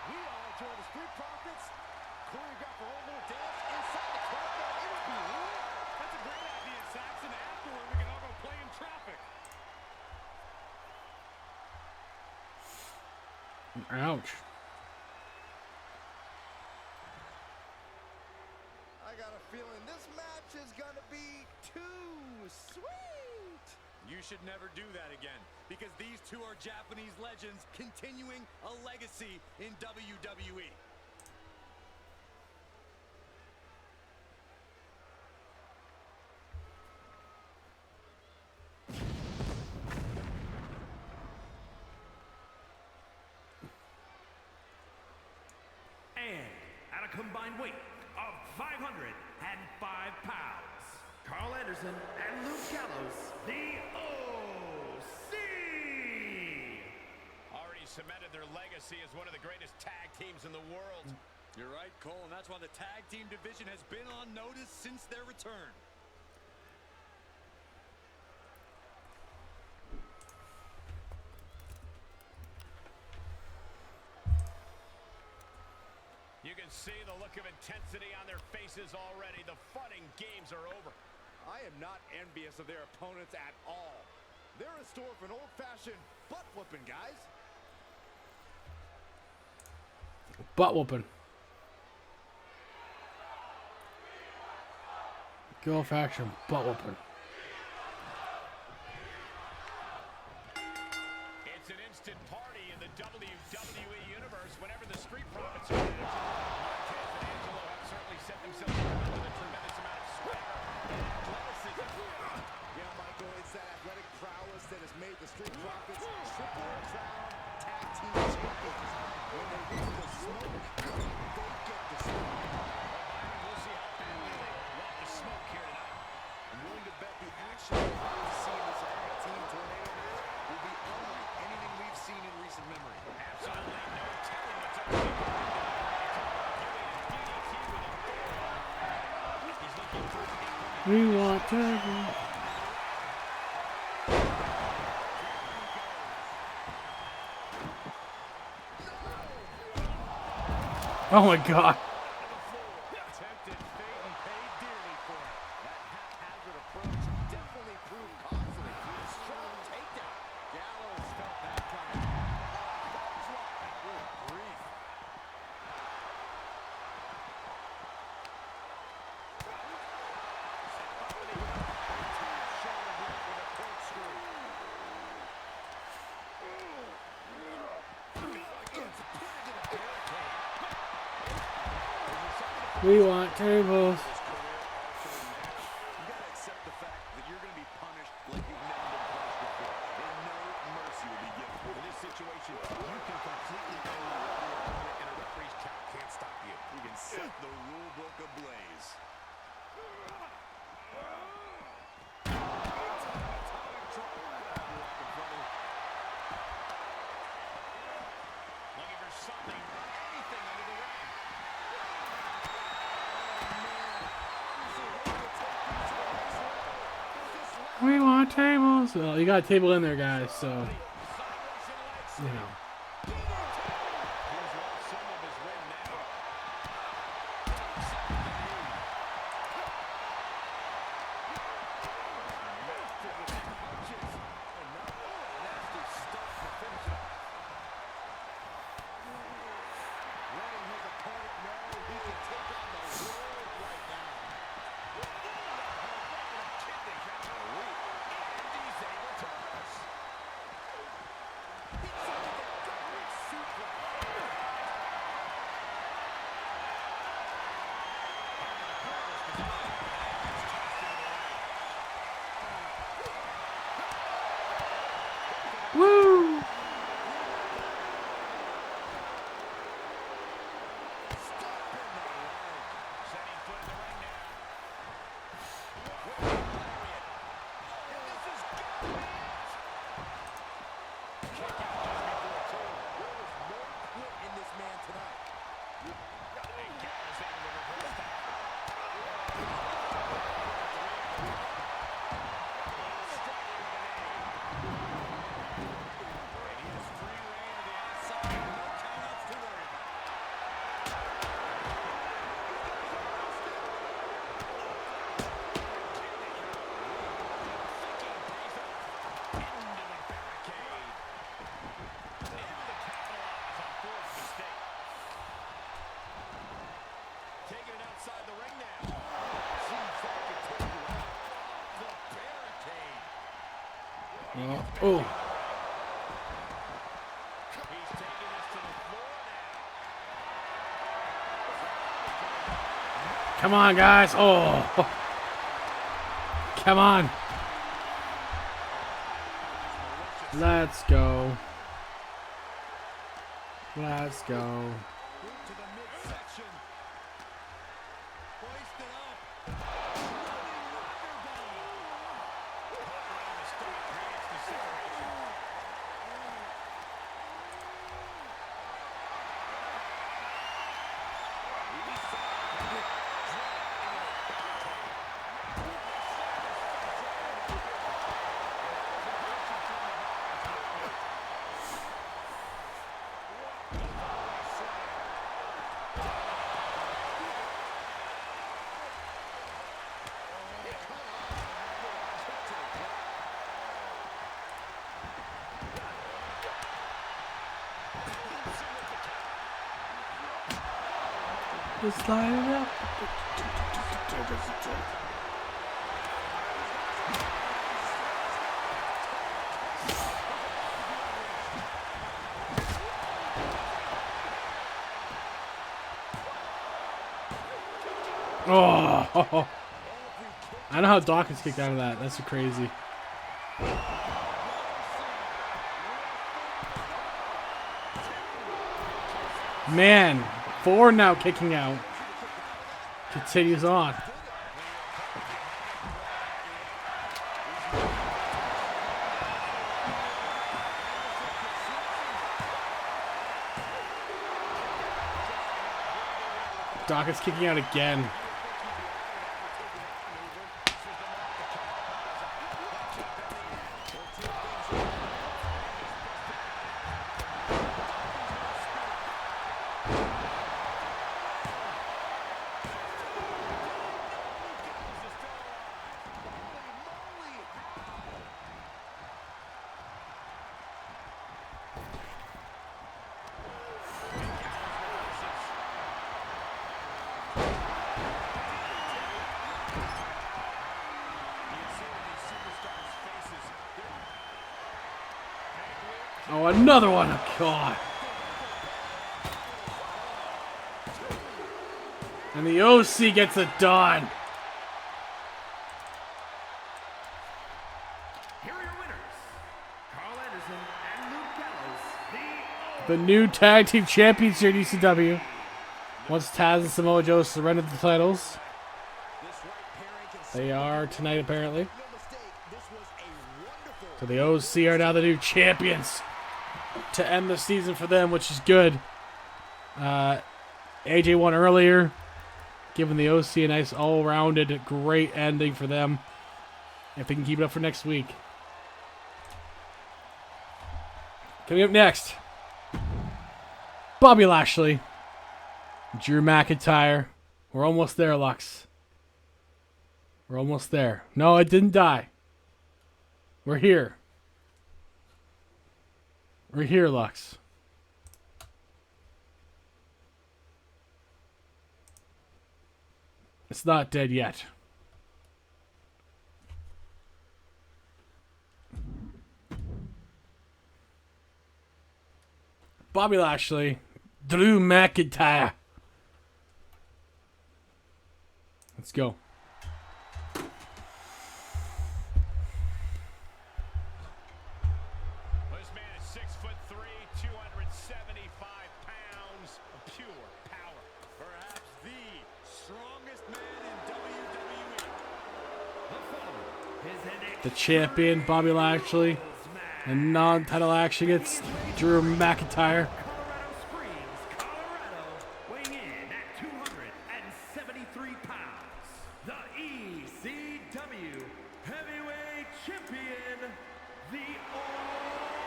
We all join the Street Profits, choreograph a whole little dance inside the 12-man. It would be Ouch. I got a feeling this match is gonna be too sweet. You should never do that again, because these two are Japanese legends continuing a legacy in WWE. And at a combined weight of 505 pounds, Carl Anderson and Luke Gallows, the OC! Already cemented their legacy as one of the greatest tag teams in the world. You're right, Cole, and that's why the tag team division has been on notice since their return. You can see the look of intensity on their faces already. The fun and games are over. I am not envious of their opponents at all. They're in store for an old-fashioned butt whooping, guys. Butt whooping. Good old fashioned butt whooping. It's an instant party in the WWE Universe whenever the Street Profits are in action. Montez and Angelo have certainly set themselves up with a tremendous amount of swagger and athleticism. Yeah, Michael, it's that athletic prowess that has made the Street Profits triple crown tag team champions. When they reach the smoke, they get the smoke. We'll see how badly they want the smoke here tonight. I'm willing to bet the action we've seen this tag team tornado match will be unlike anything we've seen in recent memory. Absolutely no telling what's up with the DDT with a forearm. He's looking for an We want to. Oh my god. Attempted fade and paid dearly for it. That haphazard approach definitely proved costly. Strong takedown. Gallows felt that coming. Good grief. We want tables. You gotta accept the fact that you're gonna be punished like you've never been punished before. And no mercy will be given. In this situation, you can completely go your opponent and a referee's count can't stop you. You can set the rule book ablaze. Looking for something, anything under the ring. We want tables. Well, you got a table in there, guys, so, you know. He's lost some of his wind now. Letting his opponent know he can take on the world right now. And he's able to press. Oh. He's taking this to the floor now. Come on, guys. Oh. Come on. Let's go. Let's go. To the midsection. Hoist it up. Around the stomach creates the separation. Just line it up. Oh, I know how Dawkins kicked out of that. That's crazy. Man, Ford now kicking out. Continues on. Dawkins kicking out again. Oh, another one. Oh, God. And the OC gets it done. Here are your winners, Carl Anderson and Luke Gallows, The new tag team champions here at ECW. Once Taz and Samoa Joe surrendered the titles. They are tonight, apparently. So the OC are now the new champions to end the season for them, which is good. AJ won earlier, giving the OC a nice all-rounded great ending for them, if they can keep it up for next week. Coming up next, Bobby Lashley, Drew McIntyre. We're almost there, Lux. We're almost there. No, it didn't die. We're here. We're here, Lux. It's not dead yet. Bobby Lashley, Drew McIntyre. Let's go. This man is 6'3", 275 pounds of pure power. Perhaps the strongest man in WWE. The champion, Bobby Lashley. And non-title action gets Drew McIntyre. Colorado Springs, Colorado, weighing in at 273 pounds, the ECW Heavyweight Champion, the almighty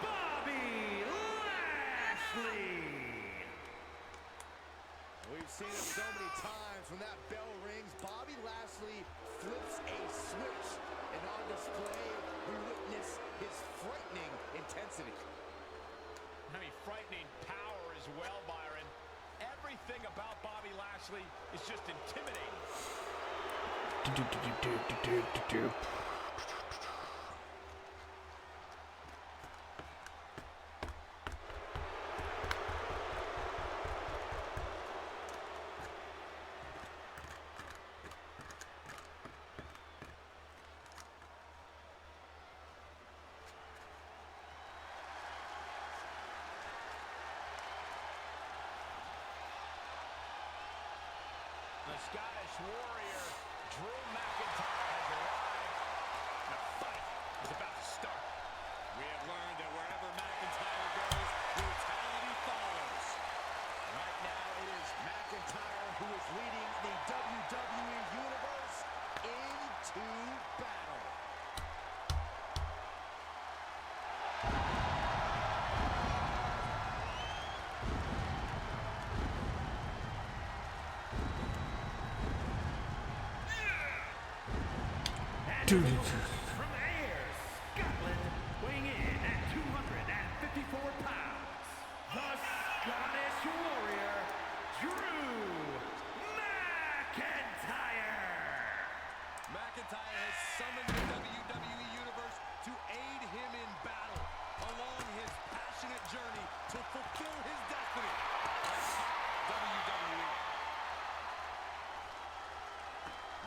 Bobby Lashley. We've seen it so many times. When that bell rings, Bobby Lashley flips a switch, and on display we witness his frightening intensity. I mean, frightening power as well, Byron. Everything about Bobby Lashley is just intimidating. Scottish Warrior, Drew McIntyre, has arrived. The fight is about to start. We have learned that wherever McIntyre goes, brutality follows. Right now, it is McIntyre who is leading the WWE Universe into battle. From Ayr, Scotland, weighing in at 254 pounds, the Scottish Warrior, Drew McIntyre. McIntyre has summoned the WWE Universe to aid him in battle along his passionate journey to fulfill his destiny atop WWE.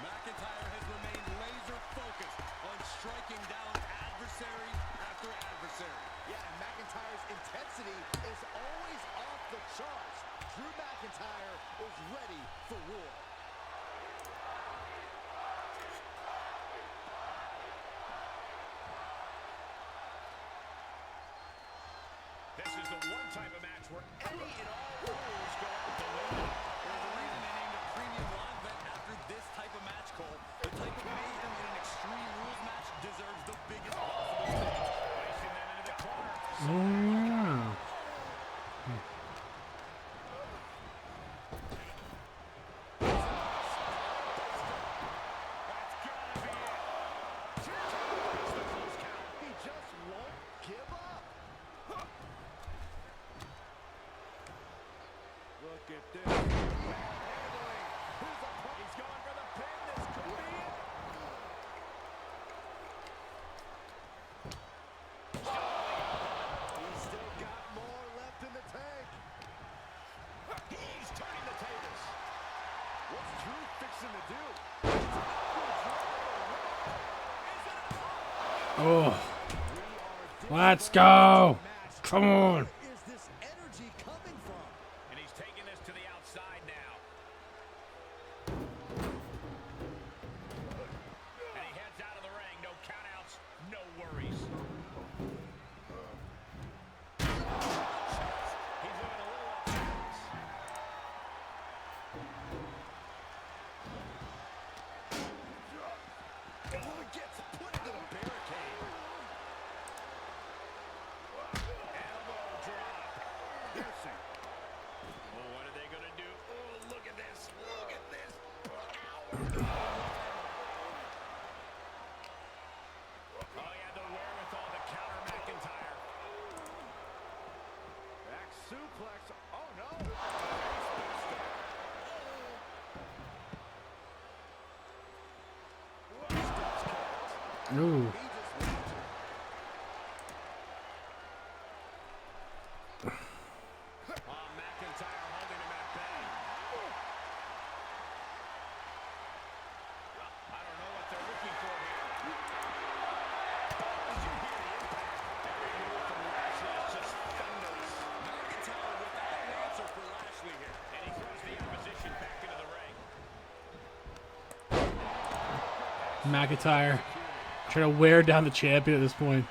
McIntyre has remained laser focused on striking down adversary after adversary. Yeah, and McIntyre's intensity is always off the charts. Drew McIntyre is ready for war. This is the one type of match where any and all rules go out the window. There's a reason they named a premium live event after this type of match, Cole. The type of mayhem in an extreme rules match deserves the biggest possible stage. Placing them into the corner. That's gotta be it. It's the close count. He just won't give up. Look at this. Bad handling. Who's the punch? He's going for the pin. This could be it. He's still got more left in the tank. He's turning the tables. What's Drew fixing to do? Oh, let's go. Come on. Where is this energy coming from? And he's taking this to the outside now. And he heads out of the ring. No countouts, no worries. He's moving a little off balance. Oh, he gets put into the barricade. Elbow drop. Piercing. Oh, what are they going to do? Oh, look at this. Look at this. Oh, he had the wherewithal to counter McIntyre. Back suplex. Oh, no. Ooh. He just watched it. Oh, McIntyre holding him at bay. I don't know what they're looking for here. Did you hear the impact? Every move from Lashley is just thunderous. McIntyre without an answer for Lashley here. And he throws the opposition back into the ring. McIntyre trying to wear down the champion at this point.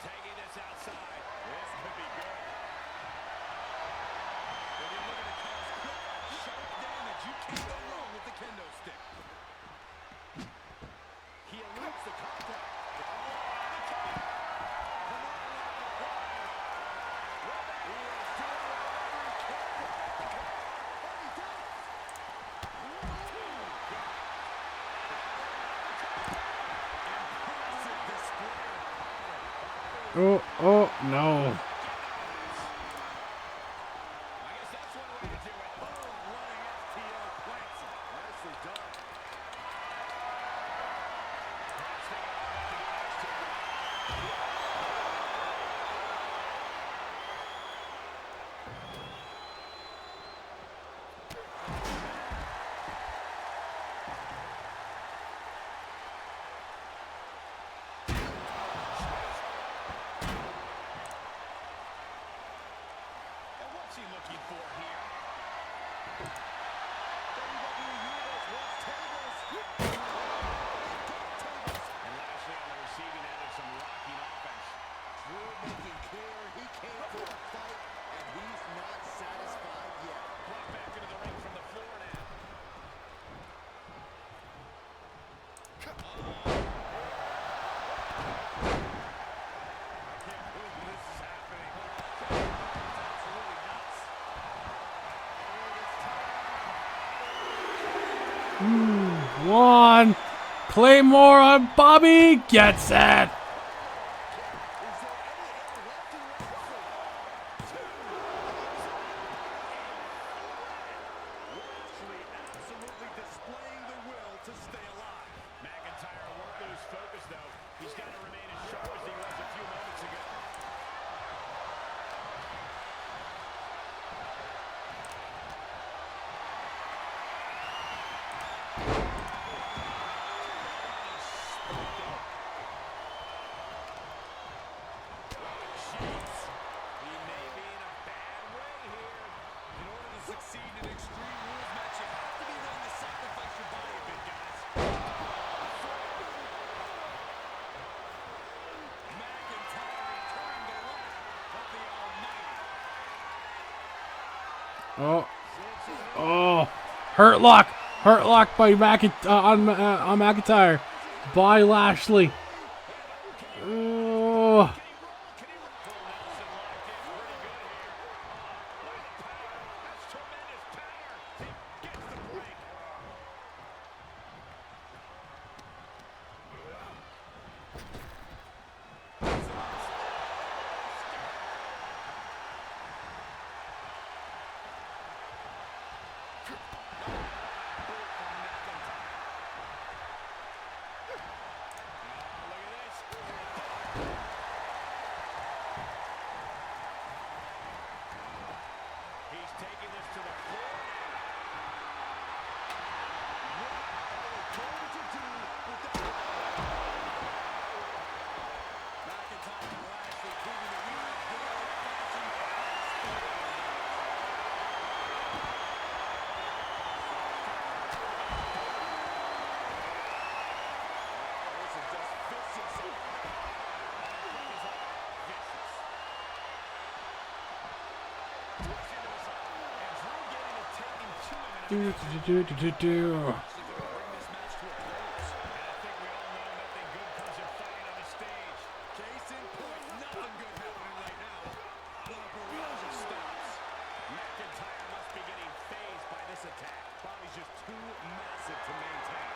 Taking this outside. This could be good. When you look at the Kyle's quick, sharp damage, you can't go wrong with the kendo stick. He eludes the contact. Oh, oh, no. I guess that's one way to do it. Oh, running FTO plants him. Nicely done. Claymore on Bobby. Gets it. Absolutely displaying the will to stay alive. McIntyre won't lose focus, though. He's got to remain as sharp as he was a few moments ago. Jeez. He may be in a bad way here. In order to succeed in Extreme Rules match, you have to be willing to sacrifice your body a bit, guys. McIntyre returning the wrath of the Almighty. Oh. Hurt lock. Hurt lock by on McIntyre. By Lashley. Oh. He's taking this to the floor. McIntyre and Lashley proving that we are good old-fashioned. This is just vicious. Do. Bobby's just too massive to maintain.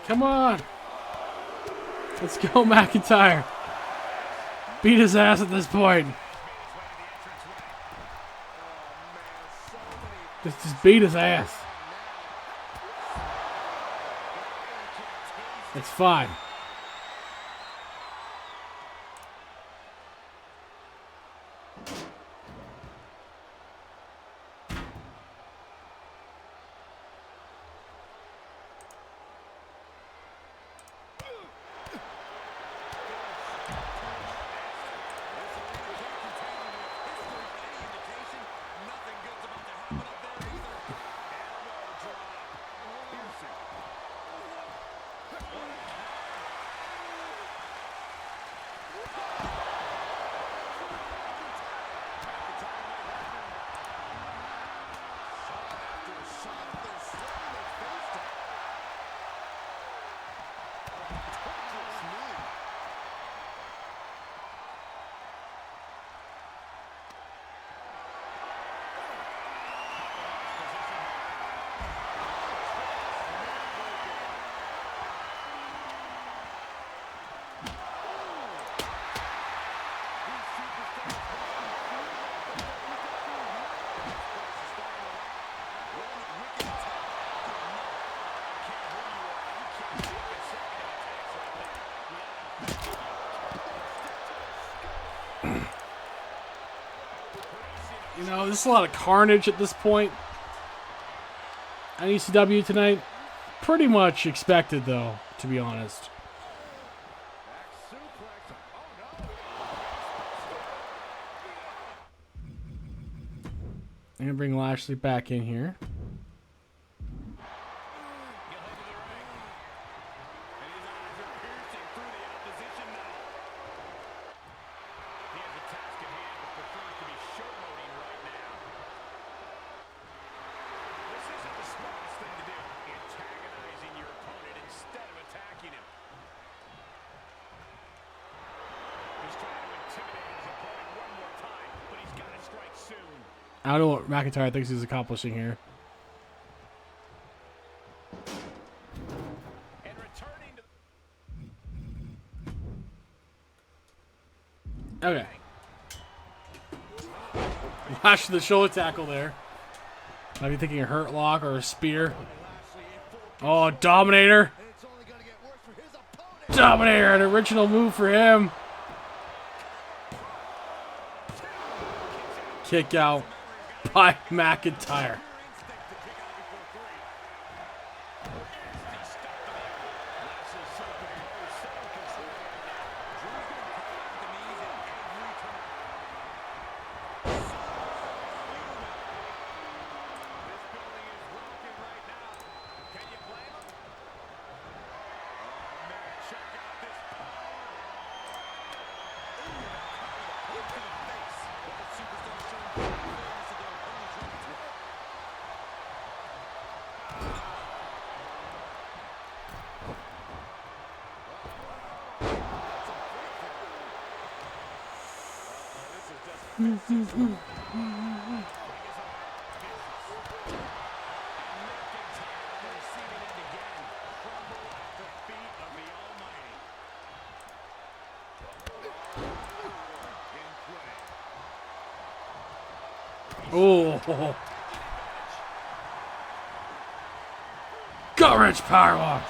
Come on. Let's go, McIntyre. Beat his ass at this point. Just beat his ass. It's fine. You know, there's a lot of carnage at this point. On ECW tonight. Pretty much expected, though, to be honest. I'm going to bring Lashley back in here. I don't know what McIntyre thinks he's accomplishing here. And returning to Okay. Lash to the shoulder tackle there. Might be thinking a hurt lock or a spear. Oh, Dominator. It's only gonna get worse for his opponent. Dominator, an original move for him. Kick out by McIntyre. Oh, gut-wrench powerlock.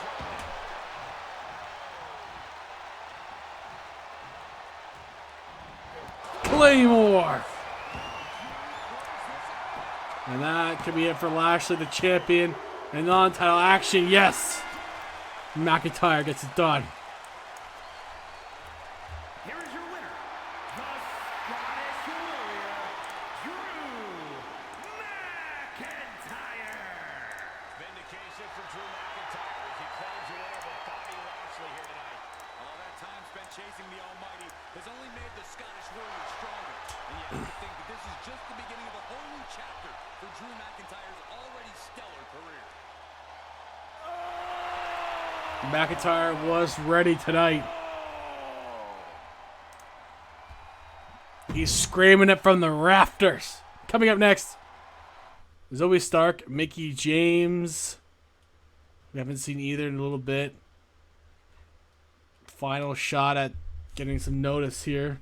Claymore. And that could be it for Lashley, the champion. And non-title action, yes. McIntyre gets it done. Here is your winner, the Scottish Warrior, Drew McIntyre. vindication for Drew McIntyre as he claims the win over Bobby Lashley here tonight. All that time spent chasing the Almighty has only made the Scottish Warrior stronger. And yet I think that this is just the beginning of a whole new chapter for Drew McIntyre's already stellar career. McIntyre was ready tonight. He's screaming it from the rafters. Coming up next, Zoe Stark, Mickie James. We haven't seen either in a little bit. Final shot at getting some notice here.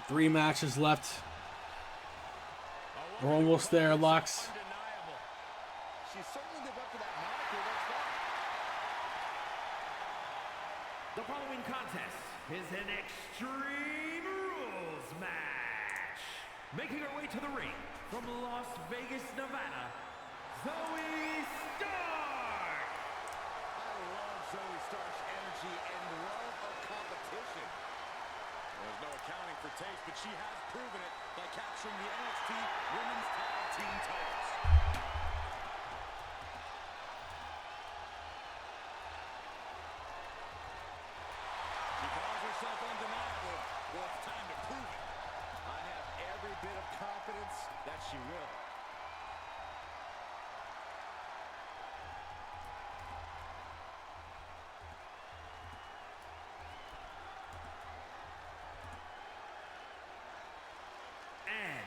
Three matches left. We're almost there, Lux. Undeniable. She certainly lived up to that moniker thus far. The following contest is an Extreme Rules match. Making her way to the ring from Las Vegas, Nevada, Zoe Stark. I love Zoe Stark's energy and love of competition. There's no accounting for taste, but she has proven it by capturing the NXT Women's Tag Team titles. She calls herself undeniable. Well, it's time to prove it. I have every bit of confidence that she will. And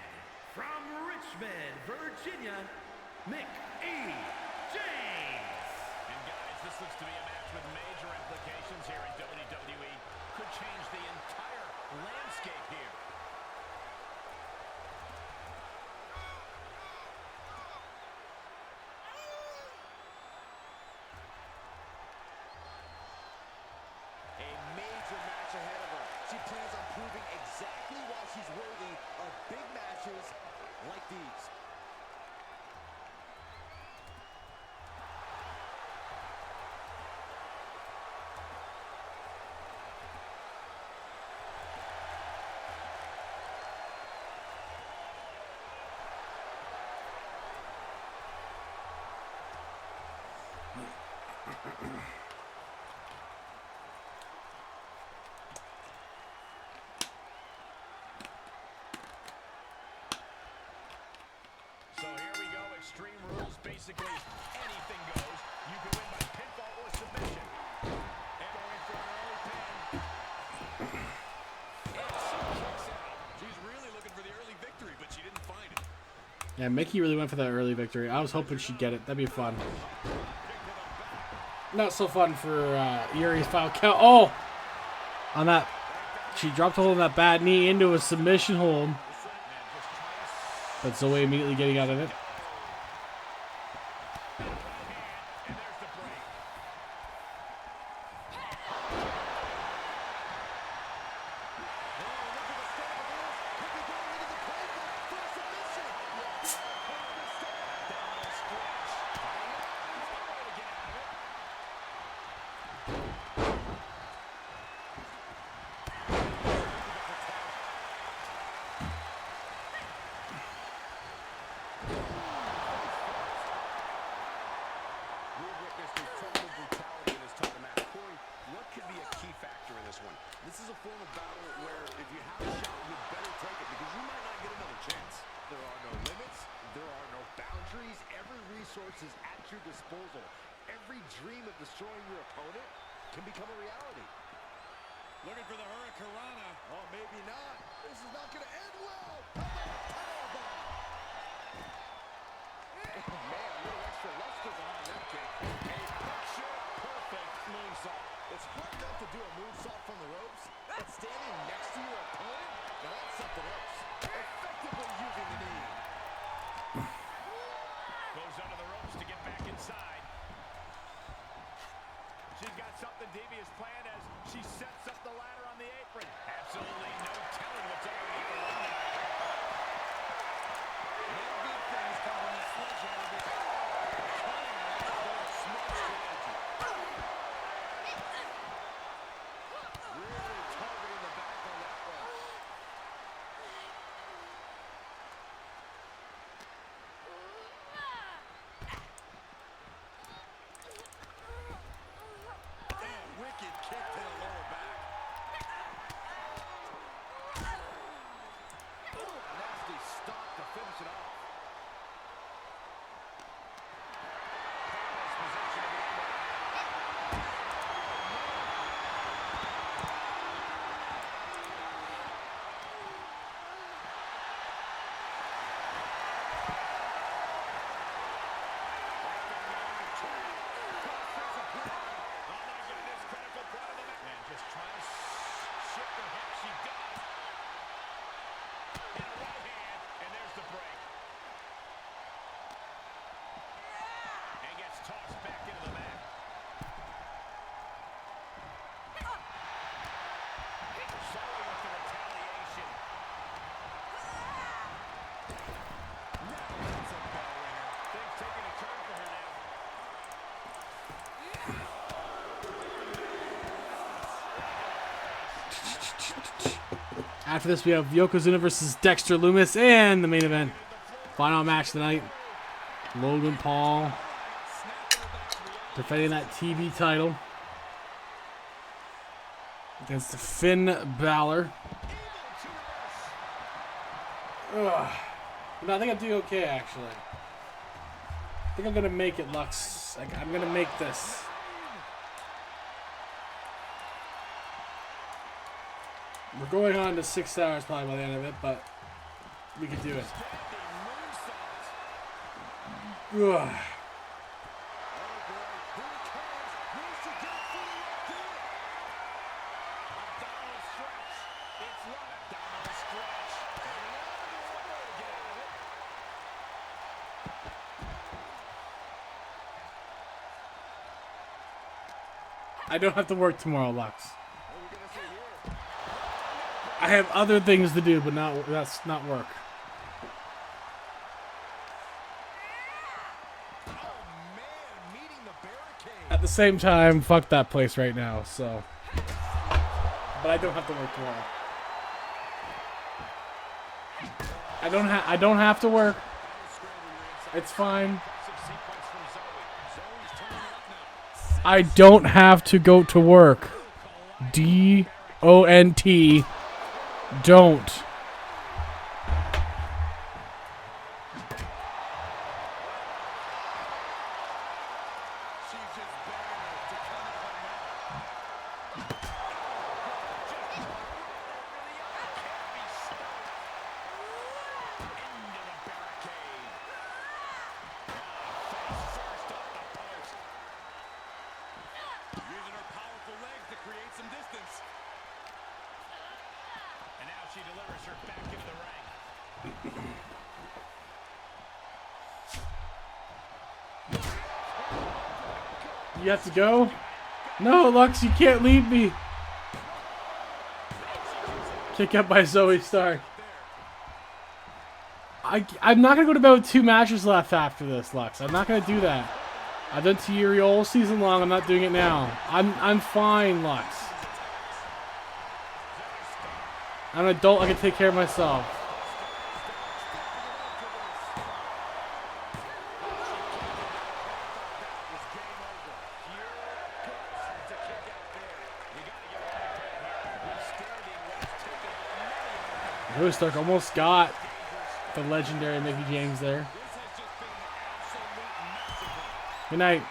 from Richmond, Virginia, Mickie James. And guys, this looks to be a match with major implications here in WWE. Could change the entire landscape here. A major match ahead of her. She plans on proving exactly why she's worthy of big matches like these. So here we go. Extreme Rules. Basically, anything goes. You can win by pinfall or submission. And going for an early pin. And she kicks out. She's really looking for the early victory, but she didn't find it. Yeah, Mickey really went for that early victory. I was hoping she'd get it. That'd be fun. Not so fun for Yuri's final count. Oh! On that. She dropped a hold on that bad knee into a submission hold. But Zoe immediately getting out of it. This is a form of battle where if you have a shot, you better take it because you might not get another chance. There are no limits. There are no boundaries. Every resource is at your disposal. Every dream of destroying your opponent can become a reality. Looking for the Hurricanrana. Oh, maybe not. This is not going to end well. How about a powerbomb? Man, a little extra luster behind that kick. A picture-perfect moonsault. It's hard enough to do a moonsault from the ropes, but standing next to your opponent, now that's something else. Effectively using the knee. Goes under the ropes to get back inside. She's got something devious planned as she sets up the ladder on the apron. Absolutely no telling what's underneath the ladder. No good things come from the sledgehammer. Smart strategy. Really targeting the back on that one. Wicked kick to the lower back. Nasty stop to finish it off. Tossed back into the mat. Zoe with the retaliation. Now that's a bell ringer. Things taking a turn for her now. After this, we have Yokozuna versus Dexter Lumis and the main event. Final match tonight. Logan Paul defending that TV title against Finn Balor. Ugh. No, I think I'm doing okay, actually. I think I'm going to make it, Lux. I'm going to make this. We're going on to 6 hours probably by the end of it, but we can do it. Ugh. I don't have to work tomorrow, Lux. I have other things to do, but that's not work. At the same time, fuck that place right now, so. But I don't have to work tomorrow. I don't have to work. It's fine. I don't have to go to work. D-O-N-T. Don't. Using her powerful legs to create some distance. And now she delivers her back into the ring. You have to go? No, Lux, you can't leave me. Kick out by Zoe Stark. I'm not going to go to bed with 2 matches left after this, Lux. I'm not going to do that. I've done Thierry all season long. I'm not doing it now. I'm fine, Lux. I'm an adult. I can take care of myself. Zoe Stark almost got the legendary Mickey James there. Good night.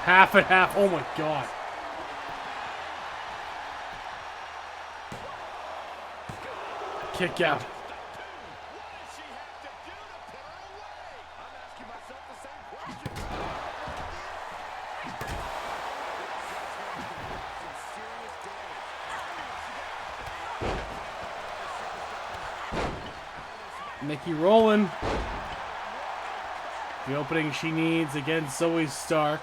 Half and half. Oh my god. Kick out. Nikki rolling. The opening she needs against Zoe Stark.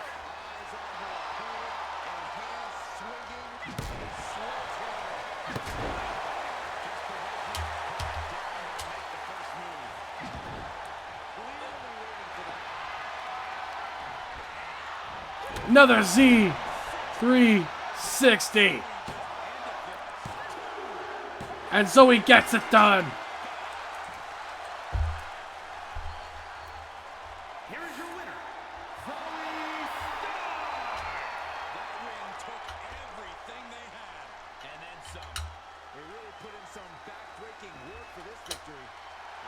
Another Z360. And Zoe gets it done. Here is your winner, Zoe Stark. That win took everything they had, and then some. They really put in some back-breaking work for this victory.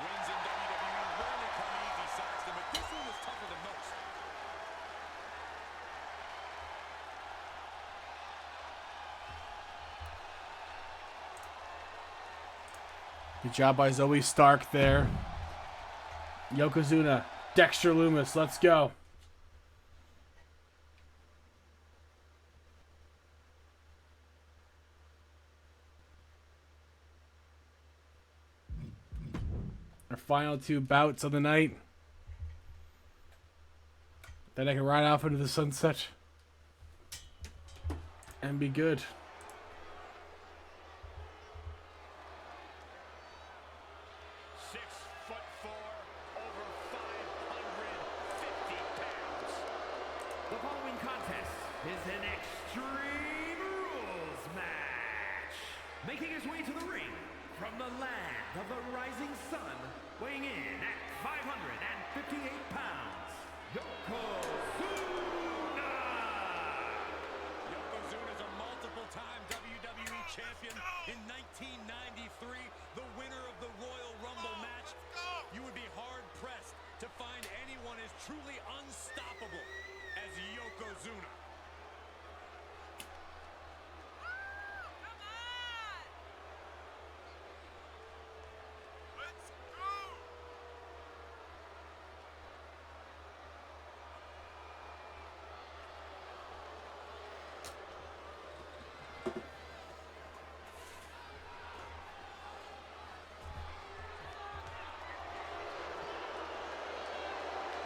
Wins in WWE rarely come easy, Saxton, but this one was tougher than most. Good job by Zoe Stark there. Yokozuna, Dexter Lumis, let's go. Our final 2 bouts of the night. Then I can ride off into the sunset and be good. 6'4", over 550 pounds. The following contest is an Extreme Rules match. Making his way to the ring from the land of the rising sun, weighing in at 558 pounds, Yokozuna! Yokozuna is a multiple-time WWE champion. In 1993, the winner of the Royal Rumble match. You would be hard-pressed to find anyone as truly unstoppable as Yokozuna.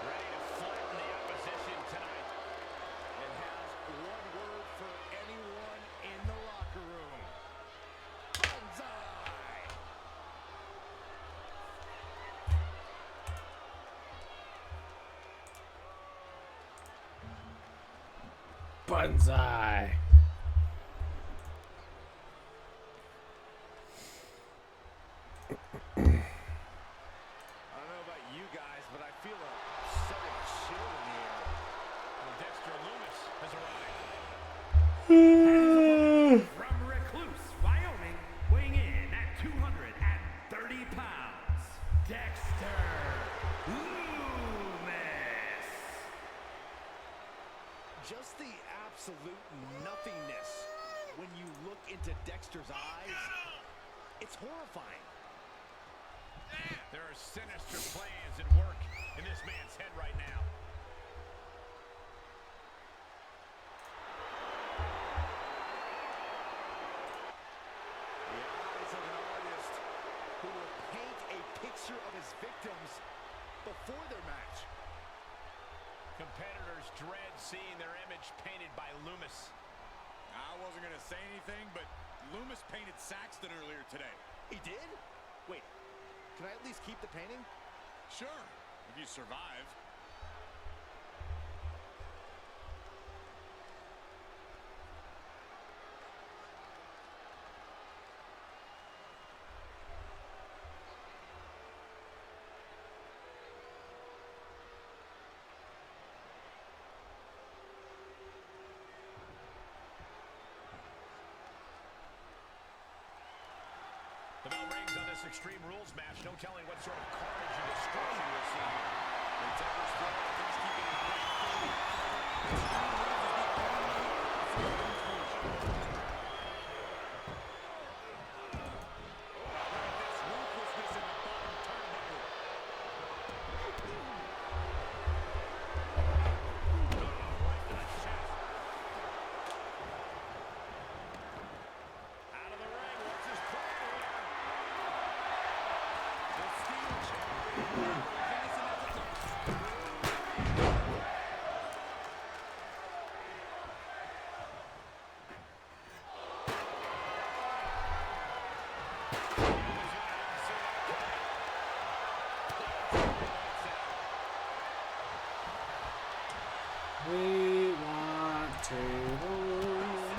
Ready to flatten the opposition tonight. It has one word for anyone in the locker room. Bullseye! Banzai. I don't know about you guys, but I feel a sudden chill in the air. Well, Dexter Lumis has arrived. From Recluse, Wyoming, weighing in at 230 pounds, Dexter Lumis. Just the absolute nothingness when you look into Dexter's eyes. It's horrifying. There are sinister plans at work in this man's head right now. The eyes of an artist who will paint a picture of his victims before their match. Competitors dread seeing their image painted by Lumis. I wasn't going to say anything, but Lumis painted Saxton earlier today. He did? Wait, can I at least keep the painting? Sure, if you survive. The bell rings on this Extreme Rules match. No telling what sort of carnage and destruction we'll see here. The Temper's flow, things keeping his breath fully. Extreme Rules is the only conclusion. This ruthlessness in the bottom turnbuckle. Right to the chest. Out of the ring. What's his plan here? The steel chair. We want tables.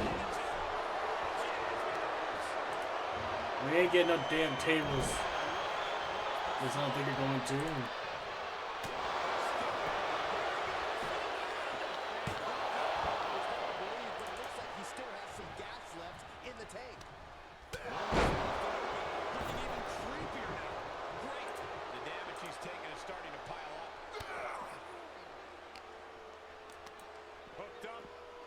We ain't getting no damn tables. Guess I don't think you're going to. But it looks like he still has some gas left in the tank. Looking even creepier now. Great. The damage he's taken is starting to pile up. Hooked up.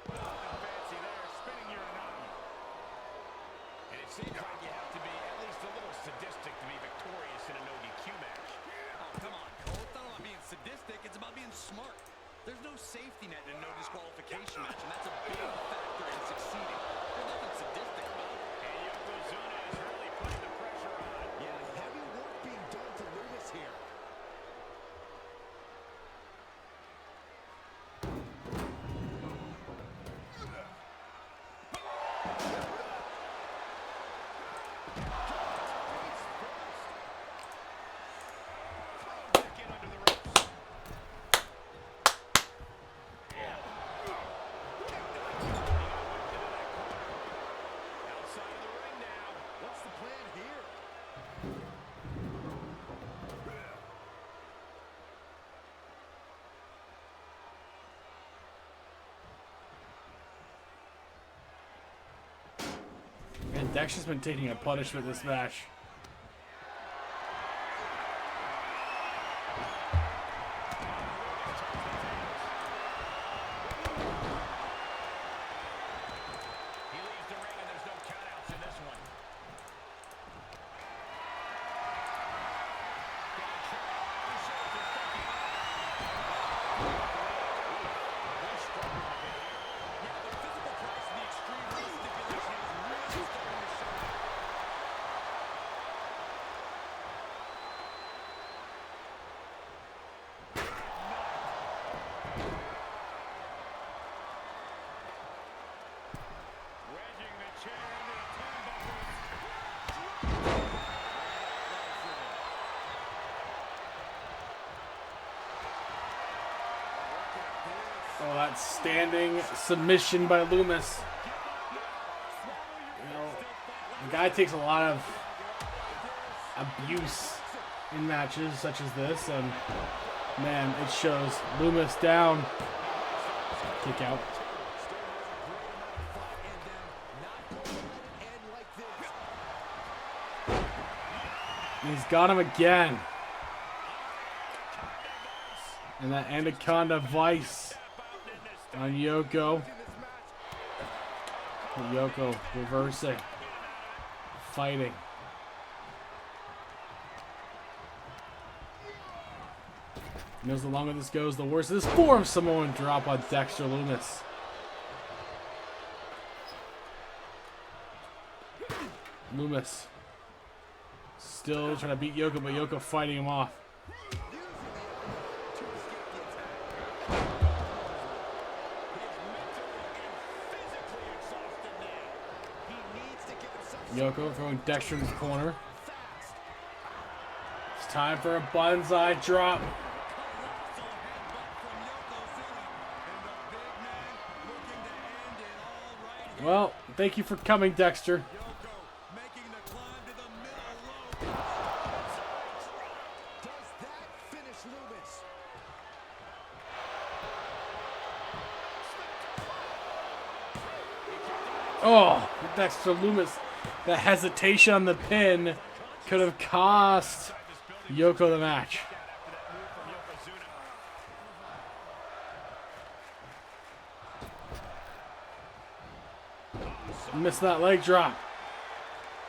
Nothing fancy there. Spinning Uranagi. And it seems like you have to be at least a little sadistic to be victorious in a no DQ match. Oh, come on, Cole. It's not about being sadistic. It's about being smart. There's no safety net in a no disqualification match, and that's a big factor in succeeding. There's nothing sadistic about it. And Yokozuna is really putting the pressure on. Yeah, heavy work being done to Lumis here. Back in under the ropes. Outside of the ring now. What's the plan here? And Dexter's been taking a punishment this match. He leaves the ring and there's no countouts in this one. Getting trapped on the shoulders, thinking. They're struggling a bit here. Yeah, the physical price of the Extreme Rules stipulation is really starting to show. Wedging the chair into the turnbuckles. Oh, that Outstanding submission by Loomis. You know, the guy takes a lot of abuse in matches such as this, and man, it shows. Loomis down. Kick out. He's got him again. And that Anaconda Vice on Yoko. Yoko reversing. Fighting. Knows the longer this goes, the worse. This forearm Samoan drop on Dexter Loomis. Loomis still trying to beat Yoko, but Yoko fighting him off. Yoko throwing Dexter in his corner. It's time for a banzai drop. Well, thank you for coming, Dexter. Oh, Dexter Loomis. The hesitation on the pin could have cost Yoko the match. Missed that leg drop.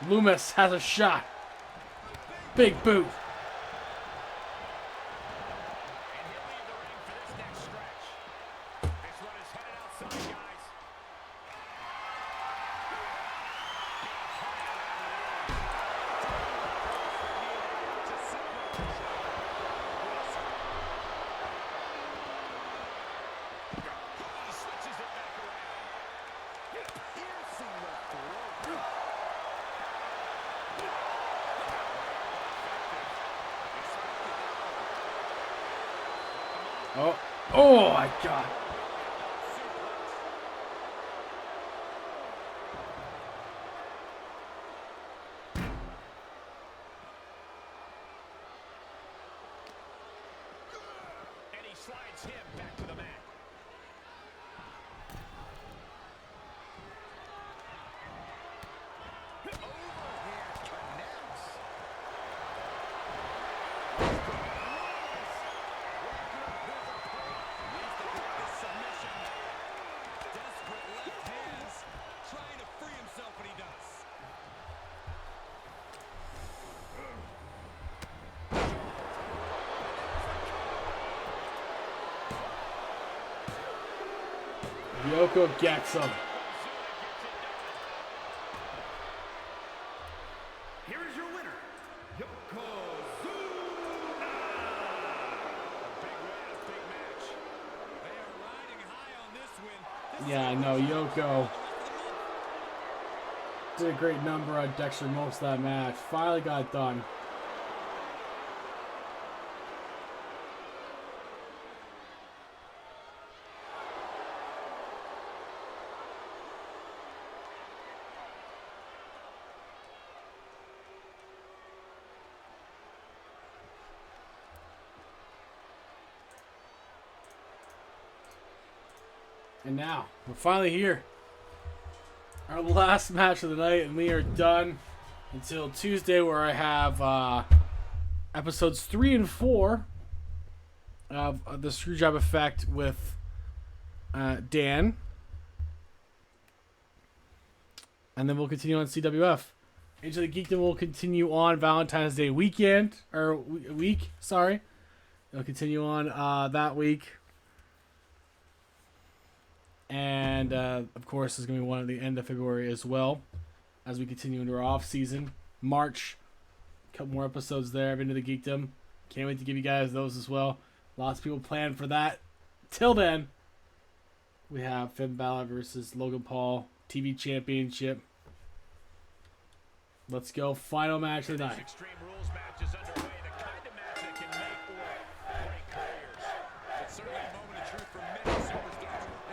Loomis has a shot. Big boot. Oh, oh my God. And he slides him back to the mat. Yoko gets him. Here is your winner, Yokozuna. Yeah, I know. Yoko did a great number on Dexter most of that match. Finally got it done. And now, we're finally here. Our last match of the night, and we are done until Tuesday, where I have episodes 3 and 4 of the Screwjob Effect with Dan. And then we'll continue on CWF. Into the Geekdom will continue on Valentine's Day weekend, or week, sorry. It'll continue on that week. And, of course, there's going to be one at the end of February as well, as we continue into our off-season. March, a couple more episodes there of Into the Geekdom. Can't wait to give you guys those as well. Lots of people planned for that. Till then, we have Finn Balor versus Logan Paul, TV Championship. Let's go. Final match of the night. Extreme Rules match is underway. The kind of match that can make or break careers. It's certainly a moment of truth for many superstars.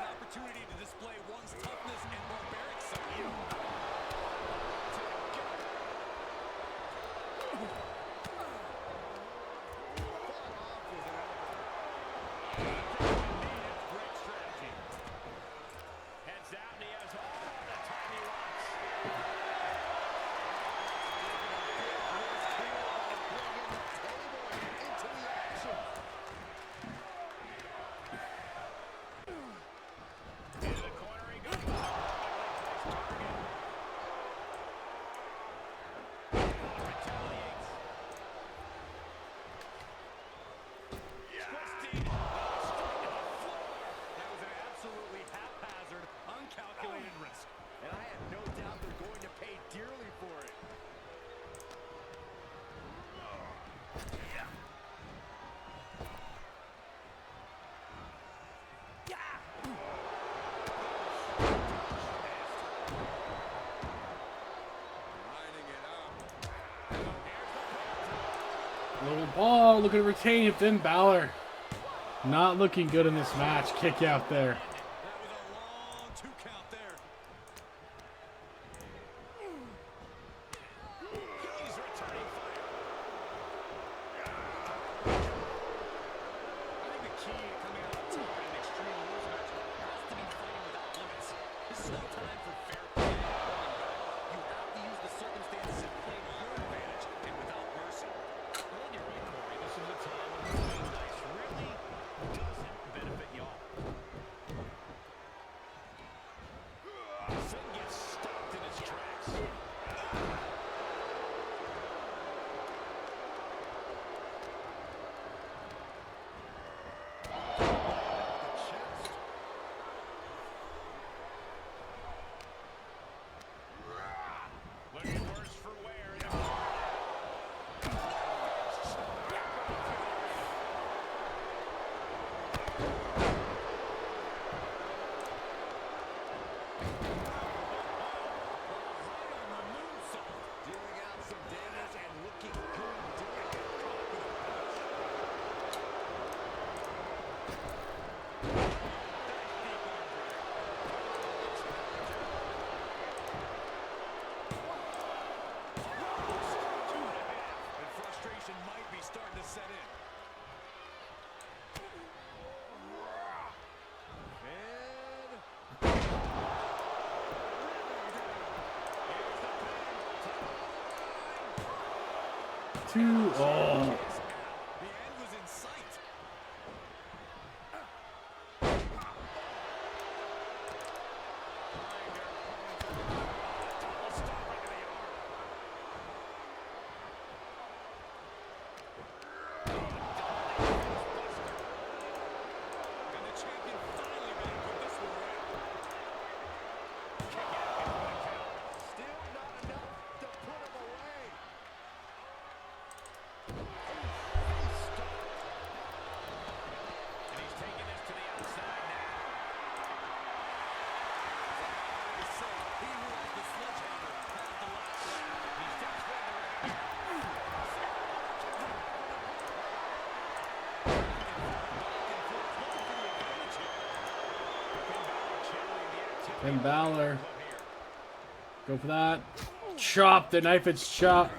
dearly for it. Lining it up. Logan Paul looking to retain Finn Balor. Not looking good in this match. Kick out there. That was a long 2 count there. He's returning fire. I think the key to coming out on top in an Extreme Rules match has to be fighting without limits. This is no time for fair play. You have to use the circumstances and play to your advantage and without mercy. Well, you're right, Corey. This is a time when playing nice really doesn't benefit y'all. Finn gets stopped in his tracks. Looking worse for wear. Dealing out some damage and looking good doing it. Caught with a punch. And frustration might be starting to set in. And Two. Oh. the end was in sight. And the champion finally made put this one right. Still not enough to put him away. And he's taking this to the outside now. They say he who has the sledgehammer has the last laugh. He steps forward. Finn Balor. Go for that. Chop. The knife is chopped.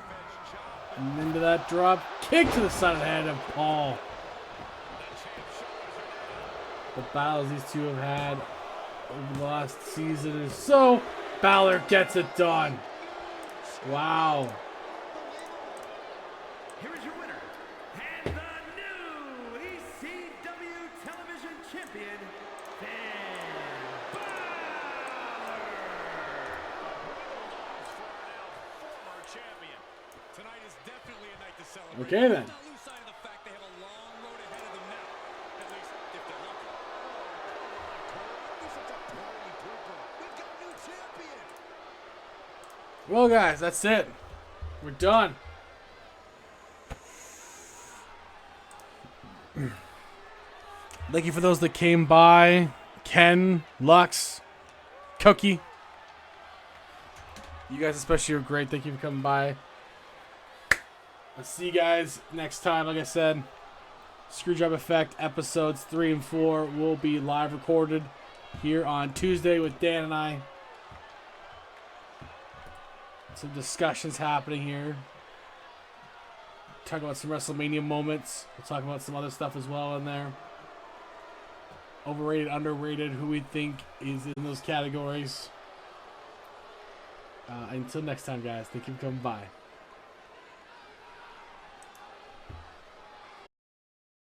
And into that drop. Kick to the side of the head of Paul. The battles these two have had over the last season is so. Balor gets it done. Wow. Here is your winner, and the new ECW television champion, Finn Balor. Former champion. Tonight is definitely a night to celebrate. Okay then. Don't lose sight of the fact they have a long road ahead of them now. At least if they're lucky. This is a party pooper. We've got a new champion. Well, guys, that's it. We're done. Thank you for those that came by. Ken, Lux, Cookie. You guys especially are great. Thank you for coming by. I'll see you guys next time. Like I said, Screwjob Effect episodes 3 and 4 will be live recorded here on Tuesday with Dan and I. Some discussions happening here. Talk about some WrestleMania moments. We'll talk about some other stuff as well in there. Overrated, underrated, who we think is in those categories. Until next time, guys. Thank you for coming by.